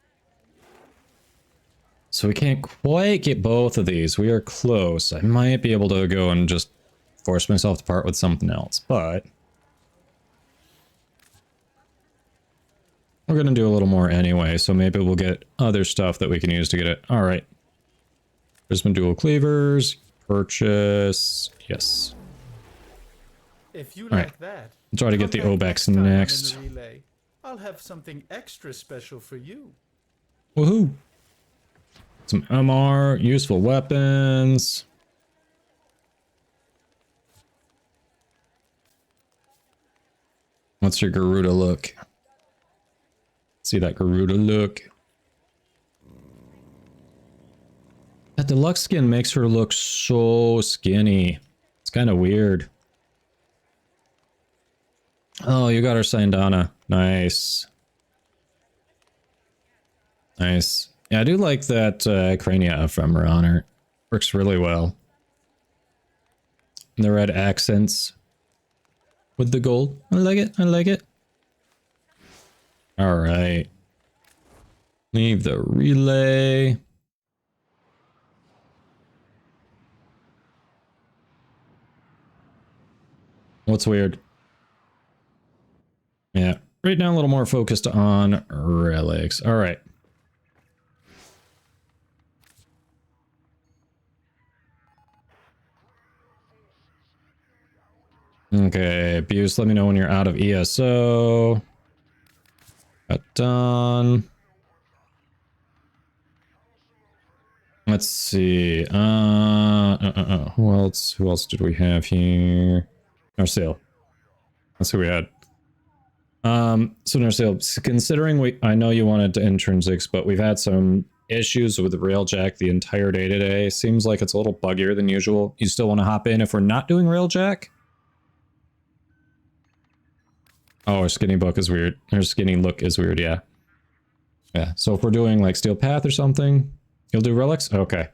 So we can't quite get both of these. We are close. I might be able to go and just force myself to part with something else, but we're gonna do a little more anyway, so maybe we'll get other stuff that we can use to get it. Alright. Prism dual cleavers. Purchase. Yes. If you Alright. like that, I'll try to get the come back Obex time I'm in next. the relay. I'll have something extra special for you. Woohoo! Some MR, useful weapons. What's your Garuda look? See that Garuda look. That deluxe skin makes her look so skinny. It's kind of weird. Oh, you got her Sandana. Nice. Nice. Yeah, I do like that Crania ephemera on her. Works really well. the red accents with the gold. I like it. I like it. All right. Leave the relay. What's weird? Yeah, right now a little more focused on relics. All right. Okay, Abuse, let me know when you're out of ESO. Got done. Let's see. Who else? Who else did we have here? Narsil. That's who we had. So Narsil, considering I know you wanted to intrinsics, but we've had some issues with Railjack the entire day today. Seems like it's a little buggier than usual. You still want to hop in if we're not doing Railjack? Oh, our skinny book is weird. Our skinny look is weird, yeah. Yeah, so if we're doing like Steel Path or something, you'll do relics? Okay.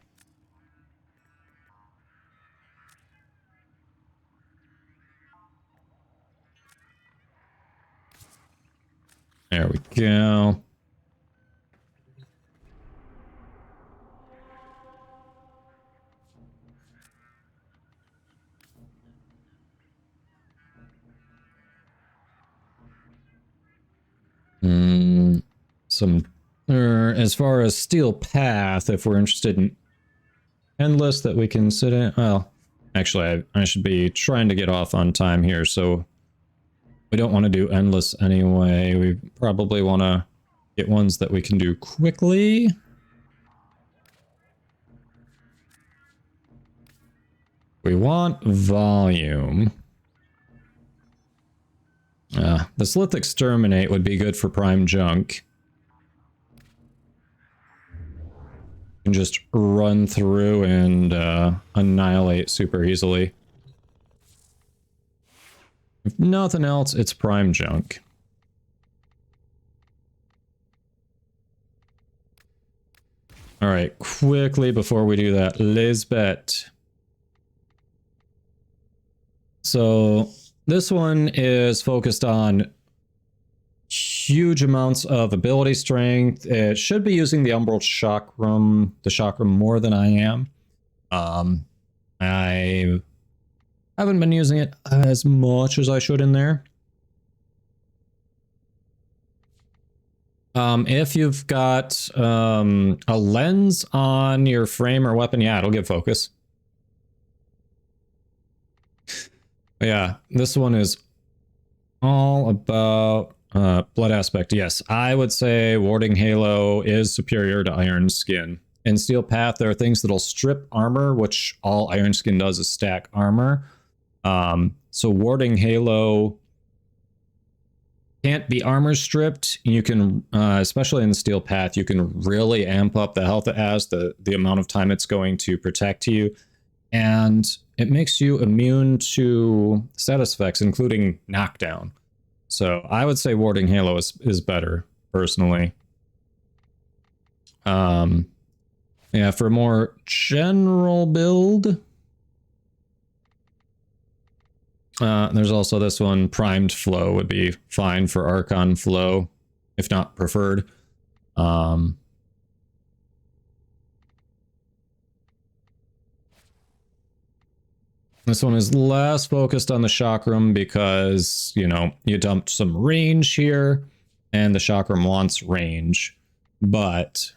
There we go. As far as Steel Path, if we're interested in Endless that we can sit in, well, actually I should be trying to get off on time here, so we don't want to do Endless anyway. We probably want to get ones that we can do quickly. We want volume. The Slith Exterminate would be good for prime junk. And just run through and annihilate super easily. If nothing else, it's prime junk. All right, quickly before we do that, Lisbeth. So this one is focused on huge amounts of ability strength. It should be using the Umbral Chakram, more than I am. I haven't been using it as much as I should in there. If you've got a lens on your frame or weapon, yeah, it'll give focus. Yeah, this one is all about blood aspect. Yes, I would say Warding Halo is superior to Iron Skin. In Steel Path, there are things that'll strip armor, which all Iron Skin does is stack armor. So Warding Halo can't be armor stripped. You can, especially in Steel Path, you can really amp up the health it has, the amount of time it's going to protect you. And it makes you immune to status effects, including knockdown. So I would say Warding Halo is better, personally. Yeah, for a more general build, there's also this one, Primed Flow would be fine for Archon Flow, if not preferred. This one is less focused on the chakram because, you know, you dumped some range here, and the chakram wants range, but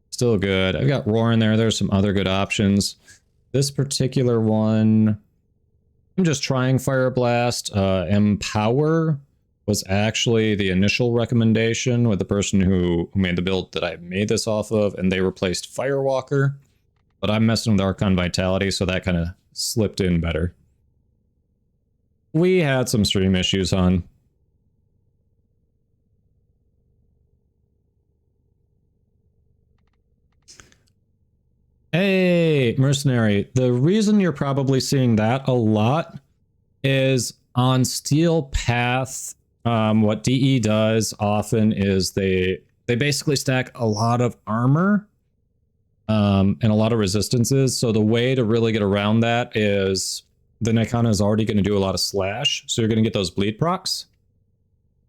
still good. I've got Roar in there. There's some other good options. This particular one, I'm just trying Fire Blast. Empower was actually the initial recommendation with the person who made the build that I made this off of, and they replaced Firewalker. But I'm messing with Archon Vitality, so that kind of slipped in better. We had some stream issues on. Hey, Mercenary. The reason you're probably seeing that a lot is on Steel Path. What DE does often is they basically stack a lot of armor. and a lot of resistances. So the way to really get around that is the Nikana is already going to do a lot of slash, so you're going to get those bleed procs.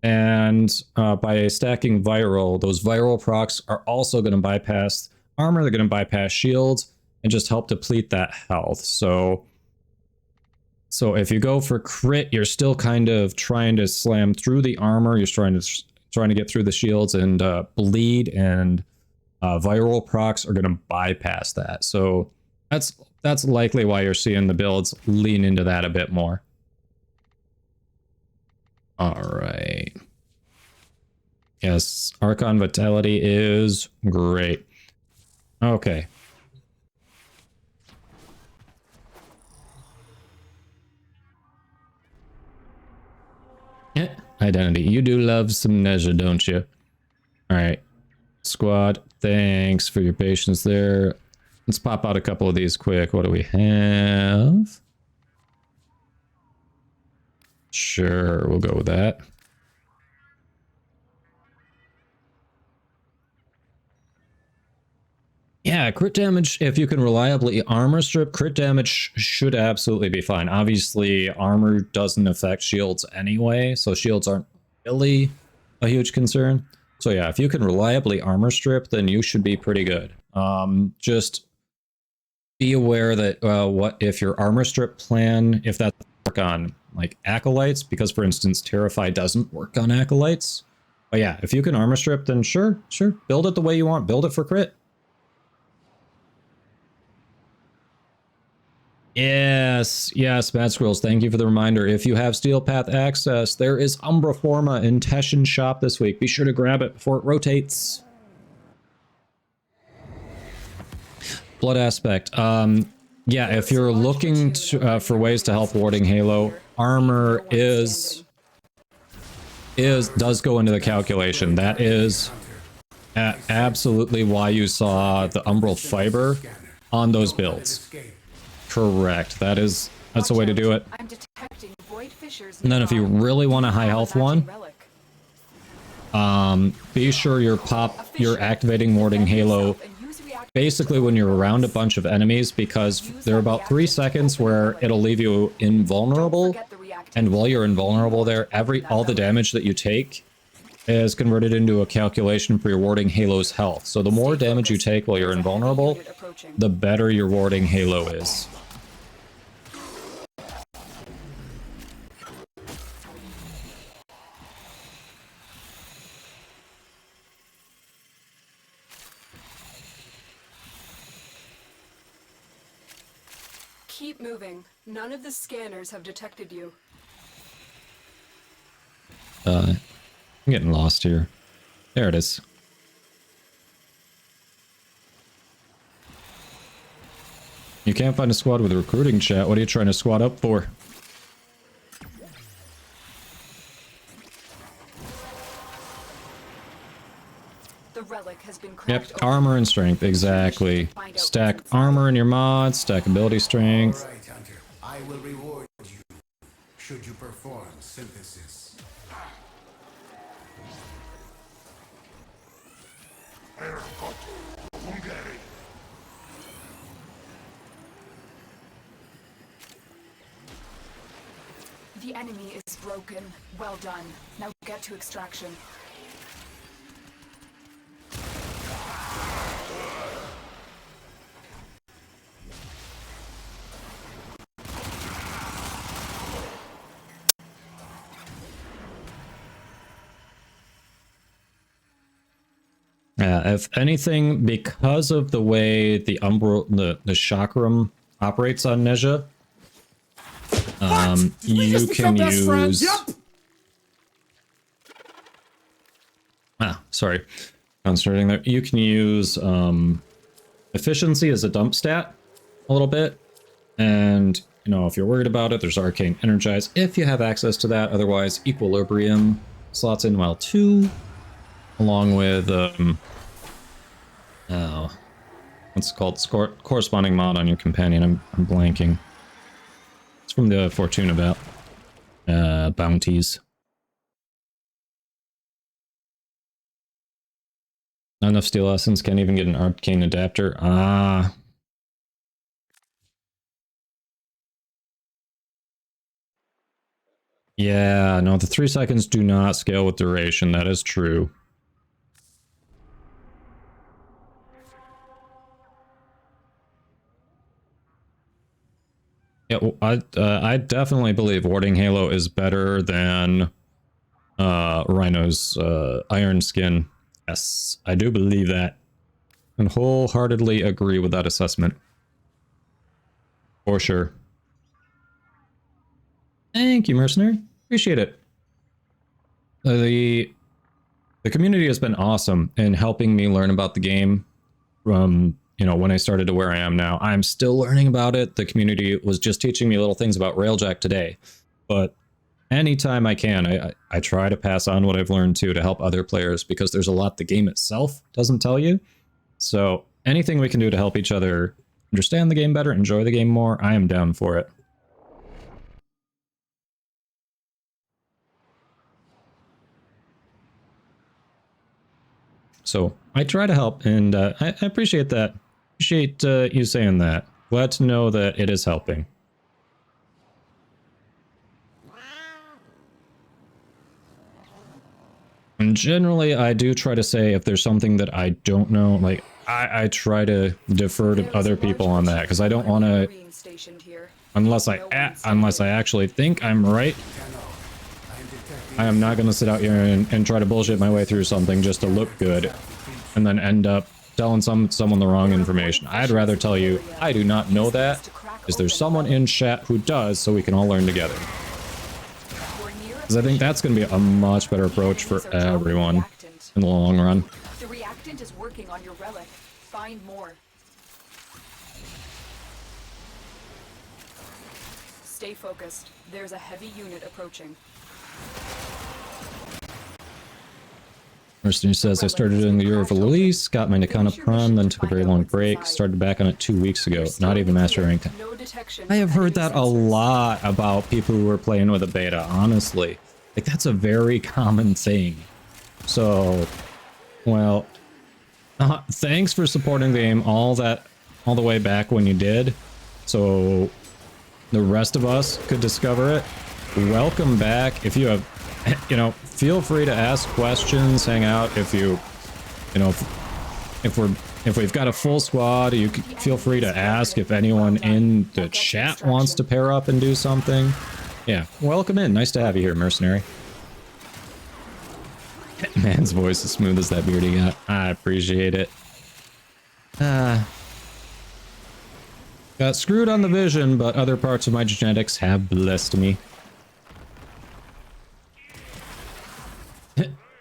And by stacking viral, those viral procs are also going to bypass armor, they're going to bypass shields, and just help deplete that health. So if you go for crit, you're still kind of trying to slam through the armor, you're trying to get through the shields, and bleed and viral procs are going to bypass that. So that's likely why you're seeing the builds lean into that a bit more. All right. Yes, Archon Vitality is great. Okay. Identity. You do love some Nezha, don't you? All right. Squad, thanks for your patience there. Let's pop out a couple of these quick. What do we have? Sure, we'll go with that. Yeah, crit damage, if you can reliably armor strip, crit damage should absolutely be fine. Obviously, armor doesn't affect shields anyway, so shields aren't really a huge concern. So yeah, if you can reliably armor strip, then you should be pretty good. Just be aware that what if your armor strip plan, if that work on like acolytes, because for instance, Terrify doesn't work on acolytes. But yeah, if you can armor strip, then sure, build it the way you want, build it for crit. Yes, Mad Squirrels, thank you for the reminder. If you have Steel Path access, there is Umbra Forma in Teshin's shop this week. Be sure to grab it before it rotates. Blood Aspect. Yeah, if you're looking to, for ways to help warding Halo, armor does go into the calculation. That is absolutely why you saw the Umbral Fiber on those builds. Correct. That's a way to do it. And then if you really want a high health one, be sure you're activating warding Halo basically when you're around a bunch of enemies, because there are about 3 seconds where it'll leave you invulnerable, and while you're invulnerable there, all the damage that you take is converted into a calculation for your warding Halo's health. So the more damage you take while you're invulnerable, the better your warding Halo is. Keep moving. None of the scanners have detected you. I'm getting lost here. There it is. You can't find a squad with a recruiting chat. What are you trying to squad up for? The relic has been Yep, armor and strength, exactly. Stack armor in your mods, stack ability strength. All right, Hunter. I will reward you should you perform synthesis. The enemy is broken. Well done. Now get to extraction. Yeah, if anything, because of the way the chakram operates on Nezha, you can use... Yep. Sorry. Concentrating there. You can use efficiency as a dump stat a little bit. And, you know, if you're worried about it, there's Arcane Energize if you have access to that. Otherwise, Equilibrium slots in well too. Along with, what's it called? Corresponding mod on your companion. I'm blanking. It's from the Fortuna bounties. Not enough steel essence, can't even get an arcane adapter. Ah. Yeah, no, the 3 seconds do not scale with duration. That is true. Yeah, well, I definitely believe Warding Halo is better than Rhino's Iron Skin. Yes, I do believe that. And wholeheartedly agree with that assessment. For sure. Thank you, Mercenary. Appreciate it. The community has been awesome in helping me learn about the game from, you know, when I started to where I am now. I'm still learning about it. The community was just teaching me little things about Railjack today. But anytime I can, I try to pass on what I've learned too to help other players, because there's a lot the game itself doesn't tell you. So anything we can do to help each other understand the game better, enjoy the game more, I am down for it. So I try to help, and I appreciate that. Appreciate you saying that. Glad to know that it is helping. And generally, I do try to say if there's something that I don't know, like I try to defer to other people on that, because I don't want to, unless I actually think I'm right. I am not going to sit out here and try to bullshit my way through something just to look good and then end up telling someone the wrong information. I'd rather tell you I do not know that. Is there someone in chat who does, so we can all learn together? Because I think that's going to be a much better approach for everyone in the long run. The reactant is working on your relic. Find more. Stay focused. There's a heavy unit approaching. Mercenary says, I started in the year of release, got my Nikana Prime, then took a very long break, started back on it 2 weeks ago, not even Master Rank 10. I have heard that a lot about people who are playing with a beta, honestly. Like, that's a very common thing. So, well, thanks for supporting the game all the way back when you did, so the rest of us could discover it. Welcome back. If you have, you know, feel free to ask questions, hang out. If you know, if we've got a full squad, you can feel free to ask if anyone in the chat wants to pair up and do something. Yeah, welcome in. Nice to have you here, Mercenary. Man's voice as smooth as that beard he got. I appreciate it. Got screwed on the vision, but other parts of my genetics have blessed me.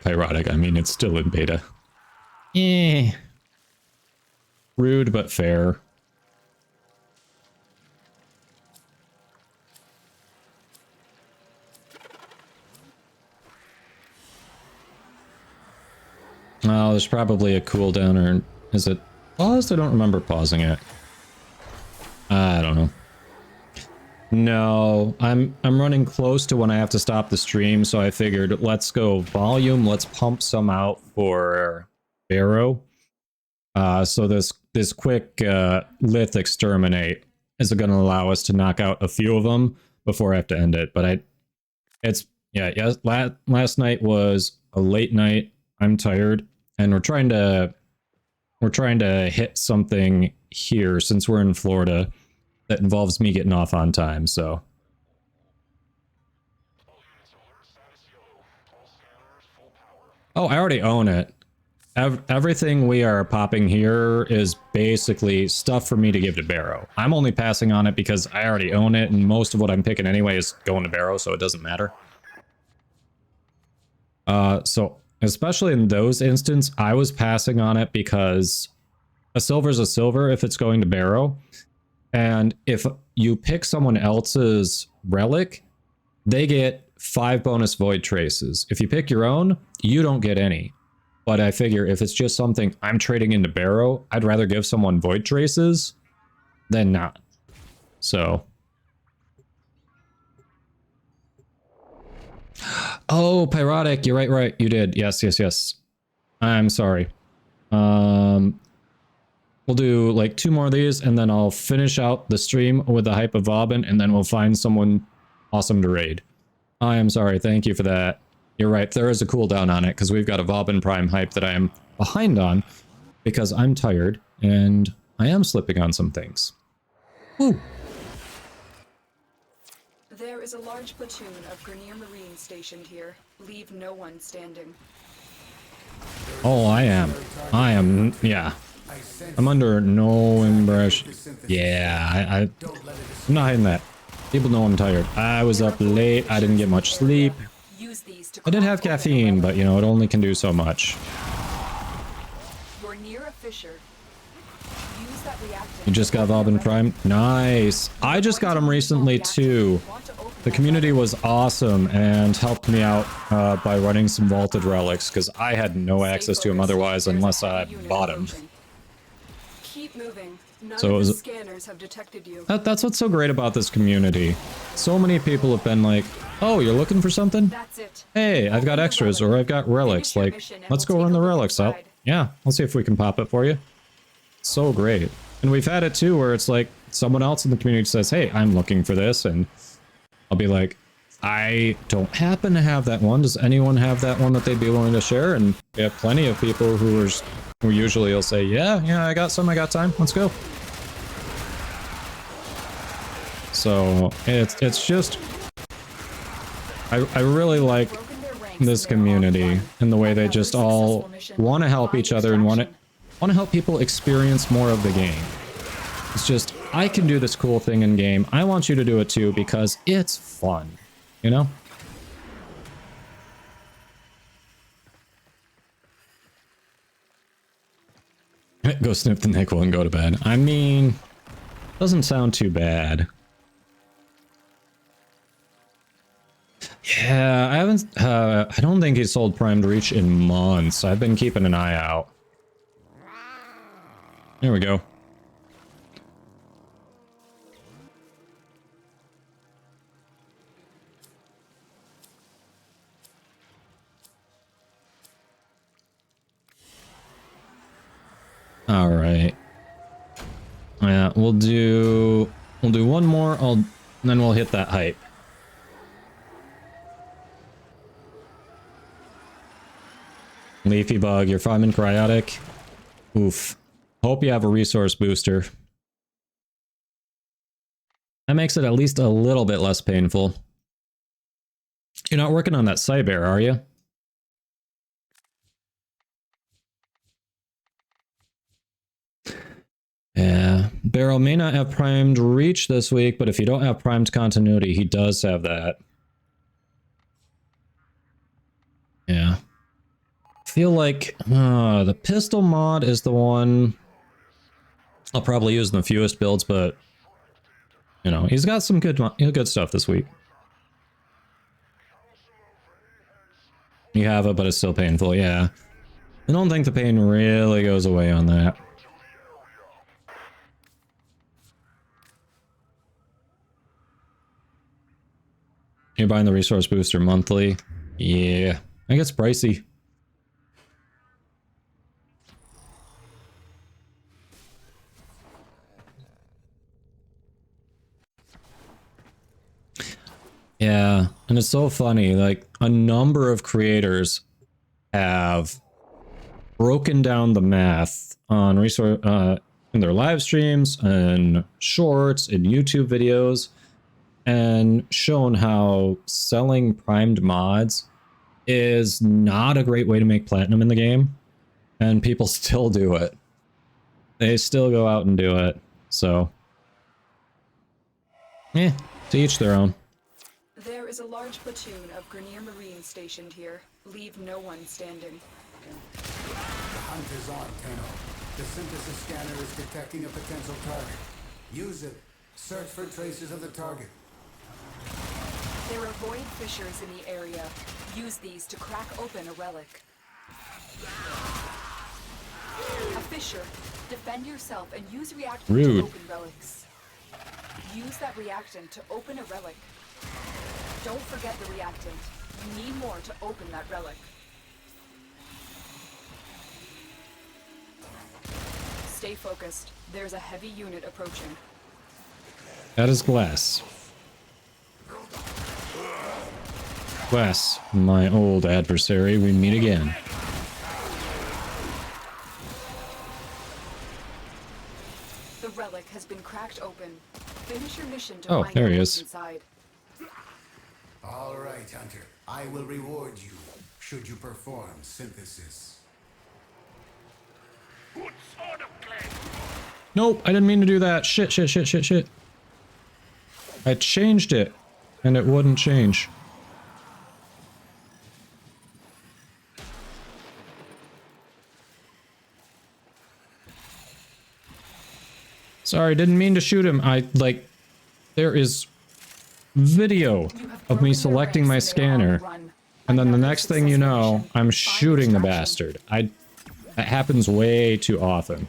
Pyrotic, I mean, it's still in beta. Rude, but fair. Oh, there's probably a cooldown, or is it paused? I don't remember pausing it. I don't know. No, I'm running close to when I have to stop the stream, so I figured let's go volume, let's pump some out for Baro. So this quick Lith Exterminate is going to allow us to knock out a few of them before I have to end it. But last night was a late night. I'm tired, and we're trying to hit something here since we're in Florida that involves me getting off on time, so. Oh, I already own it. Everything we are popping here is basically stuff for me to give to Baro. I'm only passing on it because I already own it, and most of what I'm picking anyway is going to Baro, so it doesn't matter. So, especially in those instances, I was passing on it because a silver's a silver if it's going to Baro. And if you pick someone else's relic, they get 5 bonus void traces. If you pick your own, you don't get any. But I figure if it's just something I'm trading into Baro, I'd rather give someone void traces than not. So. Oh, Pyrotic, you're right. You did. Yes. I'm sorry. We'll do like 2 more of these, and then I'll finish out the stream with the hype of Vauban, and then we'll find someone awesome to raid. I am sorry, thank you for that. You're right, there is a cooldown on it, because we've got a Vauban Prime hype that I am behind on, because I'm tired, and I am slipping on some things. Woo! There is a large platoon of Grenier Marines stationed here. Leave no one standing. Oh, I am, yeah. I'm under no impression. Yeah, I'm not hiding that. People know I'm tired. I was up late, I didn't get much sleep. I did have caffeine, but you know, it only can do so much. You're near a fissure. Use that reactant. You just got Vauban Prime? Nice. I just got him recently too. The community was awesome and helped me out by running some vaulted relics, because I had no access to him otherwise unless I bought him. Keep moving. None So it of the was, scanners have detected you. that's what's so great about this community. So many people have been like, oh, you're looking for something? That's it. Hey, I've got extras, or I've got relics. Like, let's go run the relics out. Yeah, I'll see if we can pop it for you. So great. And we've had it too, where it's like, someone else in the community says, hey, I'm looking for this, and I'll be like, I don't happen to have that one. Does anyone have that one that they'd be willing to share? And we have plenty of people who usually will say, yeah, I got some, I got time, let's go. So it's just, I really like this community and the way they just all want to help each other and want to help people experience more of the game. It's just, I can do this cool thing in game. I want you to do it too because it's fun, you know? Go sniff the nickel and go to bed. I mean, doesn't sound too bad. Yeah, I haven't, I don't think he sold Primed Reach in months. I've been keeping an eye out. There we go. All right. Yeah, we'll do one more. Then we'll hit that hype. Leafy bug, you're farming cryotic. Oof. Hope you have a resource booster. That makes it at least a little bit less painful. You're not working on that Cyber, are you? Yeah, Barrel may not have primed reach this week, but if you don't have primed continuity, he does have that. Yeah. I feel like the pistol mod is the one I'll probably use in the fewest builds, but you know, he's got some good stuff this week. You have it, but it's still painful, yeah. I don't think the pain really goes away on that. You're buying the resource booster monthly? Yeah, I think it's pricey. Yeah, and it's so funny, like a number of creators have broken down the math on resource in their live streams and shorts and YouTube videos and shown how selling primed mods is not a great way to make platinum in the game, and people still do it. They still go out and do it. So to each their own. There is a large platoon of Grenier Marines stationed here. Leave no one standing. The hunt is on, Tenno. The synthesis scanner is detecting a potential target. Use it. Search for traces of the target. There are void fissures in the area. Use these to crack open a relic. A fissure. Defend yourself and use reactant to open relics. Use that reactant to open a relic. Don't forget the reactant. You need more to open that relic. Stay focused. There's a heavy unit approaching. That is Glass. Glass, my old adversary, we meet again. The relic has been cracked open. Finish your mission to Oh, find there he what's is. inside. All right, Hunter. I will reward you should you perform synthesis. Nope, I didn't mean to do that. Shit. I changed it, and it wouldn't change. Sorry, didn't mean to shoot him. There is video of me selecting my scanner, and then the next thing you know, I'm shooting the bastard. That happens way too often.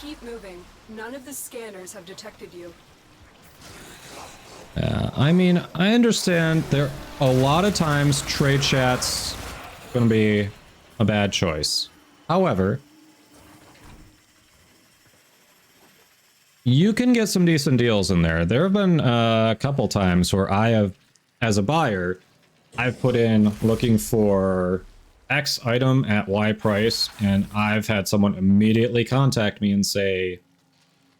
Keep moving. None of the scanners have detected you. I mean, I understand there a lot of times trade chat's gonna be a bad choice. However, you can get some decent deals in there. There have been a couple times where I have, as a buyer, I've put in looking for X item at Y price, and I've had someone immediately contact me and say,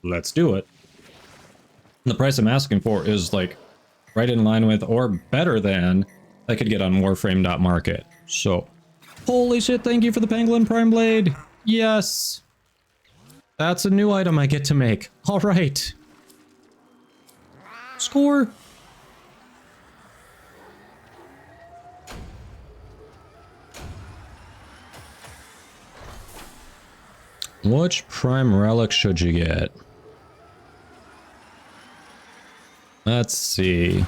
let's do it. And the price I'm asking for is like right in line with or better than I could get on Warframe.market. So, holy shit, thank you for the Pangolin Prime Blade. Yes. That's a new item I get to make. All right. Score. Which prime relic should you get? Let's see.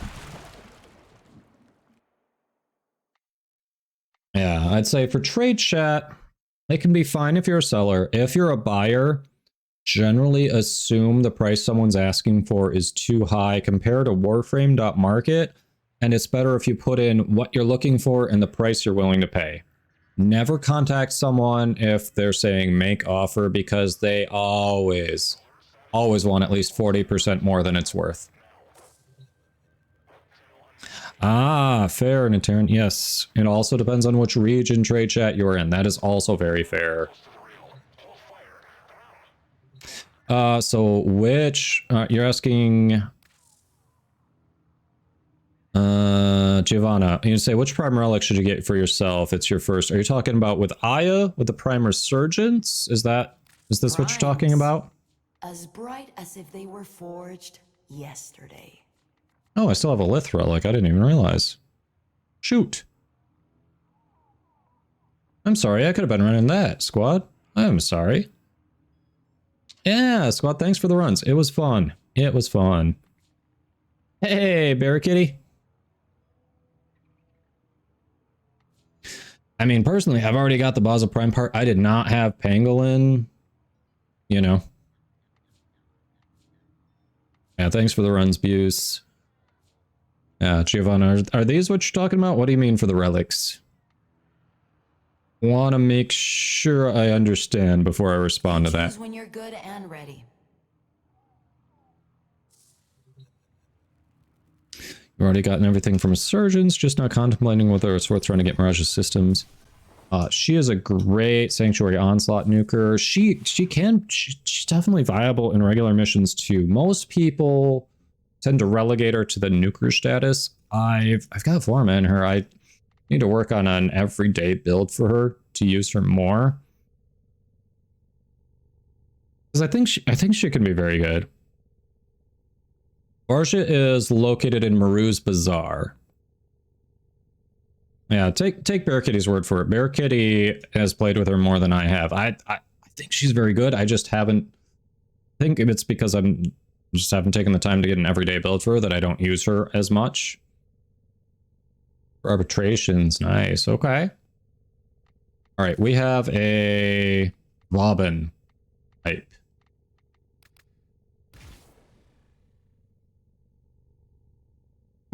Yeah, I'd say for trade chat, it can be fine if you're a seller. If you're a buyer, generally assume the price someone's asking for is too high compared to Warframe.market, and it's better if you put in what you're looking for and the price you're willing to pay. Never contact someone if they're saying make offer, because they always want at least 40% more than it's worth. Ah, fair, Nitarian. Yes, it also depends on which region trade chat you're in. That is also very fair. So which, you're asking, Giovanna, you say, which prime relic should you get for yourself? It's your first. Are you talking about with Aya, with the prime resurgence? Is this what you're talking about? As bright as if they were forged yesterday. Oh, I still have a Lith relic. I didn't even realize. Shoot. I'm sorry. I could have been running that, squad. I'm sorry. Yeah, squad, thanks for the runs. It was fun. It was fun. Hey, Bear Kitty. I mean, personally, I've already got the Baza Prime part. I did not have Pangolin. You know. Yeah, thanks for the runs, Buse. Yeah, Giovanna, are these what you're talking about? What do you mean for the relics? Want to make sure I understand before I respond to that. Choose when you're good and ready. You've already gotten everything from Surgeons, just not contemplating whether it's worth trying to get Mirage's systems. She is a great Sanctuary Onslaught nuker. She's definitely viable in regular missions too. Most people tend to relegate her to the nuker status. I've got Forma in her. I need to work on an everyday build for her to use her more. Because I think she can be very good. Barsha is located in Maru's Bazaar. Yeah, take Bear Kitty's word for it. Bear Kitty has played with her more than I have. I think she's very good. I just haven't. I think it's because just haven't taken the time to get an everyday build for her that I don't use her as much. Arbitration's nice. Okay. All right, we have a Robin type.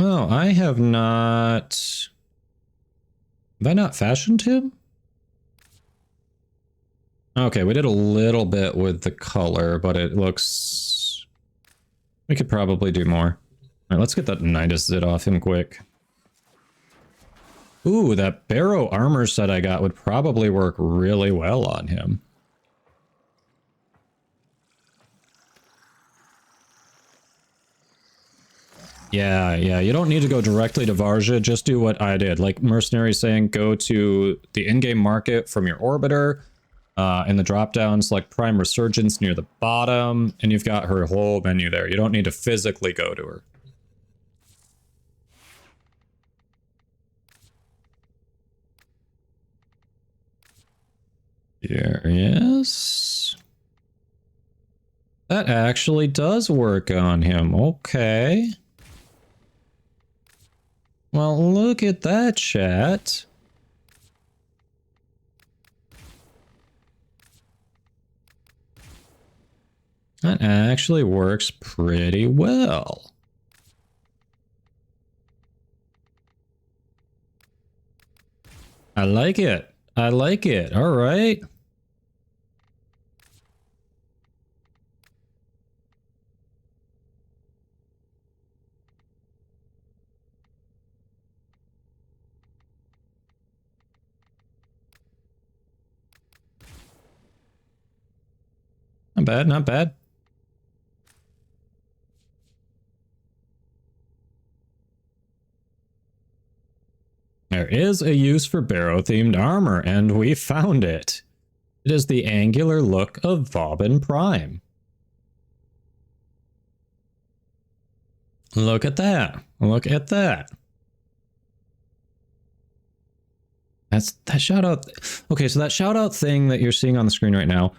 Oh, I have not. Have I not fashioned him? Okay, we did a little bit with the color, but it looks... We could probably do more. Alright, let's get that Nidus Zit off him quick. Ooh, that Baro armor set I got would probably work really well on him. Yeah, you don't need to go directly to Varja, just do what I did. Like Mercenary saying, go to the in-game market from your orbiter, in the drop-down, select Prime Resurgence near the bottom, and you've got her whole menu there. You don't need to physically go to her. Here, yes. That actually does work on him, okay. Well, look at that, chat. That actually works pretty well. I like it. I like it. All right. Not bad, not bad. There is a use for Baro-themed armor, and we found it. It is the angular look of Vauban Prime. Look at that. Look at that. That's that shout out. Okay, so that shout out thing that you're seeing on the screen right now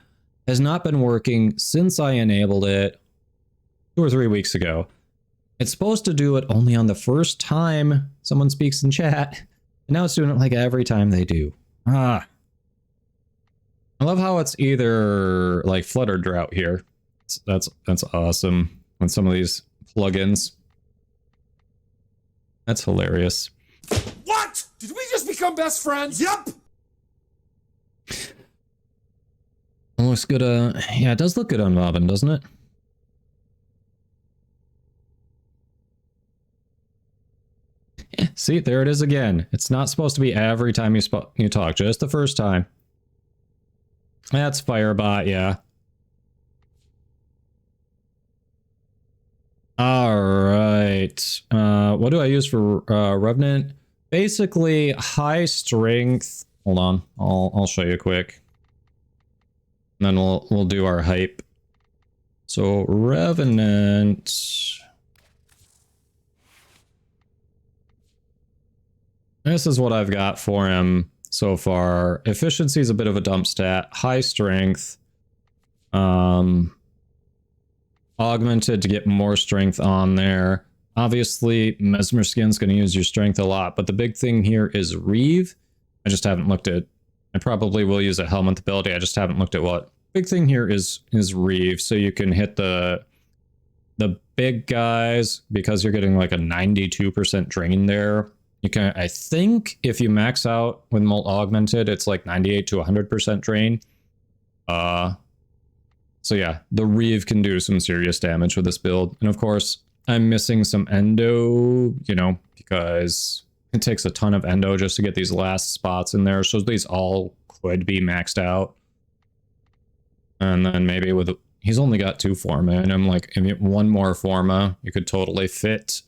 has not been working since I enabled it 2 or 3 weeks ago. It's supposed to do it only on the first time someone speaks in chat. And now it's doing it like every time they do. I love how it's either like Flood or Drought here. That's awesome with some of these plugins. That's hilarious. What? Did we just become best friends? Yep. It looks good. Yeah, it does look good on Vauban, doesn't it? See, there it is again. It's not supposed to be every time you talk, just the first time. That's Firebot, yeah. All right. What do I use for Revenant? Basically, high strength. Hold on, I'll show you quick. And then we'll do our hype. So Revenant. This is what I've got for him so far. Efficiency is a bit of a dump stat. High strength. Augmented to get more strength on there. Obviously, Mesmer Skin's going to use your strength a lot, but the big thing here is Reeve. I just haven't looked at... I probably will use a Helmet ability. I just haven't looked at what. Big thing here is Reeve, so you can hit the big guys because you're getting like a 92% drain there. You can, I think, if you max out with Molt Augmented, it's like 98 to 100% drain. So yeah, the Reeve can do some serious damage with this build. And of course, I'm missing some Endo, you know, because it takes a ton of Endo just to get these last spots in there. So these all could be maxed out. And then maybe with, he's only got 2 Forma, and I'm like, if you have 1 more Forma, you could totally fit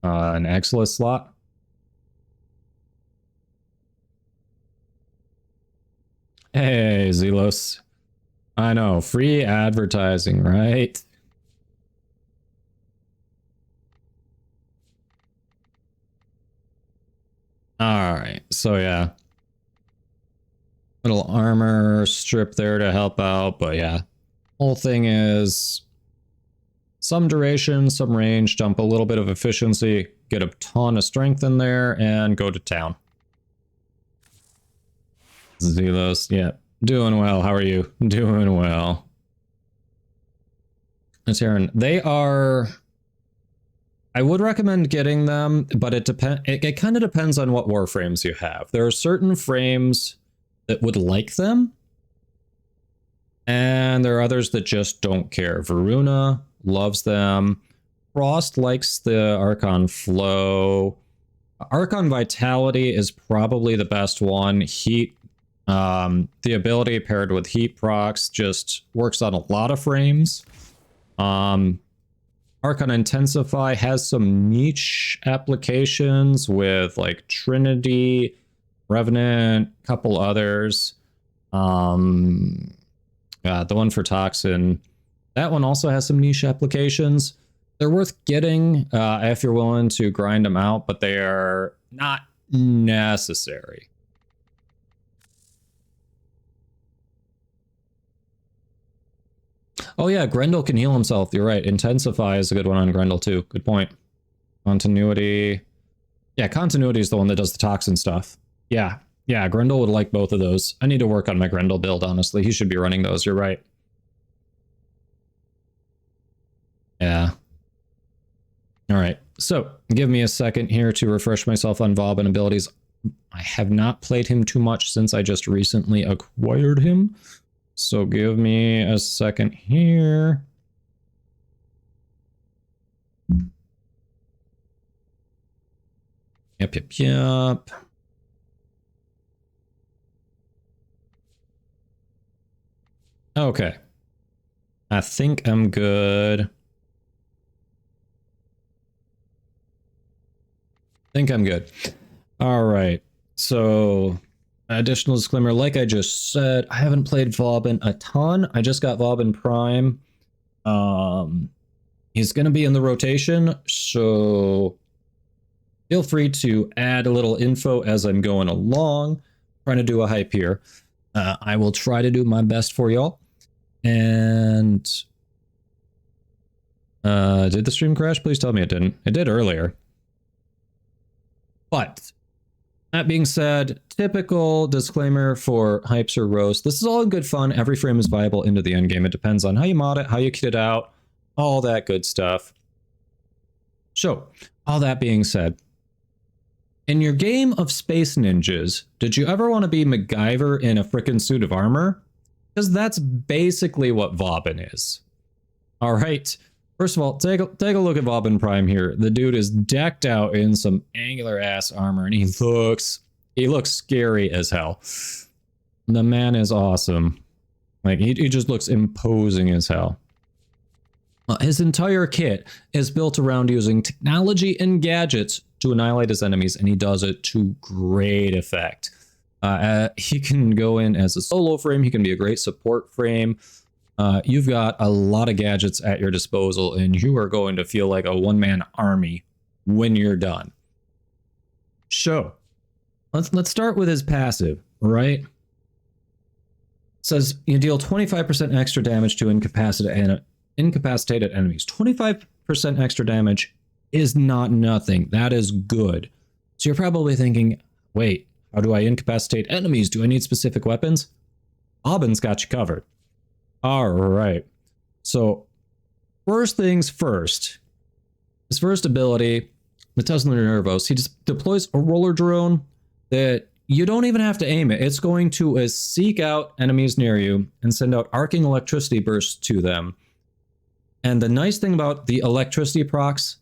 an Exilus slot. Hey, Zelos. I know, free advertising, right? Alright, so yeah. Little armor strip there to help out, but yeah. Whole thing is some duration, some range, dump a little bit of efficiency, get a ton of strength in there, and go to town. Zelos, yeah. Doing well. How are you? Doing well. Let's hear. They are... I would recommend getting them, but it kind of depends on what Warframes you have. There are certain frames that would like them, And there are others that just don't care. Varuna loves them. Frost likes the Archon Flow. Archon Vitality is probably the best one. Heat, the ability paired with Heat procs just works on a lot of frames. Archon Intensify has some niche applications with like Trinity, Revenant, couple others. The one for Toxin, that one also has some niche applications. They're worth getting if you're willing to grind them out, but they are not necessary. Oh yeah, Grendel can heal himself. You're right. Intensify is a good one on Grendel too. Good point. Continuity. Yeah, Continuity is the one that does the toxin stuff. Yeah, Grendel would like both of those. I need to work on my Grendel build, honestly. He should be running those. You're right. Yeah. All right. So give me a second here to refresh myself on Vob and abilities. I have not played him too much since I just recently acquired him. So give me a second here. Yep. Okay. I think I'm good. All right. So additional disclaimer, like I just said, I haven't played Vauban a ton. I just got Vauban Prime. He's going to be in the rotation, so feel free to add a little info as I'm going along. Trying to do a hype here. I will try to do my best for y'all. And did the stream crash? Please tell me it didn't. It did earlier. But that being said, typical disclaimer for hypes or roast. This is all in good fun. Every frame is viable into the end game. It depends on how you mod it, how you kit it out, all that good stuff. So, all that being said, in your game of Space Ninjas, did you ever want to be MacGyver in a frickin' suit of armor? Because that's basically what Vauban is. All right. First of all, take a look at Vauban Prime here. The dude is decked out in some angular ass armor, and he looks scary as hell. The man is awesome. Like he just looks imposing as hell. His entire kit is built around using technology and gadgets to annihilate his enemies, and he does it to great effect. He can go in as a solo frame. He can be a great support frame. You've got a lot of gadgets at your disposal, and you are going to feel like a one-man army when you're done. So, let's start with his passive, right? It says you deal 25% extra damage to incapacitated enemies. 25% extra damage is not nothing. That is good. So you're probably thinking, wait, how do I incapacitate enemies? Do I need specific weapons? Aubin's got you covered. All right. So first things first, his first ability, the Tesla Nervos, he just deploys a roller drone that you don't even have to aim it. It's going to seek out enemies near you and send out arcing electricity bursts to them. And the nice thing about the electricity procs,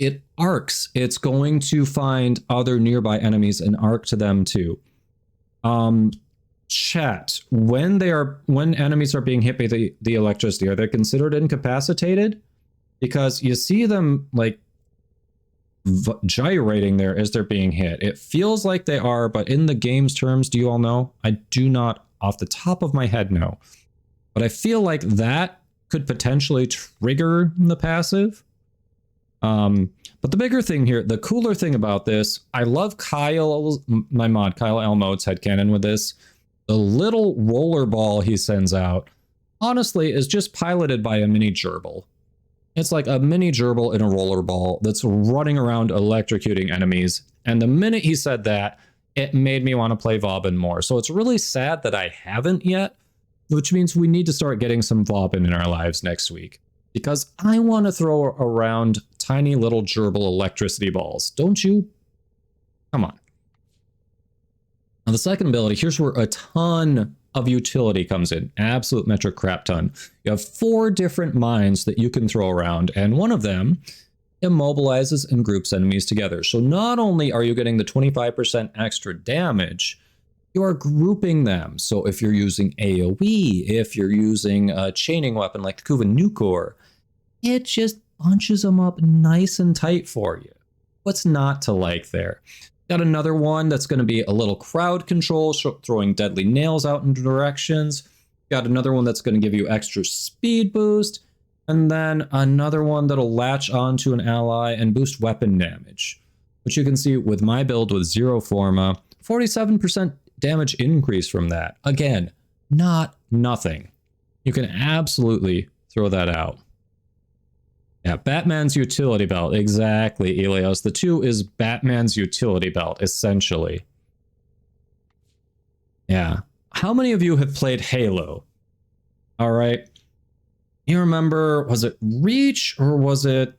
it arcs. It's going to find other nearby enemies and arc to them too. Chat, when enemies are being hit by the electricity, are they considered incapacitated? Because you see them like gyrating there as they're being hit. It feels like they are, but in the game's terms, do you all know? I do not off the top of my head know. But I feel like that could potentially trigger the passive. But the bigger thing here, the cooler thing about this, I love my mod, Kyle Elmode's headcanon with this. The little roller ball he sends out, honestly, is just piloted by a mini gerbil. It's like a mini gerbil in a roller ball that's running around electrocuting enemies. And the minute he said that, it made me want to play Vauban more. So it's really sad that I haven't yet, which means we need to start getting some Vauban in our lives next week. Because I want to throw around tiny little gerbil electricity balls. Don't you? Come on. Now the second ability, here's where a ton of utility comes in. Absolute metric crap ton. You have 4 different mines that you can throw around, and one of them immobilizes and groups enemies together. So not only are you getting the 25% extra damage, you are grouping them. So if you're using AoE, if you're using a chaining weapon like the Kuvan Nukor, it just bunches them up nice and tight for you. What's not to like there? Got another one that's going to be a little crowd control, throwing deadly nails out in directions. Got another one that's going to give you extra speed boost. And then another one that'll latch onto an ally and boost weapon damage. Which you can see with my build with Zero Forma, 47% damage increase from that. Again, not nothing. You can absolutely throw that out. Yeah, Batman's utility belt. Exactly, Elios. The 2 is Batman's utility belt, essentially. Yeah. How many of you have played Halo? All right. You remember, was it Reach or was it,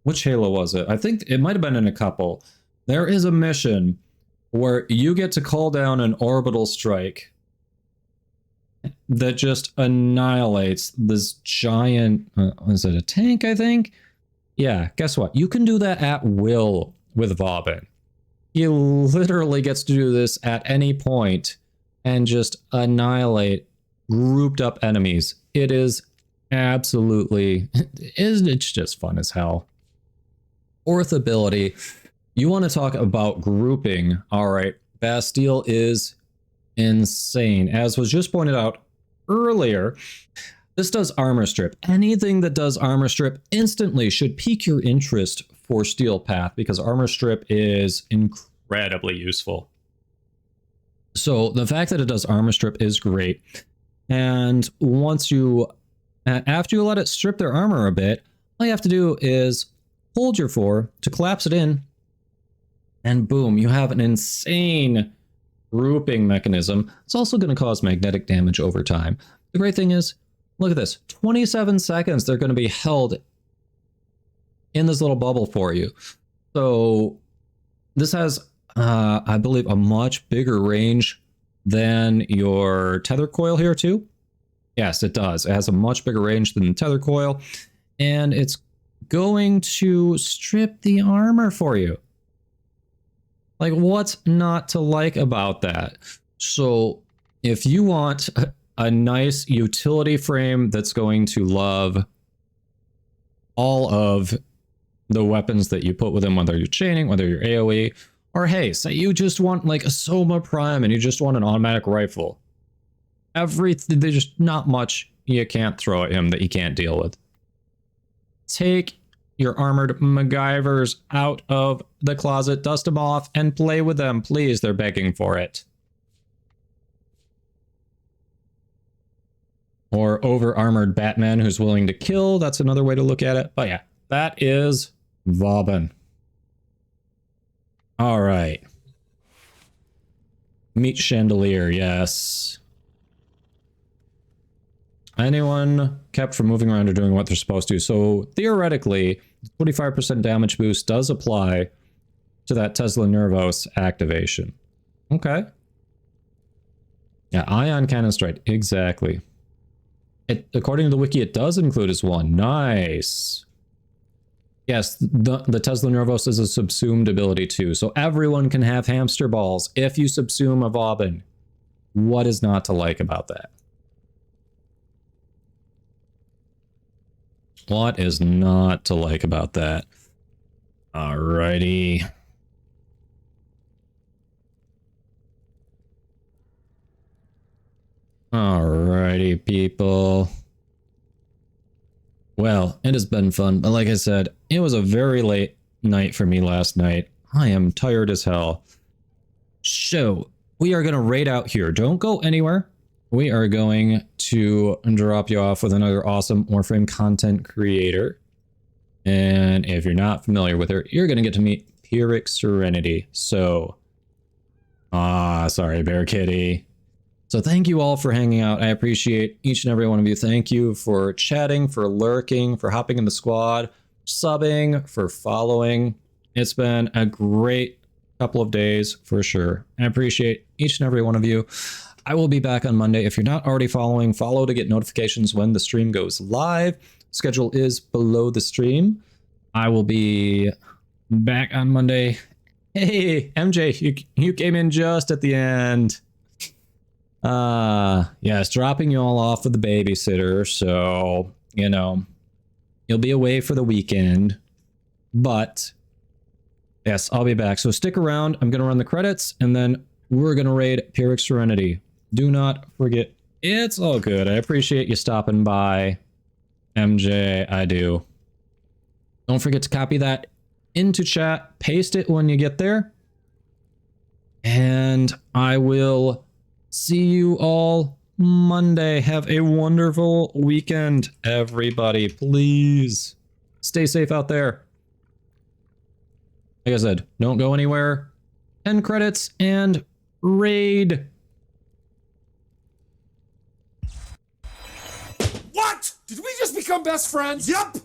which Halo was it? I think it might have been in a couple. There is a mission where you get to call down an orbital strike that just annihilates this giant, is it a tank, I think? Yeah, guess what? You can do that at will with Vauban. He literally gets to do this at any point and just annihilate grouped up enemies. It is absolutely, it's just fun as hell. 4th ability, you want to talk about grouping. All right, Bastille is insane. As was just pointed out earlier, this does armor strip. Anything that does armor strip instantly should pique your interest for Steel Path, because armor strip is incredibly useful. So the fact that it does armor strip is great. And once you, after you let it strip their armor a bit, all you have to do is hold your 4 to collapse it in, and boom, you have an insane grouping mechanism. It's also going to cause magnetic damage over time. The great thing is, look at this, 27 seconds they're going to be held in this little bubble for you. So this has, I believe, a much bigger range than your tether coil here too. Yes, it does. It has a much bigger range than the tether coil, and it's going to strip the armor for you. Like, what's not to like about that? So if you want a nice utility frame that's going to love all of the weapons that you put with them, whether you're chaining, whether you're AoE, or hey, say you just want like a Soma Prime and you just want an automatic rifle. There's just not much you can't throw at him that he can't deal with. Take your armored MacGyvers out of the closet, dust them off, and play with them, please. They're begging for it. Or over-armored Batman who's willing to kill. That's another way to look at it. But yeah, that is Vauban. All right. Meet Chandelier, yes. Anyone kept from moving around or doing what they're supposed to. So theoretically, 25% damage boost does apply to that Tesla Nervos activation. Okay. Yeah, ion cannon strike, exactly. According to the wiki, it does include as one. Nice. Yes, the Tesla Nervos is a subsumed ability too, so everyone can have hamster balls if you subsume a Vauban. What is not to like about that? What is not to like about that? Alrighty. Alrighty, people. Well, it has been fun, but like I said, it was a very late night for me last night. I am tired as hell. So, we are going to raid out here. Don't go anywhere. We are going to drop you off with another awesome Warframe content creator. And if you're not familiar with her, you're going to get to meet Pyrrhic Serenity. So, sorry, Bear Kitty. So thank you all for hanging out. I appreciate each and every one of you. Thank you for chatting, for lurking, for hopping in the squad, subbing, for following. It's been a great couple of days for sure. I appreciate each and every one of you. I will be back on Monday. If you're not already following, follow to get notifications when the stream goes live. Schedule is below the stream. I will be back on Monday. Hey, MJ, you came in just at the end. Yes, dropping you all off with the babysitter, so, you know, you'll be away for the weekend. But, yes, I'll be back. So stick around. I'm going to run the credits, and then we're going to raid Pyrrhic Serenity. Do not forget, it's all good. I appreciate you stopping by, MJ. I do. Don't forget to copy that into chat. Paste it when you get there. And I will see you all Monday. Have a wonderful weekend, everybody. Please stay safe out there. Like I said, don't go anywhere. End credits and raid. What? Did we just become best friends? Yup!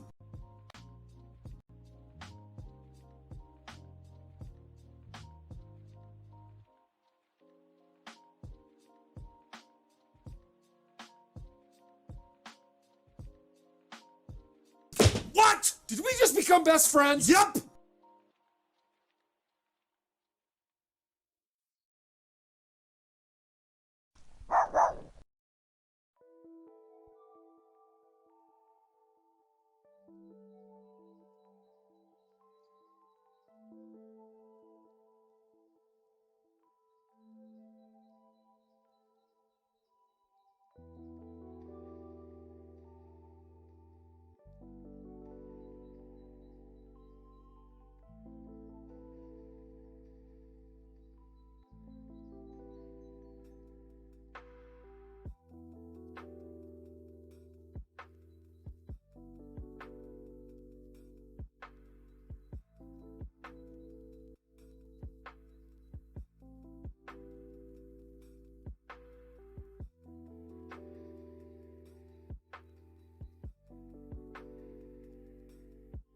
What? Did we just become best friends? Yup!